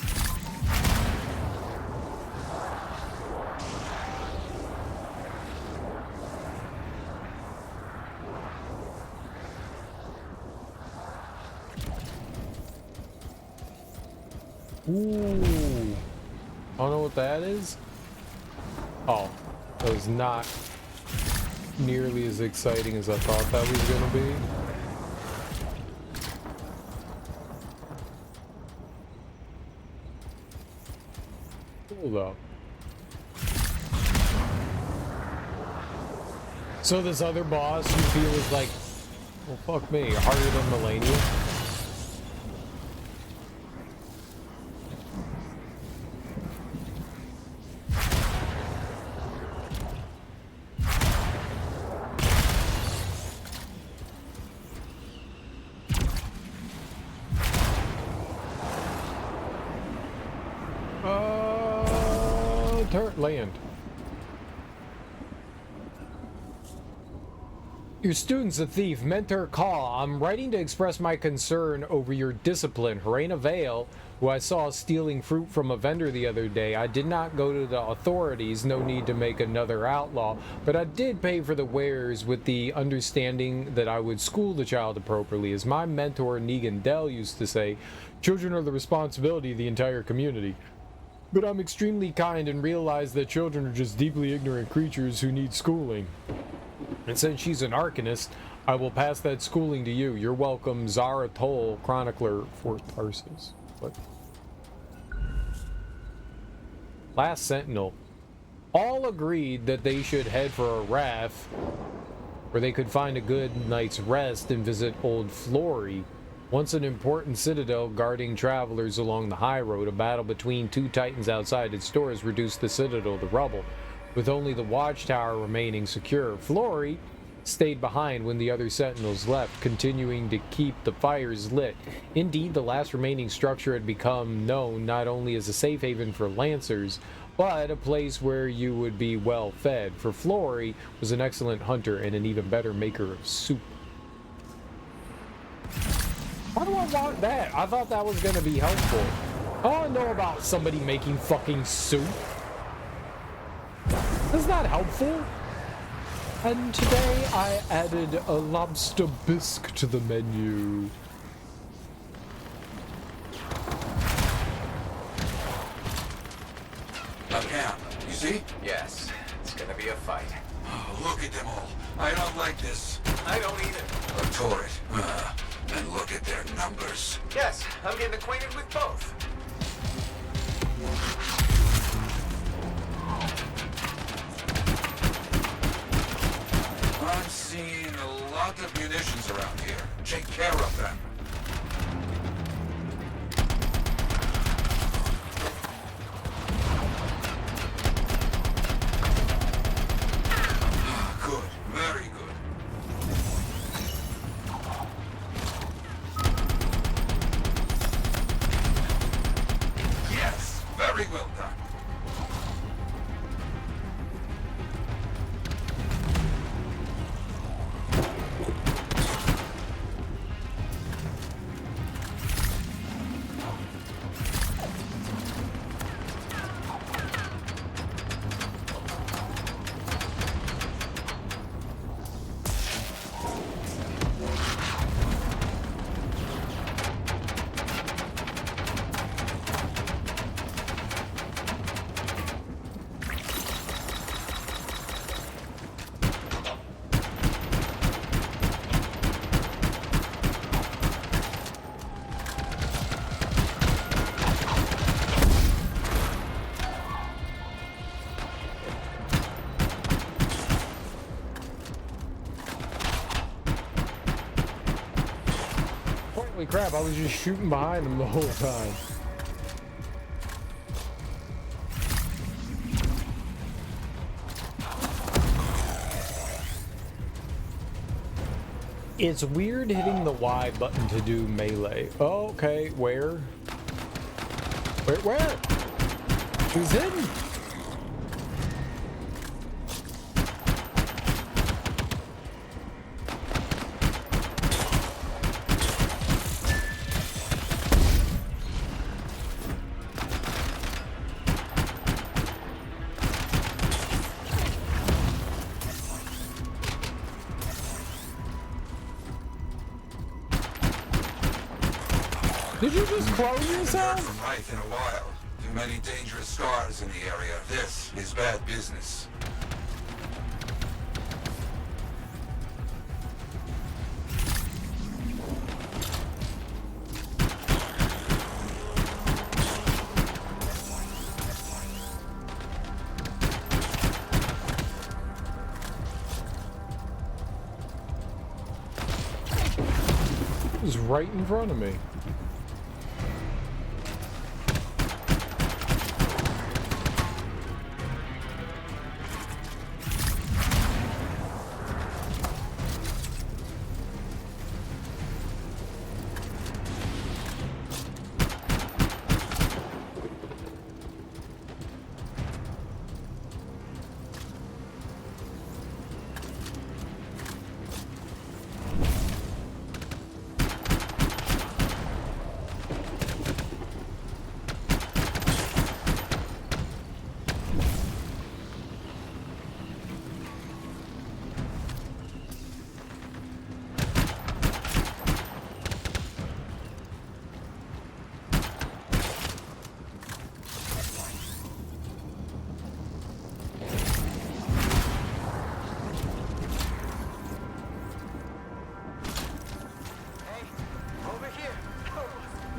Ooh. I don't know what that is. Oh, that was not nearly as exciting as I thought that was gonna be. Cool though. So this other boss you feel is like, well fuck me, harder than Melania? Land. Your student's a thief. Mentor call. I'm writing to express my concern over your discipline. Helena Vale, who I saw stealing fruit from a vendor the other day. I did not go to the authorities. No need to make another outlaw. But I did pay for the wares with the understanding that I would school the child appropriately. As my mentor Negan Dell used to say, children are the responsibility of the entire community. But I'm extremely kind and realize that children are just deeply ignorant creatures who need schooling. And since she's an Arcanist, I will pass that schooling to you. You're welcome, Zara Toll, Chronicler for Tarsus. What? Last Sentinel. All agreed that they should head for a raft where they could find a good night's rest and visit Old Flory. Once an important citadel guarding travelers along the high road, a battle between two titans outside its doors reduced the citadel to rubble, with only the watchtower remaining secure. Flory stayed behind when the other sentinels left, continuing to keep the fires lit. Indeed, the last remaining structure had become known not only as a safe haven for lancers, but a place where you would be well fed, for Flory was an excellent hunter and an even better maker of soup. Why do I want that? I thought that was going to be helpful. I don't know about somebody making fucking soup. Is that helpful? And today I added a lobster bisque to the menu. Again, you see? Yes, it's gonna be a fight. Oh, look at them all. I don't like this. I don't either. Retort. And look at their numbers. Yes, I'm getting acquainted with both. I'm seeing a lot of munitions around here. Take care of them. Good. Very good. Yes. Very well done. Holy crap, I was just shooting behind him the whole time. It's weird hitting the Y button to do melee. Oh, okay, where? Where? Who's hidden? Did you just clone yourself? From life in a while. Too many dangerous scars in the area. This is bad business. It was right in front of me.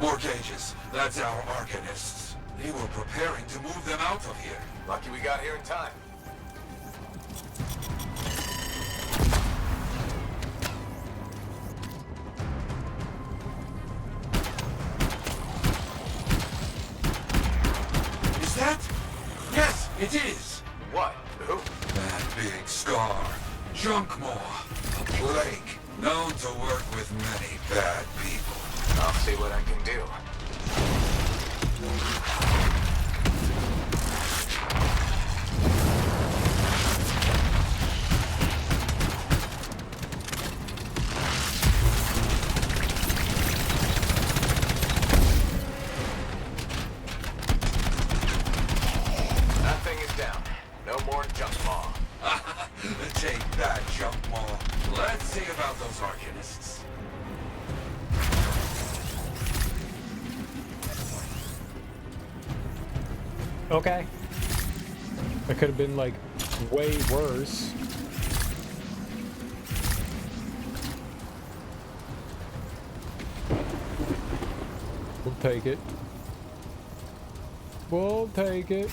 More cages. That's our arcanists. They were preparing to move them out of here. Lucky we got here in time. Is that? Yes, it is. What? Who? That big scar. Junkmaw. A plague. Known to work with many bad people. I'll see what I can do. That thing is down. No more junk. Okay. That could have been, like, way worse. We'll take it. We'll take it.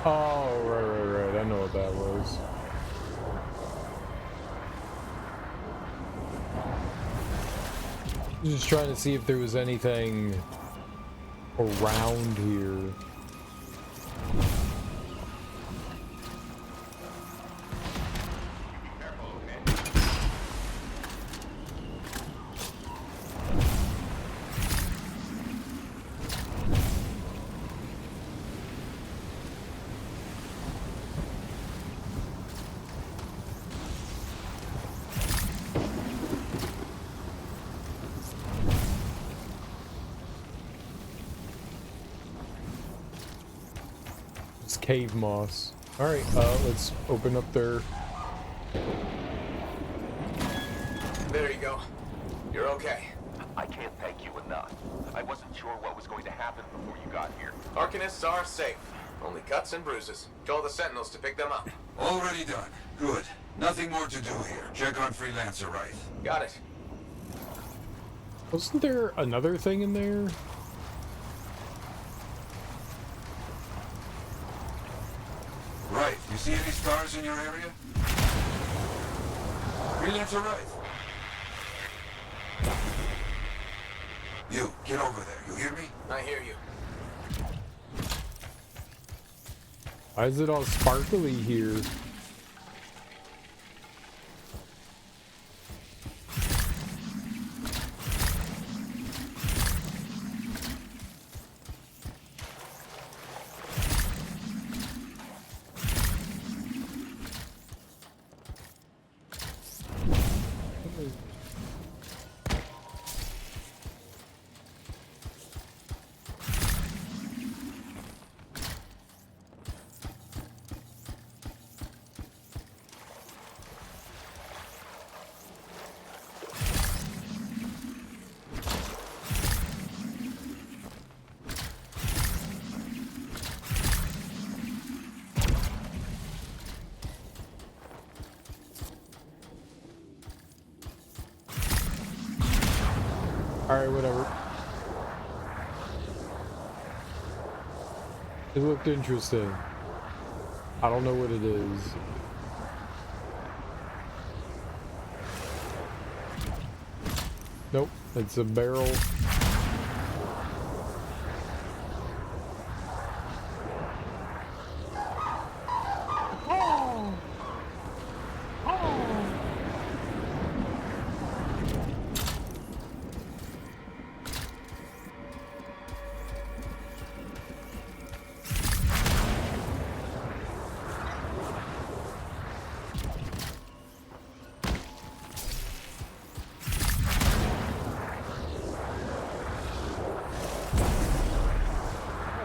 Oh, right. I know what that was. Just trying to see if there was anything around here. Cave moss. All right, let's open up their. There you go. You're okay. I can't thank you enough. I wasn't sure what was going to happen before you got here. Arcanists are safe. Only cuts and bruises. Tell the Sentinels to pick them up. Already done. Good. Nothing more to do here. Check on Freelancer right. Got it. Wasn't there another thing in there? Right. You see any stars in your area? Freelancer right. You, get over there. You hear me? I hear you. Why is it all sparkly here? Alright, whatever. It looked interesting. I don't know what it is. Nope, it's a barrel.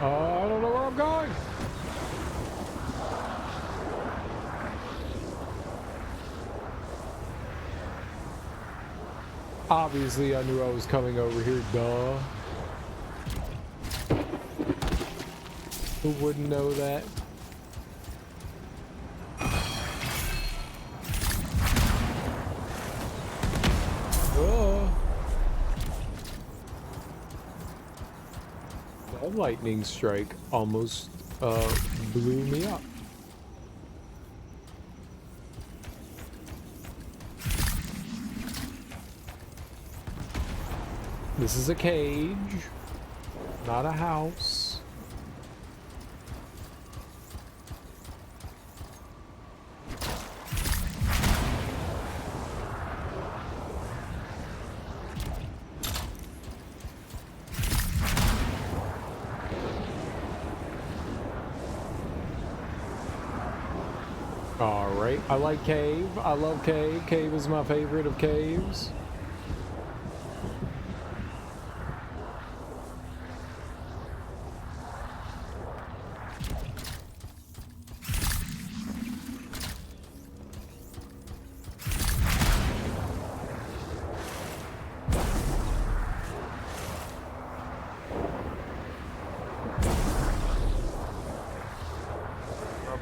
I don't know where I'm going. Obviously, I knew I was coming over here, duh. Who wouldn't know that? That lightning strike almost blew me up. This is a cage, not a house. All right, I like cave. I love cave. Cave is my favorite of caves.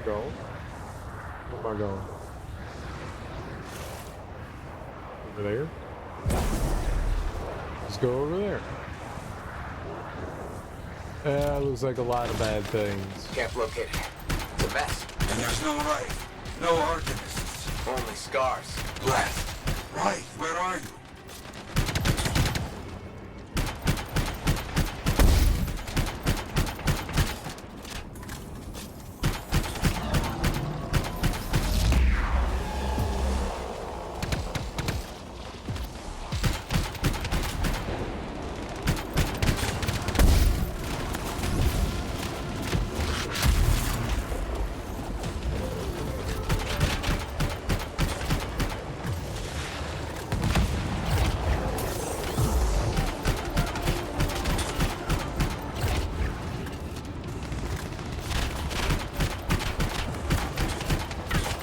go. Where am I going? Over there? Let's go over there. Looks like a lot of bad things. Camp located. It's a mess. And there's no life. No arcanists. Only scars. Left. Right. Where are you?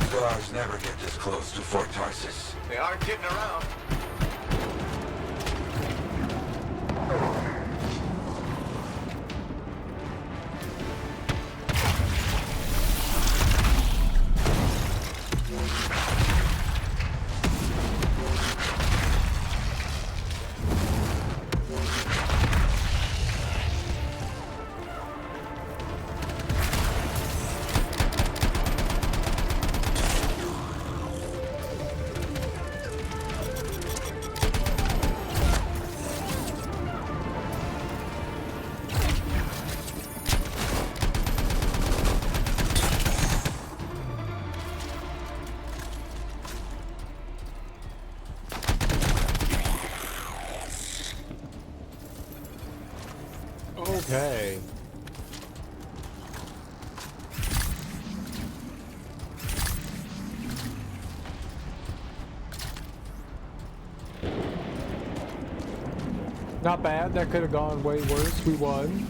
Scars never get this close to Fort Tarsus. They aren't getting around. Okay. Not bad. That could have gone way worse. We won.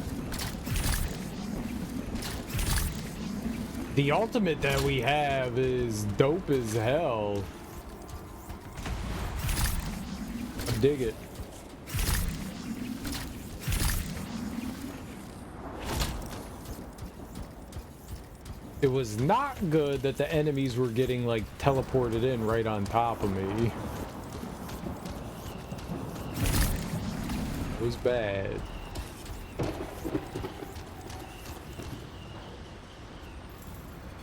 The ultimate that we have is dope as hell. I dig it. It was not good that the enemies were getting like teleported in right on top of me. It was bad.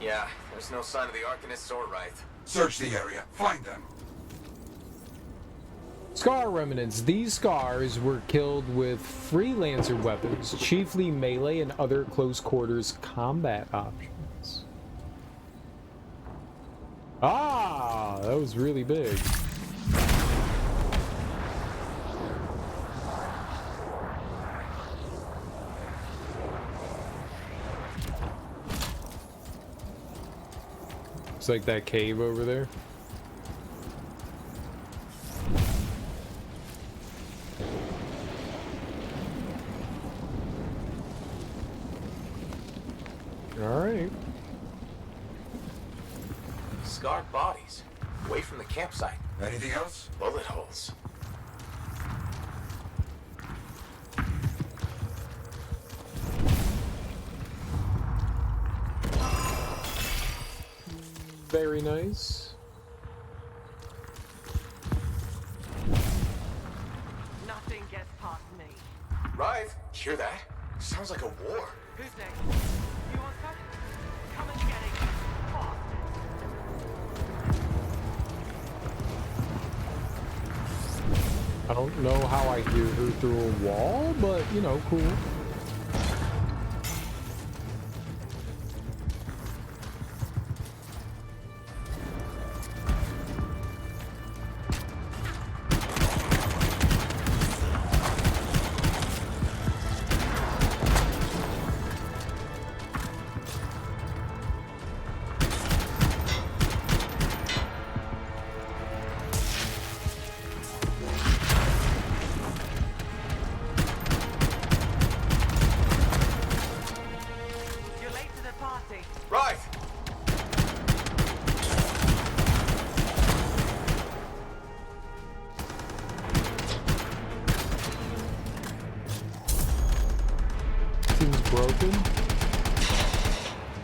Yeah, there's no sign of the Arcanists or Wraith. Search the area. Find them. Scar remnants. These scars were killed with freelancer weapons, chiefly melee and other close quarters combat options. Ah, that was really big. It's like that cave over there. All right. Scarred bodies. Away from the campsite. Anything else? Bullet holes. Very nice. Nothing gets past me. Wraith, hear that? Sounds like a war. Who's next? You want some? Come and get it. I don't know how I hear her through a wall, but you know, cool.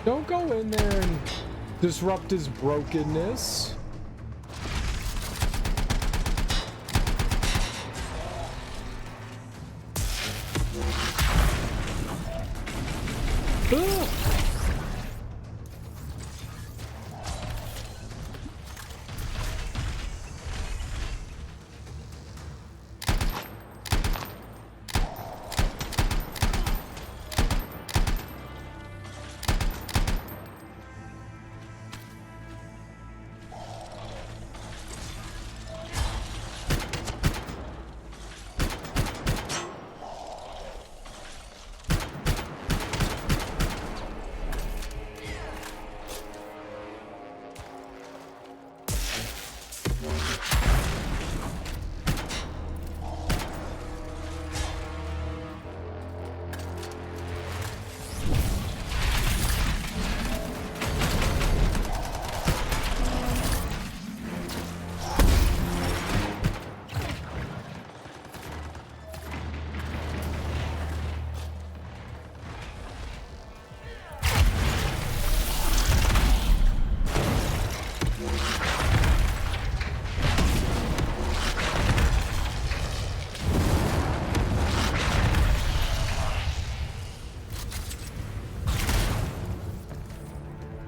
Don't go in there and disrupt his brokenness. Ugh.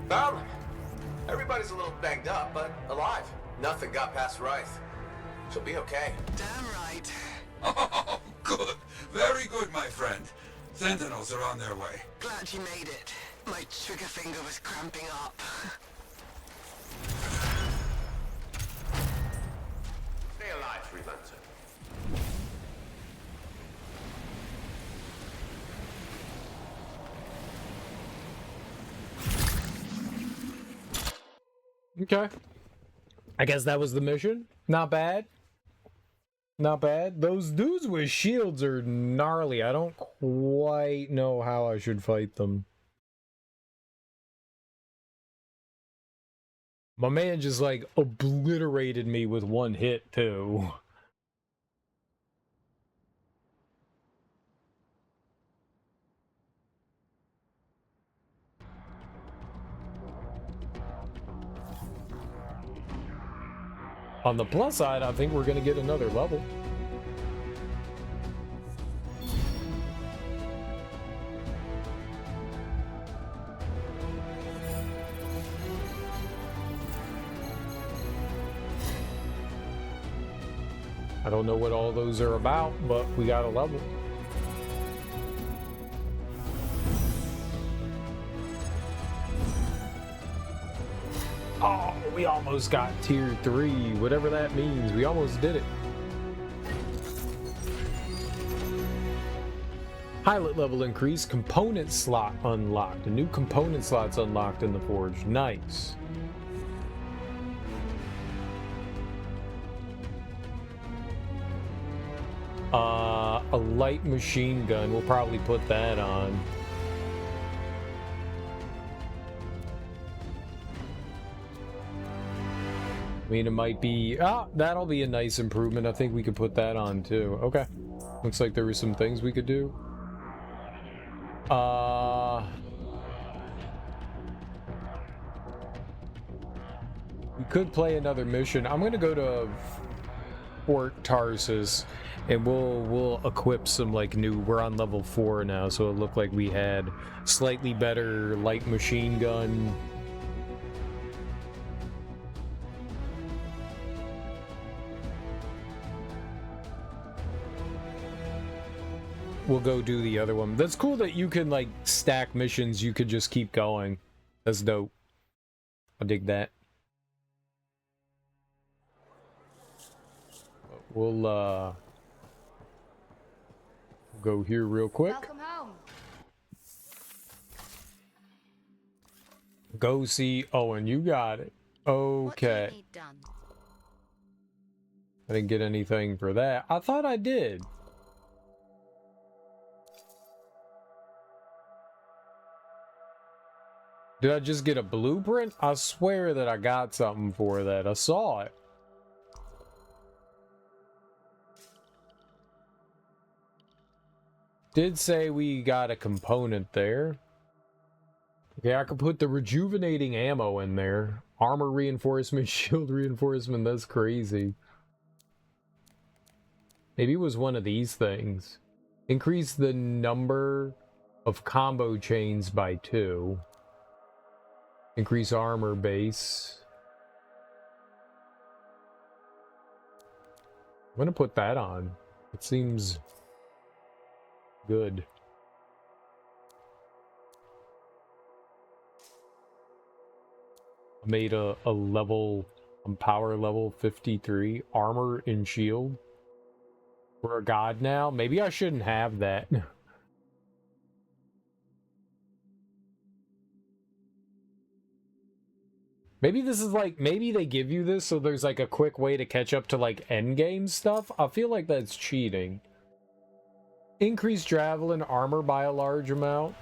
Found him. Everybody's a little banged up, but alive. Nothing got past Rythe. She'll be okay. Damn right. Oh, good. Very good, my friend. Sentinels are on their way. Glad you made it. My trigger finger was cramping up. Stay alive, Freelancer. Okay. I guess that was the mission. Not bad. Not bad. Those dudes with shields are gnarly. I don't quite know how I should fight them. My man just like obliterated me with one hit too. On the plus side, I think we're going to get another level. I don't know what all those are about, but we got a level. Oh, we almost got tier 3, whatever that means. We almost did it. Pilot level increase, component slot unlocked. A new component slot's unlocked in the forge. Nice. A light machine gun. We'll probably put that on. I mean, it might be... Ah, that'll be a nice improvement. I think we could put that on, too. Okay. Looks like there were some things we could do. We could play another mission. I'm going to go to Fort Tarsus, and we'll equip some, like, new... We're on level 4 now, so it looked like we had slightly better light machine gun... We'll go do the other one. That's cool that you can, like, stack missions. You could just keep going. That's dope. I dig that. We'll, go here real quick. Welcome home. Go see Owen. You got it. Okay. What do you need done? I didn't get anything for that. I thought I did. Did I just get a blueprint? I swear that I got something for that. I saw it. Did say we got a component there. Okay, I could put the rejuvenating ammo in there. Armor reinforcement, shield reinforcement, that's crazy. Maybe it was one of these things. Increase the number of combo chains by 2. Increase armor base. I'm gonna put that on. It seems good. I made a level, power level 53. Armor and shield. We're a god now? Maybe I shouldn't have that. Maybe this is like, maybe they give you this so there's like a quick way to catch up to like endgame stuff. I feel like that's cheating. Increase javelin armor by a large amount.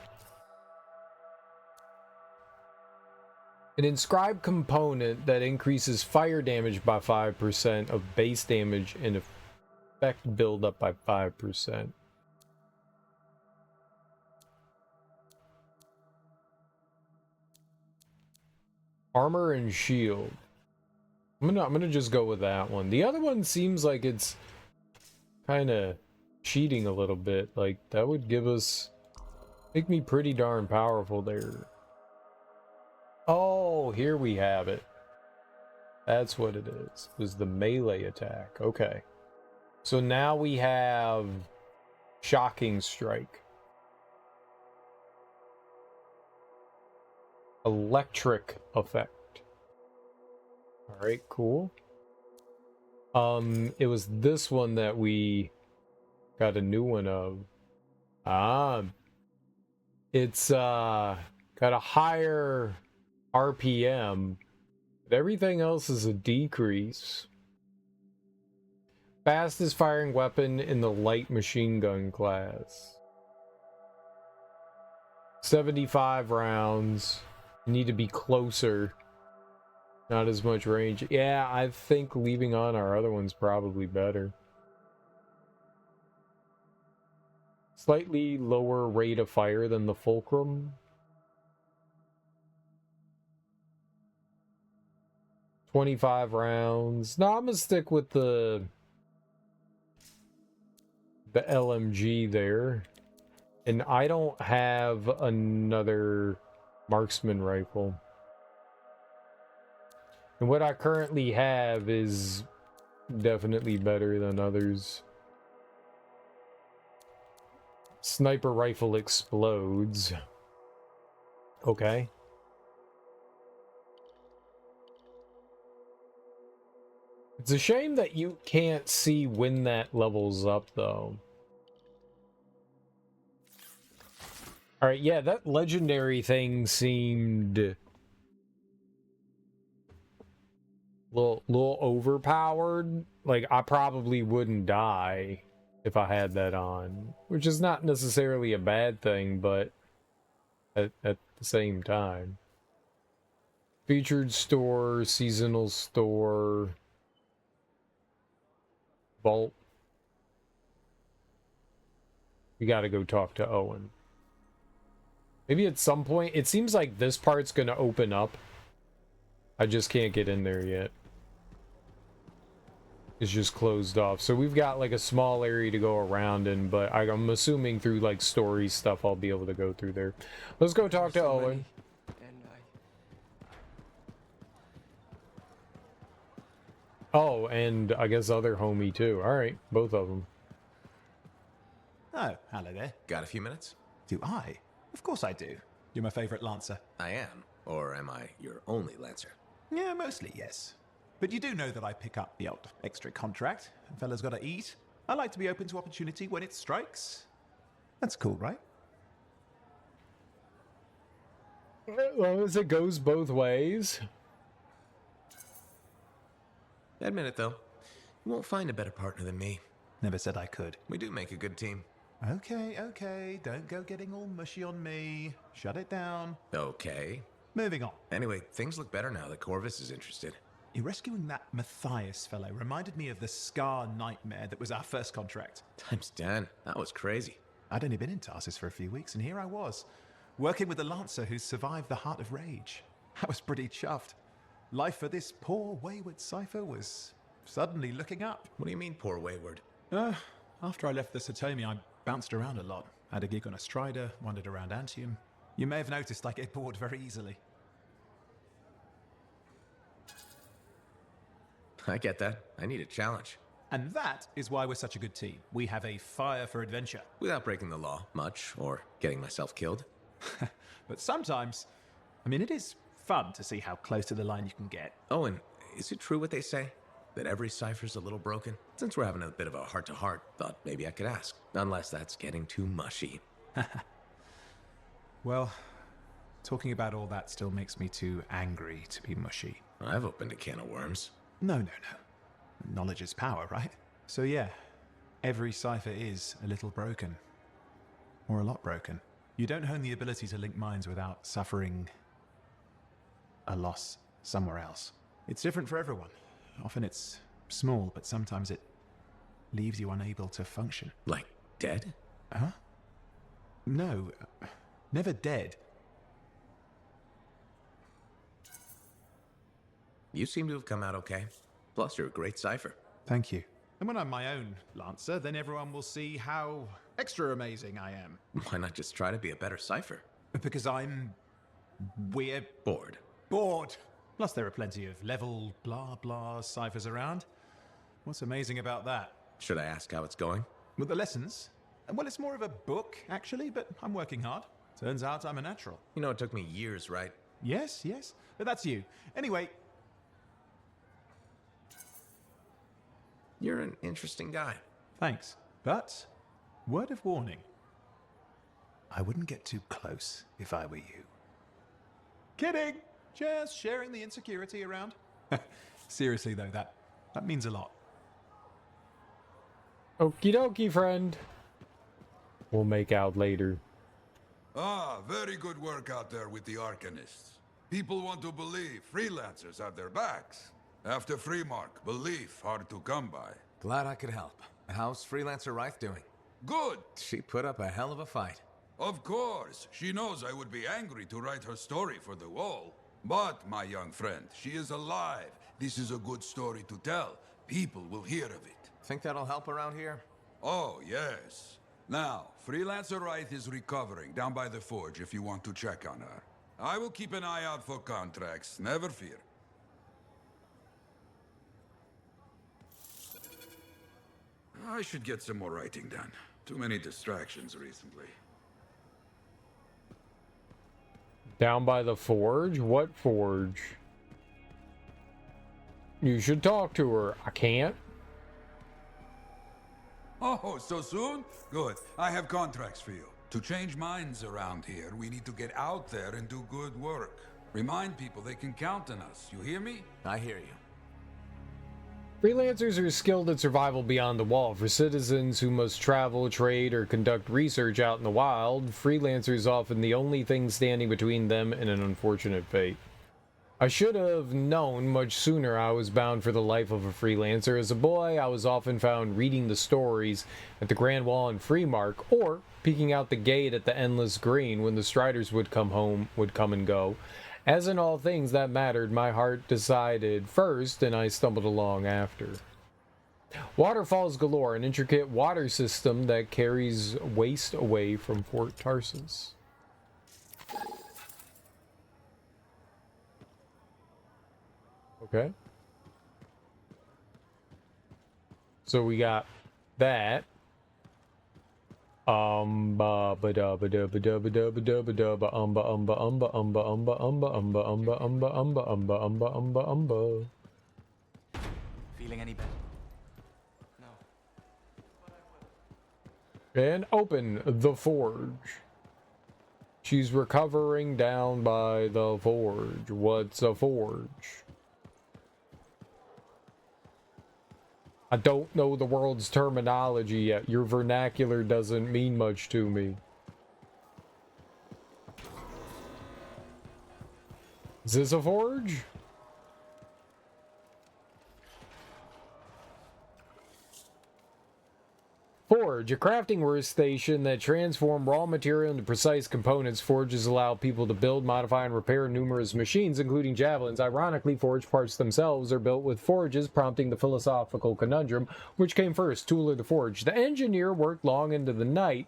An inscribed component that increases fire damage by 5% of base damage and effect buildup by 5%. Armor and shield. I'm gonna just go with that one. The other one seems like it's kind of cheating a little bit. Like that would make me pretty darn powerful there. Oh, here we have it. That's what it is. It was the melee attack. Okay. So now we have shocking strike. Electric effect. All right, cool. It was this one that we got a new one of. It's got a higher RPM, but everything else is a decrease. Fastest firing weapon in the light machine gun class. 75 rounds. Need to be closer. Not as much range. Yeah, I think leaving on our other one's probably better. Slightly lower rate of fire than the Fulcrum. 25 rounds. No, I'm gonna stick with the LMG there. And I don't have another marksman rifle. And what I currently have is definitely better than others. Sniper rifle explodes. Okay. It's a shame that you can't see when that levels up, though. Alright, yeah, that legendary thing seemed a little overpowered. Like, I probably wouldn't die if I had that on. Which is not necessarily a bad thing, but at the same time. Featured store, seasonal store, vault. We gotta go talk to Owen. Maybe at some point, it seems like this part's gonna open up. I just can't get in there yet. It's just closed off. So we've got like a small area to go around in, but I'm assuming through like story stuff I'll be able to go through there. Let's go talk to Owen. Oh, and I guess other homie too. Alright, both of them. Oh, hello there. Got a few minutes? Do I? Of course I do. You're my favorite Lancer. I am. Or am I your only Lancer? Yeah, mostly, yes. But you do know that I pick up the odd extra contract. Fella's gotta eat. I like to be open to opportunity when it strikes. That's cool, right? As long as it goes both ways. Admit it, though. You won't find a better partner than me. Never said I could. We do make a good team. Okay. Don't go getting all mushy on me. Shut it down. Okay. Moving on. Anyway, things look better now that Corvus is interested. You rescuing that Matthias fellow reminded me of the Scar nightmare that was our first contract. Times 10. That was crazy. I'd only been in Tarsus for a few weeks, and here I was, working with the Lancer who's survived the Heart of Rage. I was pretty chuffed. Life for this poor, wayward cipher was suddenly looking up. What do you mean, poor wayward? After I left the Satomi, I bounced around a lot. Had a gig on a Strider, wandered around Anthem. You may have noticed I get bored very easily. I get that. I need a challenge. And that is why we're such a good team. We have a fire for adventure. Without breaking the law much, or getting myself killed. But sometimes, I mean, it is fun to see how close to the line you can get. Oh, and is it true what they say? That every cipher's a little broken? Since we're having a bit of a heart-to-heart, thought maybe I could ask. Unless that's getting too mushy. Well, talking about all that still makes me too angry to be mushy. I've opened a can of worms. No. Knowledge is power, right? So yeah, every cipher is a little broken. Or a lot broken. You don't hone the ability to link minds without suffering a loss somewhere else. It's different for everyone. Often it's small, but sometimes it leaves you unable to function. Like dead? Huh? No, never dead. You seem to have come out okay. Plus, you're a great cipher. Thank you. And when I'm my own Lancer, then everyone will see how extra amazing I am. Why not just try to be a better cipher? Because we're bored. Bored! Plus there are plenty of level blah blah ciphers around. What's amazing about that? Should I ask how it's going? With the lessons? Well, it's more of a book, actually, but I'm working hard. Turns out I'm a natural. You know, it took me years, right? Yes, but that's you. Anyway... You're an interesting guy. Thanks. But, word of warning. I wouldn't get too close if I were you. Kidding! Just sharing the insecurity around. Seriously though, that means a lot. Okie dokie, friend. We'll make out later. Very good work out there with the Arcanists. People want to believe freelancers have their backs. After Freemark, belief hard to come by. Glad I could help. How's Freelancer Reith doing? Good! She put up a hell of a fight. Of course. She knows I would be angry to write her story for the wall. But, my young friend, she is alive. This is a good story to tell. People will hear of it. Think that'll help around here? Oh, yes. Now, Freelancer Reith is recovering down by the forge if you want to check on her. I will keep an eye out for contracts, never fear. I should get some more writing done. Too many distractions recently. Down by the forge? What forge? You should talk to her. I can't. Oh, so soon? Good. I have contracts for you. To change minds around here, we need to get out there and do good work. Remind people they can count on us. You hear me? I hear you. Freelancers are skilled at survival beyond the wall. For citizens who must travel, trade, or conduct research out in the wild, freelancers is often the only thing standing between them and an unfortunate fate. I should have known much sooner I was bound for the life of a freelancer. As a boy, I was often found reading the stories at the Grand Wall in Freemark, or peeking out the gate at the Endless Green when the Striders would come and go. As in all things that mattered, my heart decided first, and I stumbled along after. Waterfalls galore, an intricate water system that carries waste away from Fort Tarsus. Okay. So we got that. Ba ba da ba da ba da ba da ba da ba da ba umba umba umba umba umba umba umba umba umba umba umba umba umba umba. Feeling any better? And open the forge. She's recovering down by the forge. What's a forge? I don't know the world's terminology yet. Your vernacular doesn't mean much to me. Is this a forge? Forge, a crafting workstation that transforms raw material into precise components. Forges allow people to build, modify, and repair numerous machines, including javelins. Ironically, forge parts themselves are built with forges, prompting the philosophical conundrum, which came first, tool or the forge? The engineer worked long into the night,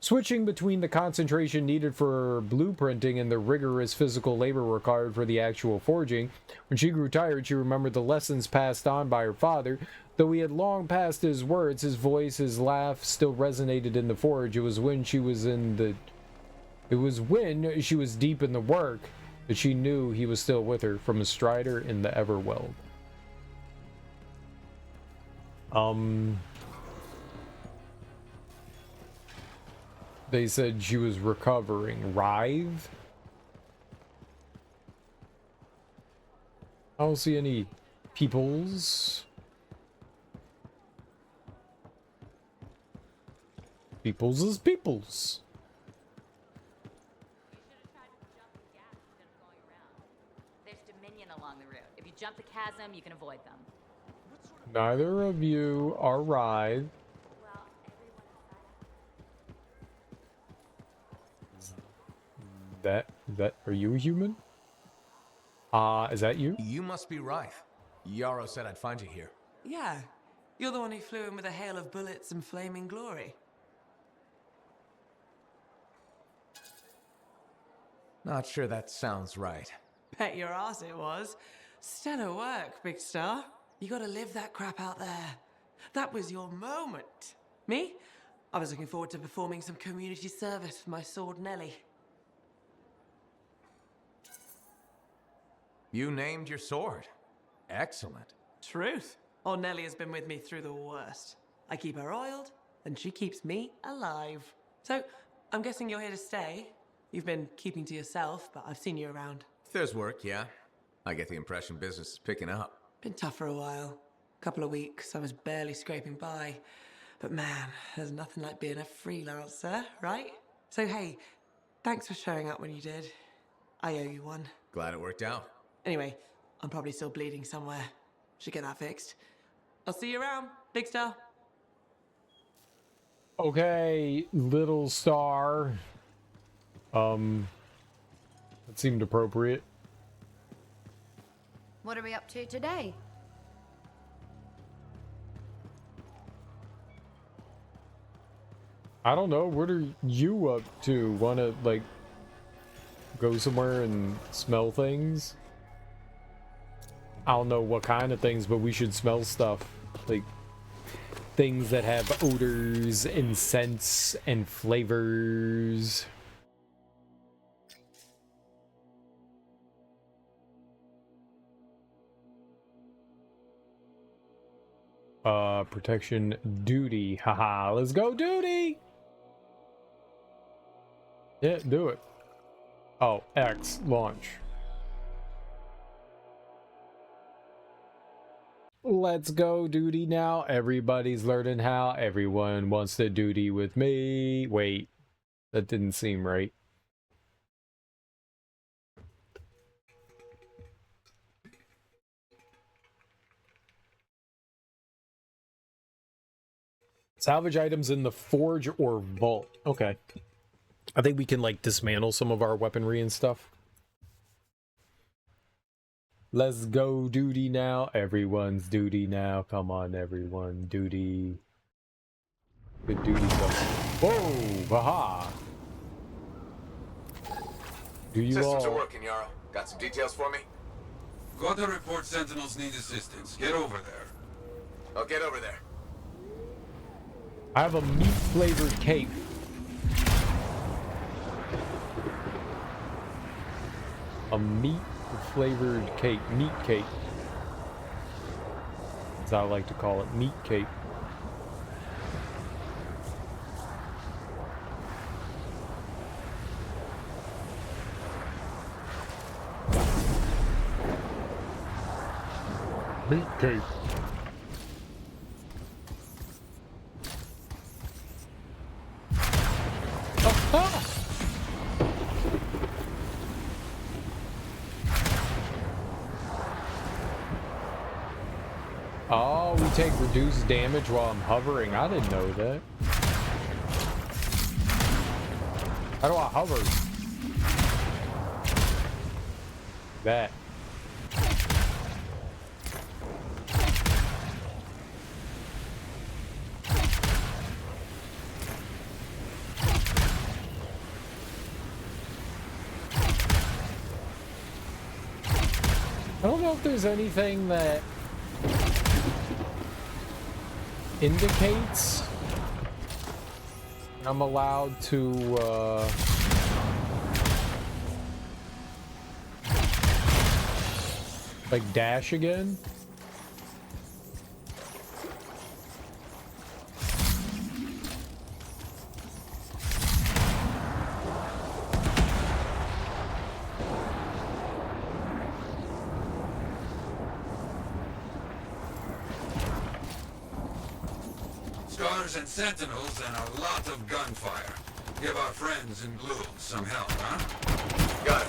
switching between the concentration needed for blueprinting and the rigorous physical labor required for the actual forging. When she grew tired, she remembered the lessons passed on by her father. Though he had long passed his words, his voice, his laugh still resonated in the forge. It was when she was deep in the work that she knew he was still with her, from a strider in the Everweld. They said she was recovering. Writhe? I don't see any peoples. Peoples is peoples. There's Dominion along the route. If you jump the chasm, you can avoid them. Neither of you are Writhe. Are you a human? Is that you? You must be Writhe. Yarrow said I'd find you here. Yeah. You're the one who flew in with a hail of bullets and flaming glory. Not sure that sounds right. Bet your ass it was. Stellar work, Big Star. You gotta live that crap out there. That was your moment. Me? I was looking forward to performing some community service with my sword Nelly. You named your sword. Excellent. Truth. Old Nelly has been with me through the worst. I keep her oiled, and she keeps me alive. So, I'm guessing you're here to stay. You've been keeping to yourself, but I've seen you around. If there's work, yeah. I get the impression business is picking up. Been tough for a while. Couple of weeks, I was barely scraping by. But man, there's nothing like being a freelancer, right? So hey, thanks for showing up when you did. I owe you one. Glad it worked out. Anyway, I'm probably still bleeding somewhere. Should get that fixed. I'll see you around, Big Star. Okay, Little Star. That seemed appropriate. What are we up to today? I don't know. What are you up to? Wanna, like, go somewhere and smell things? I don't know what kind of things, but we should smell stuff. Like, things that have odors and scents and flavors. Protection duty. Haha, let's go duty! Yeah, do it. Oh, X, launch. Let's go duty now. Everybody's learning how. Everyone wants to duty with me. Wait, that didn't seem right. Salvage items in the forge or vault. Okay. I think we can, like, dismantle some of our weaponry and stuff. Let's go duty now. Everyone's duty now. Come on, everyone. Duty. Good duty stuff. Whoa! Haha! Do you Systems all... are working, Yarrow. Got some details for me? Got a report Sentinels need assistance. Get over there. I'll get over there. I have a meat-flavored cake. A meat-flavored cake. Meat cake. As I like to call it. Meat cake. Meat cake. Oh, we take reduced damage while I'm hovering. I didn't know that. How do I hover? That. I don't know if there's anything that indicates I'm allowed to like dash again. Scars and sentinels and a lot of gunfire. Give our friends in blue some help, huh? Got it.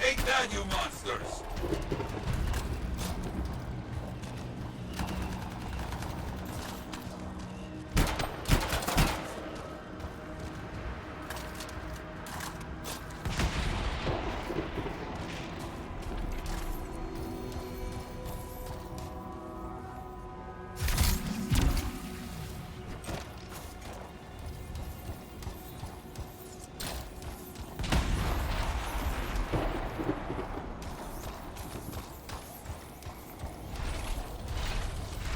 Take that, you monsters!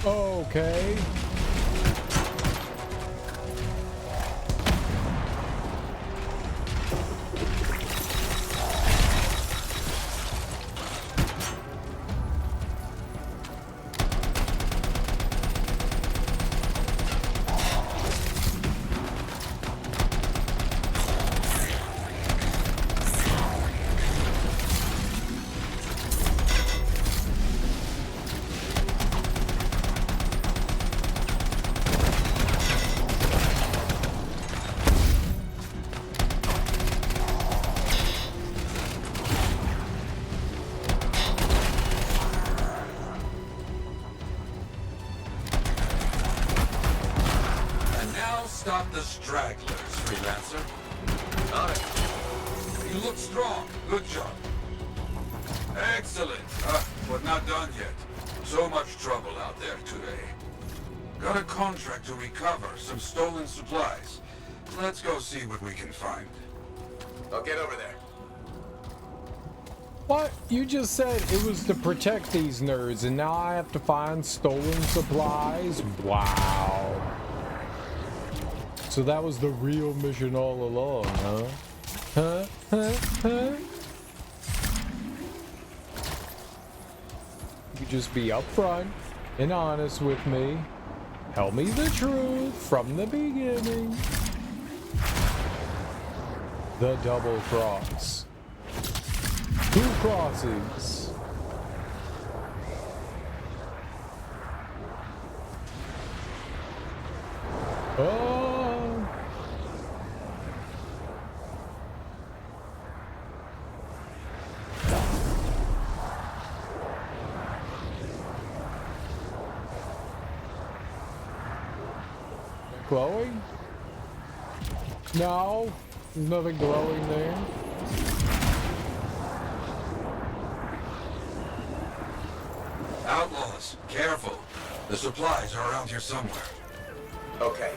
Okay. Stop the stragglers, Freelancer. On it. You look strong. Good job. Excellent. But not done yet. So much trouble out there today. Got a contract to recover some stolen supplies. Let's go see what we can find. I'll get over there. What? You just said it was to protect these nerds, and now I have to find stolen supplies? Wow. So that was the real mission all along, huh? Huh? You just be upfront and honest with me. Tell me the truth from the beginning. The double cross. 2 crosses. Oh. Glowing? No, there's nothing glowing there. Outlaws, careful. The supplies are around here somewhere. Okay.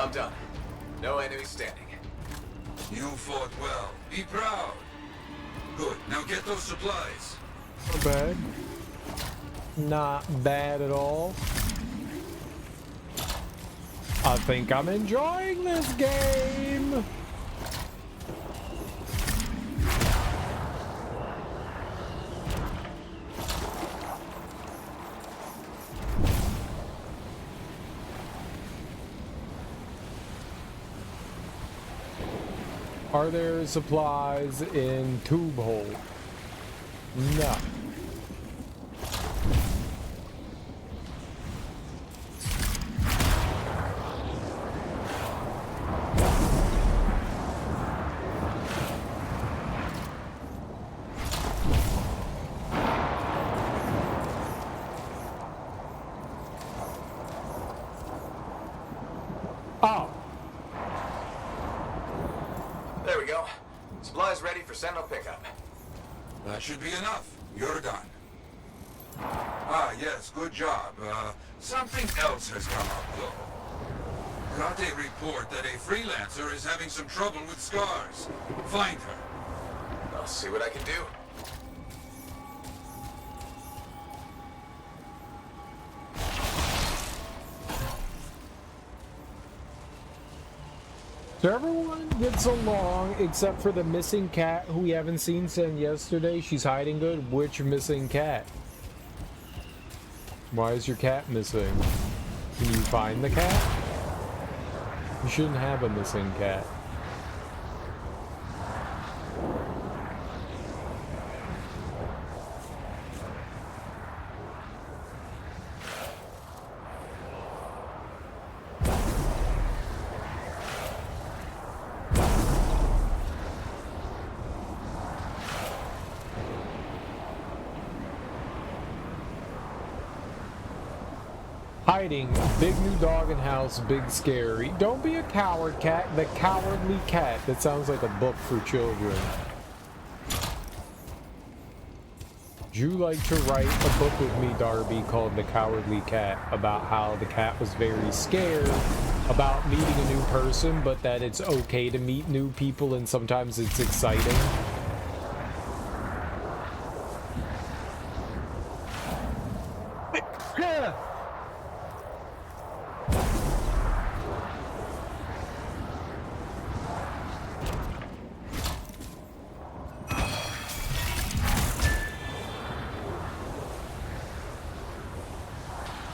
I'm done. No enemies standing. You fought well. Be proud. Good. Now get those supplies. Not bad. Not bad at all. I think I'm enjoying this game. Are there supplies in tube hole? No. Oh. There we go. Supplies ready for send-up pickup. That should be enough. You're done. Ah, yes, good job. Something else has come up, though. Got a report that a freelancer is having some trouble with scars. Find her. I'll see what I can do. So everyone gets along except for the missing cat who we haven't seen since yesterday. She's hiding good. Which missing cat? Why is your cat missing? Can you find the cat? You shouldn't have a missing cat. Hiding, big new dog in house, big scary. Don't be a coward, cat. The Cowardly Cat. That sounds like a book for children. Would you like to write a book with me, Darby, called The Cowardly Cat, about how the cat was very scared about meeting a new person, but that it's okay to meet new people and sometimes it's exciting?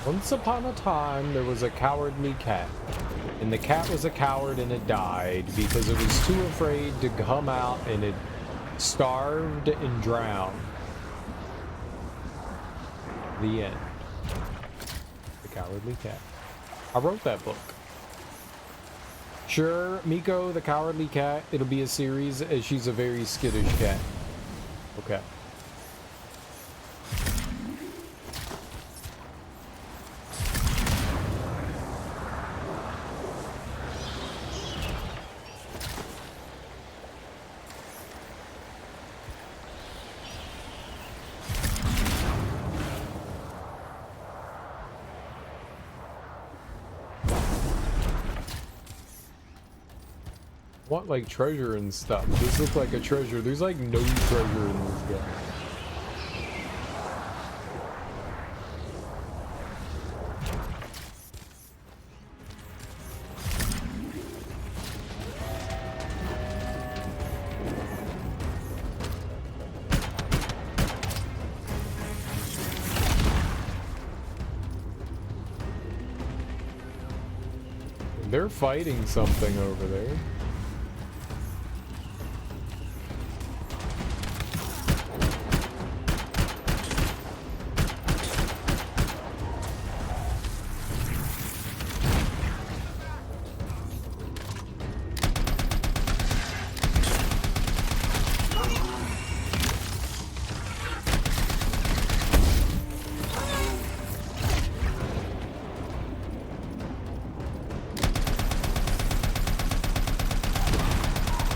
Once upon a time, there was a cowardly cat, and the cat was a coward and it died because it was too afraid to come out and it starved and drowned. The end. The Cowardly Cat. I wrote that book. Sure, Miko, the Cowardly Cat, it'll be a series as she's a very skittish cat. Okay. Want like treasure and stuff. This looks like a treasure. There's like no treasure in this game. They're fighting something over there.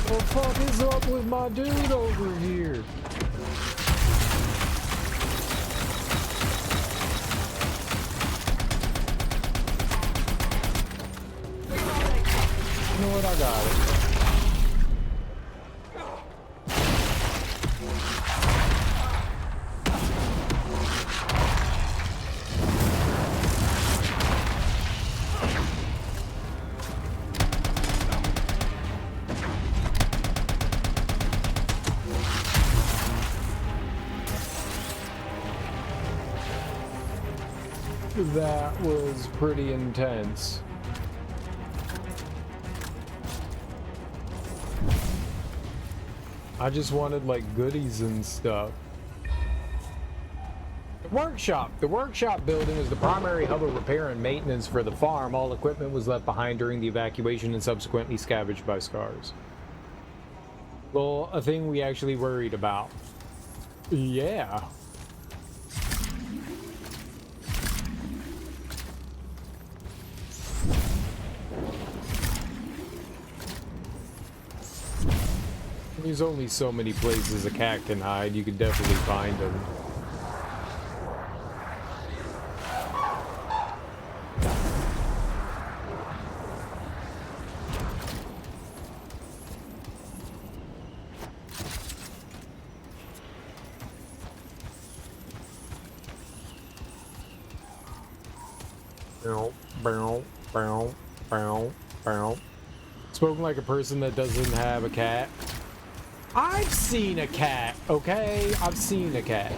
What the fuck is up with my dude over here? know what? I got it. That was pretty intense. I just wanted like goodies and stuff. The workshop building is the primary hub of repair and maintenance for the farm. All equipment was left behind during the evacuation and subsequently scavenged by scars. Well, a thing we actually worried about. Yeah. There's only so many places a cat can hide. You could definitely find them. Spoken like a person that doesn't have a cat. I've seen a cat, okay? I've seen a cat.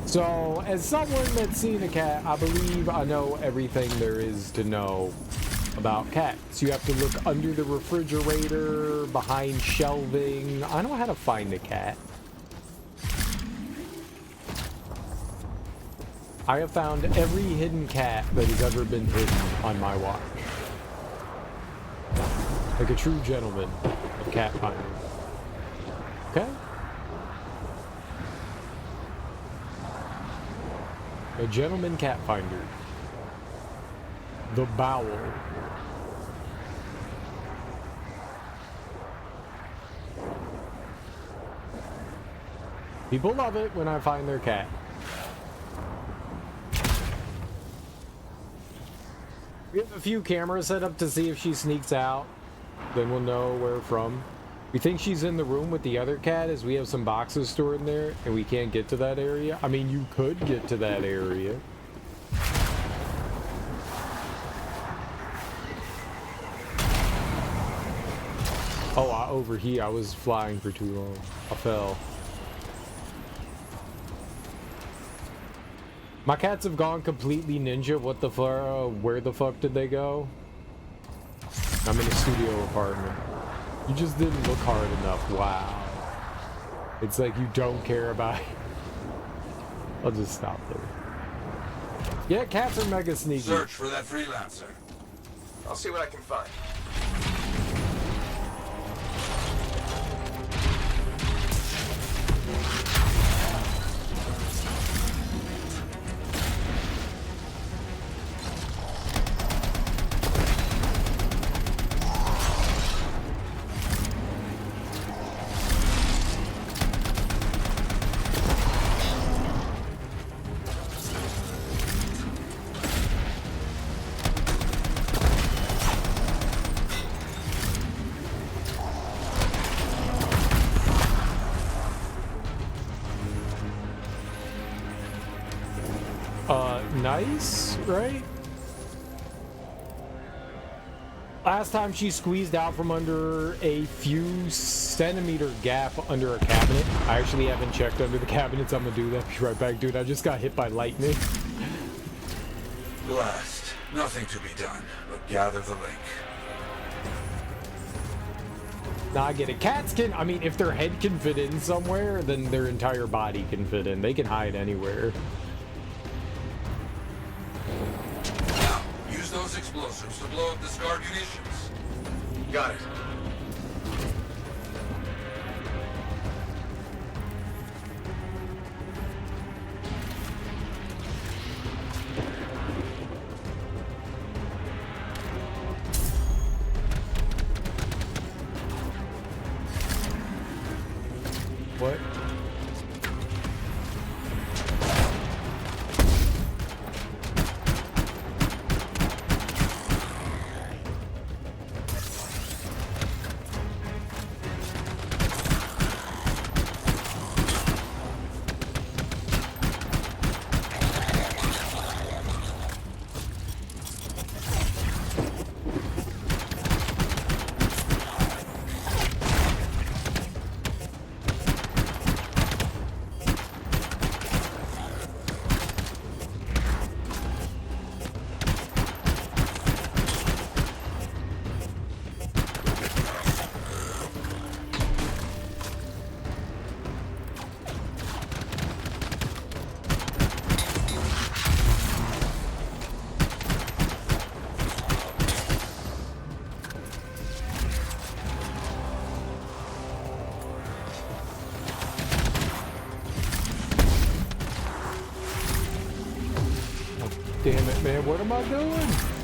So, as someone that's seen a cat, I believe I know everything there is to know about cats. You have to look under the refrigerator, behind shelving. I know how to find a cat. I have found every hidden cat that has ever been hidden on my watch. Like a true gentleman of cat finding. Okay? A gentleman cat finder. The bowel. People love it when I find their cat. We have a few cameras set up to see if she sneaks out. Then we'll know where from. We think she's in the room with the other cat, as we have some boxes stored in there and we can't get to that area. I mean, you could get to that area. Oh, over here. I was flying for too long. I fell. My cats have gone completely ninja. What the fuck? Where the fuck did they go? I'm in a studio apartment. You just didn't look hard enough. Wow. It's like you don't care about it. I'll just stop there. Yeah, cats are mega sneaky. Search for that freelancer. I'll see what I can find. Nice, right? Last time she squeezed out from under a few centimeter gap under a cabinet. I actually haven't checked under the cabinets. I'm gonna do that. Be right back, dude. I just got hit by lightning. Blast. Nothing to be done, but gather the link. Now I get it. Cats can, I mean, if their head can fit in somewhere, then their entire body can fit in. They can hide anywhere. Those explosives to blow up the scar munitions. Got it. What? what am I doing?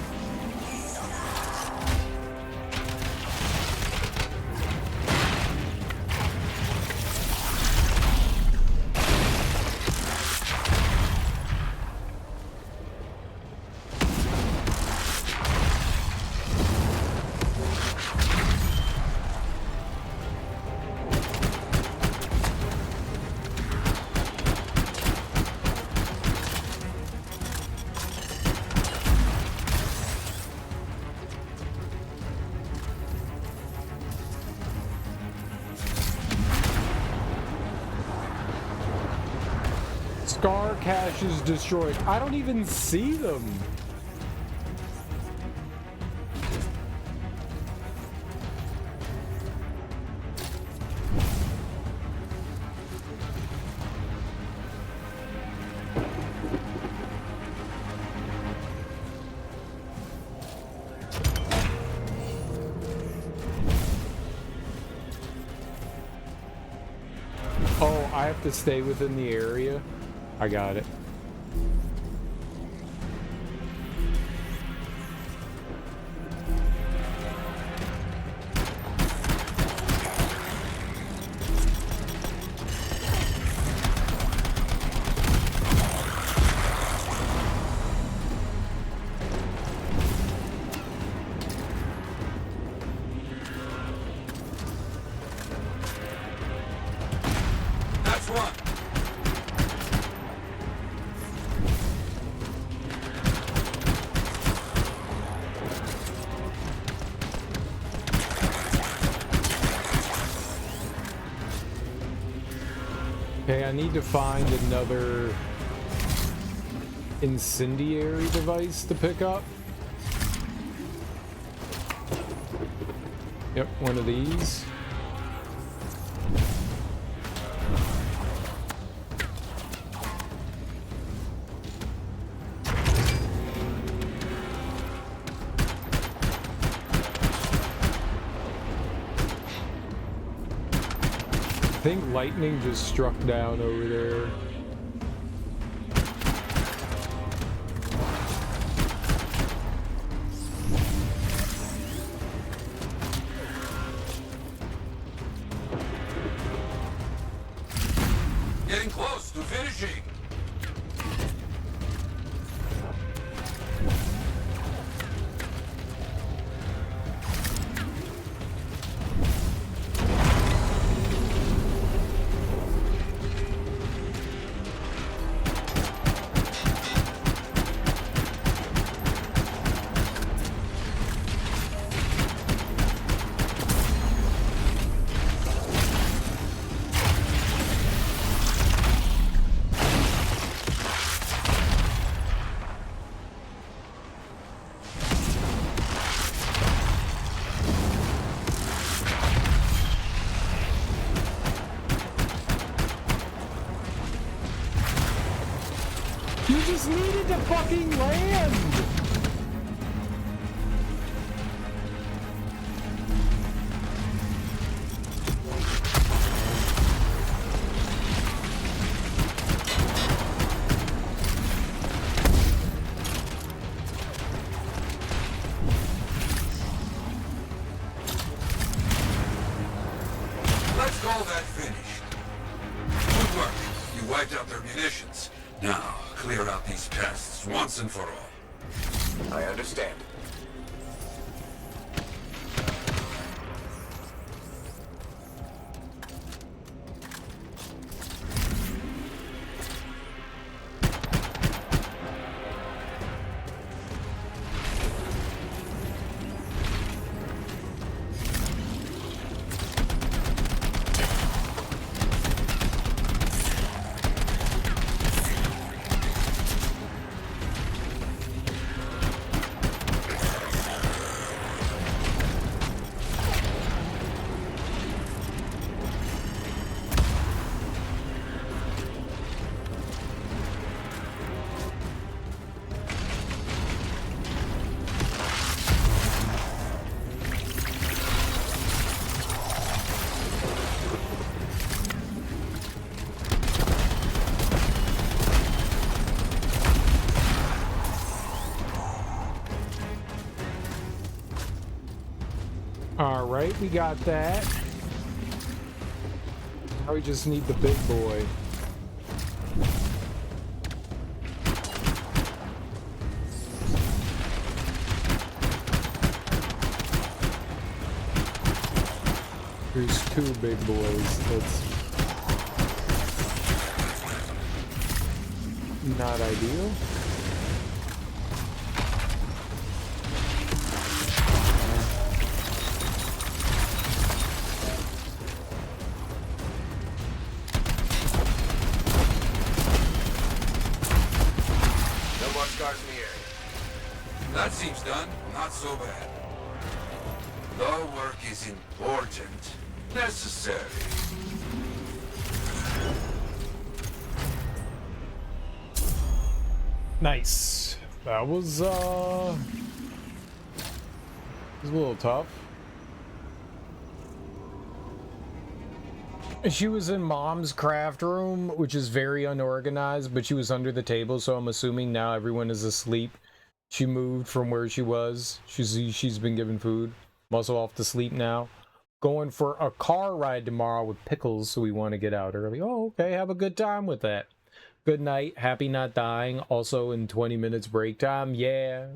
Scar caches destroyed. I don't even see them. Oh, I have to stay within the area. I got it. That's one. Okay, I need to find another incendiary device to pick up. Yep, one of these. I think lightning just struck down over there. Getting close to finishing. You just needed to fucking land! Let's call that finished. Good work. You wiped out their munitions. Now, clear out these pests once and for all. I understand. Alright, we got that. Now we just need the big boy. There's two big boys. That's not ideal. No more scars in the area. That seems done. Not so bad. The work is important. Necessary. Nice. That was a little tough. She was in Mom's craft room, which is very unorganized, but she was under the table, so I'm assuming now everyone is asleep. She moved from where she was. She's been given food. I'm also off to sleep now. Going for a car ride tomorrow with Pickles, so we want to get out early. Oh, okay. Have a good time with that. Good night. Happy not dying. Also in 20 minutes break time. Yeah.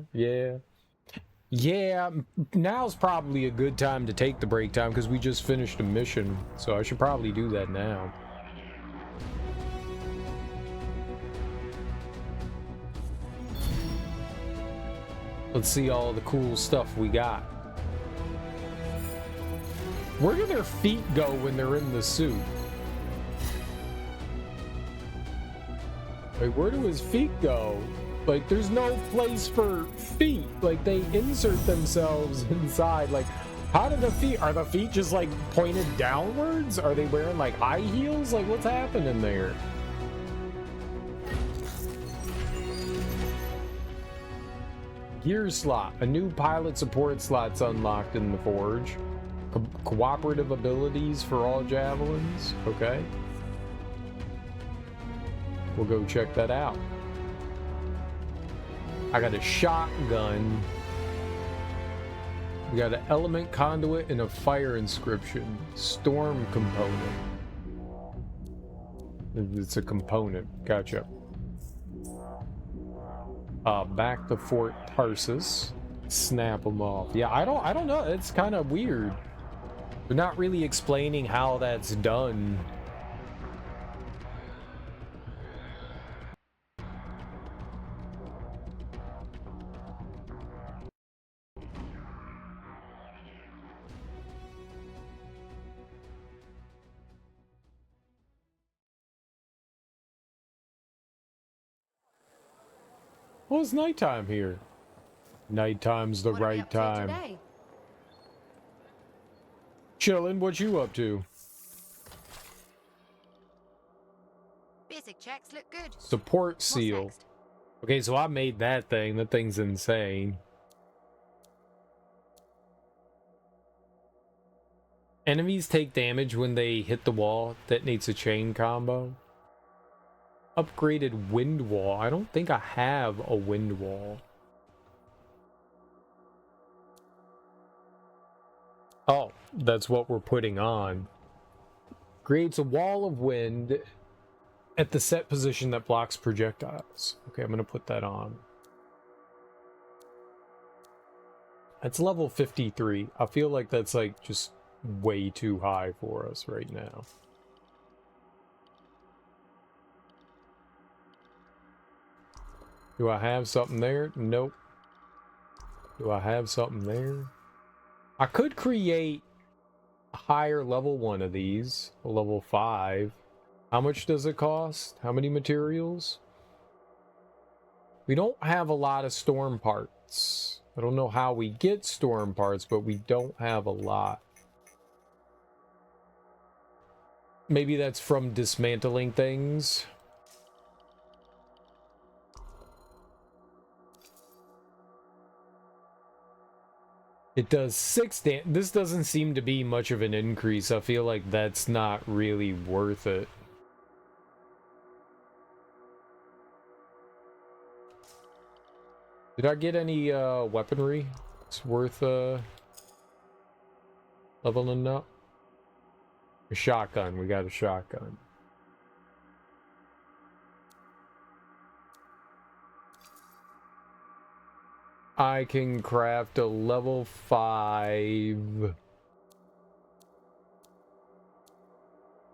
Now's probably a good time to take the break time because we just finished a mission. So I should probably do that now. Let's see all the cool stuff we got. Where do their feet go when they're in the suit? Like, where do his feet go? Like, there's no place for feet. Like, they insert themselves inside. Like, how do the feet... Are the feet just, like, pointed downwards? Are they wearing, like, high heels? Like, what's happening there? Gear slot. A new pilot support slot's unlocked in the Forge. Cooperative abilities for all javelins. Okay. We'll go check that out. I got a shotgun. We got an element conduit and a fire inscription. Storm component. It's a component. Gotcha. Back to Fort Tarsus. Snap them off. Yeah, I don't know. It's kind of weird. They're not really explaining how that's done. Well, it's nighttime here. Nighttime's the right time. Chillin', what you up to? Basic checks look good. Support seal. Okay, so I made that thing. That thing's insane. Enemies take damage when they hit the wall. Detonates a chain combo. Upgraded wind wall. I don't think I have a wind wall. Oh, that's what we're putting on. Creates a wall of wind at the set position that blocks projectiles. Okay, I'm going to put that on. That's level 53. I feel like that's like just way too high for us right now. Do I have something there? Nope. Do I have something there? I could create a higher level one of these, a level 5. How much does it cost? How many materials? We don't have a lot of storm parts. I don't know how we get storm parts, but we don't have a lot. Maybe that's from dismantling things. It does 6 damage. This doesn't seem to be much of an increase. I feel like that's not really worth it. Did I get any weaponry? It's worth Leveling up. A shotgun. We got a shotgun. I can craft a level 5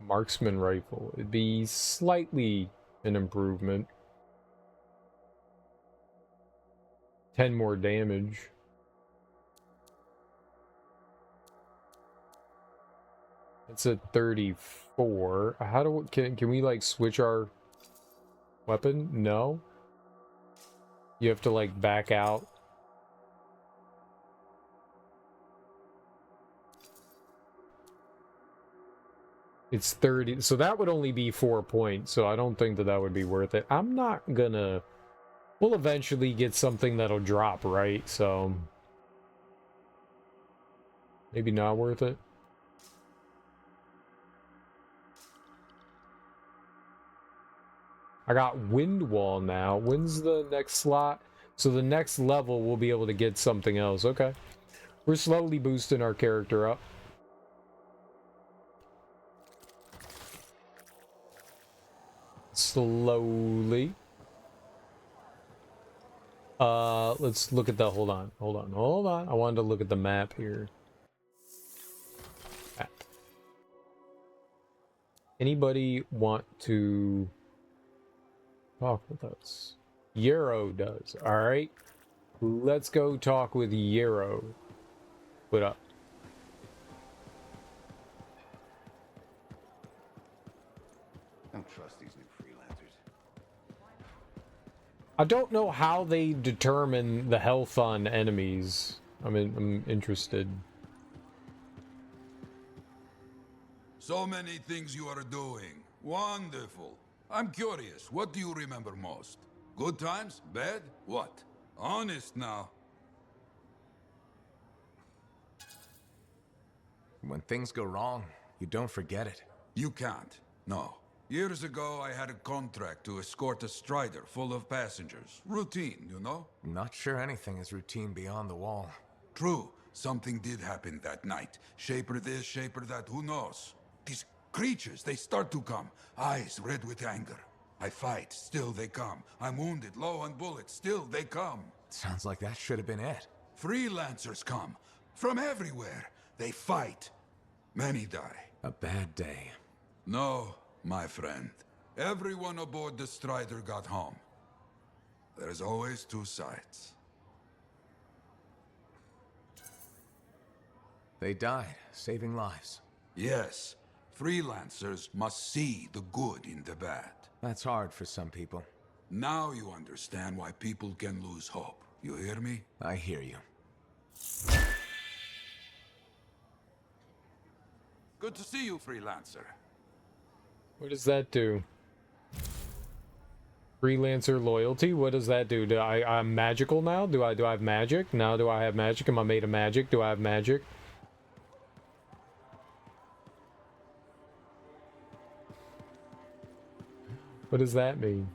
marksman rifle. It'd be slightly an improvement. 10 more damage. It's at 34. How do can we like switch our weapon? No. You have to like back out. It's 30, so that would only be 4 points, so I don't think that that would be worth it. I'm not gonna... We'll eventually get something that'll drop, right? So... maybe not worth it. I got Wind Wall now. When's the next slot? So the next level we'll be able to get something else. Okay. We're slowly boosting our character up. Slowly. Let's look at the... hold on. I wanted to look at the map here. Map. Anybody want to talk with us? Yarrow does. Alright. Let's go talk with Yarrow. What up? Don't trust these new freelancers. I don't know how they determine the health on enemies. I'm interested. So many things you are doing. Wonderful. I'm curious, what do you remember most? Good times? Bad? What? Honest now. When things go wrong, you don't forget it. You can't. No. Years ago, I had a contract to escort a Strider full of passengers. Routine, you know? Not sure anything is routine beyond the wall. True. Something did happen that night. Shaper this, shaper that, who knows? These creatures, they start to come. Eyes red with anger. I fight, still they come. I'm wounded, low on bullets, still they come. Sounds like that should have been it. Freelancers come. From everywhere. They fight. Many die. A bad day. No, my friend. Everyone aboard the Strider got home. There's always two sides. They died, saving lives. Yes. Freelancers must see the good in the bad. That's hard for some people. Now you understand why people can lose hope. You hear me? I hear you. Good to see you, Freelancer. What does that do? Freelancer loyalty? What does that do? I'm magical now? Do I have magic? Now do I have magic? Am I made of magic? Do I have magic? What does that mean?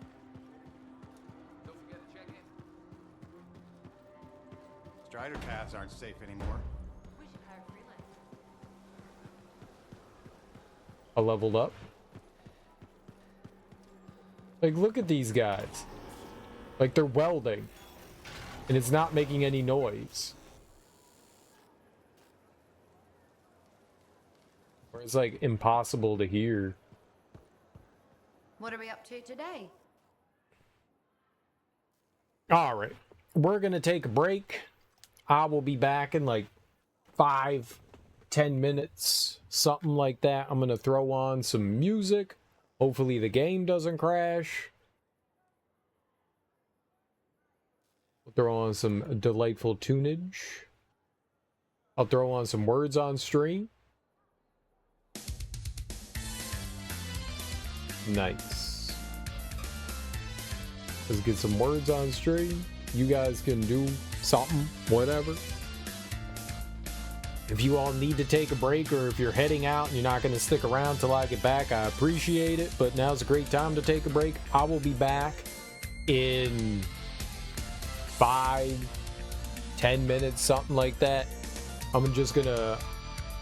Strider paths aren't safe anymore. I leveled up. Like, look at these guys. Like, they're welding. And it's not making any noise. Or it's, like, impossible to hear. What are we up to today? Alright. We're gonna take a break. I will be back in, like, 5-10 minutes. Something like that. I'm gonna throw on some music. Hopefully the game doesn't crash. We'll throw on some delightful tunage. I'll throw on some words on stream. Nice. Let's get some words on stream. You guys can do something, whatever. If you all need to take a break, or if you're heading out and you're not going to stick around till I get back, I appreciate it. But now's a great time to take a break. I will be back in 5-10 minutes, something like that. I'm just going to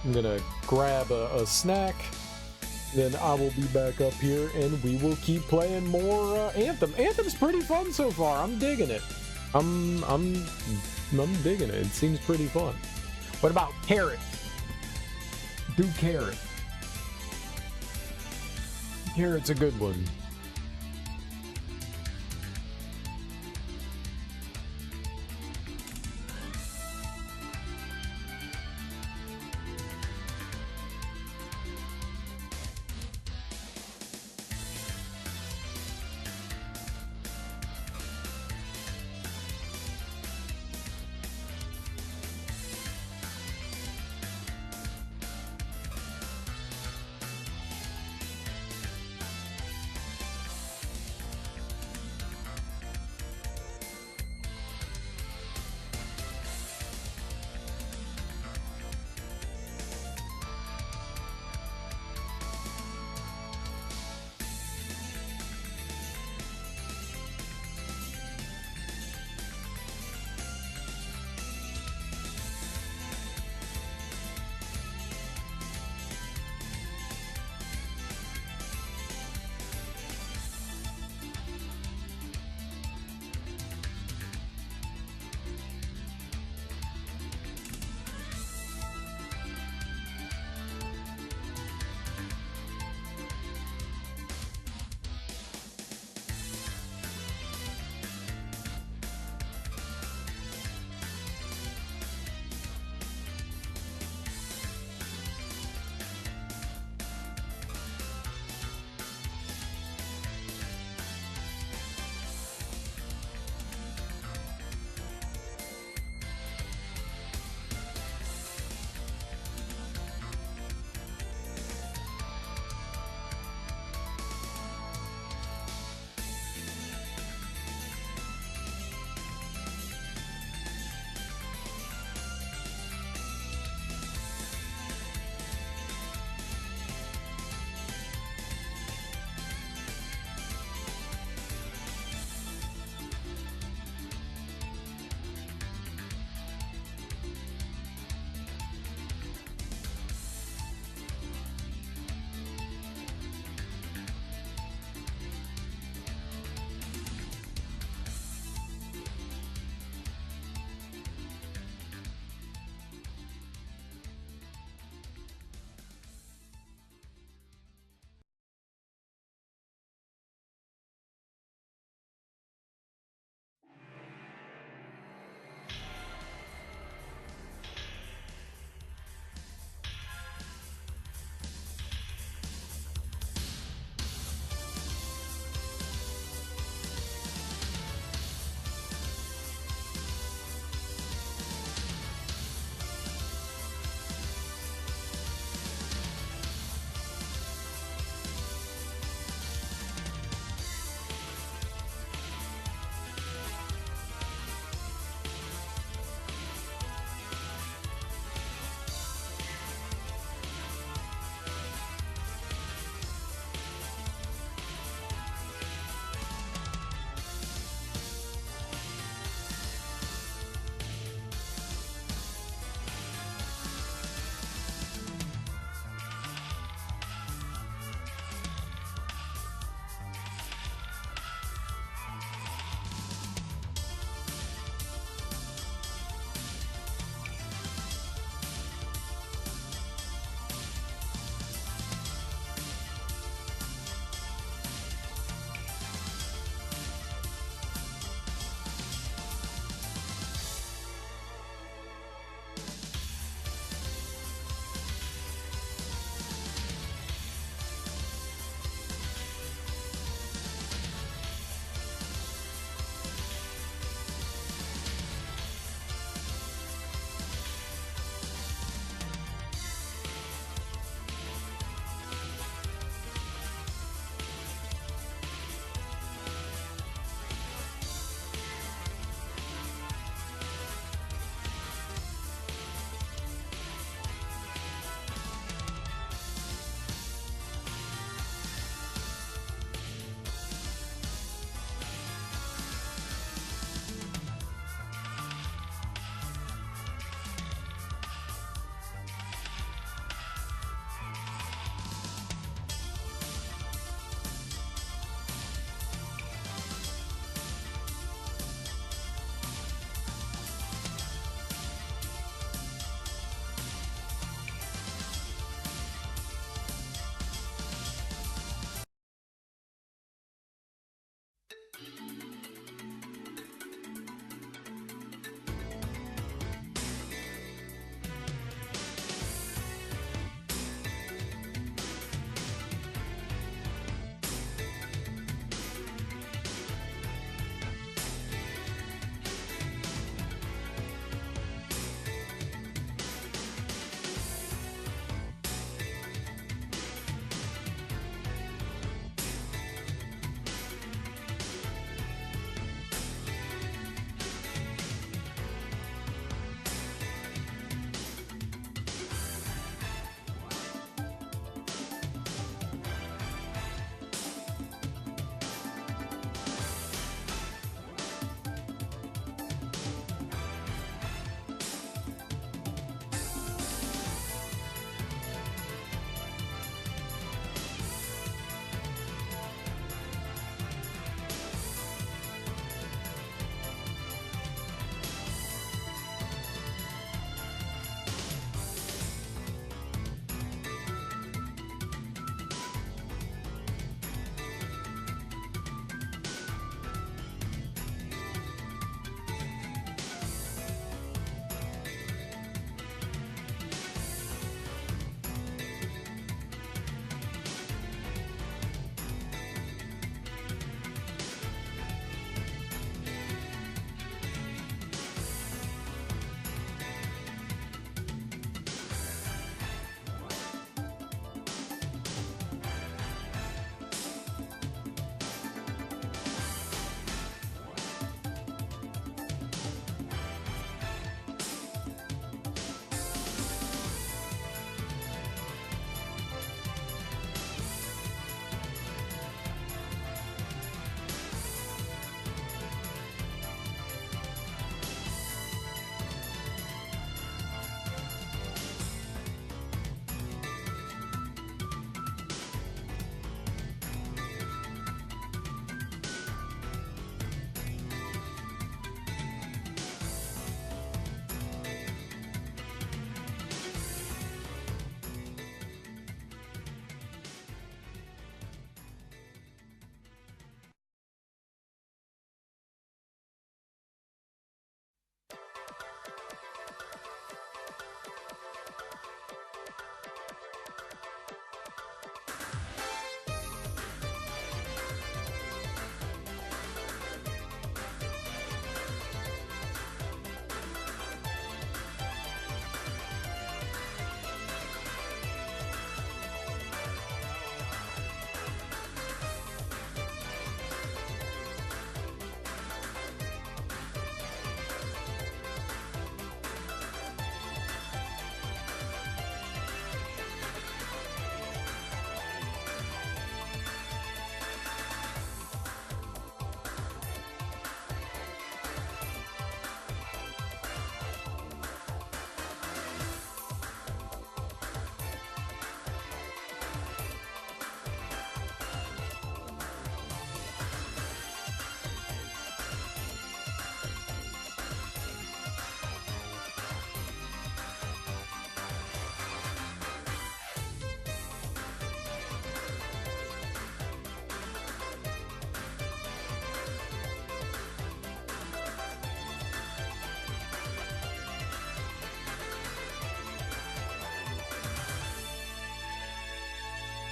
I'm gonna grab a snack. Then I will be back up here and we will keep playing more Anthem. Anthem's pretty fun so far. I'm digging it. I'm digging it. It seems pretty fun. What about Carrot? Do Carrot. Carrot's a good one.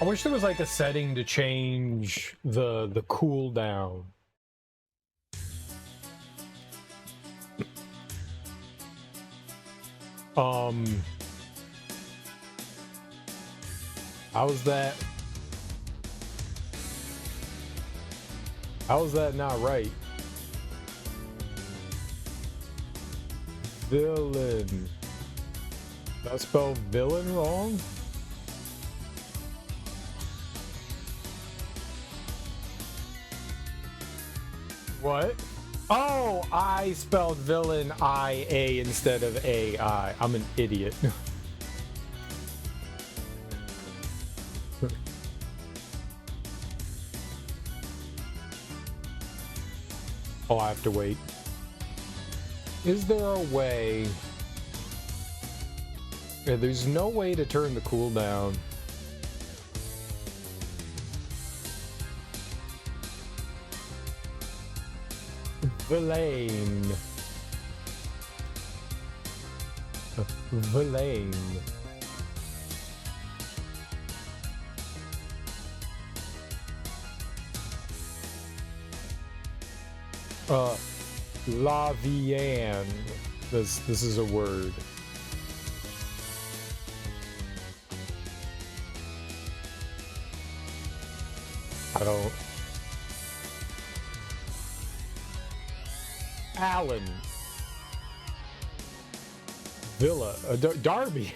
I wish there was like a setting to change the cooldown. How's that? How's that not right? Villain. Did I spell villain wrong? What? Oh, I spelled villain I-A instead of A-I. I'm an idiot. Oh, I have to wait. Is there a way? Yeah, there's no way to turn the cooldown. Villain. Villain. Lavian. This is a word. I don't. Allen. Villa. Darby.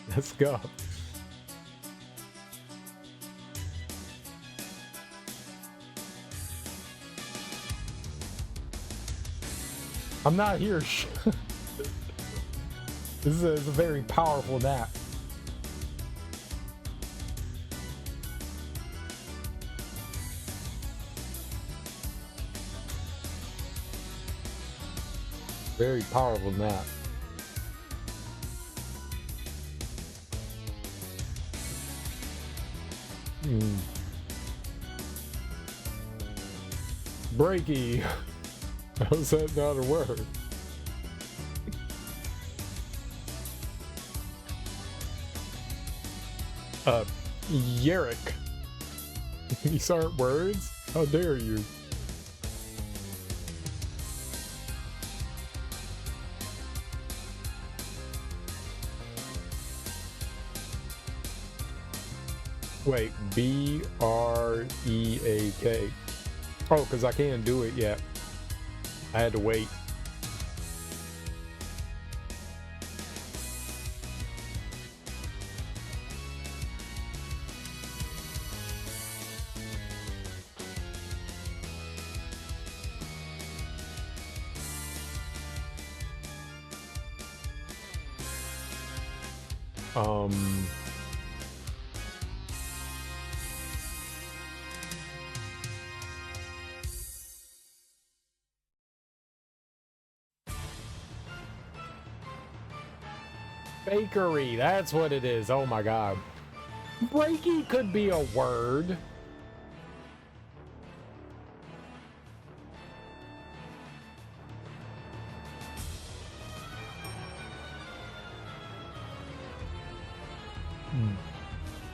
Let's go. I'm not here. This is a very powerful nap. Very powerful nap. Breaky. How's that not a word? Yerrick. These aren't words? How dare you? Wait, B-R-E-A-K. Oh, because I can't do it yet. I had to wait. Bakery, that's what it is. Oh my god. Breaky could be a word.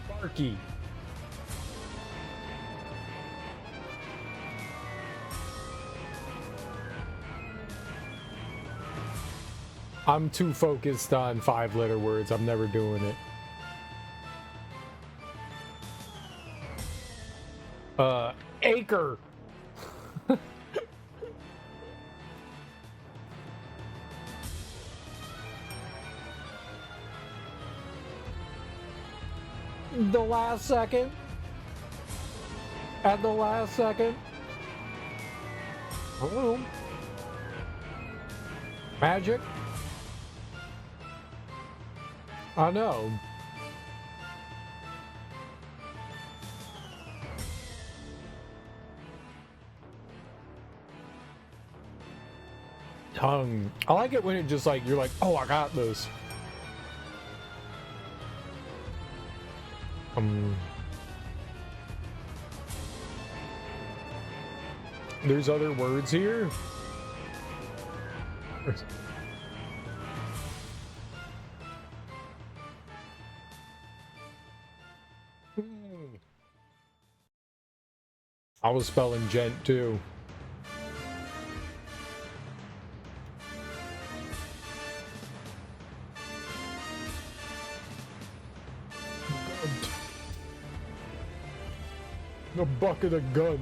Barky. I'm too focused on 5-letter words. I'm never doing it. Acre. The last second. At the last second. Hello. Magic. I know. Tongue. I like it when it just like, you're like, oh, I got this. There's other words here. I was spelling gent too. A bucket of gun.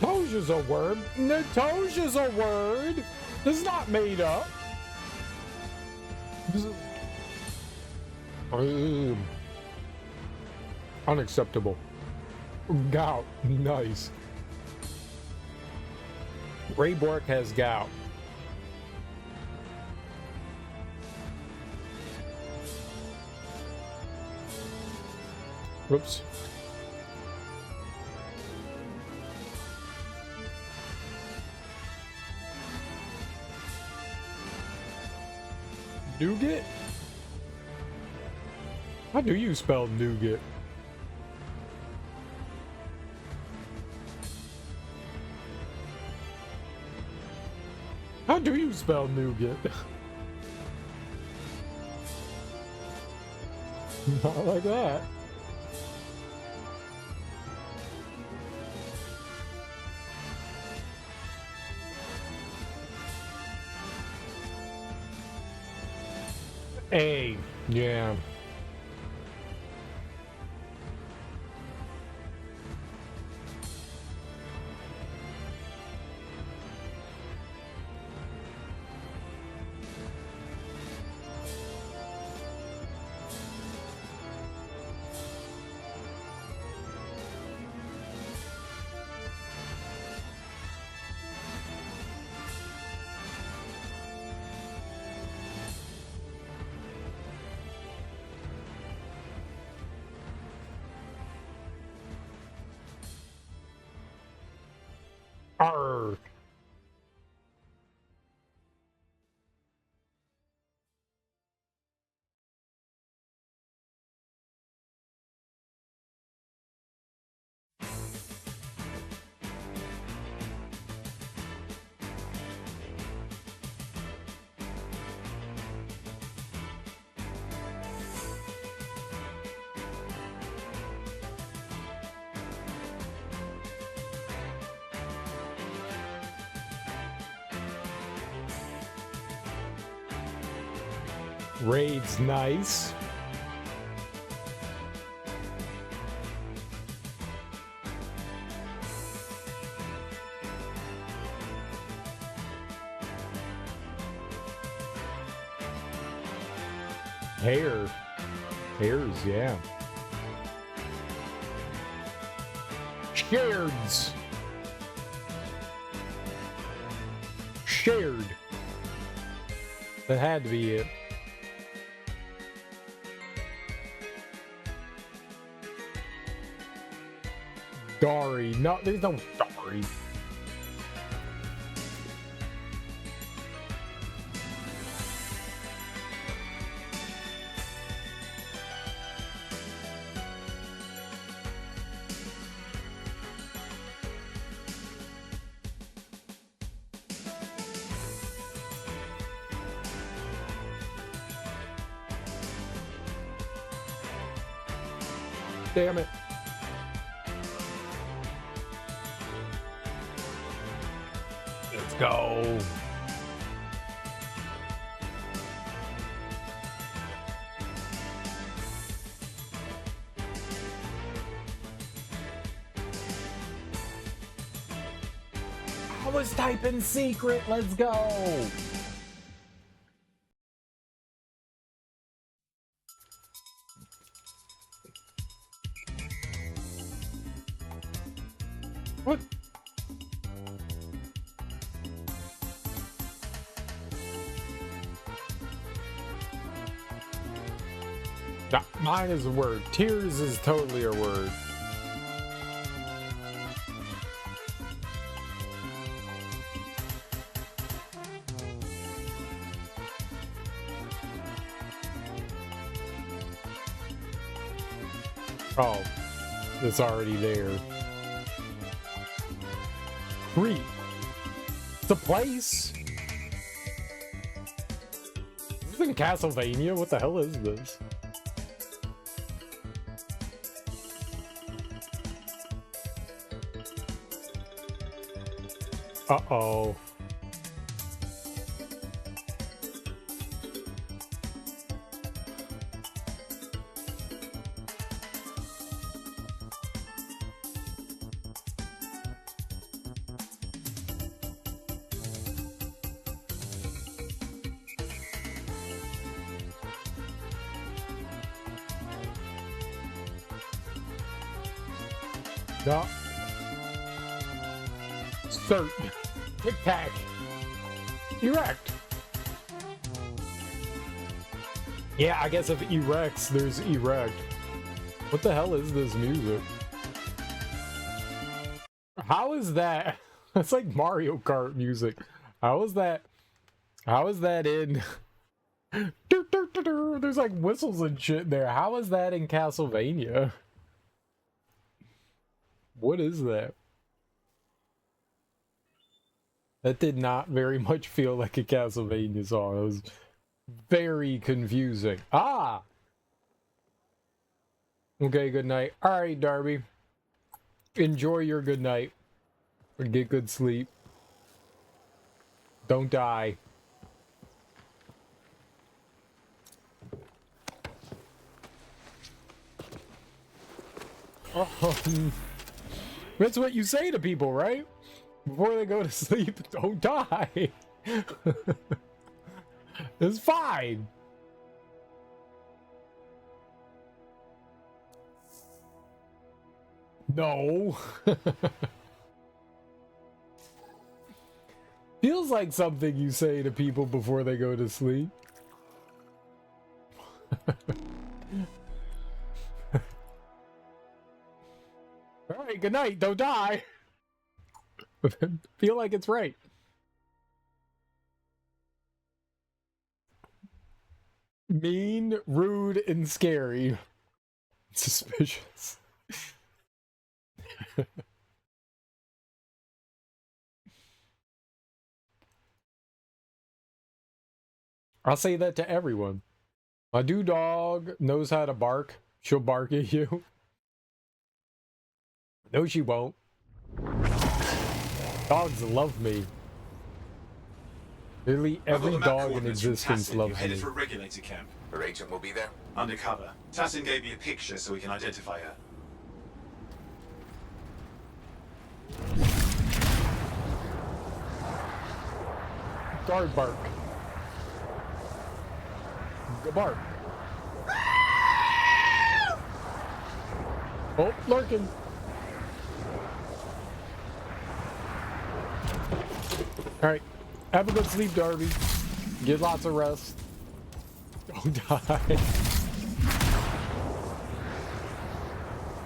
Natosia's a word. Natosia's a word. This is not made up. This is... Unacceptable. Gout. Nice. Ray Bork has gout. Whoops. Nougat? How do you spell nougat? How do you spell nougat? Not like that. A, yeah. Arr. Raid's nice. Hair. Hairs, yeah. Shareds. Shared. That had to be it. Dari. No, there's no Dari. Damn it. Let's go. I was typing secret. Let's go. What? Nah, mine is a word. Tears is totally a word. Oh. that's already there. Crete. It's a place. Is this in Castlevania? What the hell is this? Uh-oh. No. Cert. Tic Tac. Erect. Yeah, I guess if erects, there's erect. What the hell is this music? How is that? That's like Mario Kart music. How is that? How is that in? There's like whistles and shit there. How is that in Castlevania? What is that? That did not very much feel like a Castlevania song. It was very confusing. Ah! Okay, good night. Alright, Darby. Enjoy your good night. And get good sleep. Don't die. That's what you say to people, right? Before they go to sleep, don't die. It's fine. No. Feels like something you say to people before they go to sleep. Alright, good night, don't die. Feel like it's right. Mean, rude, and scary. Suspicious. I'll say that to everyone. My dog knows how to bark. She'll bark at you. No, she won't. Dogs love me. Literally every dog in existence loves me. Headed for a regulator camp. Her agent will be there? Undercover. Tassin gave me a picture so we can identify her. Guard bark. Go bark. Oh, lurking. Alright. Have a good sleep, Darby. Get lots of rest. Don't die.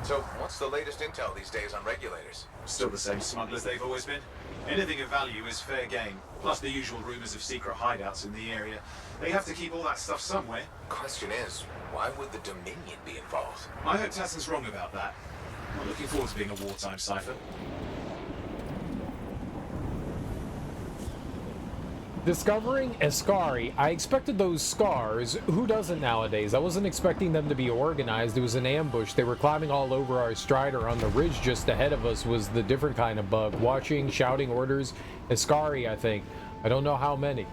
So, what's the latest intel these days on regulators? Still the same smugglers they've always been. Anything of value is fair game. Plus the usual rumors of secret hideouts in the area. They have to keep all that stuff somewhere. Question is, why would the Dominion be involved? I hope Tassin's wrong about that. I'm looking forward to being a wartime cipher. Discovering Ascari. I expected those scars. Who doesn't nowadays? I wasn't expecting them to be organized. It was an ambush. They were climbing all over our strider. On the ridge just ahead of us was the different kind of bug. Watching, shouting orders. Ascari, I think. I don't know how many.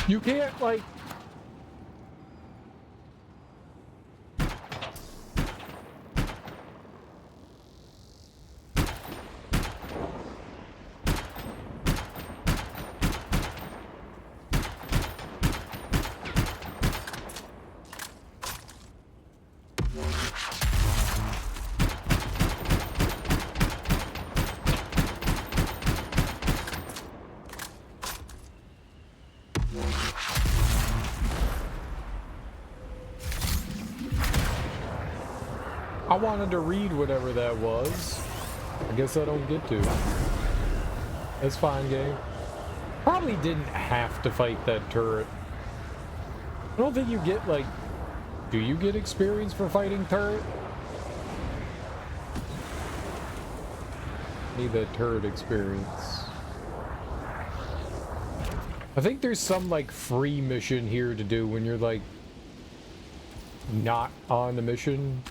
You can't, like... I wanted to read whatever that was. I guess I don't get to. That's fine, game. Probably didn't have to fight that turret. I don't think you get, like... Do you get experience for fighting turret? Need that turret experience. I think there's some, like, free mission here to do when you're, like, not on the mission.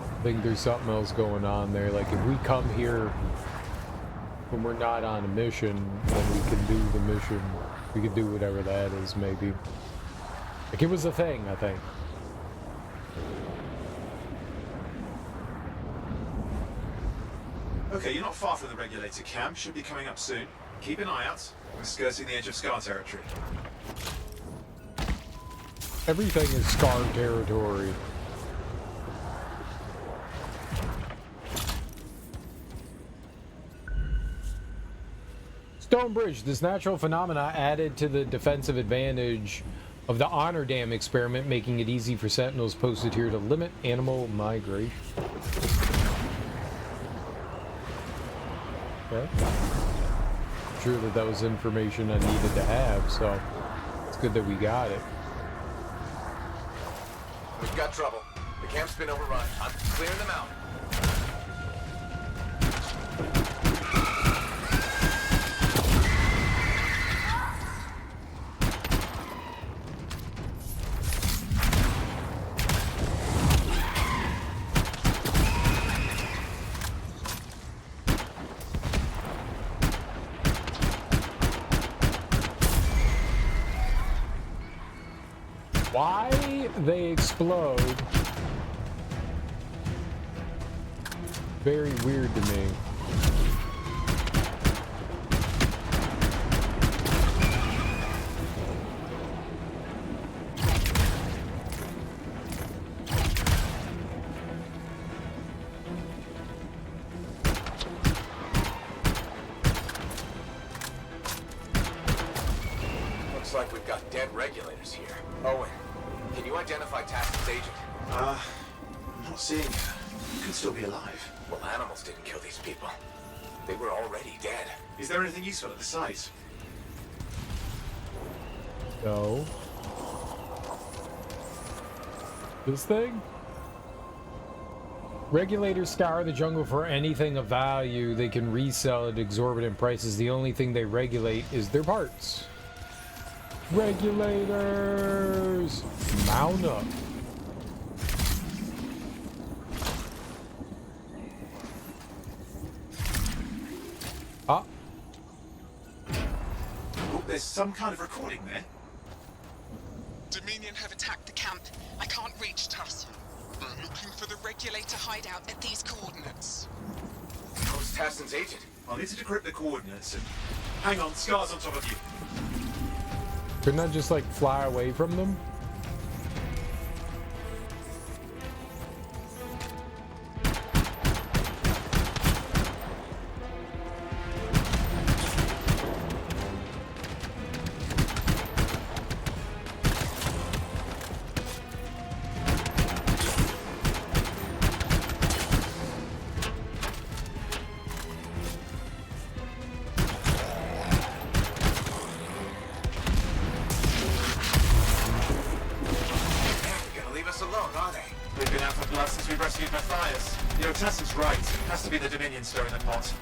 I think there's something else going on there. Like, if we come here when we're not on a mission, then we can do the mission. We can do whatever that is, maybe. Like, it was a thing, I think. Okay, you're not far from the regulator camp. Should be coming up soon. Keep an eye out. We're skirting the edge of Scar territory. Everything is Scar territory. Stone Bridge. This natural phenomena added to the defensive advantage of the Honor Dam experiment, making it easy for sentinels posted here to limit animal migration. Okay. I'm sure that was information I needed to have, so it's good that we got it. We've got trouble. The camp's been overrun. I'm clearing them out. Why they explode? Very weird to me. Looks like we've got dead regulators here. Owen, can you identify Tassin's agent? I'm not seeing her. Could still be alive. Well, animals didn't kill these people. They were already dead. Is there anything useful at the site? No. This thing? Regulators scour the jungle for anything of value they can resell at exorbitant prices. The only thing they regulate is their parts. Regulators! Mount up. Ah. Oh, there's some kind of recording there. Dominion have attacked the camp. I can't reach Tuss. I'm looking for the regulator hideout at these coordinates. Who's Tassin's agent? I'll need to decrypt the coordinates and... Hang on, Scar's on top of you. Couldn't I just, like, fly away from them? Tassin's right. Has to be the Dominion stirring the pot.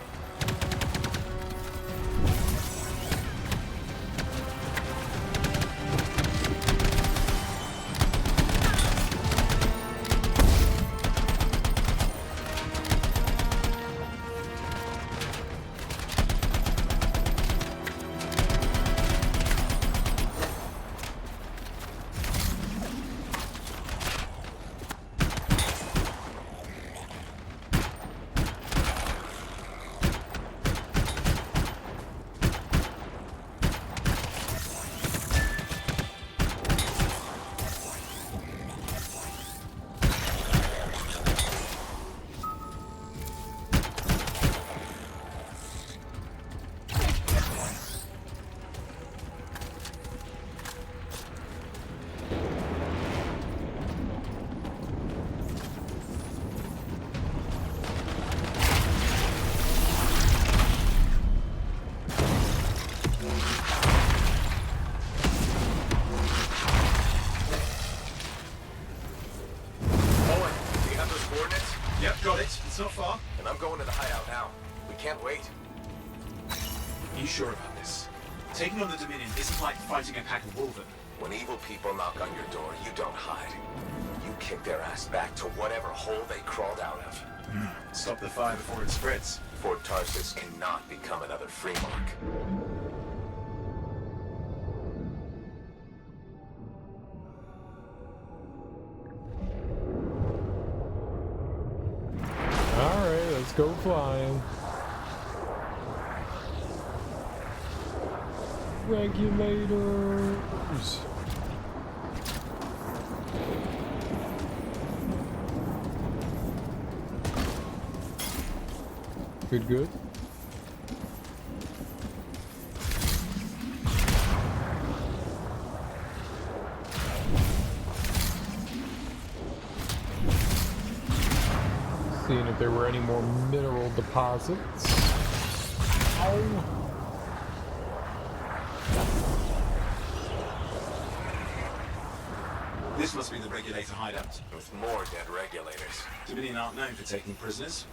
Yep, got it. It's not far. And I'm going to the hideout now. We can't wait. Are you sure about this? Taking on the Dominion isn't like fighting a pack of wolven. When evil people knock on your door, you don't hide. You kick their ass back to whatever hole they crawled out of. Stop the fire before it spreads. Fort Tarsus cannot become another free mark. Alright, let's go flying. Regulators. Good, good. Seeing if there were any more mineral deposits. Ow. This must be the regulator hideout. With more dead regulators. Dominion aren't known for taking prisoners.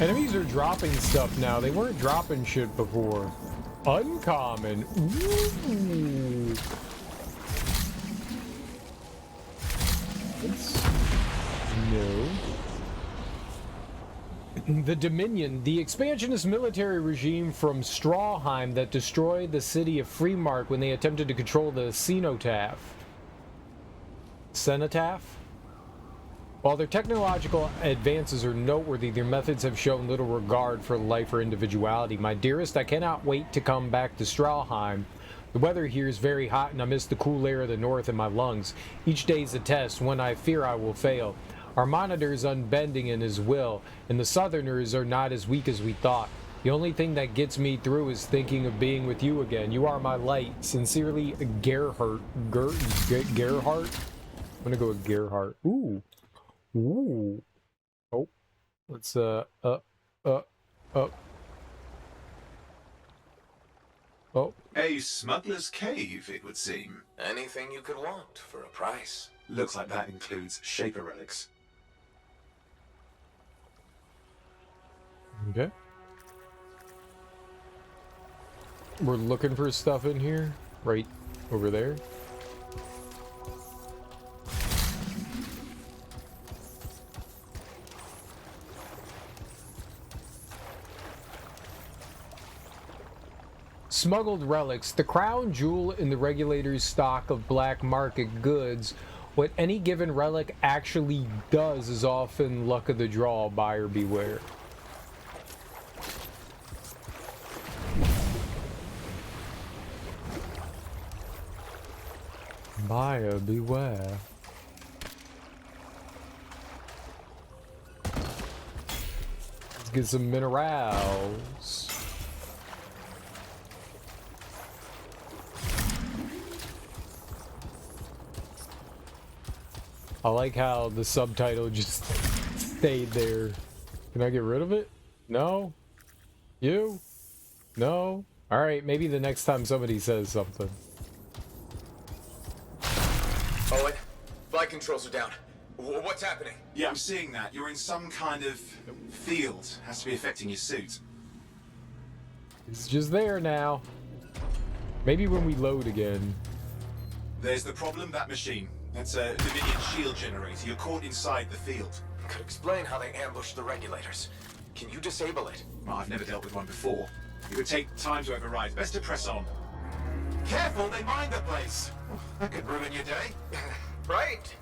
Enemies are dropping stuff now. They weren't dropping shit before. Uncommon. Ooh. No. The Dominion, the expansionist military regime from Strawheim that destroyed the city of Freemark when they attempted to control the Cenotaph. While their technological advances are noteworthy, their methods have shown little regard for life or individuality. My dearest, I cannot wait to come back to Stralheim. The weather here is very hot and I miss the cool air of the north in my lungs. Each day is a test, one I fear I will fail. Our monitor is unbending in his will, and the southerners are not as weak as we thought. The only thing that gets me through is thinking of being with you again. You are my light. Sincerely, Gerhardt. Gerhardt? I'm gonna go with Gerhardt. Ooh. Ooh. Oh. Let's, Oh. A smuggler's cave, it would seem. Anything you could want for a price. Looks like that includes Shaper relics. Okay. We're looking for stuff in here. Right over there. Smuggled relics. The crown jewel in the regulator's stock of black market goods. What any given relic actually does is often luck of the draw, buyer beware. Buyer beware. Let's get some minerals. I like how the subtitle just stayed there. Can I get rid of it? No? You? No? Alright, maybe the next time somebody says something. Owen, flight controls are down. What's happening? Yeah, I'm seeing that. You're in some kind of field. Has to be affecting your suit. It's just there now. Maybe when we load again. There's the problem, that machine. That's a Dominion shield generator. You're caught inside the field. Could explain how they ambushed the regulators. Can you disable it? Well, I've never dealt with one before. It would take time to override. Best to press on. Careful, they mine the place. That could ruin your day. Right.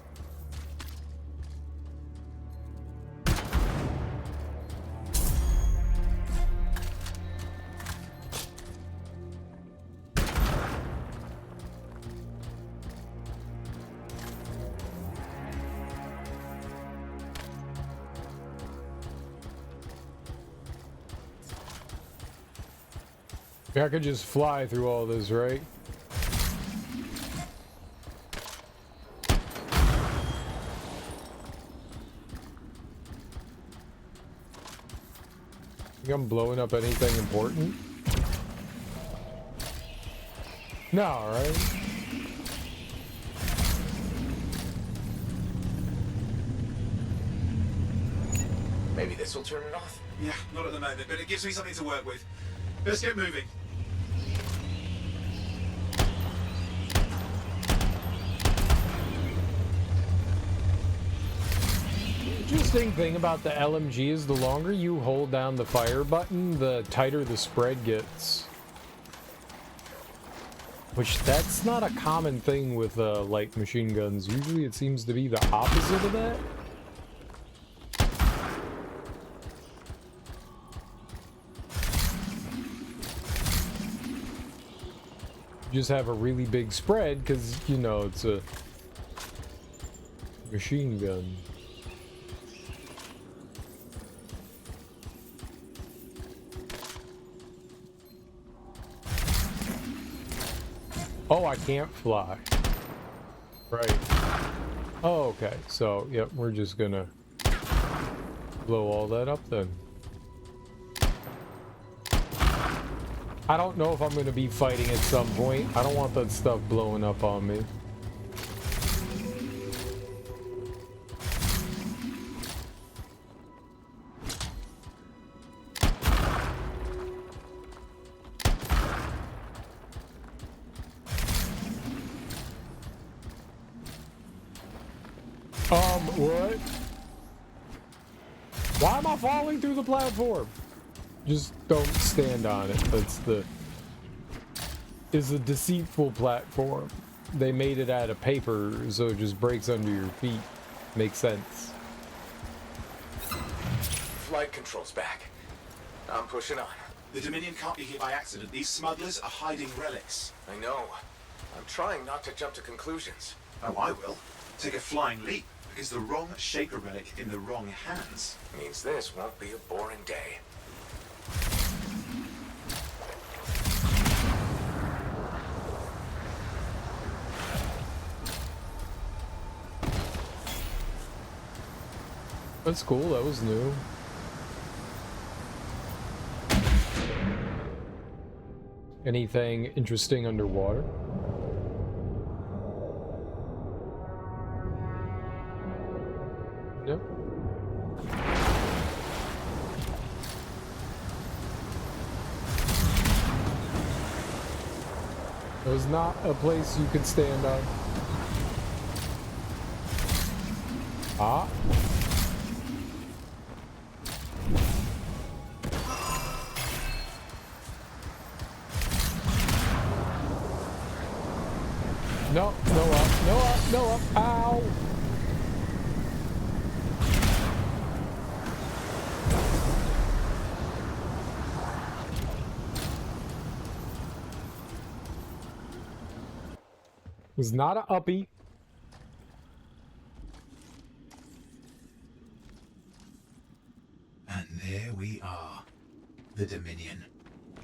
I could just fly through all this, right? Think I'm blowing up anything important? No, right? Maybe this will turn it off? Yeah, not at the moment, but it gives me something to work with. Let's get moving. Interesting thing about the LMG is the longer you hold down the fire button, the tighter the spread gets. Which, that's not a common thing with light machine guns. Usually it seems to be the opposite of that. You just have a really big spread because, you know, it's a machine gun. Oh, I can't fly. Right. Oh, okay. So, yep, we're just gonna blow all that up then. I don't know if I'm gonna be fighting at some point. I don't want that stuff blowing up on me. What? Why am I falling through the platform? Just don't stand on it. That's the... It's a deceitful platform. They made it out of paper, so it just breaks under your feet. Makes sense. Flight control's back. I'm pushing on. The Dominion can't be here by accident. These smugglers are hiding relics. I know. I'm trying not to jump to conclusions. Oh, I will. Take a flying leap. Because the wrong Shaper relic in the wrong hands means this won't be a boring day. That's cool. That was new. Anything interesting underwater? Nope. There's not a place you could stand on. Ah. No, no up, no up, no up. Ow. Was not a uppie. And there we are. The Dominion.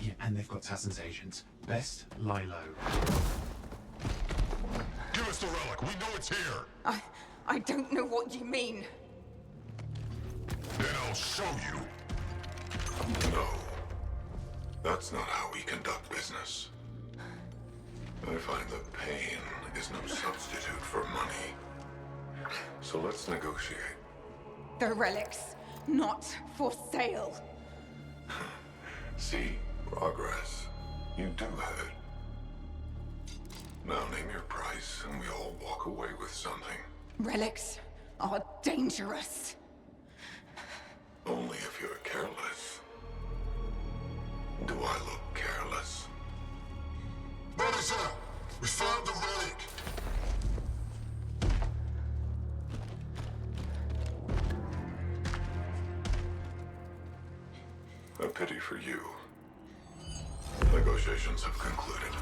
Yeah, and they've got Tassin's agents. Best lie low. Give us the relic. We know it's here. I don't know what you mean. Then I'll show you. No. That's not how we conduct business. I find that pain is no substitute for money. So let's negotiate. The relics, not for sale. See, progress. You do have it. Now name your price and we all walk away with something. Relics are dangerous. Only if you're careless. Do I look careless? Brothers up! We found the relic! A pity for you. Negotiations have concluded.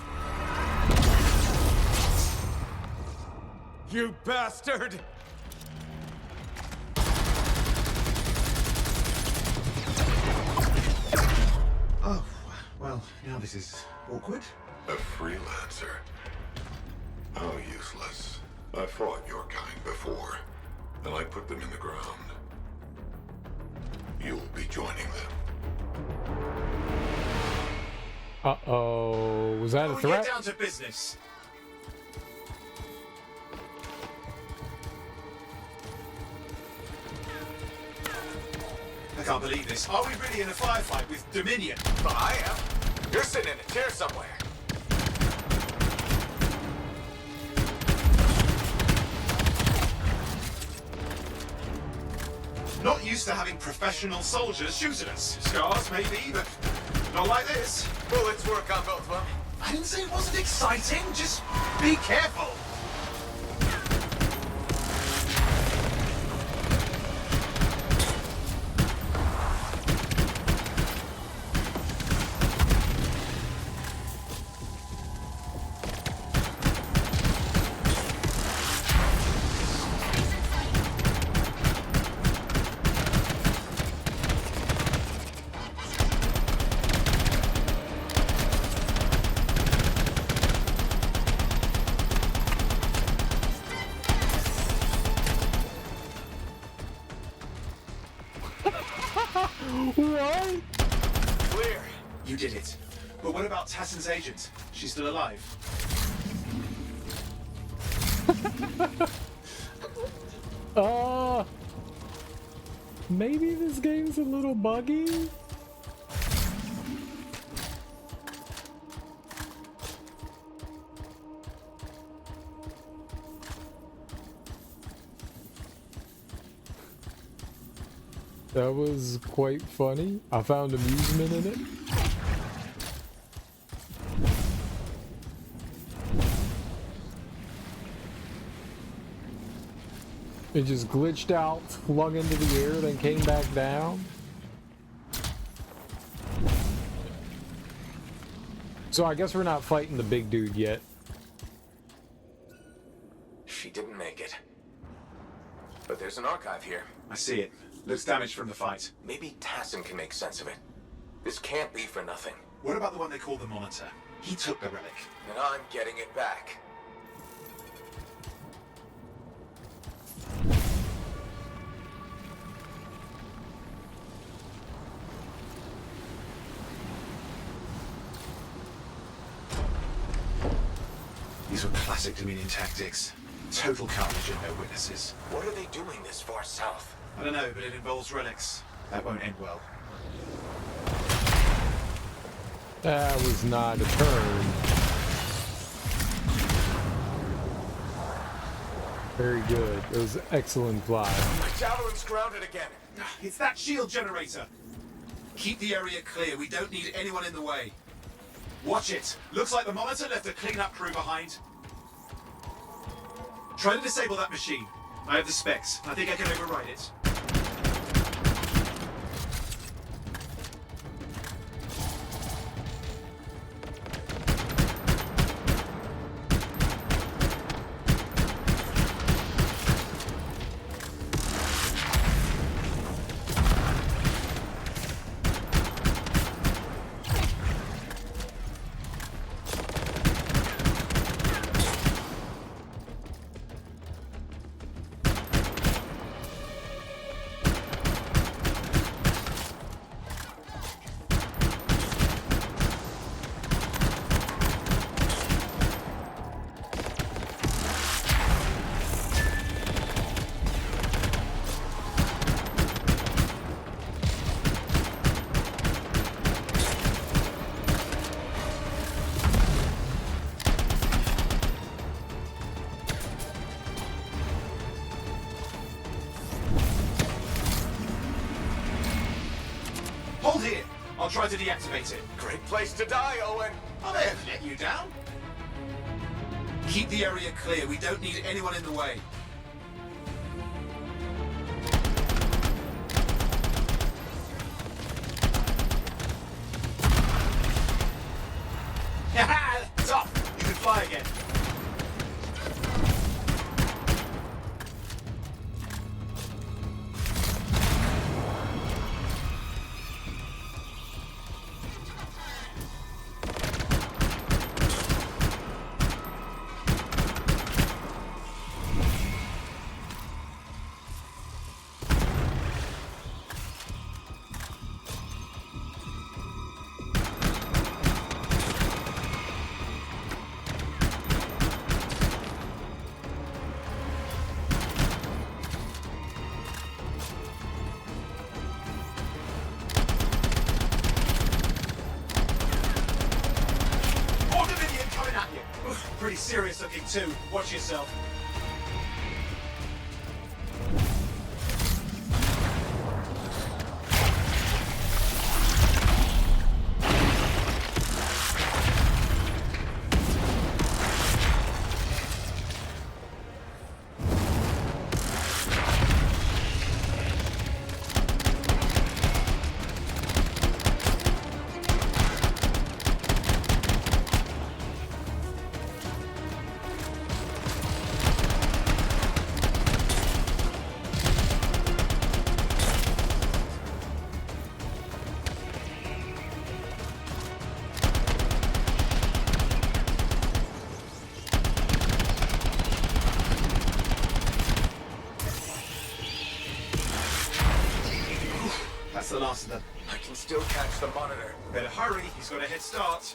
You bastard! Oh, well, now this is awkward. A freelancer? How useless. I fought your kind before, and I put them in the ground. You'll be joining them. Uh-oh. Was that a We threat? get down to business. I can't believe this. Are we really in a firefight with Dominion? Well, I am. You're sitting in a chair somewhere. Not used to having professional soldiers shoot at us. Scars, maybe, but not like this. Bullets work on both of them. I didn't say it wasn't exciting. Just be careful. What? Clear. You did it. But what about Tassin's agent? She's still alive. Maybe this game's a little buggy? That was quite funny. I found amusement in it. It just glitched out, flung into the air, then came back down. So I guess we're not fighting the big dude yet. She didn't make it. But there's an archive here. I see it. Looks damaged from the fight. Maybe Tassin can make sense of it. This can't be for nothing. What about the one they call the Monitor? He took the relic. And I'm getting it back. These were classic Dominion tactics. Total carnage and no witnesses. What are they doing this far south? I don't know, but it involves relics. That won't end well. That was not a turn. Very good. It was excellent fly. My javelin's grounded again. It's that shield generator. Keep the area clear. We don't need anyone in the way. Watch it. Looks like the Monitor left a cleanup crew behind. Try to disable that machine. I have the specs. I think I can override it. Hold here. I'll try to deactivate it. Great place to die, Owen. I may have let you down. Keep the area clear. We don't need anyone in the way. It's off. You can fly again. serious looking too. Watch yourself. That's the last of them. I can still catch the monitor. Better hurry, he's got a head start.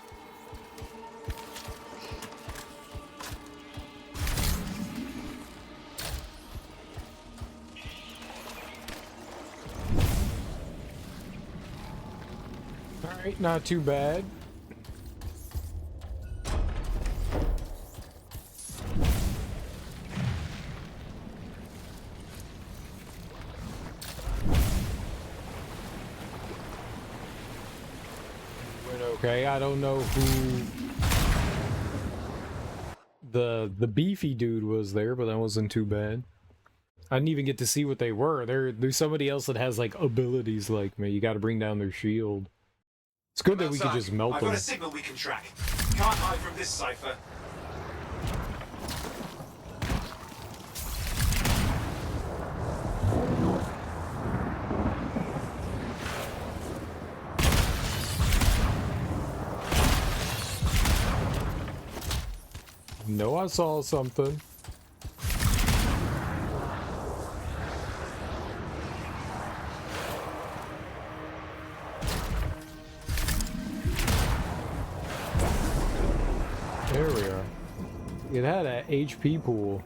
Alright, not too bad. Okay, I don't know who the beefy dude was there, but that wasn't too bad. I didn't even get to see what they were. There's somebody else that has like abilities like me. You got to bring down their shield. It's good that we can just melt I've them. got a signal we can track. Can't hide from this cipher. No, I saw something. There we are. It had a HP pool.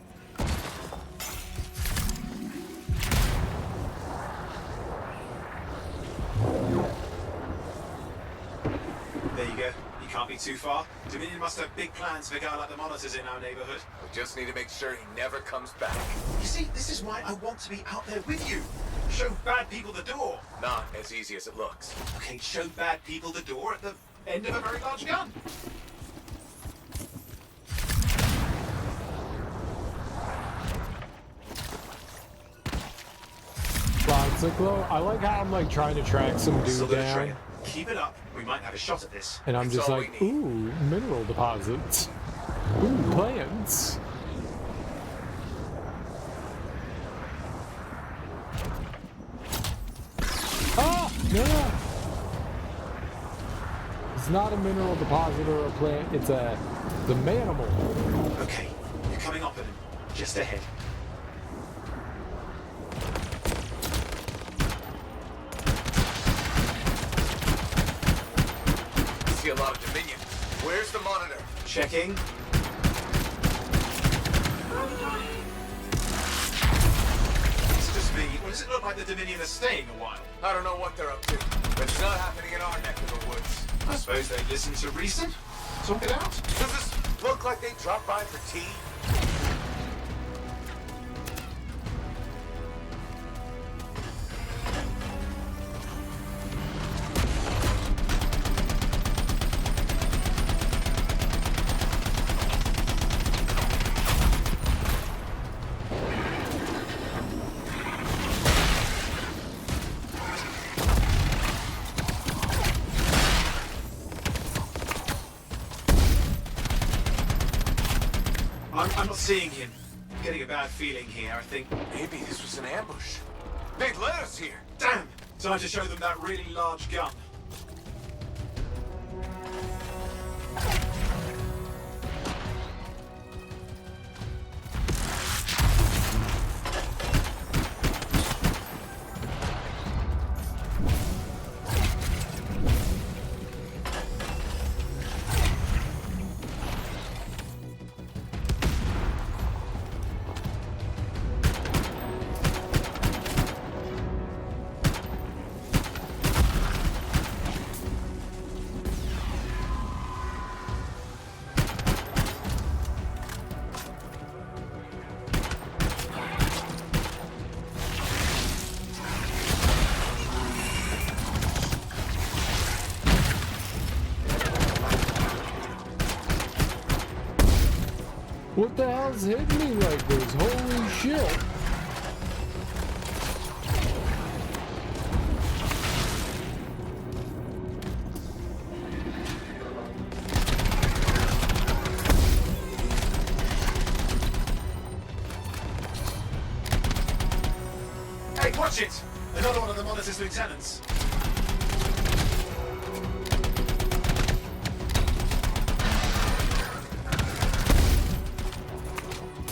There you go. You can't be too far. Dominion must have big plans for a guy like the monitors in our neighborhood. We just need to make sure he never comes back. You see, this is why I want to be out there with you. Show bad people the door. Not as easy as it looks. Okay, show bad people the door at the end of a very large gun. Cyclo. I like how I'm like trying to track some dude down. Keep it up. We might have a shot at this. And I'm just like, ooh, mineral deposits. Ooh, plants. Oh, no. It's not a mineral deposit or a plant. It's a the manimal. Okay, you're coming up at him. Just ahead. See a lot of Dominion. Where's the monitor? Checking. It's just me. Well, does it look like the Dominion are staying a while? I don't know what they're up to, but it's not happening in our neck of the woods. I suppose they listen to reason. Talk it out. Does this look like they dropped by for tea? I'm not seeing him. I'm getting a bad feeling here, I think. Maybe this was an ambush. They'd led us here. Damn! Time to show them that really large gun. hell's hitting me like this? Holy shit. Hey, watch it! Another one of the Monitor's lieutenants.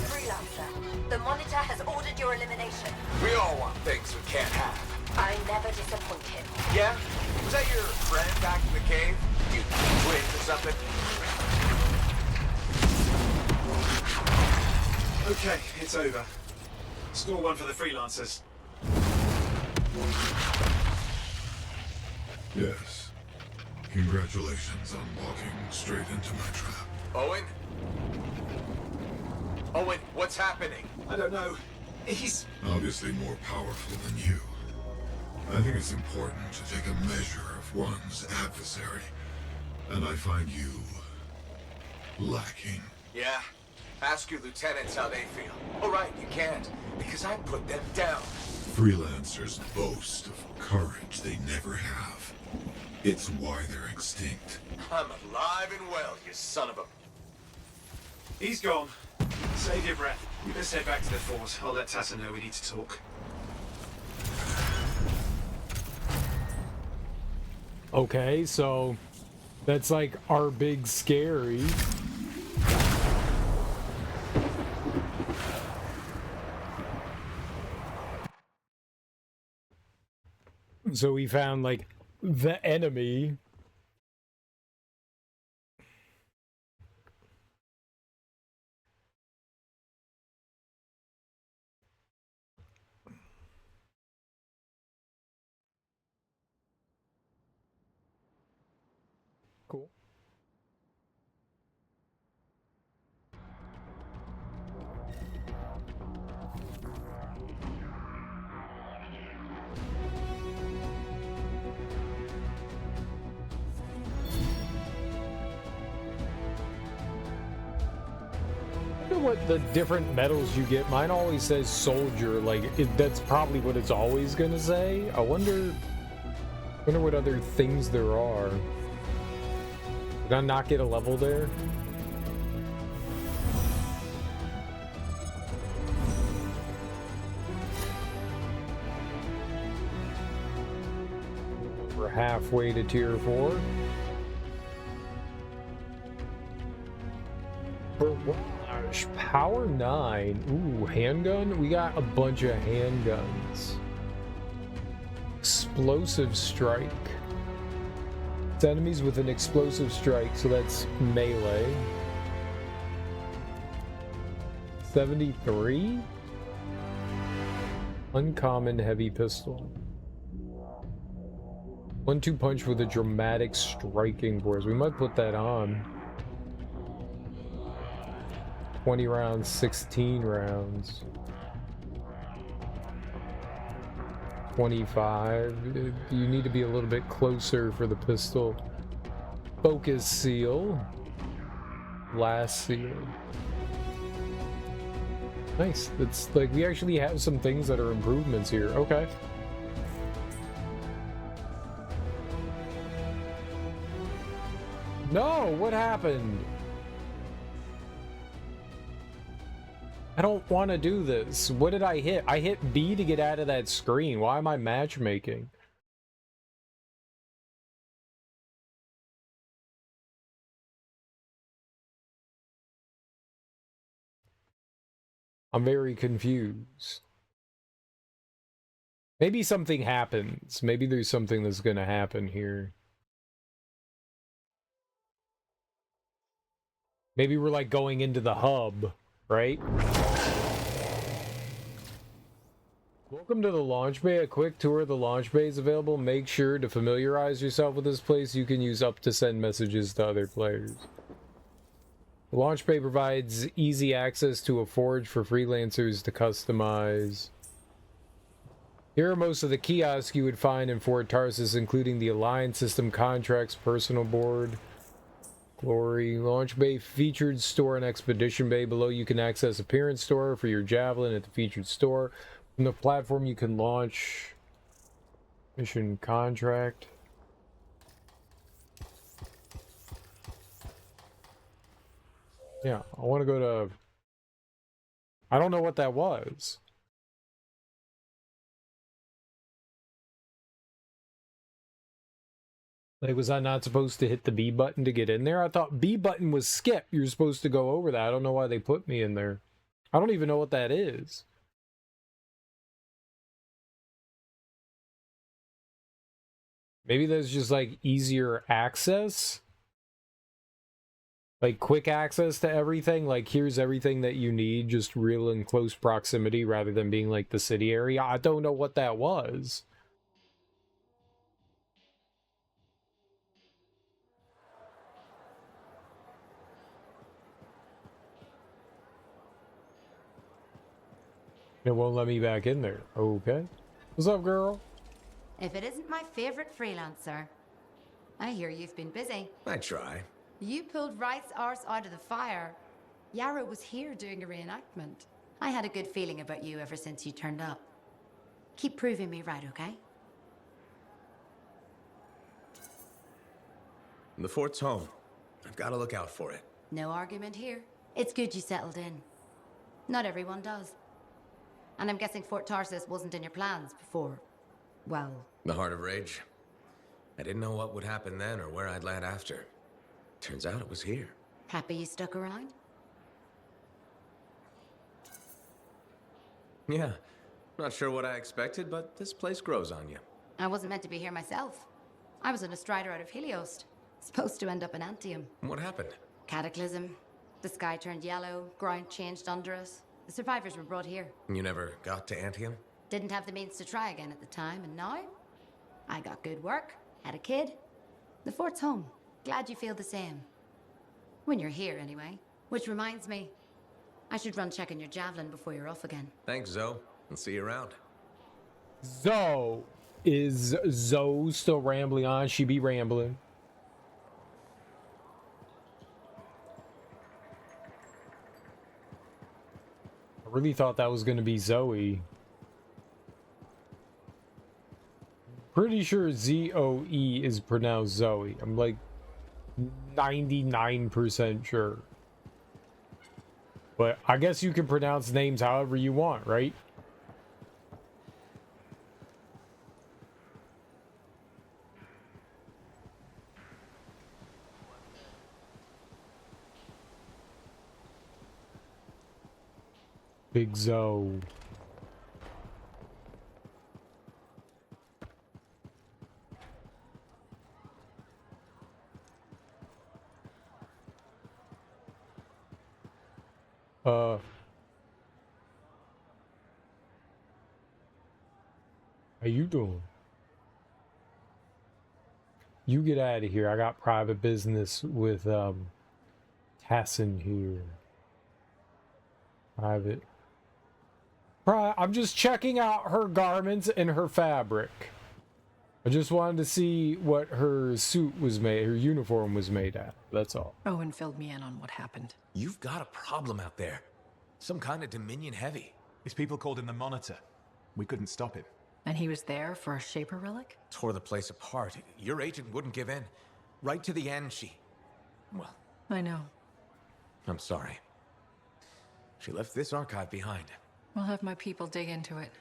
Freelancer, the Monitor has ordered your elimination. We all want things we can't have. I never disappoint him. Yeah? Was that your friend back in the cave? You twins or something? Okay, it's over. Score one for the freelancers. Yes. Congratulations on walking straight into my trap. Owen? Owen, what's happening? I don't know. He's Obviously more powerful than you. I think it's important to take a measure of one's adversary. And I find you lacking. Yeah? Ask your lieutenants how they feel. Oh, right, you can't, because I put them down. Freelancers boast of courage they never have. It's why they're extinct. I'm alive and well, you son of a... He's gone. Save your breath. We best head back to the fort. I'll let Tassa know we need to talk. Okay, so that's like our big scary. So we found like the enemy. Cool. I wonder what the different medals you get. Mine always says soldier, like that's probably what it's always gonna say. I wonder what other things there are. Did I not get a level there? We're halfway to tier 4. Barrage, power 9. Ooh, handgun? We got a bunch of handguns. Explosive strike. It's enemies with an explosive strike, so that's melee. 73? Uncommon heavy pistol. 1-2 punch with a dramatic striking force. We might put that on. 20 rounds, 16 rounds. 25. You need to be a little bit closer for the pistol. Focus seal. Last seal. Nice. It's like we actually have some things that are improvements here. Okay. No, what happened? I don't want to do this. What did I hit? I hit B to get out of that screen. Why am I matchmaking? I'm very confused. Maybe something happens. Maybe there's something that's gonna happen here. Maybe we're like going into the hub, right? Welcome to the launch bay. A quick tour of the launch bay is available. Make sure to familiarize yourself with this place. You can use up to send messages to other players. The launch bay provides easy access to a forge for freelancers to customize. Here are most of the kiosks you would find in Fort Tarsus, including the Alliance System Contracts personal board, Glory. Launch bay, featured store, and expedition bay. Below you can access appearance store for your javelin at the featured store. From the platform you can launch mission contract. Yeah, I want to go to... I don't know what that was. Like, was I not supposed to hit the B button to get in there? I thought B button was skip. You're supposed to go over that. I don't know why they put me in there. I don't even know what that is. Maybe there's just, like, easier access? Like, quick access to everything? Like, here's everything that you need, just real in close proximity rather than being, like, the city area. I don't know what that was. It won't let me back in there. Okay. What's up, girl? If it isn't my favorite freelancer. I hear you've been busy. I try. You pulled Wright's arse out of the fire. Yarrow was here doing a reenactment. I had a good feeling about you ever since you turned up. Keep proving me right, okay? The fort's home. I've got to look out for it. No argument here. It's good you settled in. Not everyone does. And I'm guessing Fort Tarsis wasn't in your plans before, well... The Heart of Rage. I didn't know what would happen then or where I'd land after. Turns out it was here. Happy you stuck around? Yeah. Not sure what I expected, but this place grows on you. I wasn't meant to be here myself. I was on a strider out of Heliost. Supposed to end up in Anthem. What happened? Cataclysm. The sky turned yellow, ground changed under us. The survivors were brought here. You never got to Anthem? Didn't have the means to try again at the time, and now? I got good work, had a kid. The fort's home. Glad you feel the same. When you're here, anyway. Which reminds me, I should run checking your javelin before you're off again. Thanks, Zoe. I'll see you around. Zoe. Is Zoe still rambling on? She be rambling. I really thought that was going to be Zoe. Pretty sure Z-O-E is pronounced Zoe. I'm like 99% sure. But I guess you can pronounce names however you want, right? Big Zoe. How you doing? You get out of here. I got private business with Tassin here. Private. I'm just checking out her garments and her fabric. I just wanted to see what her suit was made, her uniform was made at. That's all. Owen filled me in on what happened. You've got a problem out there. Some kind of Dominion heavy. His people called him the Monitor. We couldn't stop him. And he was there for a Shaper relic? Tore the place apart. Your agent wouldn't give in. Right to the end, well... I know. I'm sorry. She left this archive behind. We'll have my people dig into it.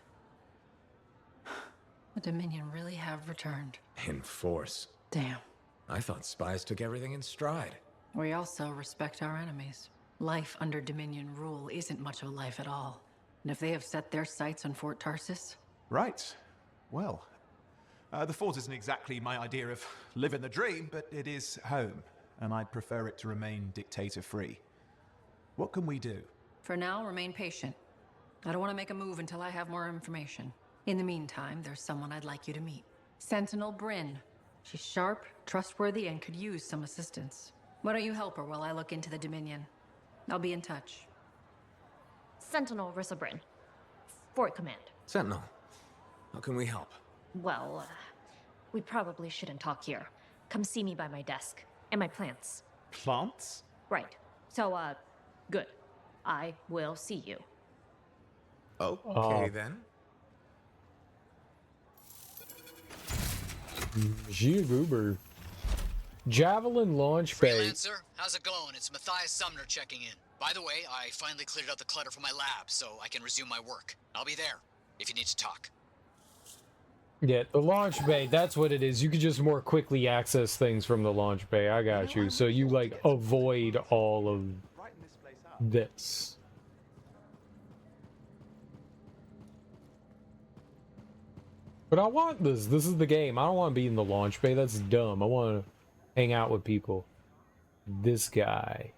The Dominion really have returned. In force. Damn. I thought spies took everything in stride. We also respect our enemies. Life under Dominion rule isn't much of a life at all. And if they have set their sights on Fort Tarsis... Right. Well, the fort isn't exactly my idea of living the dream, but it is home, and I'd prefer it to remain dictator-free. What can we do? For now, remain patient. I don't want to make a move until I have more information. In the meantime, there's someone I'd like you to meet. Sentinel Bryn. She's sharp, trustworthy, and could use some assistance. Why don't you help her while I look into the Dominion? I'll be in touch. Sentinel Rissa Bryn. Fort Command. Sentinel, how can we help? Well, we probably shouldn't talk here. Come see me by my desk. And my plants. Plants? Right. So, good. I will see you. Okay, then. Gia Goober. Javelin launch bay. Freelancer, how's it going? It's Matthias Sumner checking in. By the way, I finally cleared out the clutter from my lab, so I can resume my work. I'll be there, if you need to talk. Yeah, the launch bay, that's what it is. You can just more quickly access things from the launch bay. I got you. So you, like, avoid all of this. But I want this. This is the game. I don't want to be in the launch bay. That's dumb. I want to hang out with people. This guy.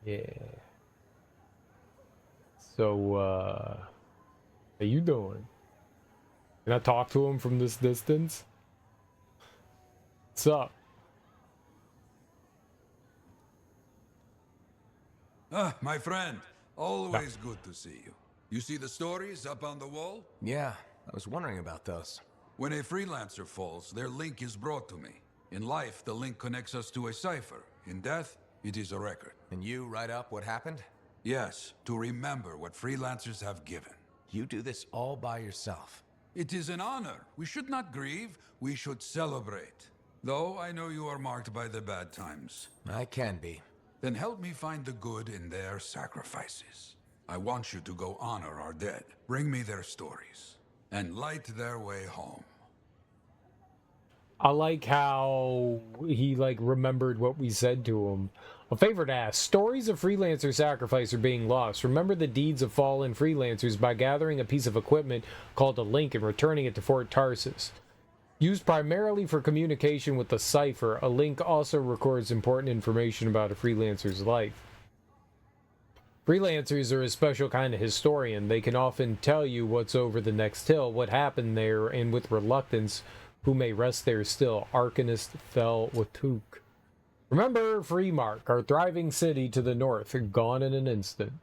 Yeah. So, how you doing? Can I talk to him from this distance? What's up? Ah, my friend. Always good to see you. You see the stories up on the wall? Yeah, I was wondering about those. When a freelancer falls, their link is brought to me. In life, the link connects us to a cipher. In death, it is a record. And you write up what happened? Yes, to remember what freelancers have given. You do this all by yourself. It is an honor. We should not grieve, we should celebrate. Though I know you are marked by the bad times. I can be. Then help me find the good in their sacrifices. I want you to go honor our dead. Bring me their stories. And light their way home. I like how he, like, remembered what we said to him. A favor to ask. Stories of freelancer sacrifice are being lost. Remember the deeds of fallen freelancers by gathering a piece of equipment called a link and returning it to Fort Tarsus. Used primarily for communication with the cipher, a link also records important information about a freelancer's life. Freelancers are a special kind of historian. They can often tell you what's over the next hill, what happened there, and with reluctance, who may rest there still. Arcanist Fel Watuk. Remember Freemark, our thriving city to the north, gone in an instant.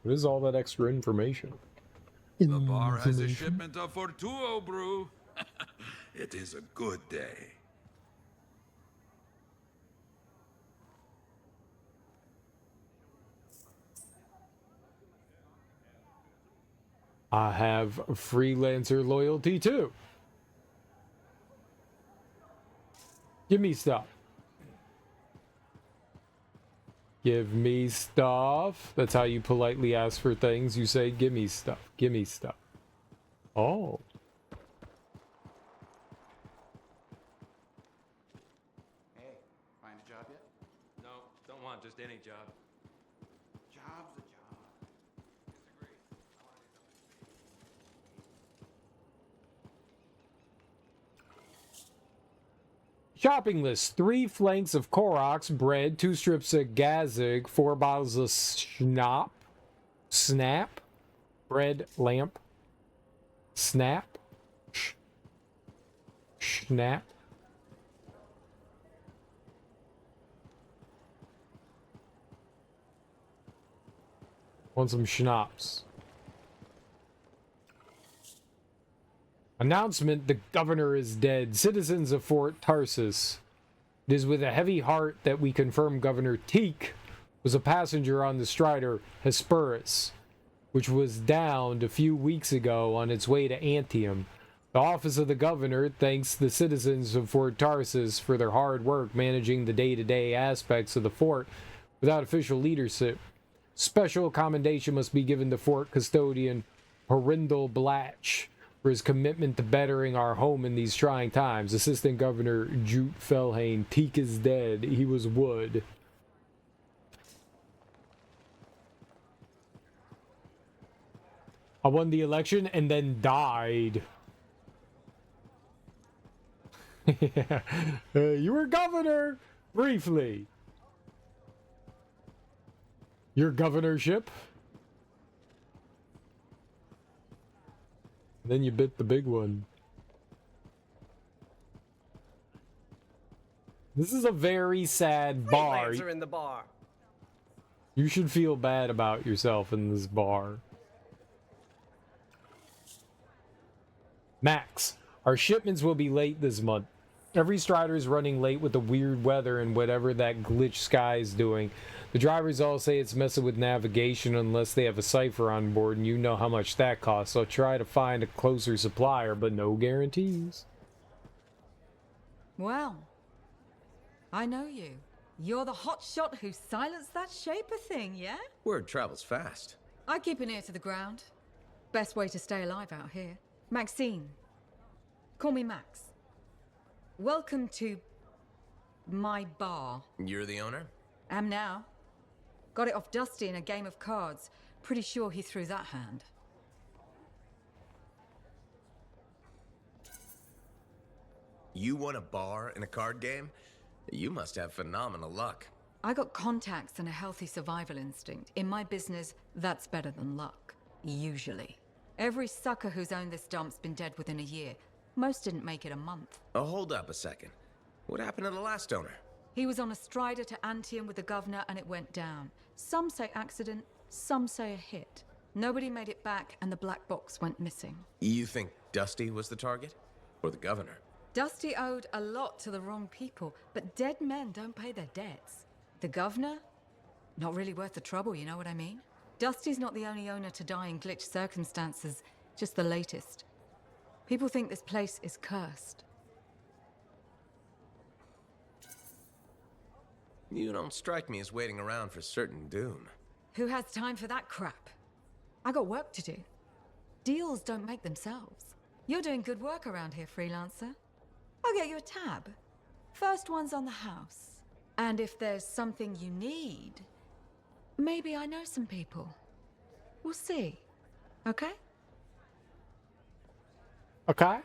What is all that extra information? The bar has a shipment of Fortuo brew. It is a good day. I have freelancer loyalty too. Give me stuff. Give me stuff. That's how you politely ask for things. You say, give me stuff. Give me stuff. Oh. Hey, find a job yet? No, don't want just any job. Job's a job. Disagree. Shopping list. 3 flanks of Koroks, bread, 2 strips of Gazig, 4 bottles of Snap, bread, lamp, Snap, Snap. Want some schnapps. Announcement, the governor is dead. Citizens of Fort Tarsus. It is with a heavy heart that we confirm Governor Teak was a passenger on the Strider Hesperus, which was downed a few weeks ago on its way to Anthem. The office of the governor thanks the citizens of Fort Tarsus for their hard work managing the day-to-day aspects of the fort without official leadership. Special commendation must be given to Fort Custodian Horindal Blatch for his commitment to bettering our home in these trying times. Assistant Governor Jute Felhain. Teak is dead. He was wood. I won the election and then died. Yeah. You were governor briefly. Your governorship. Then you bit the big one. This is a very sad bar. Freelancer in the bar. You should feel bad about yourself in this bar. Max, Our shipments will be late this month. Every Strider is running late with the weird weather and whatever that glitch sky is doing. The drivers all say it's messing with navigation unless they have a cipher on board, and you know how much that costs. So try to find a closer supplier, but no guarantees. Well, I know you. You're the hotshot who silenced that Shaper thing, yeah? Word travels fast. I keep an ear to the ground. Best way to stay alive out here. Maxine. Call me Max. Welcome to my bar. You're the owner? Am now. Got it off Dusty in a game of cards. Pretty sure he threw that hand. You won a bar in a card game? You must have phenomenal luck. I got contacts and a healthy survival instinct. In my business, that's better than luck. Usually. Every sucker who's owned this dump's been dead within a year. Most didn't make it a month. Oh, hold up a second. What happened to the last owner? He was on a strider to Anthem with the governor and it went down. Some say accident, some say a hit. Nobody made it back and the black box went missing. You think Dusty was the target? Or the governor? Dusty owed a lot to the wrong people, but dead men don't pay their debts. The governor? Not really worth the trouble, you know what I mean? Dusty's not the only owner to die in glitch circumstances, just the latest. People think this place is cursed. You don't strike me as waiting around for certain doom. Who has time for that crap? I got work to do. Deals don't make themselves. You're doing good work around here, freelancer. I'll get you a tab. First one's on the house. And if there's something you need, maybe I know some people. We'll see. Okay? Okay.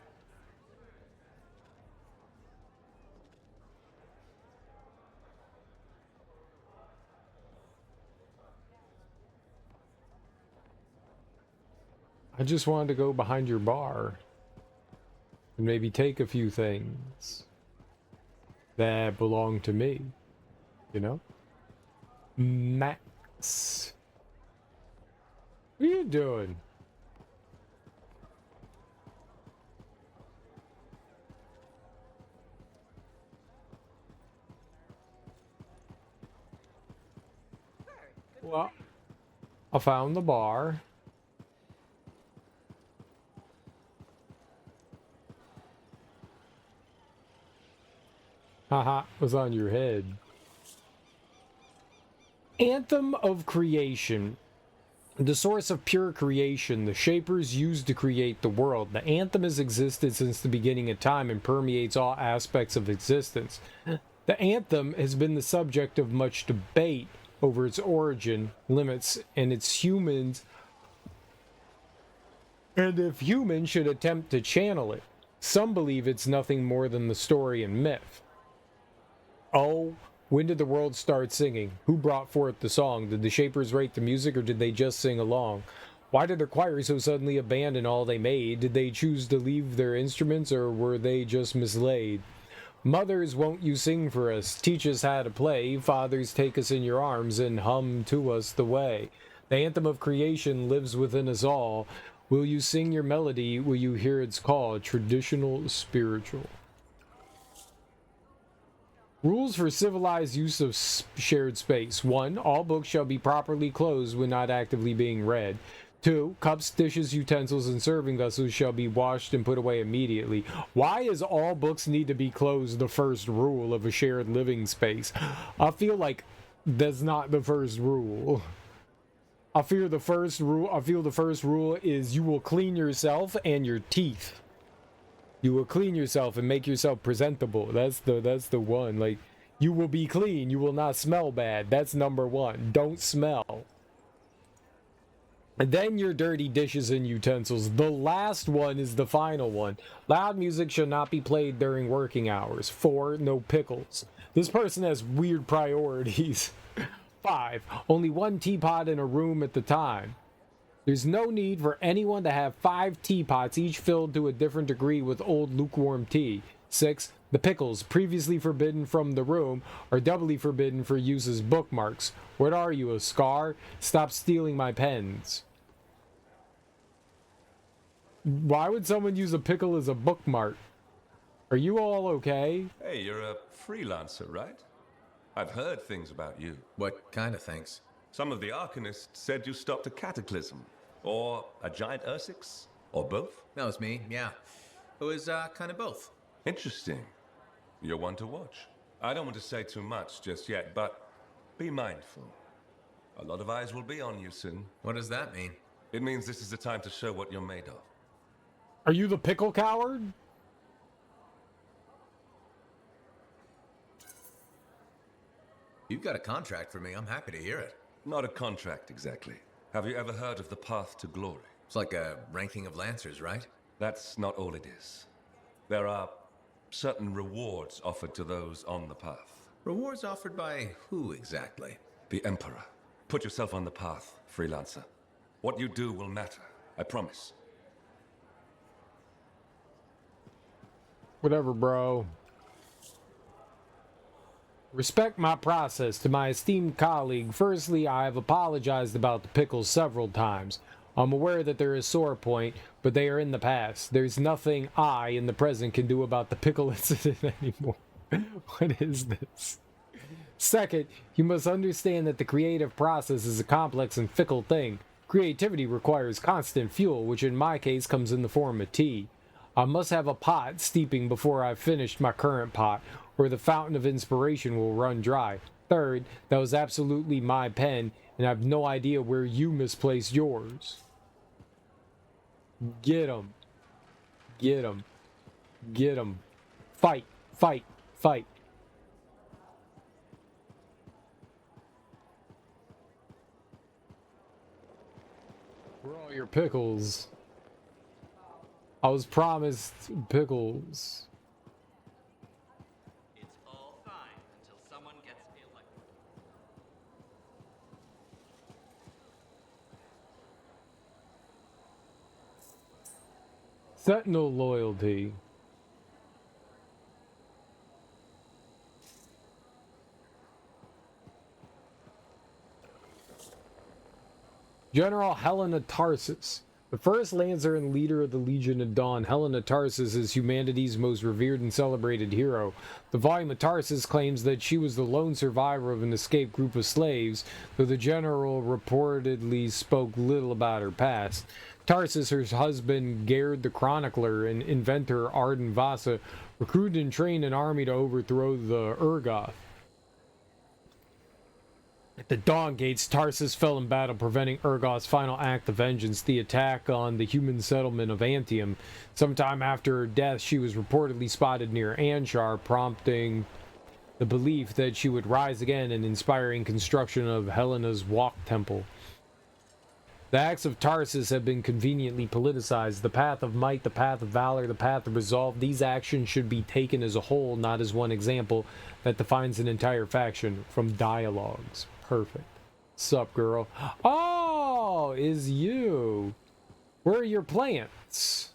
I just wanted to go behind your bar and maybe take a few things that belong to me, you know? Max. What are you doing? Well, I found the bar. Haha, was on your head. Anthem of creation. The source of pure creation, the shapers used to create the world. The anthem has existed since the beginning of time and permeates all aspects of existence. The anthem has been the subject of much debate over its origin, limits, and its humans, and if humans should attempt to channel it. Some believe it's nothing more than the story and myth. Oh, when did the world start singing? Who brought forth the song? Did the shapers write the music or did they just sing along? Why did the choir so suddenly abandon all they made? Did they choose to leave their instruments or were they just mislaid? Mothers, won't you sing for us? Teach us how to play. Fathers, take us in your arms and hum to us the way. The anthem of creation lives within us all. Will you sing your melody? Will you hear its call? Traditional, spiritual. Rules for civilized use of shared space. 1. All books shall be properly closed when not actively being read. 2. Cups, dishes, utensils, and serving vessels shall be washed and put away immediately. Why is all books need to be closed the first rule of a shared living space? I feel like that's not the first rule. I feel the first rule is you will clean yourself and your teeth. You will clean yourself and make yourself presentable. That's the one. Like, you will be clean. You will not smell bad. That's number 1. Don't smell. And then your dirty dishes and utensils. The last one is the final one. Loud music should not be played during working hours. 4. No pickles. This person has weird priorities. 5. Only 1 teapot in a room at the time. There's no need for anyone to have 5 teapots, each filled to a different degree with old lukewarm tea. 6. The pickles, previously forbidden from the room, are doubly forbidden for use as bookmarks. What are you, a scar? Stop stealing my pens. Why would someone use a pickle as a bookmark? Are you all okay? Hey, you're a freelancer, right? I've heard things about you. What kind of things? Some of the Arcanists said you stopped a cataclysm. Or a giant Ursix. Or both. That was me, yeah. It was, kind of both. Interesting. You're one to watch. I don't want to say too much just yet, but be mindful. A lot of eyes will be on you soon. What does that mean? It means this is the time to show what you're made of. Are you the pickle coward? You've got a contract for me. I'm happy to hear it. Not a contract, exactly. Have you ever heard of the Path to Glory? It's like a ranking of Lancers, right? That's not all it is. There are certain rewards offered to those on the path. Rewards offered by who exactly? The Emperor. Put yourself on the path, freelancer. What you do will matter, I promise. Whatever, bro. Respect my process. To my esteemed colleague, firstly, I have apologized about the pickles several times. I'm aware that there is sore point, but they are in the past. There's nothing I, in the present, can do about the pickle incident anymore. What is this? Second, you must understand that the creative process is a complex and fickle thing. Creativity requires constant fuel, which in my case comes in the form of tea. I must have a pot steeping before I've finished my current pot, or the fountain of inspiration will run dry. Third, that was absolutely my pen, and I have no idea where you misplaced yours. Get him. Get him. Get him. Fight. Fight. Fight. Where are all your pickles? I was promised pickles. It's all fine until someone gets elected. Sentinel loyalty. General Helena Tarsus. The first Lancer and leader of the Legion of Dawn, Helena Tarsus is humanity's most revered and celebrated hero. The volume of Tarsus claims that she was the lone survivor of an escaped group of slaves, though the general reportedly spoke little about her past. Tarsus, her husband Gerd the Chronicler, and inventor Arden Vasa recruited and trained an army to overthrow the Urgoth. At the Dawn Gates, Tarsus fell in battle, preventing Urgoth's final act of vengeance, the attack on the human settlement of Anthem. Sometime after her death, she was reportedly spotted near Anshar, prompting the belief that she would rise again and inspiring construction of Helena's Walk Temple. The acts of Tarsus have been conveniently politicized. The path of might, the path of valor, the path of resolve. These actions should be taken as a whole, not as one example that defines an entire faction. From dialogues. Perfect. Sup, girl? Oh, is you. Where are your plants?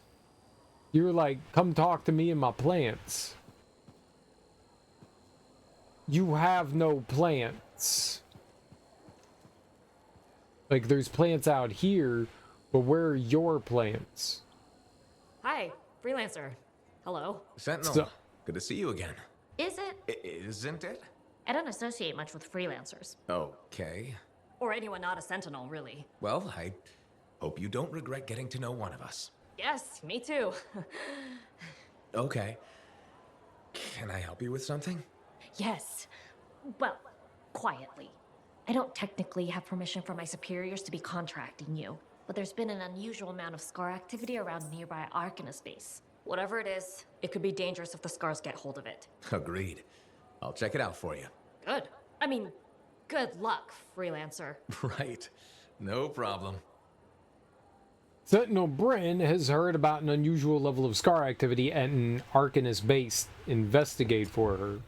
You were like, come talk to me and my plants. You have no plants. Like, there's plants out here, but where are your plants? Hi, freelancer. Hello. Sentinel, good to see you again. Is it? Isn't it? I don't associate much with freelancers. Okay. Or anyone not a sentinel, really. Well, I hope you don't regret getting to know one of us. Yes, me too. Okay. Can I help you with something? Yes. Well, quietly. I don't technically have permission from my superiors to be contracting you, but there's been an unusual amount of Scar activity around nearby Arcanist base. Whatever it is, it could be dangerous if the Scars get hold of it. Agreed. I'll check it out for you. Good. I mean, good luck, freelancer. Right. No problem. Sentinel Bryn has heard about an unusual level of Scar activity at an Arcanist base. Investigate for her.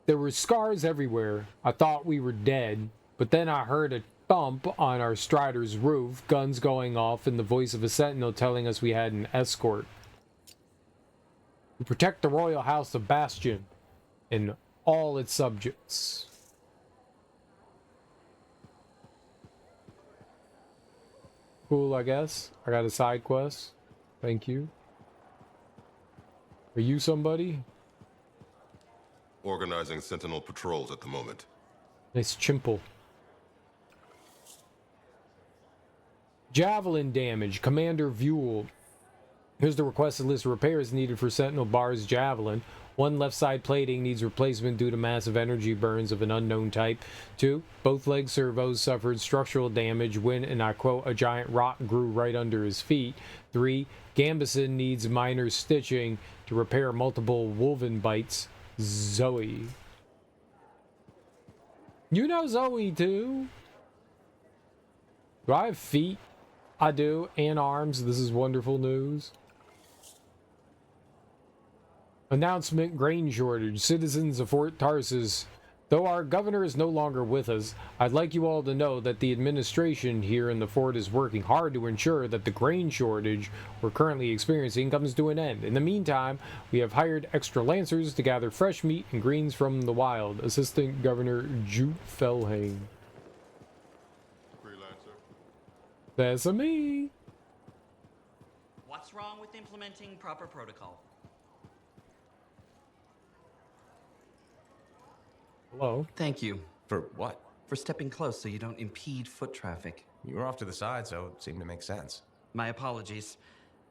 There were scars everywhere. I thought we were dead, but then I heard a thump on our Strider's roof, guns going off, and the voice of a sentinel telling us we had an escort. We protect the royal house of Bastion and all its subjects. Cool, I guess. I got a side quest. Thank you. Are you somebody? Organizing Sentinel patrols at the moment. Nice chimple. Javelin damage. Commander Vuel. Here's the requested list of repairs needed for Sentinel Bar's Javelin. 1, left side plating needs replacement due to massive energy burns of an unknown type. 2, both leg servos suffered structural damage when, and I quote, a giant rock grew right under his feet. 3, Gambison needs minor stitching to repair multiple wolven bites. Zoe. You know Zoe too? Do I have feet? I do, and arms. This is wonderful news. Announcement: grain shortage. Citizens of Fort Tarsus. Though our governor is no longer with us, I'd like you all to know that the administration here in the fort is working hard to ensure that the grain shortage we're currently experiencing comes to an end. In the meantime, we have hired extra lancers to gather fresh meat and greens from the wild. Assistant Governor Jute Felhain. Freelancer. That's a me. What's wrong with implementing proper protocol? Hello. Thank you. For what? For stepping close so you don't impede foot traffic. You were off to the side, so it seemed to make sense. My apologies.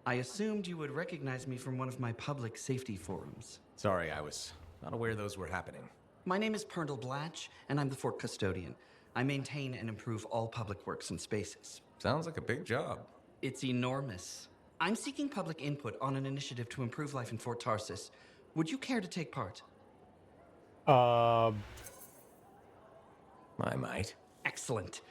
I assumed you would recognize me from one of my public safety forums. Sorry, I was not aware those were happening. My name is Pernell Blatch, and I'm the fort custodian. I maintain and improve all public works and spaces. Sounds like a big job. It's enormous. I'm seeking public input on an initiative to improve life in Fort Tarsus. Would you care to take part? I might. Excellent.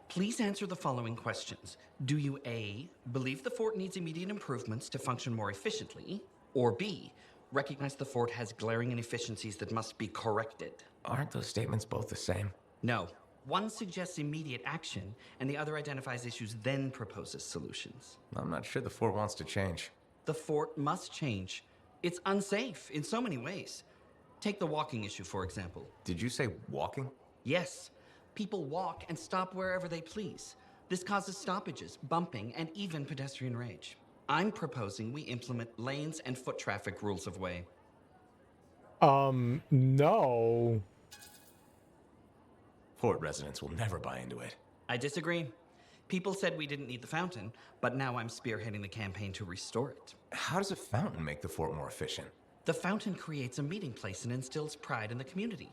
Please answer the following questions. Do you A, believe the fort needs immediate improvements to function more efficiently? Or B, recognize the fort has glaring inefficiencies that must be corrected? Aren't those statements both the same? No. One suggests immediate action, and the other identifies issues, then proposes solutions. I'm not sure the fort wants to change. The fort must change. It's unsafe in so many ways. Take the walking issue, for example. Did you say walking? Yes. People walk and stop wherever they please. This causes stoppages, bumping, and even pedestrian rage. I'm proposing we implement lanes and foot traffic rules of way. No. Fort residents will never buy into it. I disagree. People said we didn't need the fountain, but now I'm spearheading the campaign to restore it. How does a fountain make the fort more efficient? The fountain creates a meeting place and instills pride in the community.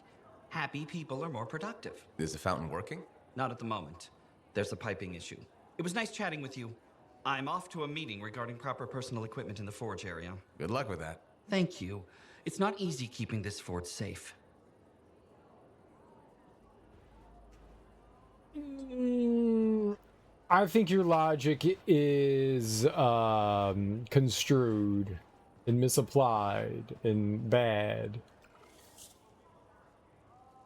Happy people are more productive. Is the fountain working? Not at the moment. There's a piping issue. It was nice chatting with you. I'm off to a meeting regarding proper personal equipment in the forge area. Good luck with that. Thank you. It's not easy keeping this fort safe. I think your logic is construed and misapplied and bad.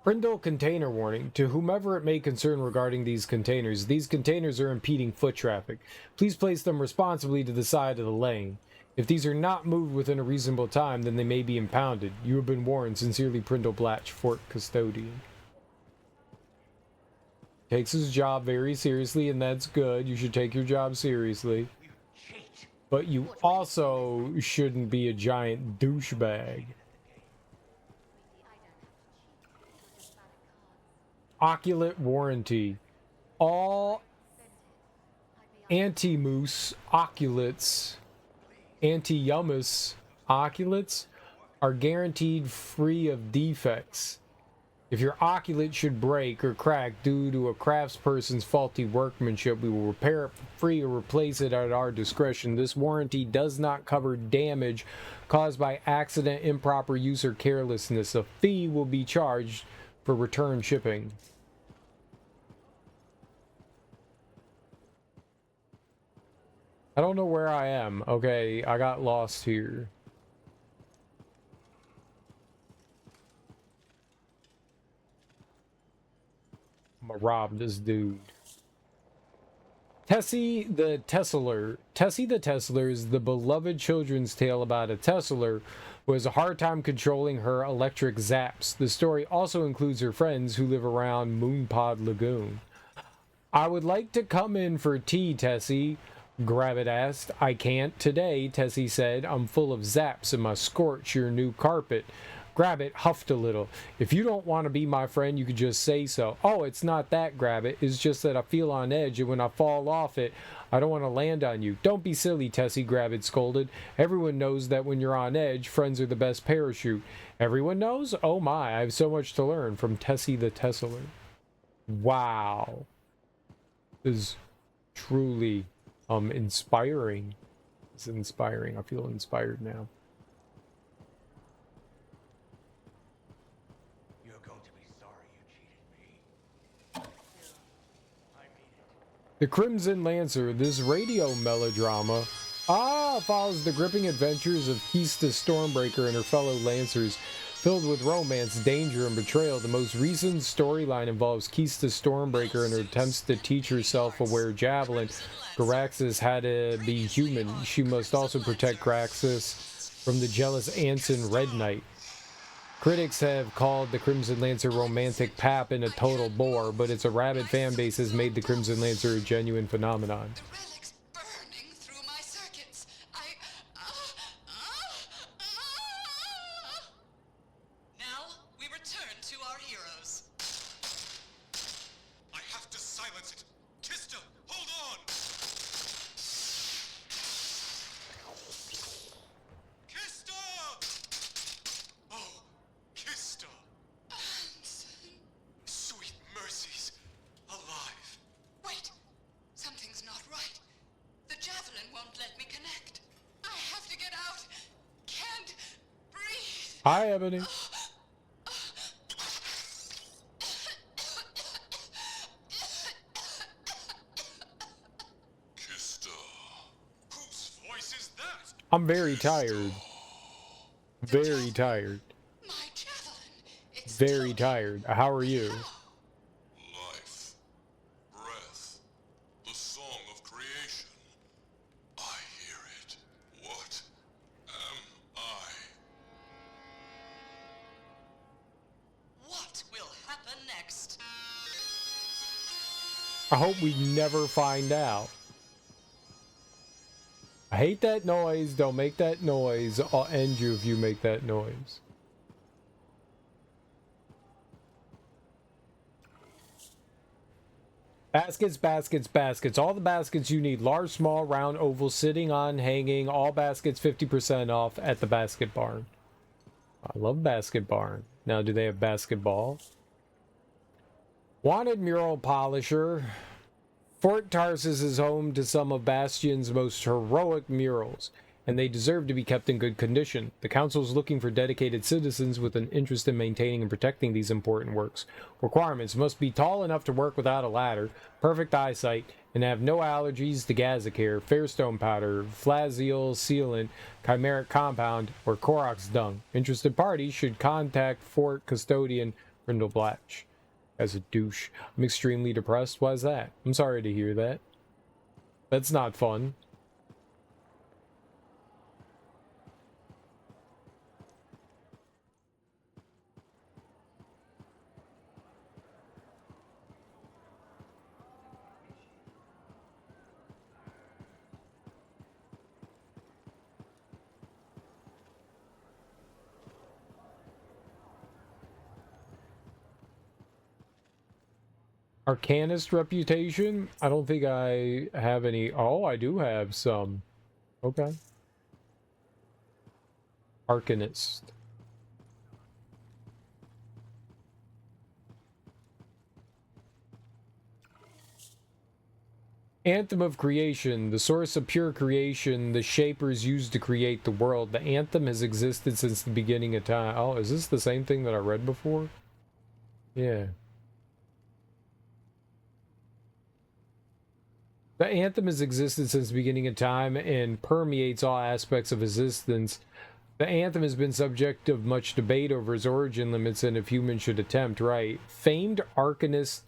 Prindle container warning. To whomever it may concern regarding these containers are impeding foot traffic. Please place them responsibly to the side of the lane. If these are not moved within a reasonable time, then they may be impounded. You have been warned. Sincerely, Prindle Blatch, Fort Custodian. Takes his job very seriously, and that's good. You should take your job seriously. But you also shouldn't be a giant douchebag. Oculate warranty. All anti-moose oculates, anti-yumus oculates are guaranteed free of defects. If your oculate should break or crack due to a craftsperson's faulty workmanship, we will repair it for free or replace it at our discretion. This warranty does not cover damage caused by accident, improper use, or carelessness. A fee will be charged for return shipping. I don't know where I am. Okay, I got lost here. I'm gonna rob this dude. Tessie the Tesseler. Tessie the Tesseler is the beloved children's tale about a Tesseler who has a hard time controlling her electric zaps. The story also includes her friends who live around Moonpod Lagoon. I would like to come in for tea, Tessie, Grabbit asked. I can't today, Tessie said. I'm full of zaps and must scorch your new carpet. Grabbit huffed a little. If you don't want to be my friend, you could just say so. Oh, it's not that, Grabbit. It's just that I feel on edge, and when I fall off it, I don't want to land on you. Don't be silly, Tessie, Grabbit scolded. Everyone knows that when you're on edge, friends are the best parachute. Everyone knows? Oh my, I have so much to learn from Tessie the Tesseler. Wow. This is truly inspiring. It's inspiring. I feel inspired now. You're going to be sorry you cheated me. The Crimson Lancer, this radio melodrama, follows the gripping adventures of Kista Stormbreaker and her fellow Lancers, filled with romance, danger, and betrayal. The most recent storyline involves Kista Stormbreaker and her attempts to teach herself a wear javelin. Graxus had to be human. She must also protect Graxus from the jealous Anson Red Knight. Critics have called the Crimson Lancer romantic pap and a total bore, but its a rabid fan base has made the Crimson Lancer a genuine phenomenon. Now, we return to our heroes. I have to silence it. Kista, hold on! Kista! Oh, Kista! Sweet mercies. Alive. Wait! Something's not right. The javelin won't let me connect. I have to get out. Can't breathe. Hi, Ebony. I'm very tired. Very tired. Very tired. How are you? Life, breath, the song of creation. I hear it. What am I? What will happen next? I hope we never find out. I hate that noise. Don't make that noise. I'll end you if you make that noise. Baskets, baskets, baskets. All the baskets you need. Large, small, round, oval, sitting on, hanging. All baskets 50% off at the Basket Barn. I love Basket Barn. Now, do they have basketball? Wanted mural polisher. Fort Tarsus is home to some of Bastion's most heroic murals, and they deserve to be kept in good condition. The Council is looking for dedicated citizens with an interest in maintaining and protecting these important works. Requirements: must be tall enough to work without a ladder, perfect eyesight, and have no allergies to Gazicare, Fairstone powder, Flazeol sealant, chimeric compound, or Korox dung. Interested parties should contact Fort Custodian Brindle Blatch. As a douche. I'm extremely depressed. Why is that? I'm sorry to hear that. That's not fun. Arcanist reputation? I don't think I have any. Oh, I do have some. Okay. Arcanist. Anthem of creation, the source of pure creation, the shapers used to create the world. The anthem has existed since the beginning of time. Oh, is this the same thing that I read before? Yeah. The anthem has existed since the beginning of time and permeates all aspects of existence. The anthem has been subject of much debate over its origin limits and if humans should attempt, right? Famed arcanist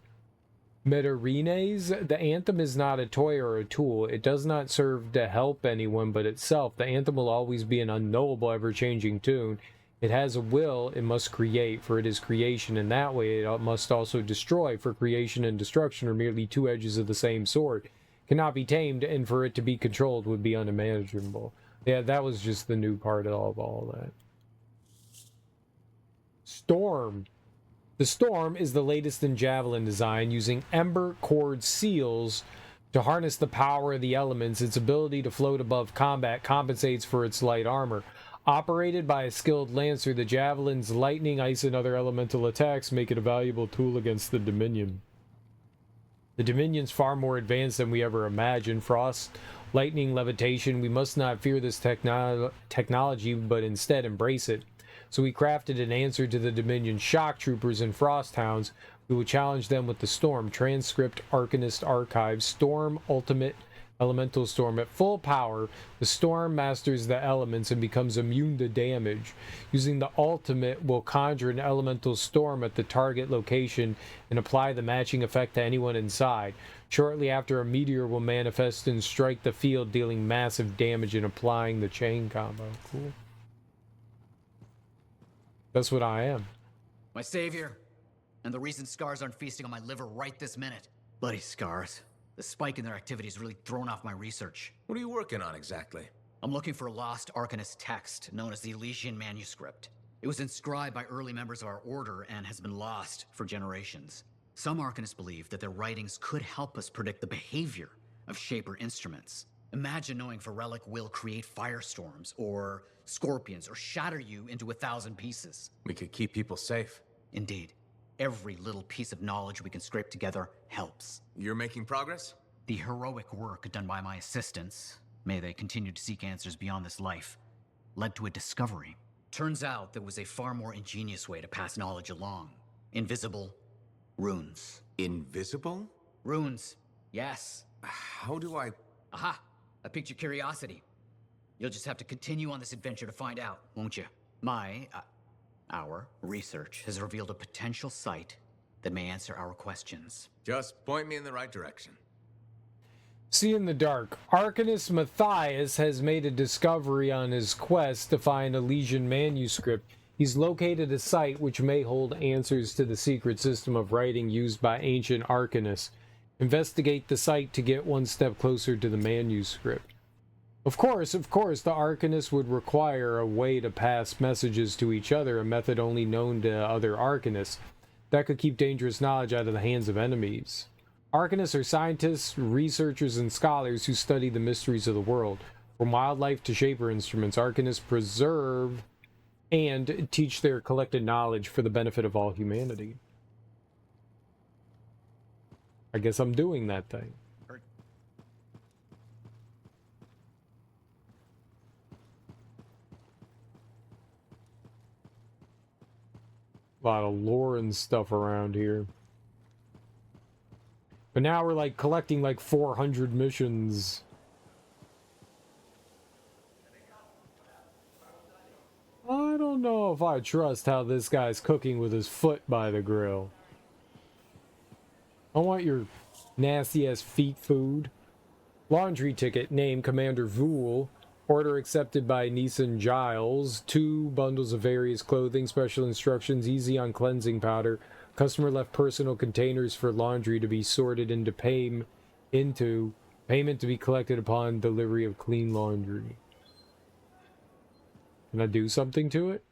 Metarines, the anthem is not a toy or a tool. It does not serve to help anyone but itself. The anthem will always be an unknowable, ever-changing tune. It has a will, it must create, for it is creation. In that way, it must also destroy, for creation and destruction are merely two edges of the same sword. Cannot be tamed, and for it to be controlled would be unimaginable. Yeah, that was just the new part of all that. Storm. The Storm is the latest in Javelin design, using ember cord seals to harness the power of the elements. Its ability to float above combat compensates for its light armor. Operated by a skilled lancer, the Javelin's lightning, ice, and other elemental attacks make it a valuable tool against the Dominion. The Dominion's far more advanced than we ever imagined. Frost, lightning, levitation. We must not fear this technology, but instead embrace it. So we crafted an answer to the Dominion shock troopers and frost hounds. We will challenge them with the Storm. Transcript, Arcanist Archive, Storm, Ultimate, Elemental Storm. At full power, the Storm masters the elements and becomes immune to damage. Using the Ultimate, will conjure an Elemental Storm at the target location and apply the matching effect to anyone inside. Shortly after, a meteor will manifest and strike the field, dealing massive damage and applying the chain combo. Cool. That's what I am. My savior. And the reason scars aren't feasting on my liver right this minute. Bloody scars. The spike in their activity has really thrown off my research. What are you working on exactly? I'm looking for a lost Arcanist text known as the Elysian Manuscript. It was inscribed by early members of our order and has been lost for generations. Some Arcanists believe that their writings could help us predict the behavior of Shaper instruments. Imagine knowing if a relic will create firestorms, or scorpions, or shatter you into 1,000 pieces. We could keep people safe. Indeed. Every little piece of knowledge we can scrape together helps. You're making progress? The heroic work done by my assistants, may they continue to seek answers beyond this life, led to a discovery. Turns out there was a far more ingenious way to pass knowledge along. Invisible runes. Invisible? Runes, yes. How do I... Aha! I piqued your curiosity. You'll just have to continue on this adventure to find out, won't you? Our research has revealed a potential site that may answer our questions. Just point me in the right direction. See in the dark. Arcanist Matthias has made a discovery on his quest to find Elysian Manuscript. He's located a site which may hold answers to the secret system of writing used by ancient Arcanists. Investigate the site to get one step closer to the manuscript. Of course, the Arcanists would require a way to pass messages to each other, a method only known to other Arcanists. That could keep dangerous knowledge out of the hands of enemies. Arcanists are scientists, researchers, and scholars who study the mysteries of the world. From wildlife to Shaper instruments, Arcanists preserve and teach their collected knowledge for the benefit of all humanity. I guess I'm doing that thing. A lot of lore and stuff around here. But now we're like collecting like 400 missions. I don't know if I trust how this guy's cooking with his foot by the grill. I want your nasty ass feet food. Laundry ticket, name Commander Vool. Order accepted by Neeson Giles. 2 bundles of various clothing. Special instructions, easy on cleansing powder. Customer left personal containers for laundry to be sorted into payment to be collected upon delivery of clean laundry. Can I do something to it?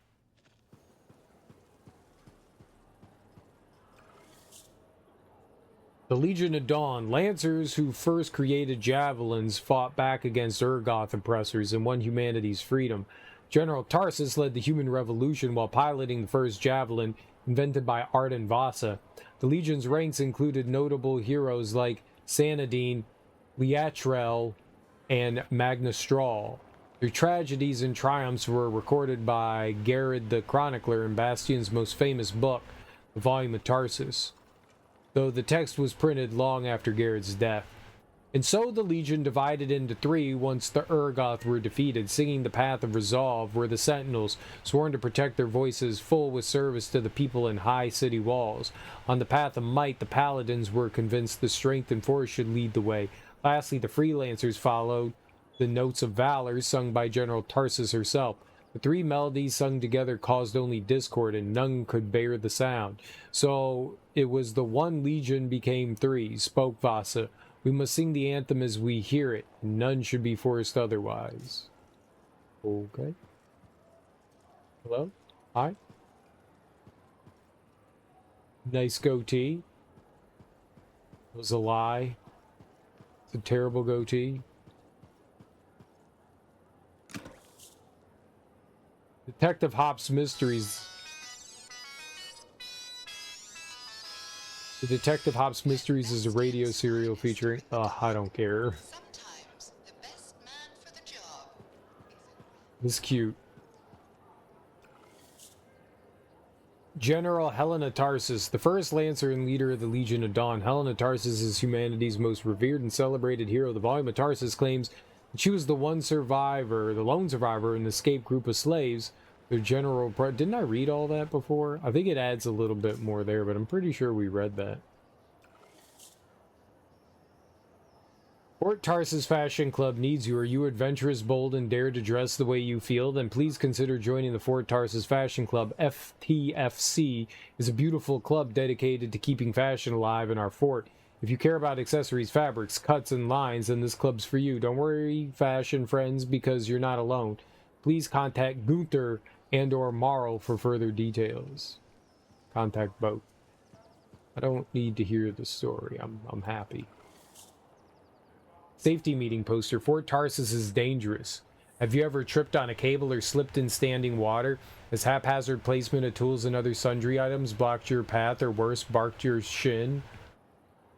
The Legion of Dawn. Lancers who first created javelins fought back against Urgoth oppressors and won humanity's freedom. General Tarsus led the human revolution while piloting the first javelin invented by Arden Vasa. The Legion's ranks included notable heroes like Sanadine, Liatrel, and Magnastrahl. Their tragedies and triumphs were recorded by Garrod the Chronicler in Bastion's most famous book, the Volume of Tarsus, though the text was printed long after Garrod's death. And so the Legion divided into 3 once the Urgoth were defeated. Singing the Path of Resolve were the Sentinels, sworn to protect their voices, full with service to the people in high city walls. On the Path of Might, the Paladins were convinced the strength and force should lead the way. Lastly, the Freelancers followed the Notes of Valor, sung by General Tarsus herself. The three melodies sung together caused only discord, and none could bear the sound. So it was the one legion became three, spoke Vasa. We must sing the anthem as we hear it. None should be forced otherwise. Okay. Hello? Hi? Nice goatee. It was a lie. It's a terrible goatee. Detective Hop's Mysteries. The Detective Hop's Mysteries is a radio serial featuring... I don't care. This is cute. General Helena Tarsus, the first Lancer and leader of the Legion of Dawn. Helena Tarsus is humanity's most revered and celebrated hero. The volume of Tarsus claims that she was the lone survivor in the escaped group of slaves. Their general... Didn't I read all that before? I think it adds a little bit more there, but I'm pretty sure we read that. Fort Tarsus Fashion Club needs you. Are you adventurous, bold, and dare to dress the way you feel? Then please consider joining the Fort Tarsus Fashion Club. FTFC is a beautiful club dedicated to keeping fashion alive in our fort. If you care about accessories, fabrics, cuts, and lines, then this club's for you. Don't worry, fashion friends, because you're not alone. Please contact Gunther and/or Marl for further details. Contact both. I don't need to hear the story. I'm happy. Safety meeting poster. Fort Tarsus is dangerous. Have you ever tripped on a cable or slipped in standing water? Has haphazard placement of tools and other sundry items blocked your path, or worse, barked your shin?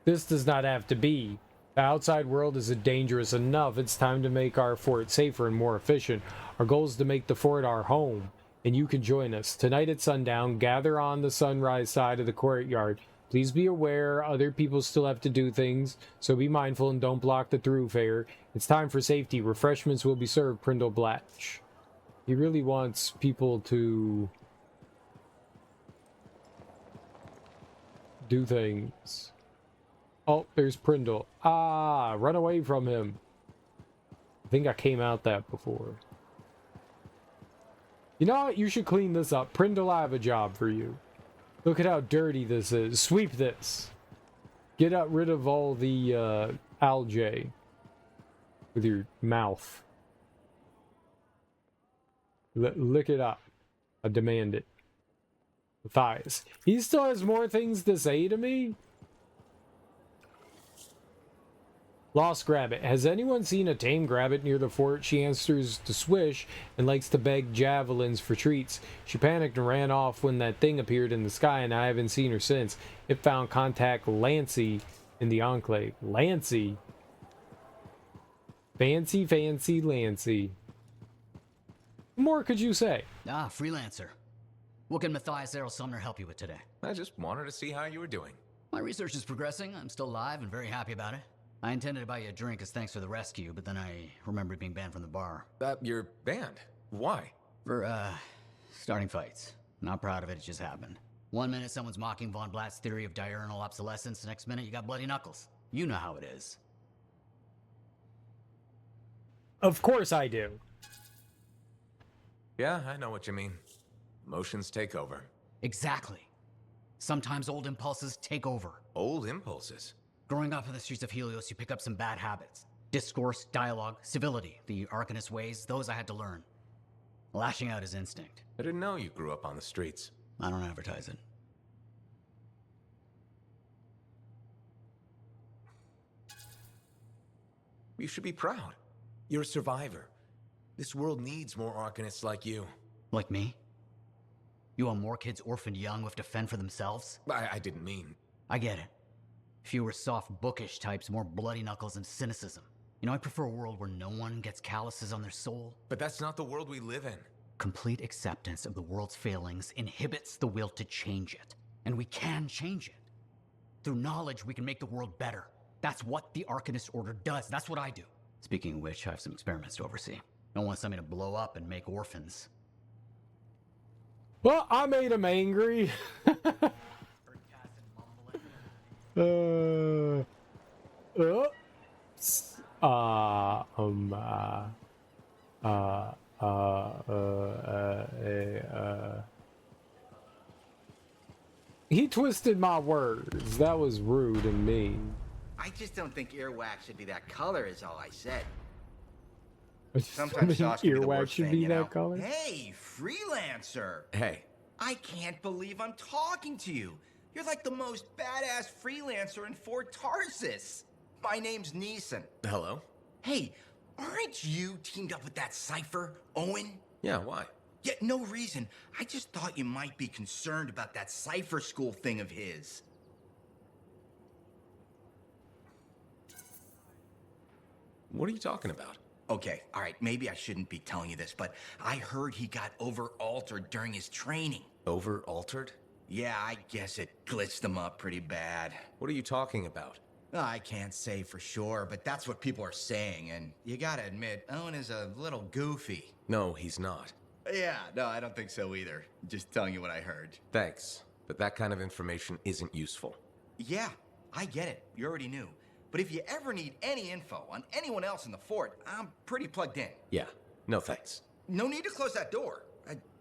This does not have to be. The outside world is dangerous enough. It's time to make our fort safer and more efficient. Our goal is to make the fort our home, and you can join us. Tonight at sundown, gather on the sunrise side of the courtyard. Please be aware other people still have to do things, so be mindful and don't block the thoroughfare. It's time for safety. Refreshments will be served, Prindle Blatch. He really wants people to do things. Oh, there's Prindle. Ah, run away from him. I think I came out that before. You know what? You should clean this up. Prindle, I have a job for you. Look at how dirty this is. Sweep this. Get rid of all the algae with your mouth. Lick it up. I demand it. Thighs. He still has more things to say to me? Lost Grabbit. Has anyone seen a tame Grabbit near the fort? She answers to Swish and likes to beg javelins for treats. She panicked and ran off when that thing appeared in the sky, and I haven't seen her since. It found contact Lancey in the Enclave. Lancey? Fancy, fancy Lancey. What more could you say? Ah, Freelancer. What can Matthias Errol Sumner help you with today? I just wanted to see how you were doing. My research is progressing. I'm still alive and very happy about it. I intended to buy you a drink as thanks for the rescue, but then I remembered being banned from the bar. You're banned? Why? For, starting fights. Not proud of it, it just happened. 1 minute someone's mocking Von Blatt's theory of diurnal obsolescence, the next minute you got bloody knuckles. You know how it is. Of course I do. Yeah, I know what you mean. Emotions take over. Exactly. Sometimes old impulses take over. Old impulses? Growing up in the streets of Helios, you pick up some bad habits. Discourse, dialogue, civility, the Arcanist ways, those I had to learn. Lashing out is instinct. I didn't know you grew up on the streets. I don't advertise it. You should be proud. You're a survivor. This world needs more Arcanists like you. Like me? You want more kids orphaned young who have to fend for themselves? I didn't mean... I get it. Fewer soft, bookish types, more bloody knuckles and cynicism. You know, I prefer a world where no one gets calluses on their soul. But that's not the world we live in. Complete acceptance of the world's failings inhibits the will to change it. And we can change it. Through knowledge, we can make the world better. That's what the Arcanist Order does. That's what I do. Speaking of which, I have some experiments to oversee. Don't want something to blow up and make orphans. Well, I made him angry. He twisted my words. That was rude and mean. I just don't think earwax should be that color, is all I said. I Sometimes sauce can be the earwax worst should thing, be you know? that color? Hey, freelancer! Hey. I can't believe I'm talking to you. You're like the most badass freelancer in Fort Tarsus. My name's Neeson. Hello? Hey, aren't you teamed up with that cipher, Owen? Yeah, why? Yeah, no reason. I just thought you might be concerned about that cipher school thing of his. What are you talking about? Okay, all right, maybe I shouldn't be telling you this, but I heard he got over-altered during his training. Over-altered? Yeah, I guess it glitched him up pretty bad. What are you talking about? I can't say for sure, but that's what people are saying, and you gotta admit, Owen is a little goofy. No, he's not. Yeah, no, I don't think so either. Just telling you what I heard. Thanks, but that kind of information isn't useful. Yeah, I get it. You already knew. But if you ever need any info on anyone else in the fort, I'm pretty plugged in. Yeah, no thanks. No need to close that door.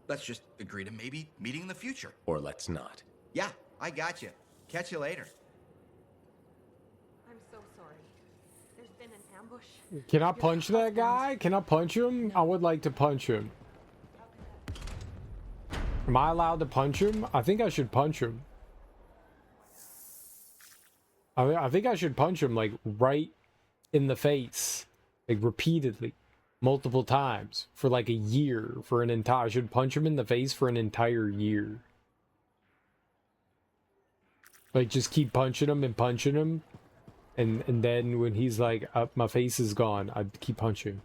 Let's just agree to maybe meeting in the future. Or let's not. Yeah, I got you. Catch you later. I'm so sorry. There's been an ambush. Can I punch that guy? Can I punch him? I would like to punch him. Am I allowed to punch him? I think I should punch him. I think I should punch him, like, right in the face. Like, repeatedly. Multiple times. For, like, a year. For an entire... I should punch him in the face for an entire year. Like, just keep punching him and punching him. And then when he's like, my face is gone, I'd keep punching.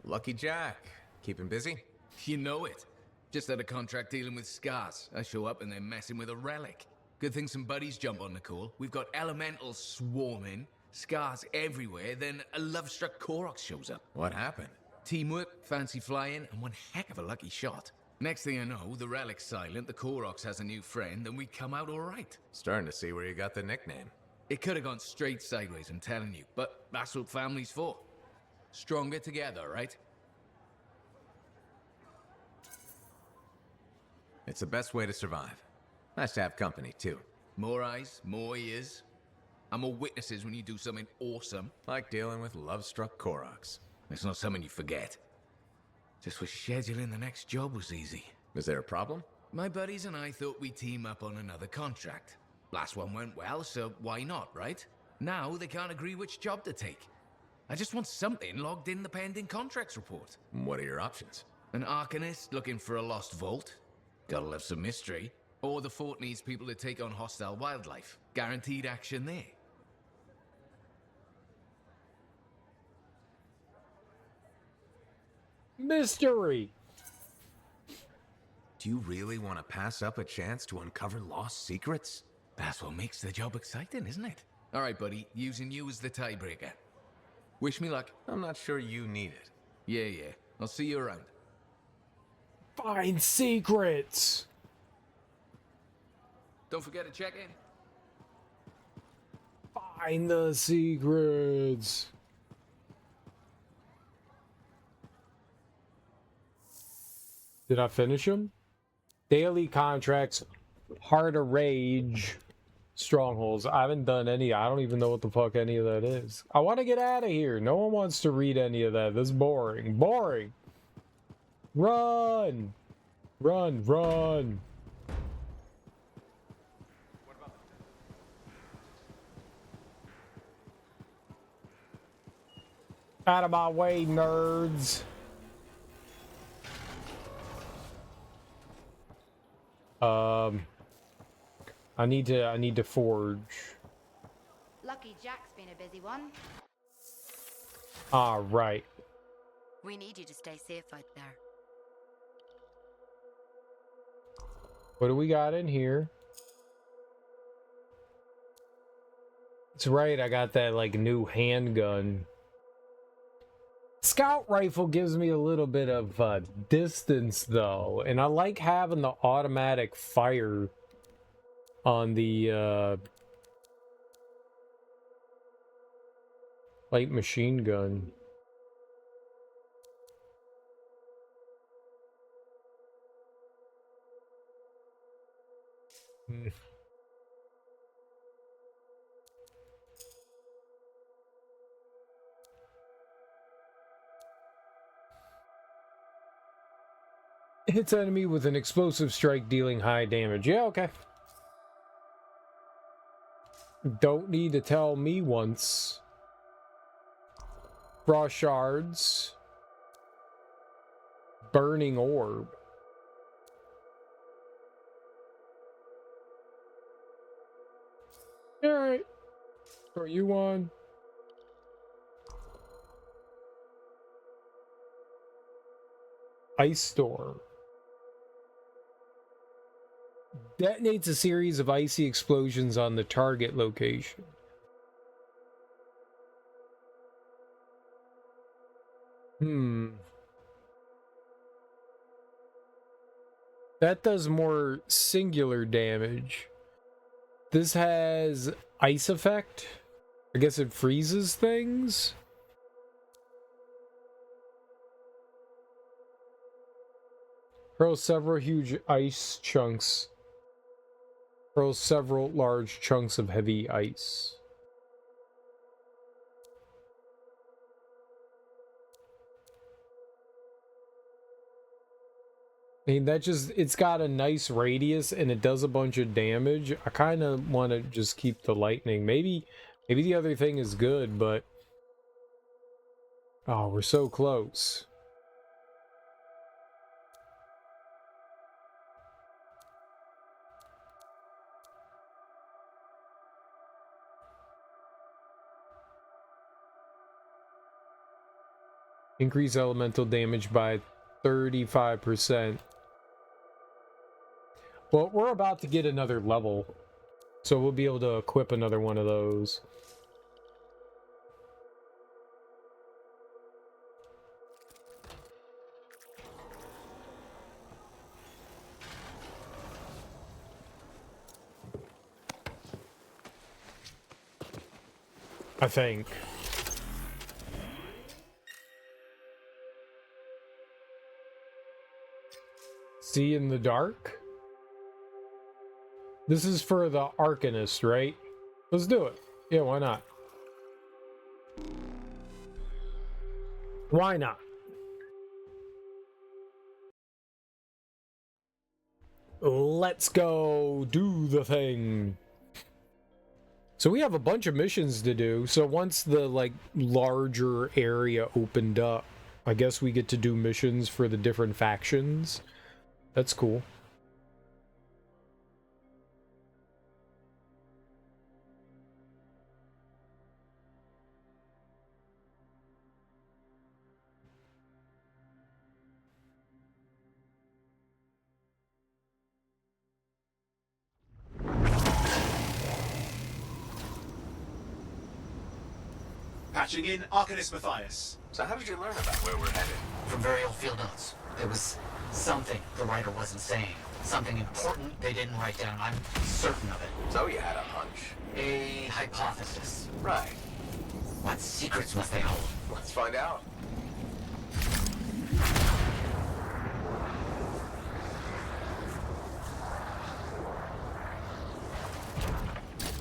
Lucky Jack. Keeping busy? You know it. Just had a contract dealing with scars. I show up and they're messing with a relic. Good thing some buddies jump on the call. We've got elementals swarming, scars everywhere, then a love-struck Koroks shows up. What happened? Teamwork, fancy flying, and one heck of a lucky shot. Next thing I know, the relic's silent, the Koroks has a new friend, and we come out all right. Starting to see where you got the nickname. It could have gone straight sideways, I'm telling you, but that's what family's for. Stronger together, right? It's the best way to survive. Nice to have company, too. More eyes, more ears. And more witnesses when you do something awesome. Like dealing with love-struck Koroks. It's not something you forget. Just was scheduling the next job was easy. Is there a problem? My buddies and I thought we'd team up on another contract. Last one went well, so why not, right? Now they can't agree which job to take. I just want something logged in the pending contracts report. What are your options? An Arcanist looking for a lost vault. Gotta love some mystery. Or the fort needs people to take on hostile wildlife. Guaranteed action there. Mystery! Do you really want to pass up a chance to uncover lost secrets? That's what makes the job exciting, isn't it? All right, buddy. Using you as the tiebreaker. Wish me luck. I'm not sure you need it. Yeah. I'll see you around. Find secrets! Don't forget to check in. Find the secrets! Did I finish them? Daily contracts, Heart of Rage, Strongholds. I haven't done any. I don't even know what the fuck any of that is. I want to get out of here. No one wants to read any of that. This is boring. Boring! Run! Run! Out of my way, nerds! I need to forge. Lucky Jack's been a busy one. Ah, right. We need you to stay safe out there. What do we got in here? That's right, I got that, like, new handgun. Scout rifle gives me a little bit of distance, though. And I like having the automatic fire on the Light machine gun. Hmm. Hits enemy with an explosive strike dealing high damage. Yeah, okay. Don't need to tell me once. Frost shards. Burning orb. Alright. Throw you on. Ice storm. Detonates a series of icy explosions on the target location. That does more singular damage. This has ice effect. I guess it freezes things. Hurls several huge ice chunks. Hurls several large chunks of heavy ice. I mean, that just, it's got a nice radius and it does a bunch of damage. I kind of want to just keep the lightning. Maybe the other thing is good, but... Oh, we're so close. Increase elemental damage by 35%. Well, we're about to get another level, so we'll be able to equip another one of those. I think. See in the dark? This is for the Arcanist, right? Let's do it. Yeah, why not? Why not? Let's go do the thing. So we have a bunch of missions to do. So once the like larger area opened up, I guess we get to do missions for the different factions. That's cool. Patching in Arcanist Matthias. So how did you learn about where we're headed? From very old field notes. There was something the writer wasn't saying. Something important they didn't write down. I'm certain of it. So you had a hunch. A hypothesis. Right. What secrets must they hold? Let's find out.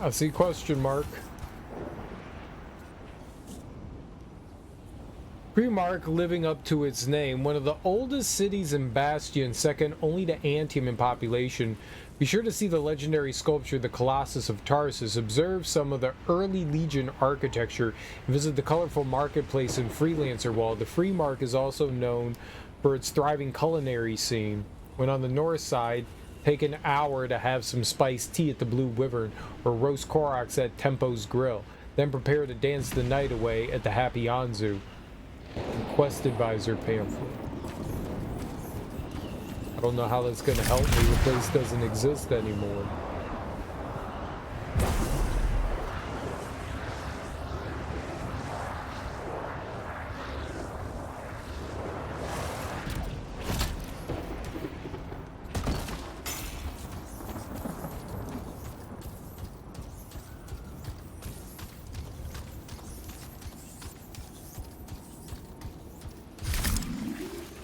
I see question mark. Primarch living up to its name, one of the oldest cities in Bastion, second only to Anthem in population. Be sure to see the legendary sculpture, the Colossus of Tarsus, observe some of the early Legion architecture, and visit the colorful marketplace in Freelancer Wall. The Primarch is also known for its thriving culinary scene. When on the north side, take an hour to have some spiced tea at the Blue Wyvern, or roast Koroks at Tempo's Grill. Then prepare to dance the night away at the Happy Anzu. Quest Advisor pamphlet. I don't know how that's going to help me. The place doesn't exist anymore.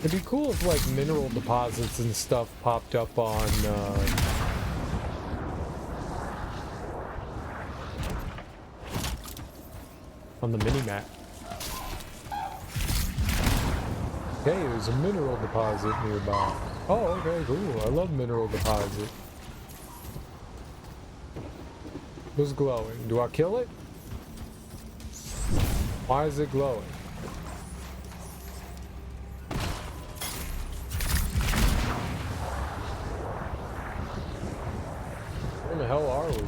It'd be cool if like mineral deposits and stuff popped up on the mini-map. Okay, there's a mineral deposit nearby. Oh, okay, cool. I love mineral deposit. Who's glowing? Do I kill it? Why is it glowing? Where the hell are we?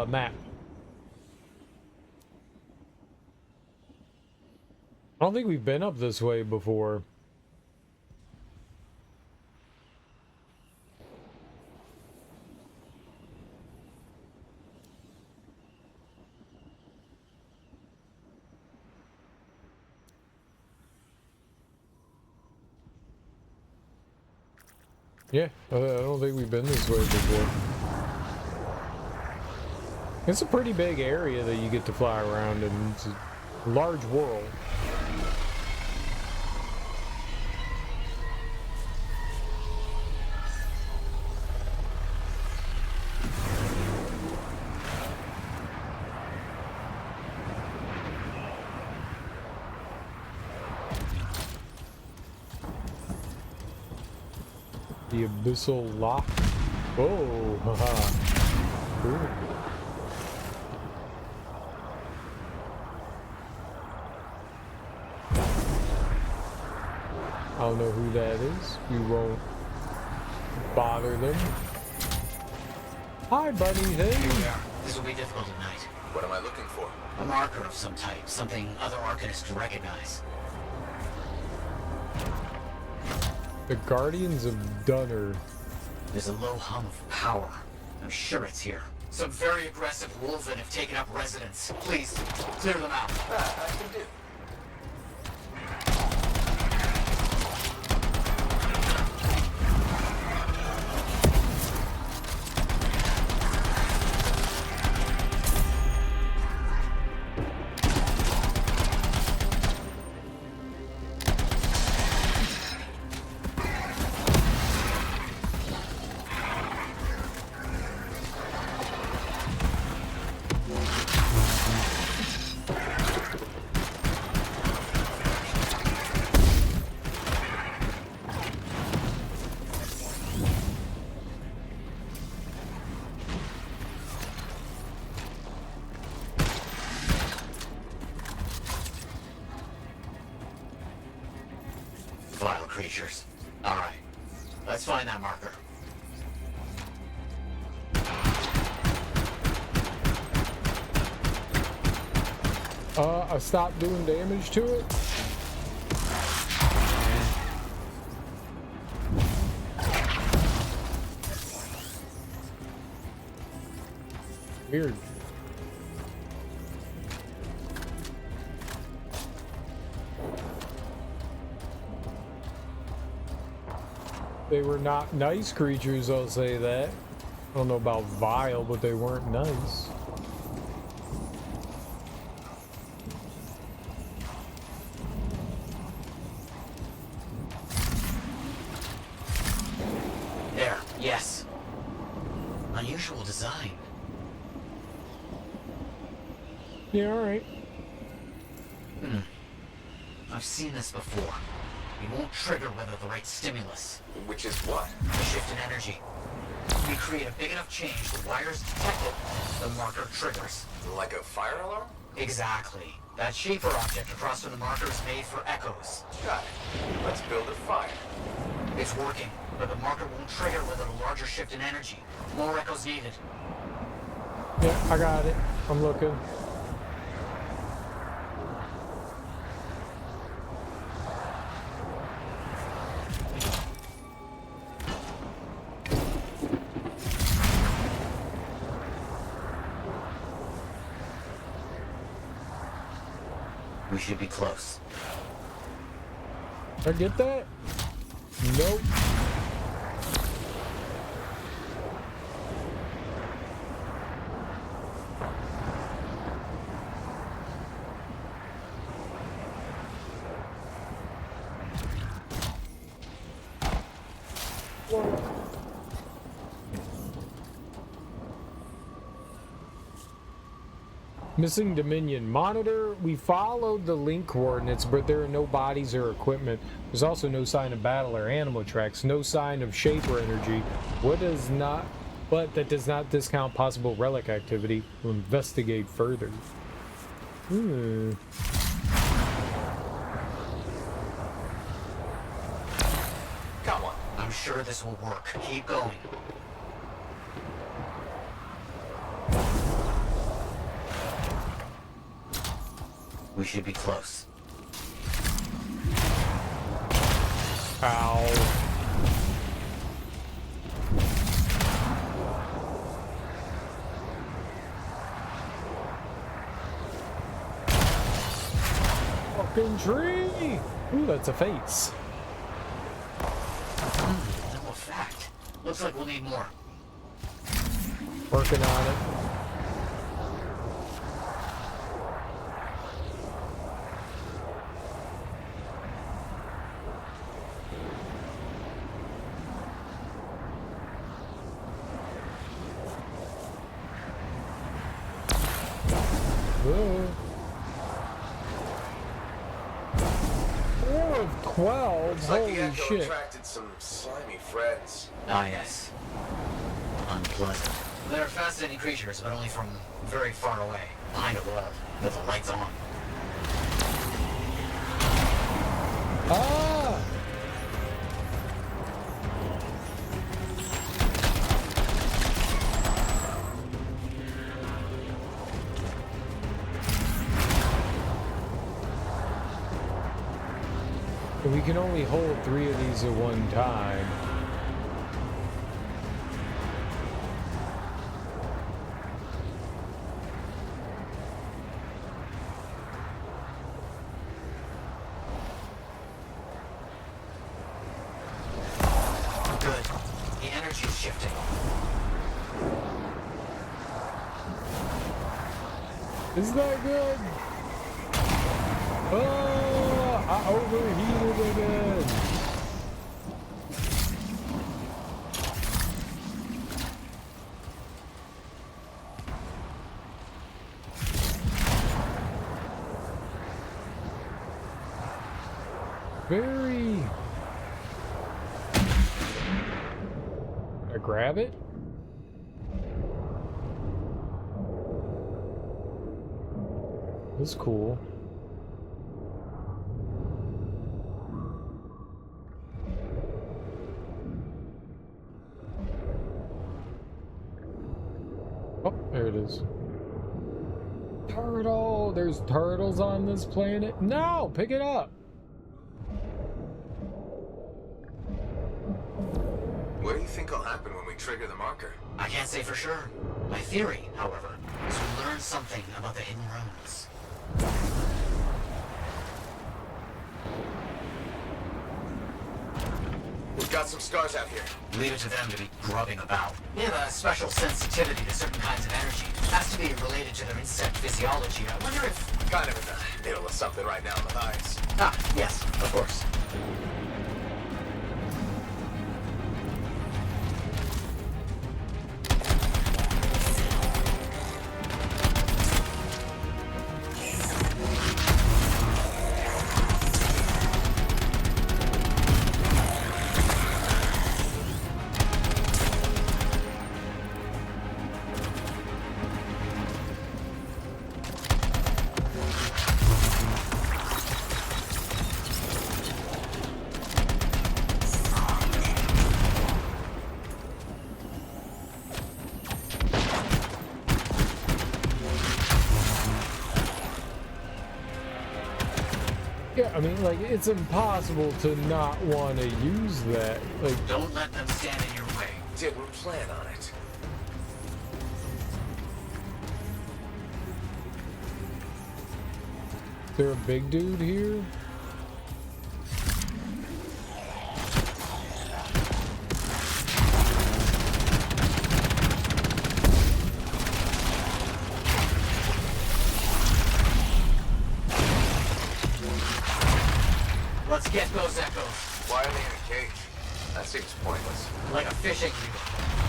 Map. I don't think we've been up this way before. Yeah, I don't think we've been this way before. It's a pretty big area that you get to fly around in. It's a large world. The abyssal lock. Whoa, haha. Cool. I don't know who that is. We won't bother them. Hi, buddy. Hey. Here we are. This will be difficult at night. What am I looking for? A marker of some type, something other Arcanists could recognize. The Guardians of Dunner. There's a low hum of power. I'm sure it's here. Some very aggressive wolven have taken up residence. Please, clear them out. I can do. Vile creatures. All right, let's find that marker. I stopped doing damage to it. Weird. They were not nice creatures, I'll say that. I don't know about vile, but they weren't nice. There, yes. Unusual design. Yeah, alright. I've seen this before. We won't trigger whether the right stimulus. Which is what? A shift in energy. We create a big enough change, the wires detect it, the marker triggers. Like a fire alarm? Exactly. That shaper object across from the marker is made for echoes. Got it. Let's build a fire. It's working, but the marker won't trigger without a larger shift in energy. More echoes needed. Yeah, I got it. I'm looking. We should be close. I get that? Nope. Missing Dominion. Monitor, we followed the link coordinates, but there are no bodies or equipment. There's also no sign of battle or animal tracks, no sign of shaper energy. But that does not discount possible relic activity. We'll investigate further. Come on, I'm sure this will work. Keep going. We should be close. Ow. Fucking tree! Ooh, that's a face. No effect. Looks like we'll need more. Working on it. Whoa. 4 of 12? Looks like the Holy echo shit. attracted some slimy friends. Ah, yes. Unpleasant. They're fascinating creatures, but only from very far away, behind a wall, with the lights on. Ah! We can only hold 3 of these at one time. Good. The energy's shifting. Isn't that good? Oh, I overheated again. Very... I grab it? This is cool. Oh, there it is. Turtle! There's turtles on this planet? No! Pick it up! What do you think will happen when we trigger the marker? I can't say for sure. My theory, however, is we learn something about the hidden runes. We've got some scars out here. Leave it to them to be grubbing about. They have a special sensitivity to certain kinds of energy. Has to be related to their insect physiology. I wonder if... Kind of in the middle of something right now in the thighs. Ah, yes, of course. Yeah, I mean, like, it's impossible to not want to use that. Like, don't let them stand in your way. Didn't plan on it. is there a big dude here? Let's get those echoes. Why are they in a cage? That's seems pointless. Like a fishing reel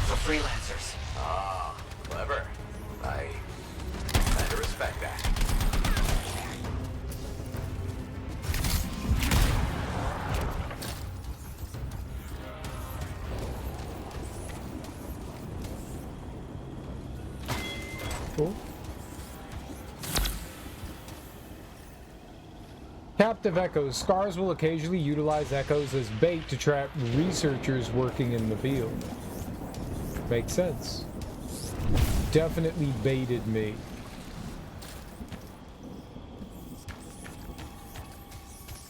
for freelancers. Ah, clever. I kind of respect that. Cool. Captive echoes. Scars will occasionally utilize echoes as bait to trap researchers working in the field. Makes sense. Definitely baited me.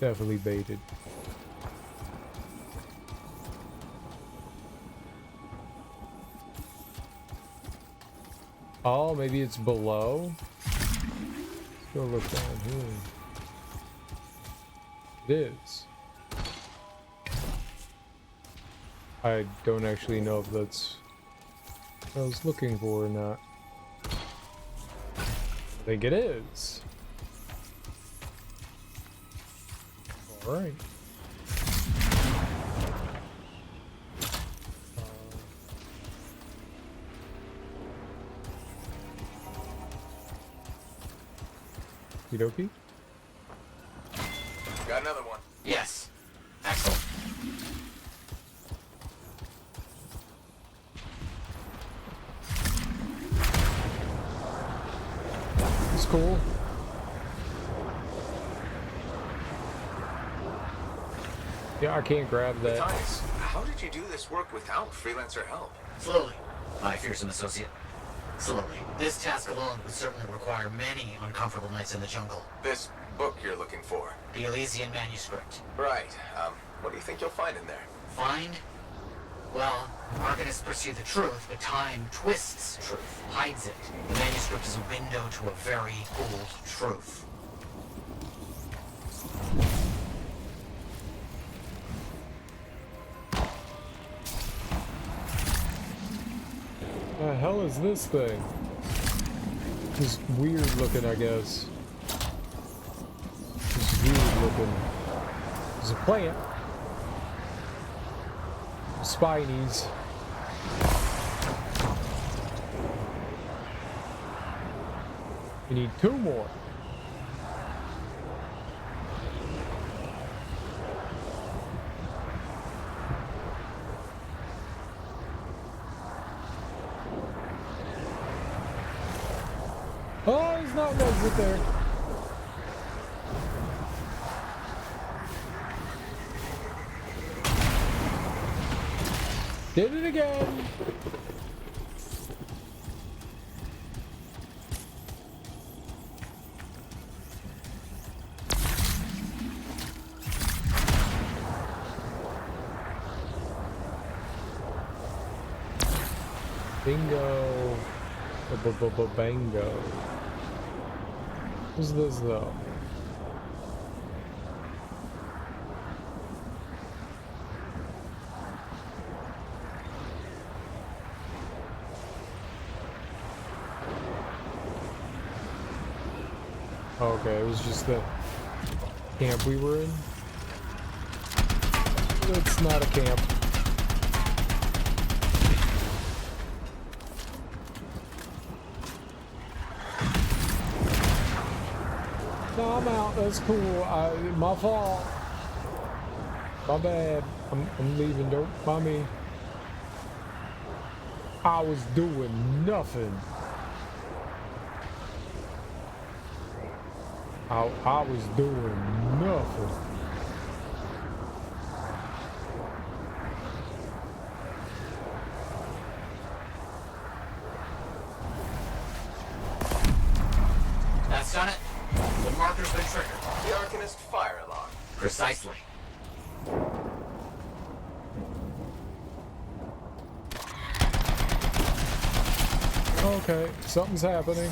Definitely baited. Oh, maybe it's below? Let's go look down here. It is. I don't actually know if that's what I was looking for or not. I think it is. Alright. Okie Got another one. Yes. Excellent. It's cool. Yeah, I can't grab that. Matthias, how did you do this work without freelancer help? Slowly, my fearsome associate. Slowly. This task alone would certainly require many uncomfortable nights in the jungle. This book you're looking for. The Elysian manuscript. Right. What do you think you'll find in there? Find? Well, Arcanists pursue the truth, but time twists truth, hides it. The manuscript is a window to a very old truth. The hell is this thing? Just weird looking, I guess. Just weird looking. There's a plant. Spinies. We need 2 more. Oh, he's not exit there. Did it again. Bingo. Bango. What's this though? Okay, it was just the camp we were in. It's not a camp. No, I'm out. That's cool. My fault. My bad. I'm leaving. Don't mind me. I was doing nothing. I was doing nothing. That's done it. The marker's been triggered. The Arcanist fire alarm. Precisely. Okay, something's happening.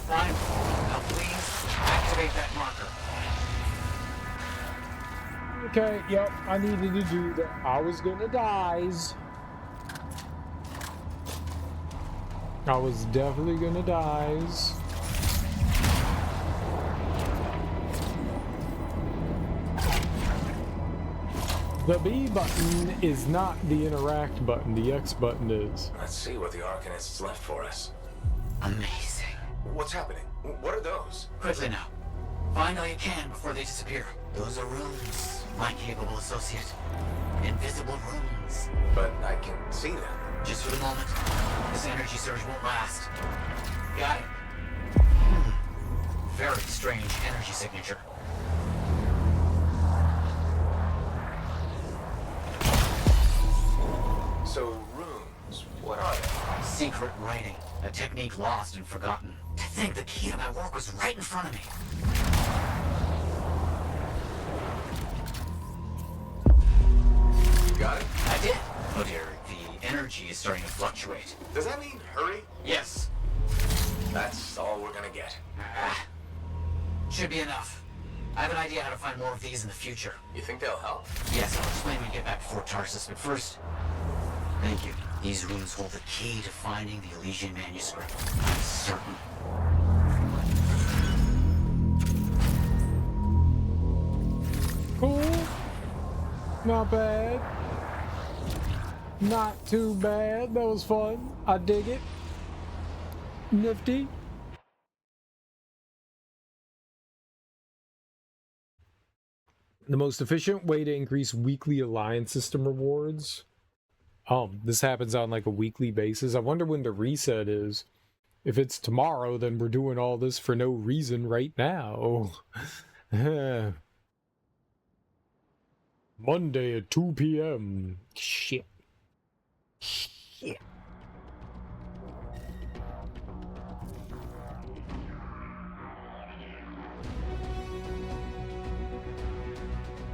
Fine. Now please activate that marker. Okay, yep, I needed to do that. I was gonna die. I was definitely gonna die. The B button is not the interact button, the X button is. Let's see what the Arcanists left for us. Amazing. What's happening? What are those? Quickly now. Find all you can before they disappear. Those are runes, my capable associate. Invisible runes. But I can see them. Just for the moment. This energy surge won't last. Got it. Very strange energy signature. So, runes, what are they? Secret writing. A technique lost and forgotten. To think the key to my work was right in front of me. You got it? I did. Oh dear, the energy is starting to fluctuate. Does that mean hurry? Yes. That's all we're gonna get. Should be enough. I have an idea how to find more of these in the future. You think they'll help? Yes, I'll explain when we get back to Fort Tarsus, but first... Thank you. These runes hold the key to finding the Elysian manuscript. I'm certain. Cool. Not bad. Not too bad. That was fun. I dig it. Nifty. The most efficient way to increase weekly alliance system rewards. This happens on like a weekly basis. I wonder when the reset is. If it's tomorrow, then we're doing all this for no reason right now. Monday at 2 p.m. Shit. Shit.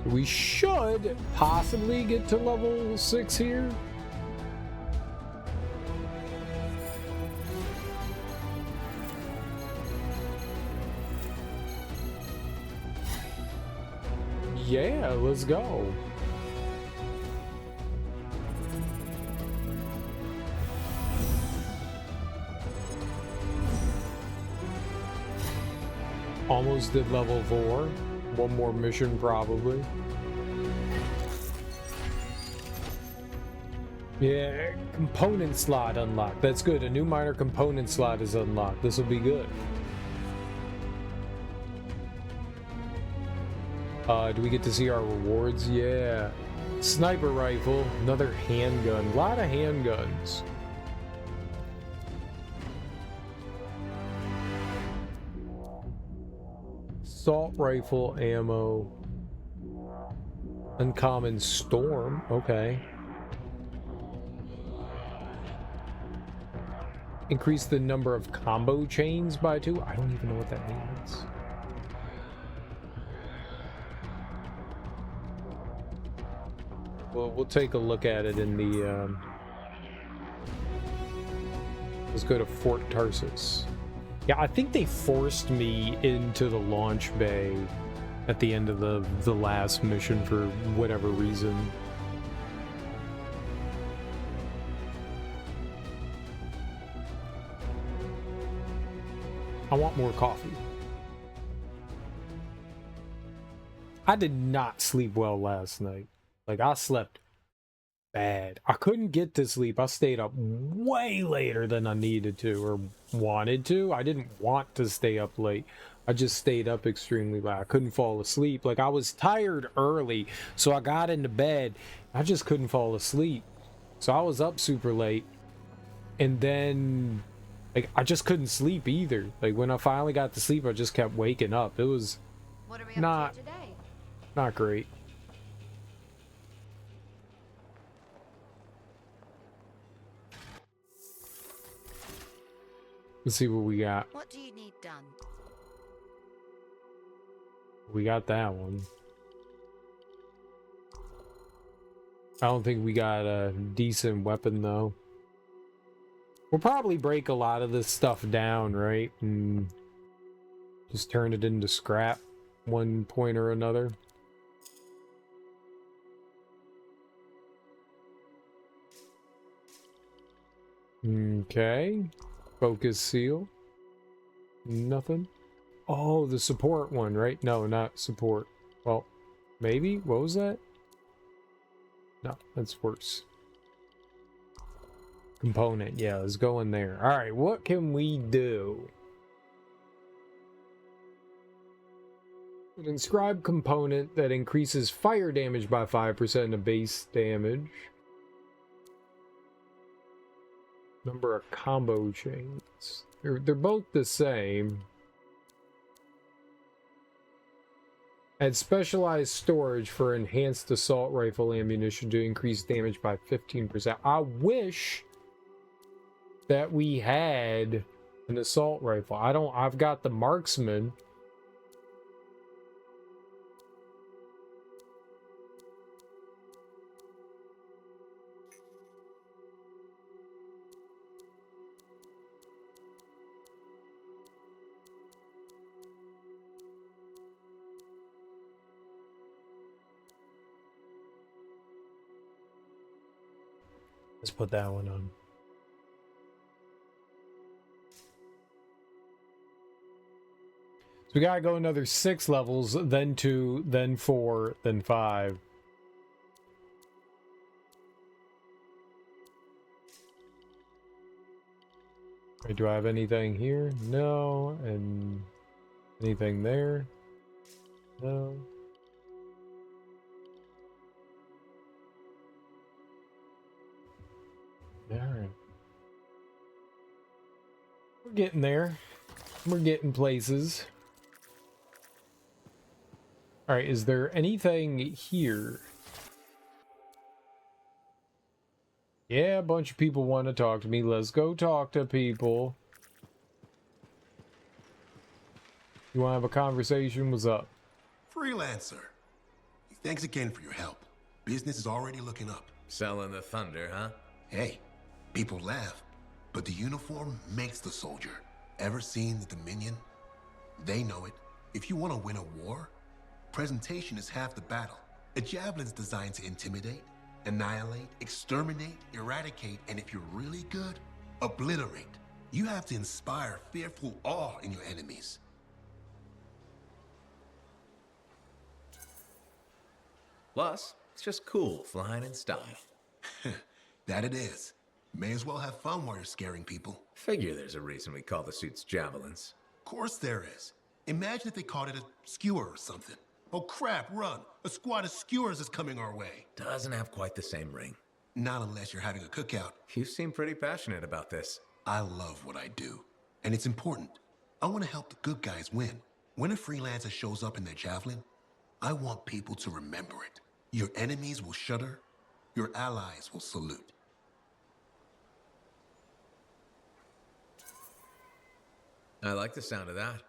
We should possibly get to level 6 here. Yeah, let's go. Almost did level 4. One more mission, probably. Yeah, component slot unlocked. That's good. A new minor component slot is unlocked. This will be good. Do we get to see our rewards? Yeah. Sniper rifle, another handgun. A lot of handguns. Assault rifle ammo. Uncommon storm. Okay. Increase the number of combo chains by 2. I don't even know what that means. Well, we'll take a look at it in the, let's go to Fort Tarsus. Yeah, I think they forced me into the launch bay at the end of the last mission for whatever reason. I want more coffee. I did not sleep well last night. Like, I slept bad. I couldn't get to sleep. I stayed up way later than I needed to or wanted to. I didn't want to stay up late. I just stayed up extremely late. I couldn't fall asleep. Like, I was tired early, so I got into bed. I just couldn't fall asleep. So I was up super late. And then, like, I just couldn't sleep either. Like, when I finally got to sleep, I just kept waking up. It was not great. Let's see what we got. What do you need done? We got that one. I don't think we got a decent weapon, though. We'll probably break a lot of this stuff down, right? And Just turn it into scrap one point or another. Okay. Focus seal. Nothing. Oh, the support one, right? No, not support. Well, maybe? What was that? No, that's worse. Component. Yeah, let's go in there. Alright, what can we do? An inscribed component that increases fire damage by 5% of base damage. Number of combo chains. They're both the same. Add specialized storage for enhanced assault rifle ammunition to increase damage by 15%. I wish that we had an assault rifle. I've got the marksman. Let's put that one on. So we gotta go another 6 levels, then 2, then 4, then 5. Wait, do I have anything here? No. And anything there? No. Alright. We're getting there. We're getting places. Alright, is there anything here? Yeah, a bunch of people want to talk to me. Let's go talk to people. You want to have a conversation? What's up? Freelancer. Thanks again for your help. Business is already looking up. Selling the thunder, huh? Hey, people laugh, but the uniform makes the soldier. Ever seen the Dominion? They know it. If you want to win a war, presentation is half the battle. A javelin's designed to intimidate, annihilate, exterminate, eradicate, and if you're really good, obliterate. You have to inspire fearful awe in your enemies. Plus, it's just cool flying in style. That it is. May as well have fun while you're scaring people. Figure there's a reason we call the suits javelins. Of course there is. Imagine if they called it a skewer or something. Oh crap, run! A squad of skewers is coming our way. Doesn't have quite the same ring. Not unless you're having a cookout. You seem pretty passionate about this. I love what I do. And it's important. I want to help the good guys win. When a freelancer shows up in their javelin, I want people to remember it. Your enemies will shudder. Your allies will salute. I like the sound of that.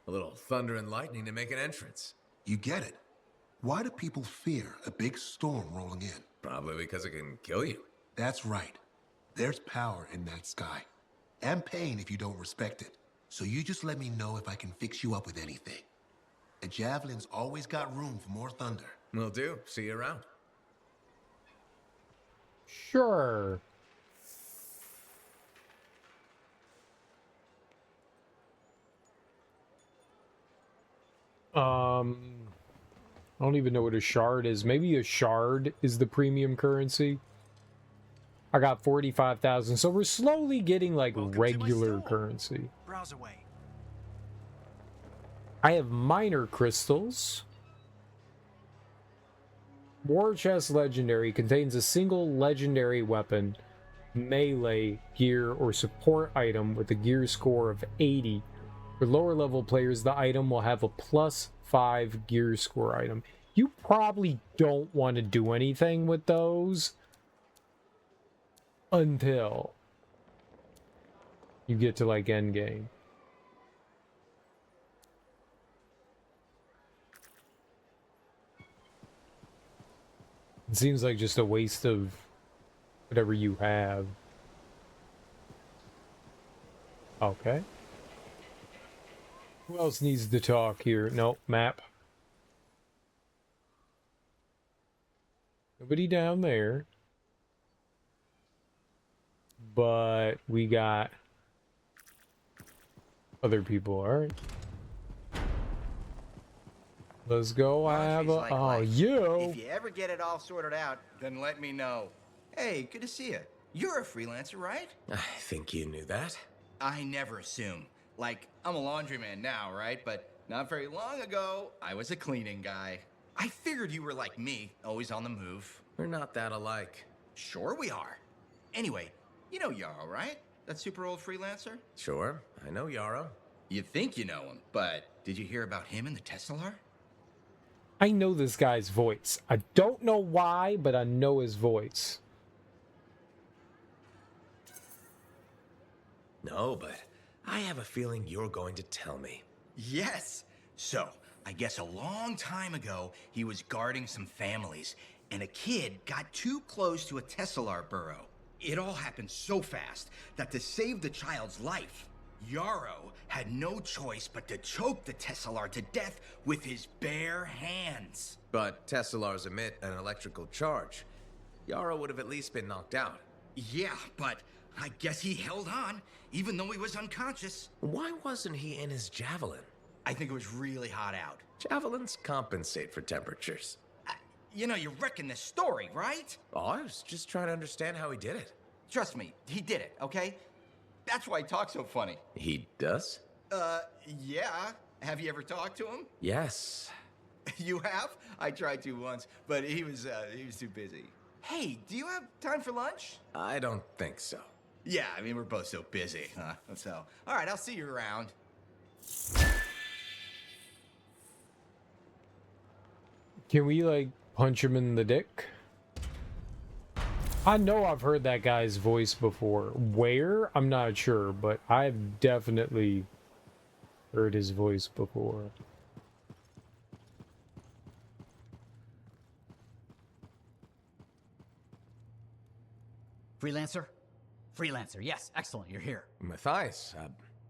A little thunder and lightning to make an entrance. You get it. Why do people fear a big storm rolling in? Probably because it can kill you. That's right. There's power in that sky. And pain if you don't respect it. So you just let me know if I can fix you up with anything. A javelin's always got room for more thunder. Will do. See you around. Sure. I don't even know what a shard is. Maybe a shard is the premium currency. I got 45,000, so we're slowly getting like regular currency. Browse away. I have minor crystals. War Chest Legendary contains a single legendary weapon, melee, gear, or support item with a gear score of 80. For lower level players, the item will have a +5 gear score item. You probably don't want to do anything with those until you get to like endgame. It seems like just a waste of whatever you have. Who else needs to talk here? Nope, map. Nobody down there. But we got other people, alright. Let's go have a... Like oh, life. yo! If you ever get it all sorted out, then let me know. Hey, good to see you. You're a freelancer, right? I think you knew that. I never assume. Like, I'm a laundryman now, right? But not very long ago, I was a cleaning guy. I figured you were like me, always on the move. We're not that alike. Sure we are. Anyway, you know Yarrow, right? That super old freelancer? Sure, I know Yarrow. You think you know him, but did you hear about him in the Tesla? I know this guy's voice. I don't know why, but I know his voice. No, but I have a feeling you're going to tell me. Yes. So, I guess a long time ago, he was guarding some families, and a kid got too close to a Tesselar burrow. It all happened so fast that to save the child's life, Yarrow had no choice but to choke the Tesselar to death with his bare hands. But Tesselars emit an electrical charge. Yarrow would have at least been knocked out. Yeah, but I guess he held on, even though he was unconscious. Why wasn't he in his javelin? I think it was really hot out. Javelins compensate for temperatures. You know, you're wrecking this story, right? Oh, I was just trying to understand how he did it. Trust me, he did it, okay? That's why he talks so funny. He does? Yeah. Have you ever talked to him? Yes. You have? I tried to once, but he was too busy. Hey, do you have time for lunch? I don't think so. Yeah, I mean, we're both so busy, huh? So, all right, I'll see you around. Can we, like, punch him in the dick? I know I've heard that guy's voice before. Where? I'm not sure, but I've definitely heard his voice before. Freelancer? Freelancer, yes, excellent, you're here. Matthias,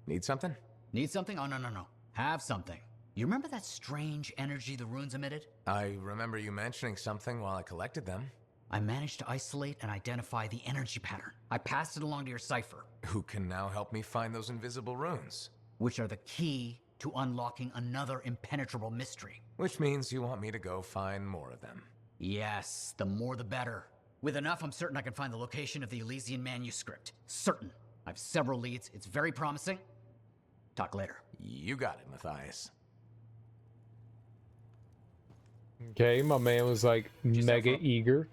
need something? Need something? Oh, no, no, no. Have something. You remember that strange energy the runes emitted? I remember you mentioning something while I collected them. I managed to isolate and identify the energy pattern. I passed it along to your cipher. Who can now help me find those invisible runes? Which are the key to unlocking another impenetrable mystery. Which means you want me to go find more of them. Yes, the more the better. With enough, I'm certain I can find the location of the Elysian manuscript. Certain. I have several leads. It's very promising. Talk later. You got it, Matthias. Okay, my man was like mega eager.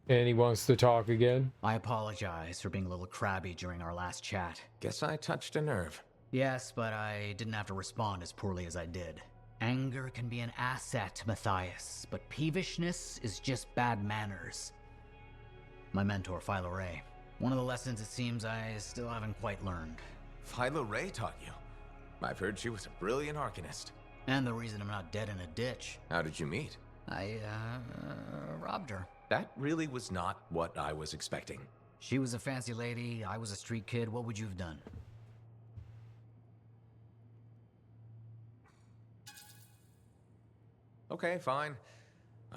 And he wants to talk again. I apologize for being a little crabby during our last chat. Guess I touched a nerve. Yes, but I didn't have to respond as poorly as I did. Anger can be an asset, Matthias, but peevishness is just bad manners. My mentor, Philo Ray. One of the lessons it seems I still haven't quite learned. Philo Ray taught you? I've heard she was a brilliant arcanist. And the reason I'm not dead in a ditch. How did you meet? I, robbed her. That really was not what I was expecting. She was a fancy lady, I was a street kid. What would you have done? Okay, fine.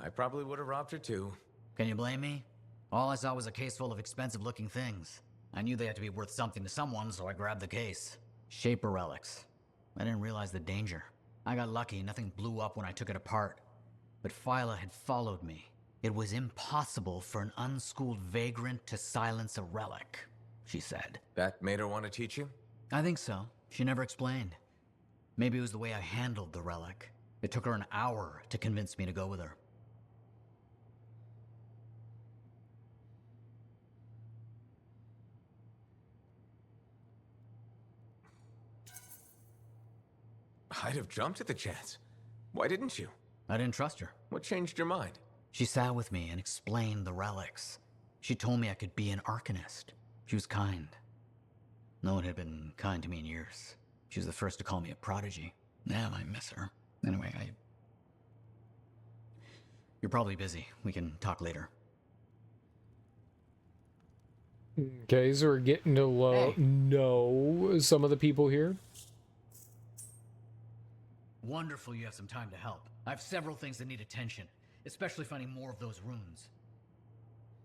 I probably would have robbed her too. Can you blame me? All I saw was a case full of expensive-looking things. I knew they had to be worth something to someone, so I grabbed the case. Shaper relics. I didn't realize the danger. I got lucky, nothing blew up when I took it apart. But Phyla had followed me. It was impossible for an unschooled vagrant to silence a relic, she said. That made her want to teach you? I think so. She never explained. Maybe it was the way I handled the relic. It took her an hour to convince me to go with her. I'd have jumped at the chance. Why didn't you? I didn't trust her. What changed your mind? She sat with me and explained the relics. She told me I could be an arcanist. She was kind. No one had been kind to me in years. She was the first to call me a prodigy. Damn, I miss her. Anyway, You're probably busy. We can talk later. Okay, so we're getting to know some of the people here. Wonderful you have some time to help. I have several things that need attention, especially finding more of those runes.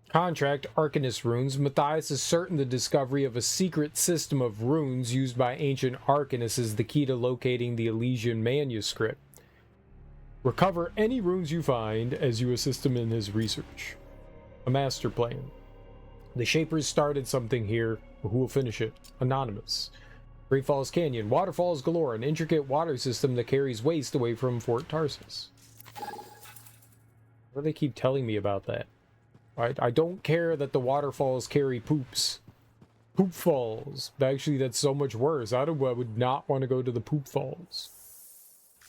Contract Arcanist runes. Matthias is certain the discovery of a secret system of runes used by ancient Arcanists is the key to locating the Elysian manuscript. Recover any runes you find as you assist him in his research. A master plan. The Shapers started something here, but who will finish it? Anonymous. Great Falls Canyon. Waterfalls galore. An intricate water system that carries waste away from Fort Tarsus. What do they keep telling me about that? I don't care that the waterfalls carry poops. Poop falls. Actually, that's so much worse. I would not want to go to the poop falls.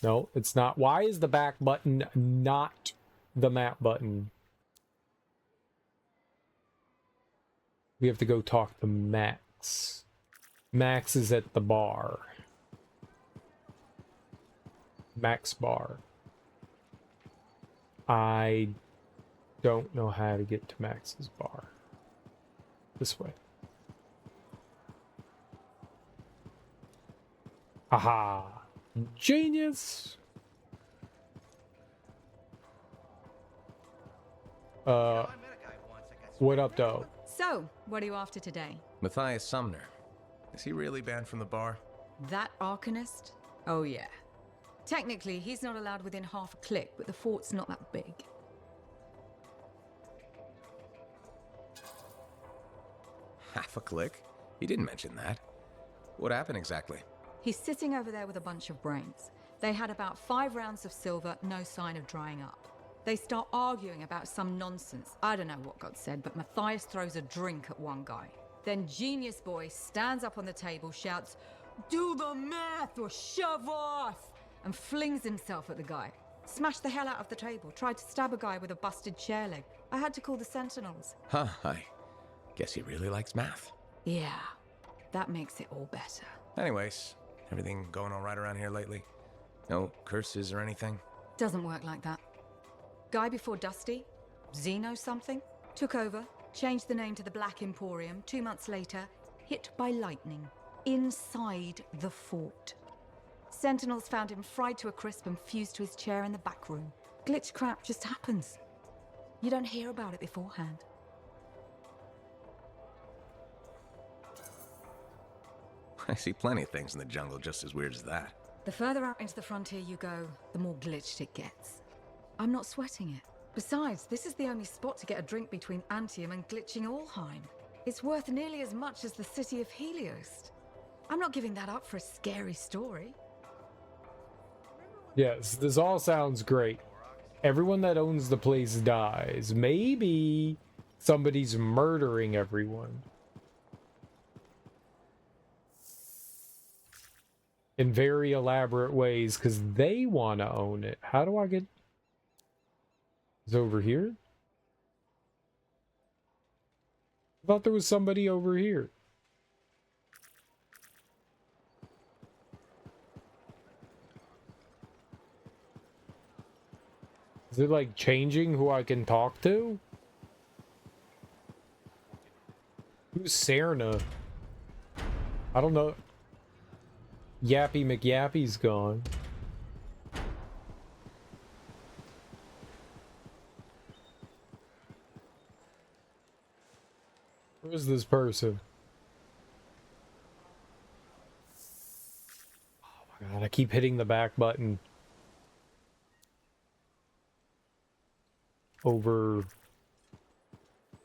No, it's not. Why is the back button not the map button? We have to go talk to Max. Max is at the bar. Max bar. I don't know how to get to Max's bar. This way. Aha! Genius! What up, though? So, what are you after today? Matthias Sumner. Is he really banned from the bar? That Arcanist? Oh yeah. Technically, he's not allowed within half a click, but the fort's not that big. Half a click? He didn't mention that. What happened exactly? He's sitting over there with a bunch of brains. They had about 5 rounds of silver, no sign of drying up. They start arguing about some nonsense. I don't know what got said, but Matthias throws a drink at one guy. Then Genius Boy stands up on the table, shouts, "Do the math or shove off!" and flings himself at the guy. Smashed the hell out of the table, tried to stab a guy with a busted chair leg. I had to call the Sentinels. Huh, I guess he really likes math. Yeah, that makes it all better. Anyways, everything going all right around here lately? No curses or anything? Doesn't work like that. Guy before Dusty, Zeno something, took over, changed the name to the Black Emporium. 2 months later, hit by lightning, inside the fort. Sentinels found him fried to a crisp and fused to his chair in the back room. Glitch crap just happens. You don't hear about it beforehand. I see plenty of things in the jungle just as weird as that. The further out into the frontier you go, the more glitched it gets. I'm not sweating it. Besides, this is the only spot to get a drink between Anthem and glitching Allheim. It's worth nearly as much as the city of Helios. I'm not giving that up for a scary story. Yes, this all sounds great. Everyone that owns the place dies. Maybe somebody's murdering everyone. In very elaborate ways, because they want to own it. How do I get... Is it over here? I thought there was somebody over here. Is it like changing who I can talk to? Who's Serna? I don't know. Yappy McYappy's gone. Who is this person? Oh my god, I keep hitting the back button. Over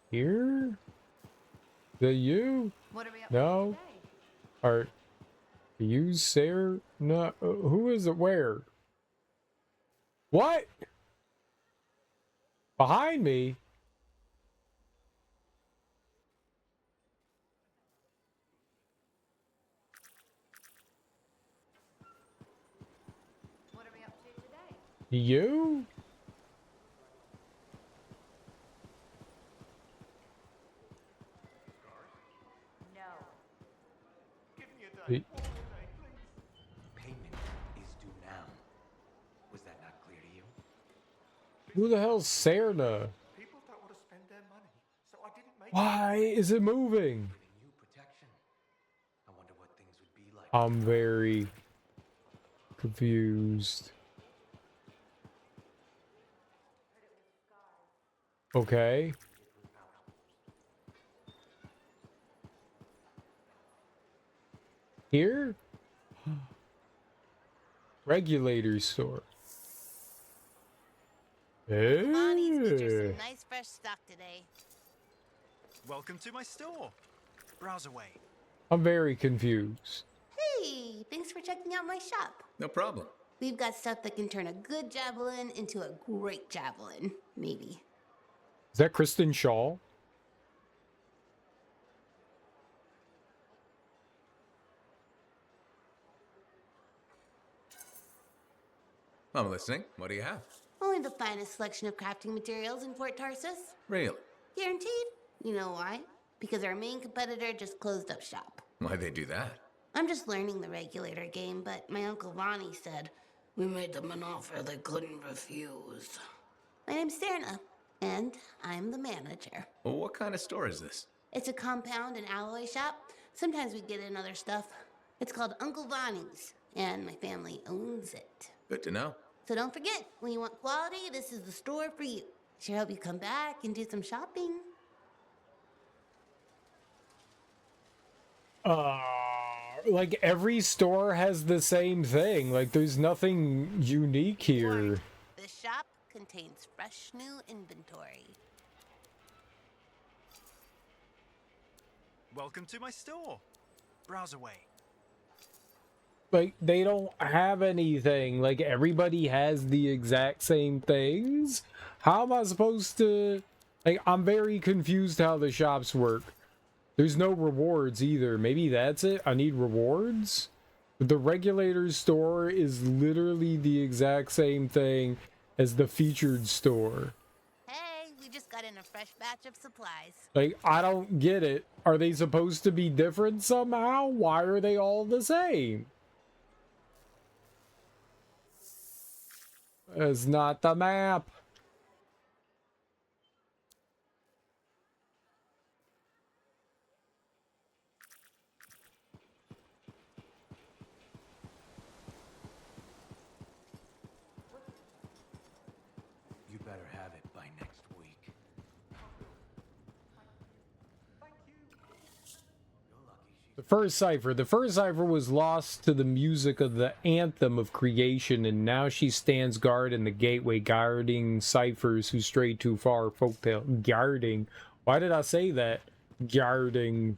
here? Is that you? What are we up No? Are you Sarah? No, who is it? Where? What? Behind me? What are we up to today? You? Payment is due now. Was that not clear to you? Who the hell's Serna? People don't want to spend their money, so I didn't Why is it moving? I'm very confused. Okay. Here? Regulator store. Bonnie's features Hey. some nice fresh stock today. Welcome to my store. Browse away. I'm very confused. Hey, thanks for checking out my shop. No problem. We've got stuff that can turn a good javelin into a great javelin, maybe. Is that Kristen Shaw? I'm listening. What do you have? Only the finest selection of crafting materials in Fort Tarsus. Really? Guaranteed. You know why? Because our main competitor just closed up shop. Why'd they do that? I'm just learning the regulator game, but my Uncle Ronnie said, we made them an offer they couldn't refuse. My name's Serna, and I'm the manager. Well, what kind of store is this? It's a compound and alloy shop. Sometimes we get in other stuff. It's called Uncle Ronnie's, and my family owns it. Good to know. So don't forget, when you want quality, this is the store for you. Sure hope you come back and do some shopping. Like every store has the same thing. Like there's nothing unique here. This shop contains fresh new inventory. Welcome to my store. Browse away. Like they don't have anything. Like everybody has the exact same things. How am I supposed to, like, I'm very confused how the shops work. There's no rewards either. Maybe that's it. I need rewards. The regulator store is literally the exact same thing as the featured store. Hey, we just got in a fresh batch of supplies. Like, I don't get it. Are they supposed to be different somehow? Why are they all the same? It's not the map. You better have it by next week. The first cipher was lost to the music of the anthem of creation, and now she stands guard in the gateway, guarding ciphers who stray too far. Folktale guarding. Why did I say that? Guarding.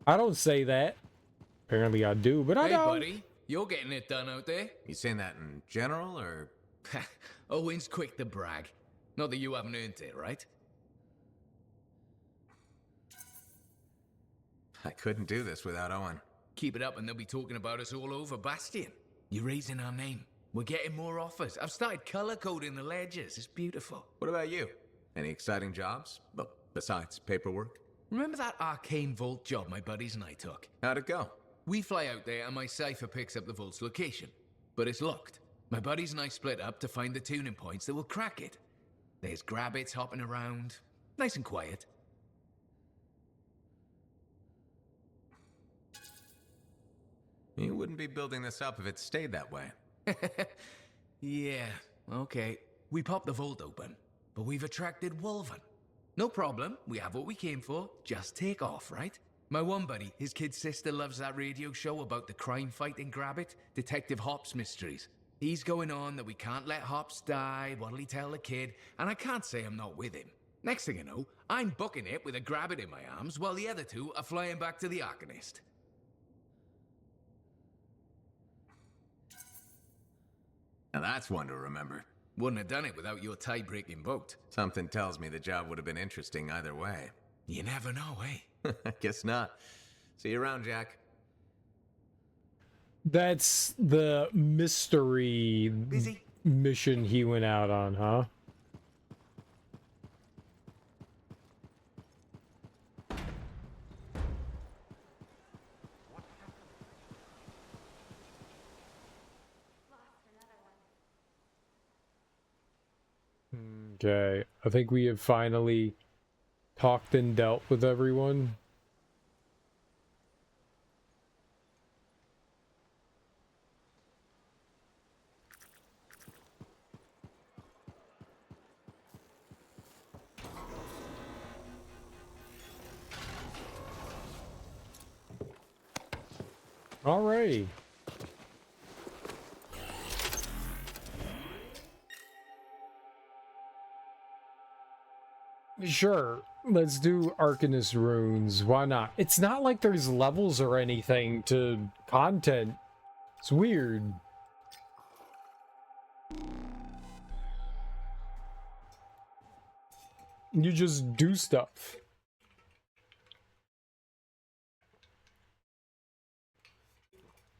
I don't say that. Apparently I do, but I Hey, don't. buddy, you're getting it done out there. You saying that in general, or? Owen's quick to brag. Not that you haven't earned it, right? I couldn't do this without Owen. Keep it up and they'll be talking about us all over Bastion. You're raising our name. We're getting more offers. I've started color coding the ledgers. It's beautiful. What about you? Any exciting jobs? Well, besides paperwork? Remember that arcane vault job my buddies and I took? How'd it go? We fly out there and my cipher picks up the vault's location. But it's locked. My buddies and I split up to find the tuning points that will crack it. There's grabbits hopping around. Nice and quiet. You wouldn't be building this up if it stayed that way. Yeah, okay. We popped the vault open, but we've attracted Wolven. No problem, we have what we came for. Just take off, right? My one buddy, his kid's sister loves that radio show about the crime fighting Grabbit, Detective Hops Mysteries. He's going on that we can't let Hops die, what'll he tell the kid, and I can't say I'm not with him. Next thing you know, I'm booking it with a Grabbit in my arms, while the other two are flying back to the Arcanist. Now that's one to remember. Wouldn't have done it without your tie-breaking vote. Something tells me the job would have been interesting either way. You never know, eh? Guess not. See you around, Jack. That's the mystery mission he went out on, huh? Okay, I think we have finally talked and dealt with everyone. All right. Sure, let's do Arcanist runes. Why not? It's not like there's levels or anything to content. It's weird. You just do stuff.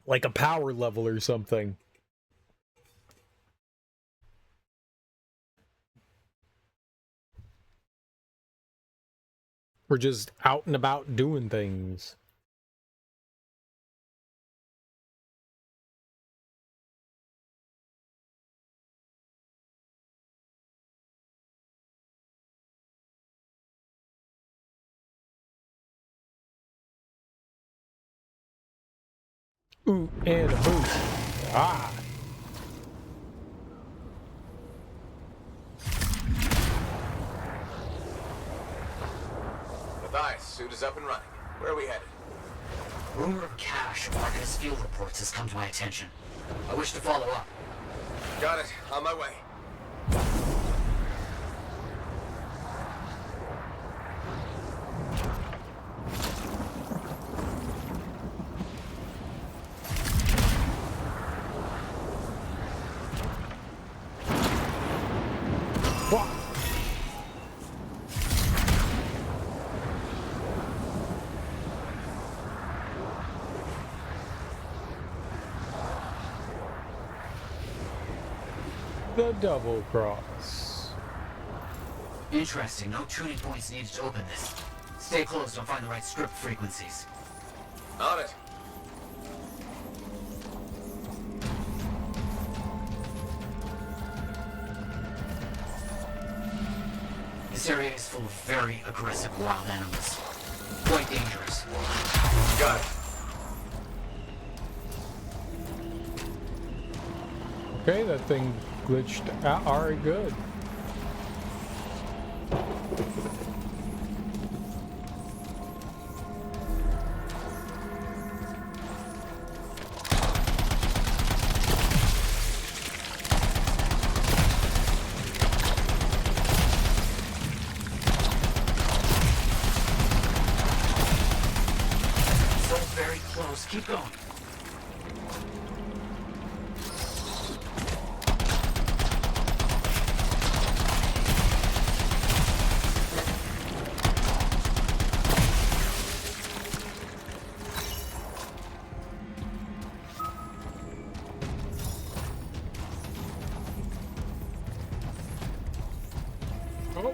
Like a power level or something. We're just out and about doing things. Ooh, and a boost. Ah. Matthias, suit is up and running. Where are we headed? Rumor of cache of Arcanist field reports has come to my attention. I wish to follow up. Got it. On my way. The double cross. Interesting. No tuning points needed to open this. Stay close. Don't find the right script frequencies. On it. This area is full of very aggressive wild animals. Quite dangerous. Got it. Okay, that thing glitched out. Alright, good. So very close. Keep going. Oh.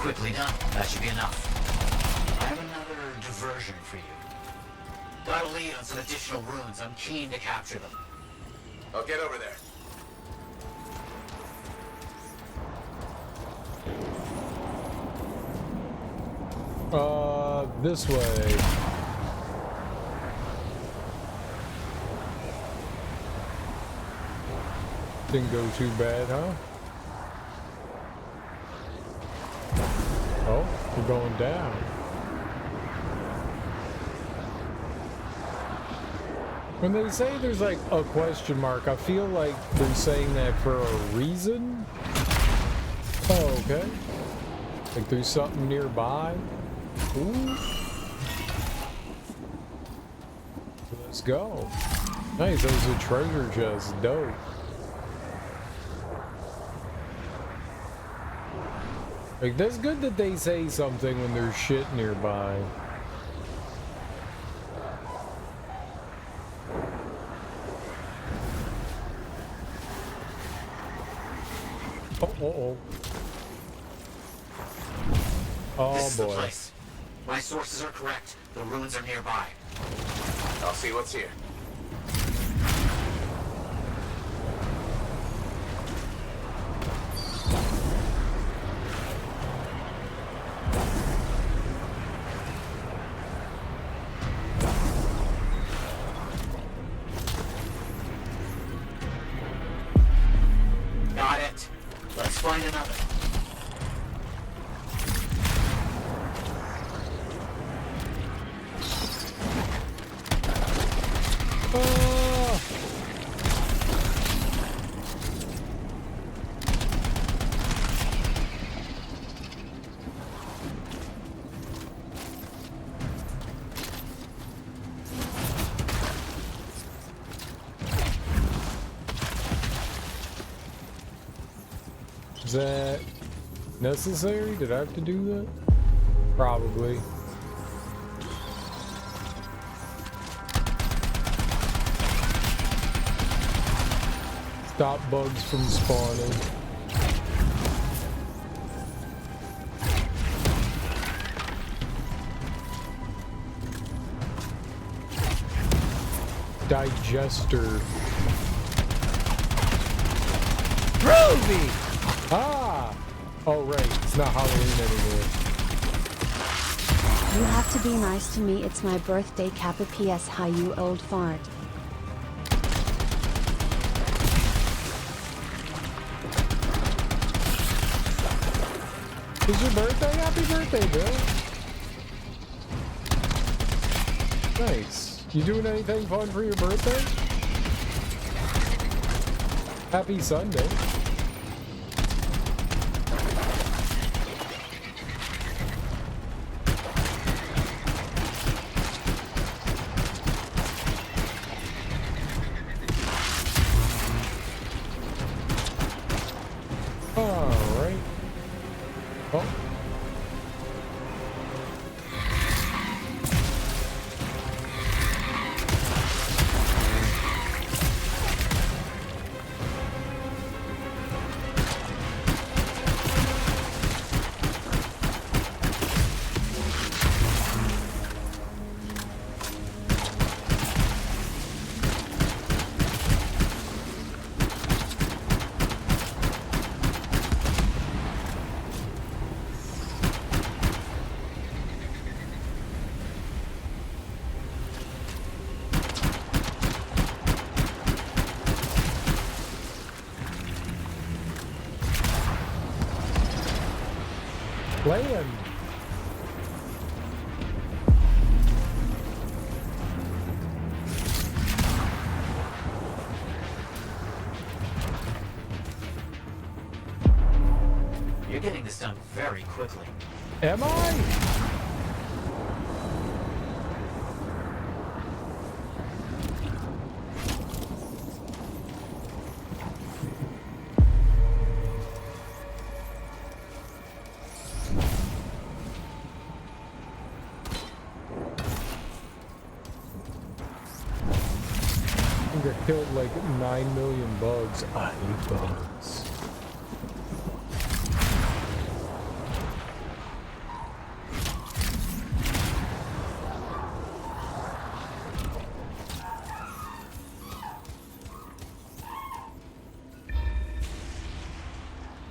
Quickly done. That should be enough. I have another diversion for you. Got a lead on some additional runes. I'm keen to capture them. I'll get over there. This way. Didn't go too bad, huh? Oh, we're going down. When they say there's like a question mark, I feel like they're saying that for a reason. Oh, okay. Like there's something nearby. Ooh. Let's go. Nice, that was a treasure chest. Dope. Like, that's good that they say something when there's shit nearby. Uh-oh. Oh, This is the boy. place. My sources are correct. The ruins are nearby. I'll see what's here. Got it. Let's find another. Is that necessary? Did I have to do that? Probably. Stop bugs from spawning. Digester. Groovy! Ah! Oh, right. It's not Halloween anymore. You have to be nice to me. It's my birthday. Kappa PS. Hi, you old fart. It's your birthday? Happy birthday, Bill. Nice. You doing anything fun for your birthday? Happy Sunday. Alright. Oh. Land. You're getting this done very quickly. Am I? I think I killed like 9 million bugs. I hate bugs.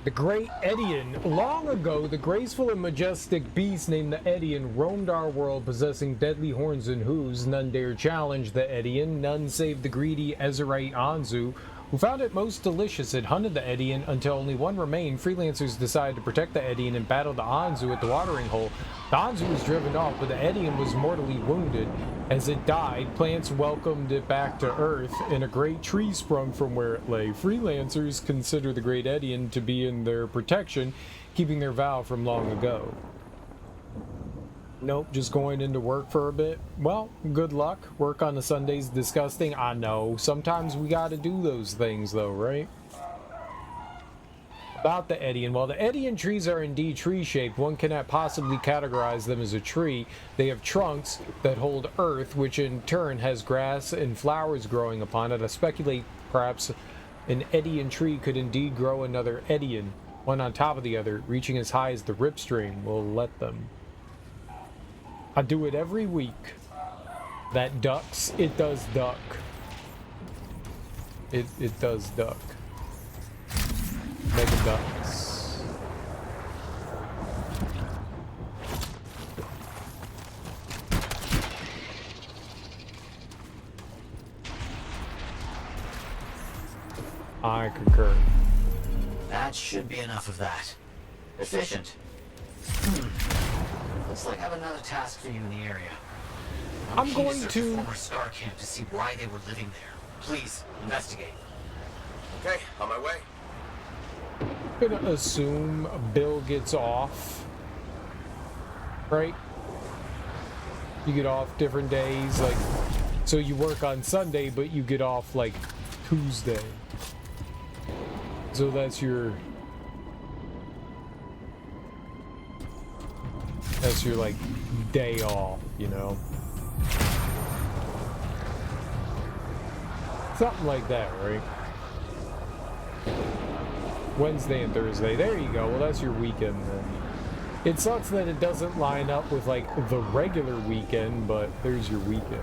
The Great Edian. Long ago, the graceful and majestic beast named the Edian roamed our world, possessing deadly horns and hooves. None dared challenge the Edian, none save the greedy Ezerite Anzu, who found it most delicious. It hunted the Edian until only one remained. Freelancers decided to protect the Edian and battled the Anzu at the watering hole. The Anzu was driven off, but the Edian was mortally wounded. As it died, plants welcomed it back to Earth, and a great tree sprung from where it lay. Freelancers consider the Great Edian to be in their protection, keeping their vow from long ago. Nope, just going into work for a bit. Well, good luck. Work on a Sunday's disgusting. I know. Sometimes we gotta do those things, though, right? About the Edian. While the Edian trees are indeed tree-shaped, one cannot possibly categorize them as a tree. They have trunks that hold earth, which in turn has grass and flowers growing upon it. I speculate perhaps an Edian tree could indeed grow another Edian. one on top of the other, reaching as high as the ripstream will let them. I do it every week. That ducks, it does duck. It does duck. Mega ducks. I concur. That should be enough of that. Efficient. Looks like I have another task for you in the area. I'm keen going search to- the former Star Camp to see why they were living there. Please, investigate. Okay, on my way. I'm gonna assume Bill gets off. Right? You get off different days, like, so you work on Sunday, but you get off like Tuesday. So that's your like day off, you know. Something like that, right? Wednesday and Thursday. There you go. Well, that's your weekend then. It sucks that it doesn't line up with like the regular weekend, but there's your weekend.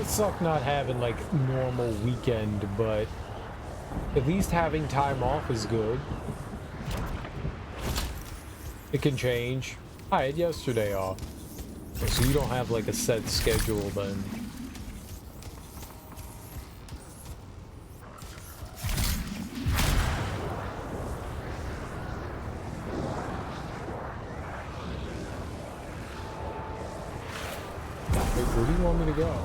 Suck not having like normal weekend, but at least having time off is good. It can change. I had yesterday off, so you don't have like a set schedule then. Wait, where do you want me to go?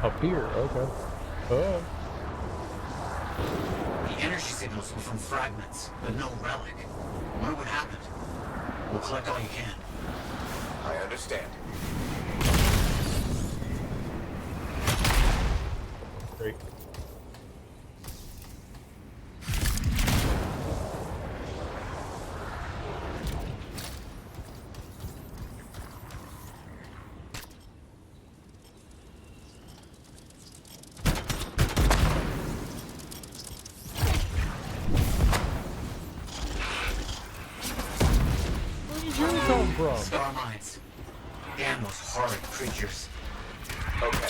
Up here, okay. Oh. The energy signals were from fragments, but no relic. Wonder what happened. We'll collect all you can. I understand. Great. Star mines. Damn those horrid creatures. Okay.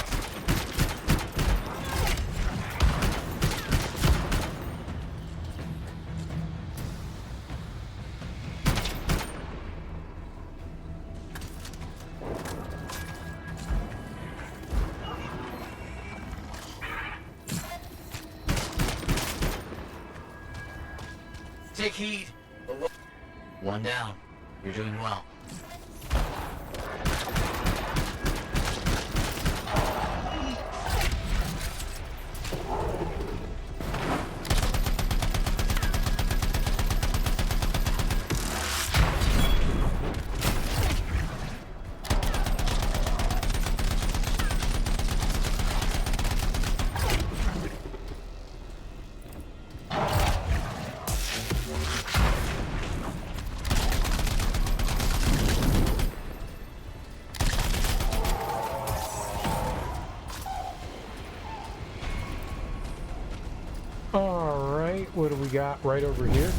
Take heed. One down. You're doing well. Alright, what do we got right over here?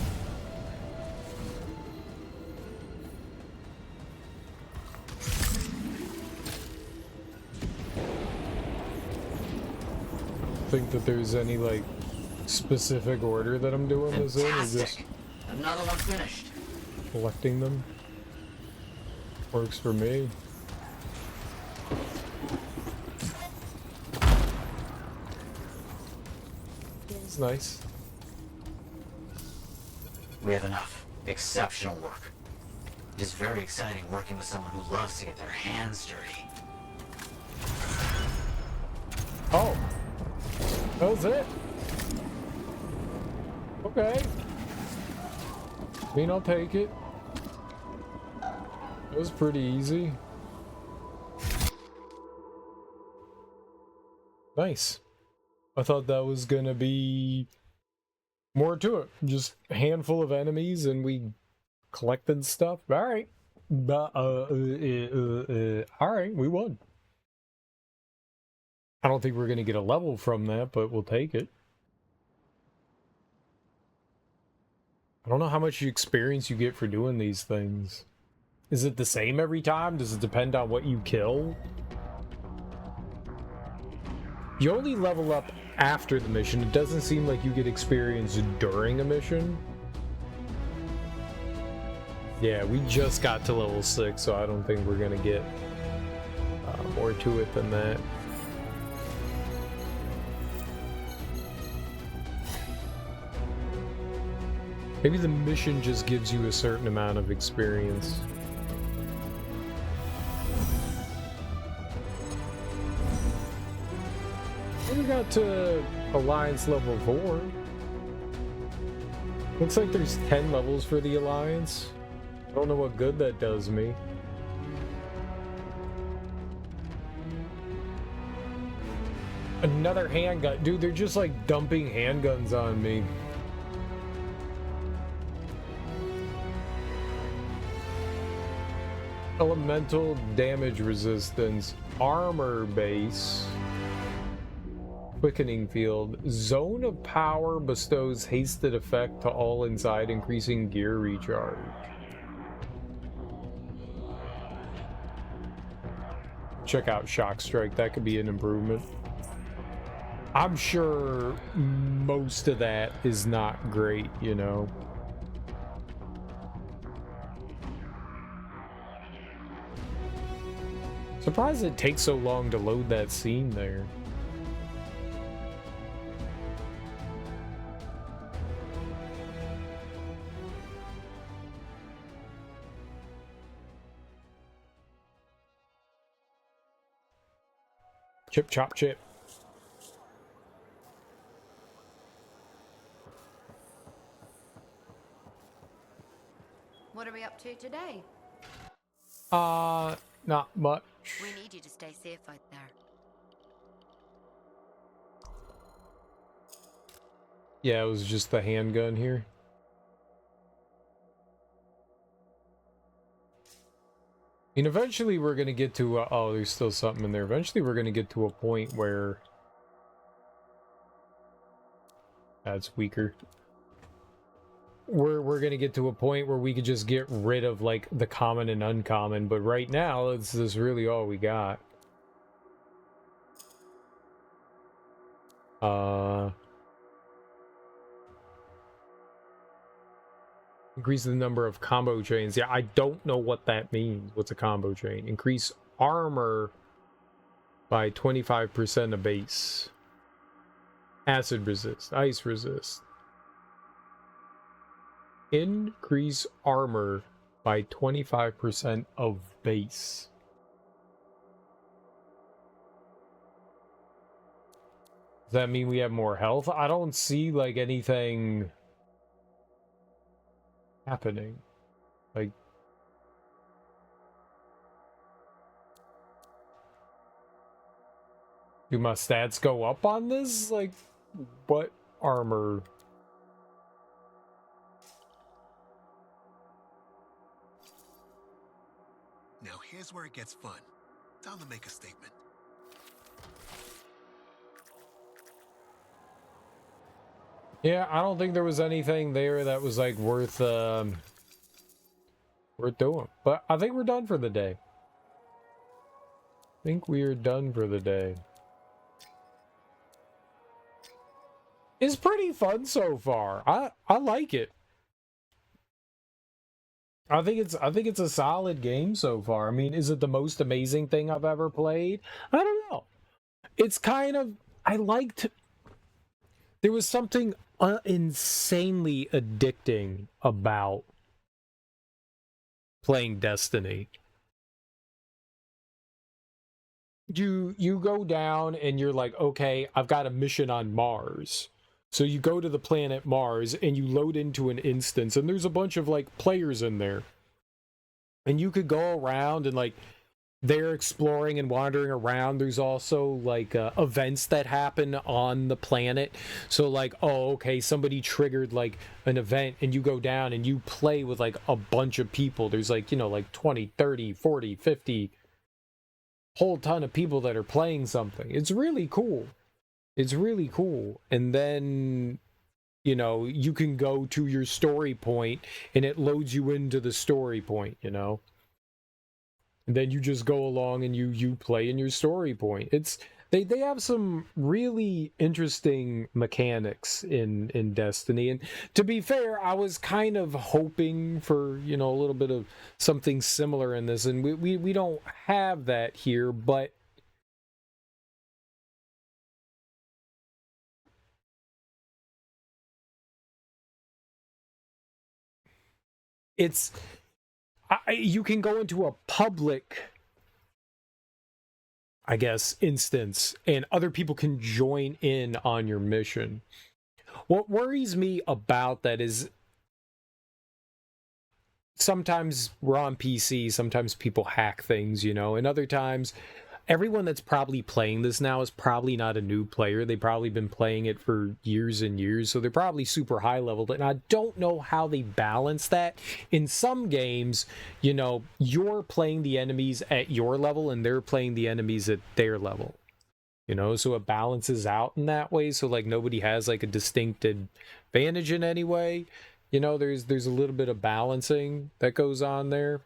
Think that there's any like specific order that I'm doing this in, or just Fantastic. Another one finished. collecting them? Works for me. It's nice. We have enough. Exceptional work. It is very exciting working with someone who loves to get their hands dirty. Oh. That was it? Okay. I mean, I'll take it. That was pretty easy. Nice. I thought that was gonna be more to it. Just a handful of enemies and we collected stuff. Alright. Alright, we won. I don't think we're gonna get a level from that, but we'll take it. I don't know how much experience you get for doing these things. Is it the same every time? Does it depend on what you kill? You only level up after the mission. It doesn't seem like you get experience during a mission. Yeah, we just got to level 6, so I don't think we're gonna get more to it than that. Maybe the mission just gives you a certain amount of experience. We got to Alliance level 4. Looks like there's 10 levels for the Alliance. I don't know what good that does me. Another handgun. Dude, they're just like dumping handguns on me. Elemental damage resistance, armor base, quickening field, zone of power bestows hasted effect to all inside, increasing gear recharge. Check out shock strike, that could be an improvement. I'm sure most of that is not great, you know. Surprised it takes so long to load that scene there. Chip, chop, chip. What are we up to today? Not much. We need you to stay safe out there. Yeah, it was just the handgun here. I mean, eventually we're gonna get to, oh, there's still something in there. Eventually we're gonna get to a point where... That's weaker. We're gonna get to a point where we could just get rid of, like, the common and uncommon, but right now, this is really all we got. Increase the number of combo chains. Yeah, I don't know what that means. What's a combo chain? Increase armor by 25% of base. Acid resist. Ice resist. Increase armor by 25% of base. Does that mean we have more health? I don't see, like, anything happening. Like, do my stats go up on this? Like, what armor? Now here's where it gets fun. Time to make a statement. Yeah, I don't think there was anything there that was, like, worth doing. But I think we're done for the day. I think we are done for the day. It's pretty fun so far. I like it. I think it's a solid game so far. I mean, is it the most amazing thing I've ever played? I don't know. It's kind of, I liked, there was something insanely addicting about playing Destiny. You go down and you're like, okay, I've got a mission on Mars. So you go to the planet Mars and you load into an instance, and there's a bunch of like players in there. And you could go around and like they're exploring and wandering around. There's also like events that happen on the planet. So like, oh, okay, somebody triggered like an event, and you go down and you play with like a bunch of people. There's like, you know, like 20, 30, 40, 50, whole ton of people that are playing something. It's really cool. It's really cool. And then, you know, you can go to your story point and it loads you into the story point, you know. And then you just go along and you play in your story point. It's they have some really interesting mechanics in Destiny. And to be fair, I was kind of hoping for, you know, a little bit of something similar in this, and we don't have that here, but it's you can go into a public, I guess, instance, and other people can join in on your mission. What worries me about that is sometimes we're on PC, sometimes people hack things, you know, and other times everyone that's probably playing this now is probably not a new player. They've probably been playing it for years and years, so they're probably super high leveled, and I don't know how they balance that. In some games, you know, you're playing the enemies at your level and they're playing the enemies at their level, you know, so it balances out in that way, so like nobody has like a distinct advantage in any way. You know, there's a little bit of balancing that goes on there.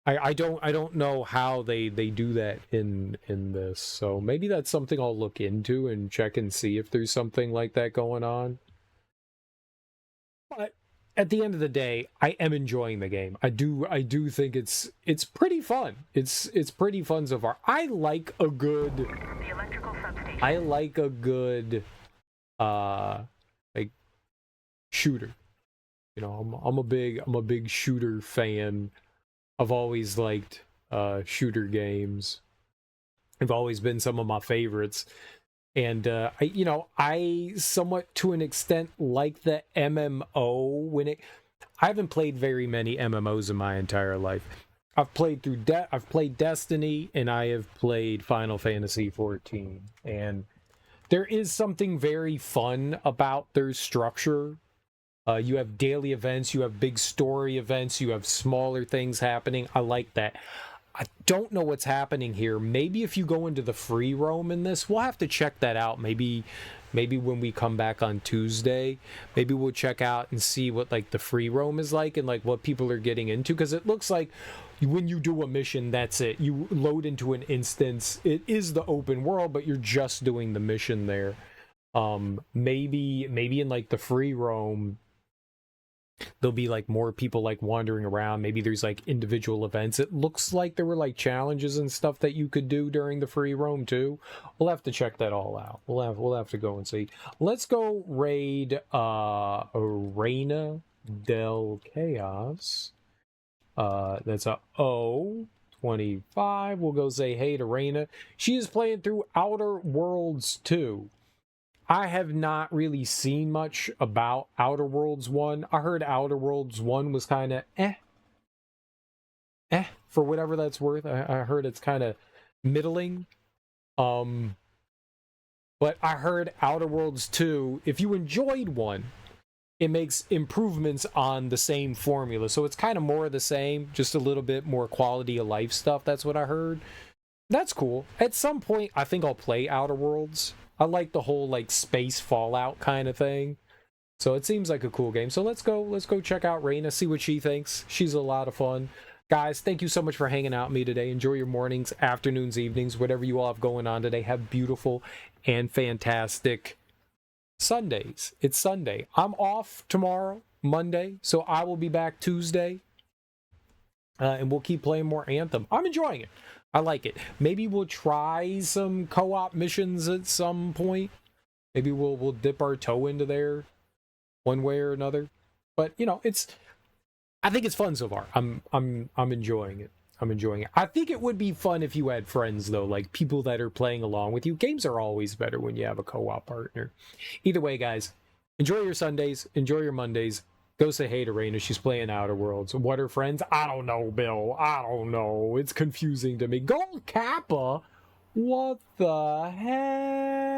I don't know how they do that in this, so maybe that's something I'll look into and check and see if there's something like that going on. But at the end of the day, I am enjoying the game. I do think it's pretty fun. It's pretty fun so far. I like a good like shooter. You know, I'm a big shooter fan. I've always liked shooter games. Have always been some of my favorites. And I somewhat to an extent like the MMO I haven't played very many MMOs in my entire life. I've played Destiny, and I have played Final Fantasy 14. And there is something very fun about their structure. You have daily events, you have big story events, you have smaller things happening. I like that. I don't know what's happening here. Maybe if you go into the free roam in this, we'll have to check that out. Maybe when we come back on Tuesday, maybe we'll check out and see what like the free roam is like and like what people are getting into, because it looks like when you do a mission, that's it. You load into an instance. It is the open world, but you're just doing the mission there. Maybe in like the free roam, there'll be like more people like wandering around. Maybe there's like individual events. It looks like there were like challenges and stuff that you could do during the free roam too. We'll have to check that all out. We'll have to go and see. Let's go raid Reina del Chaos. That's a O25. We'll go say hey to Reina. She is playing through Outer Worlds 2. I have not really seen much about Outer Worlds 1. I heard Outer Worlds 1 was kind of for whatever that's worth. I heard it's kind of middling. But I heard Outer Worlds 2, if you enjoyed 1, it makes improvements on the same formula. So it's kind of more of the same, just a little bit more quality of life stuff. That's what I heard. That's cool. At some point, I think I'll play Outer Worlds. I like the whole like space Fallout kind of thing. So it seems like a cool game. So let's go check out Reina, see what she thinks. She's a lot of fun. Guys, thank you so much for hanging out with me today. Enjoy your mornings, afternoons, evenings, whatever you all have going on today. Have beautiful and fantastic Sundays. It's Sunday. I'm off tomorrow, Monday, so I will be back Tuesday. And we'll keep playing more Anthem. I'm enjoying it. I like it. Maybe we'll try some co-op missions at some point. Maybe we'll dip our toe into there one way or another. But, you know, I think it's fun so far. I'm enjoying it. I'm enjoying it. I think it would be fun if you had friends, though, like people that are playing along with you. Games are always better when you have a co-op partner. Either way, guys, enjoy your Sundays, enjoy your Mondays. Go say hey to Raina. She's playing Outer Worlds. What are friends? I don't know, Bill. I don't know. It's confusing to me. Gold Kappa? What the heck?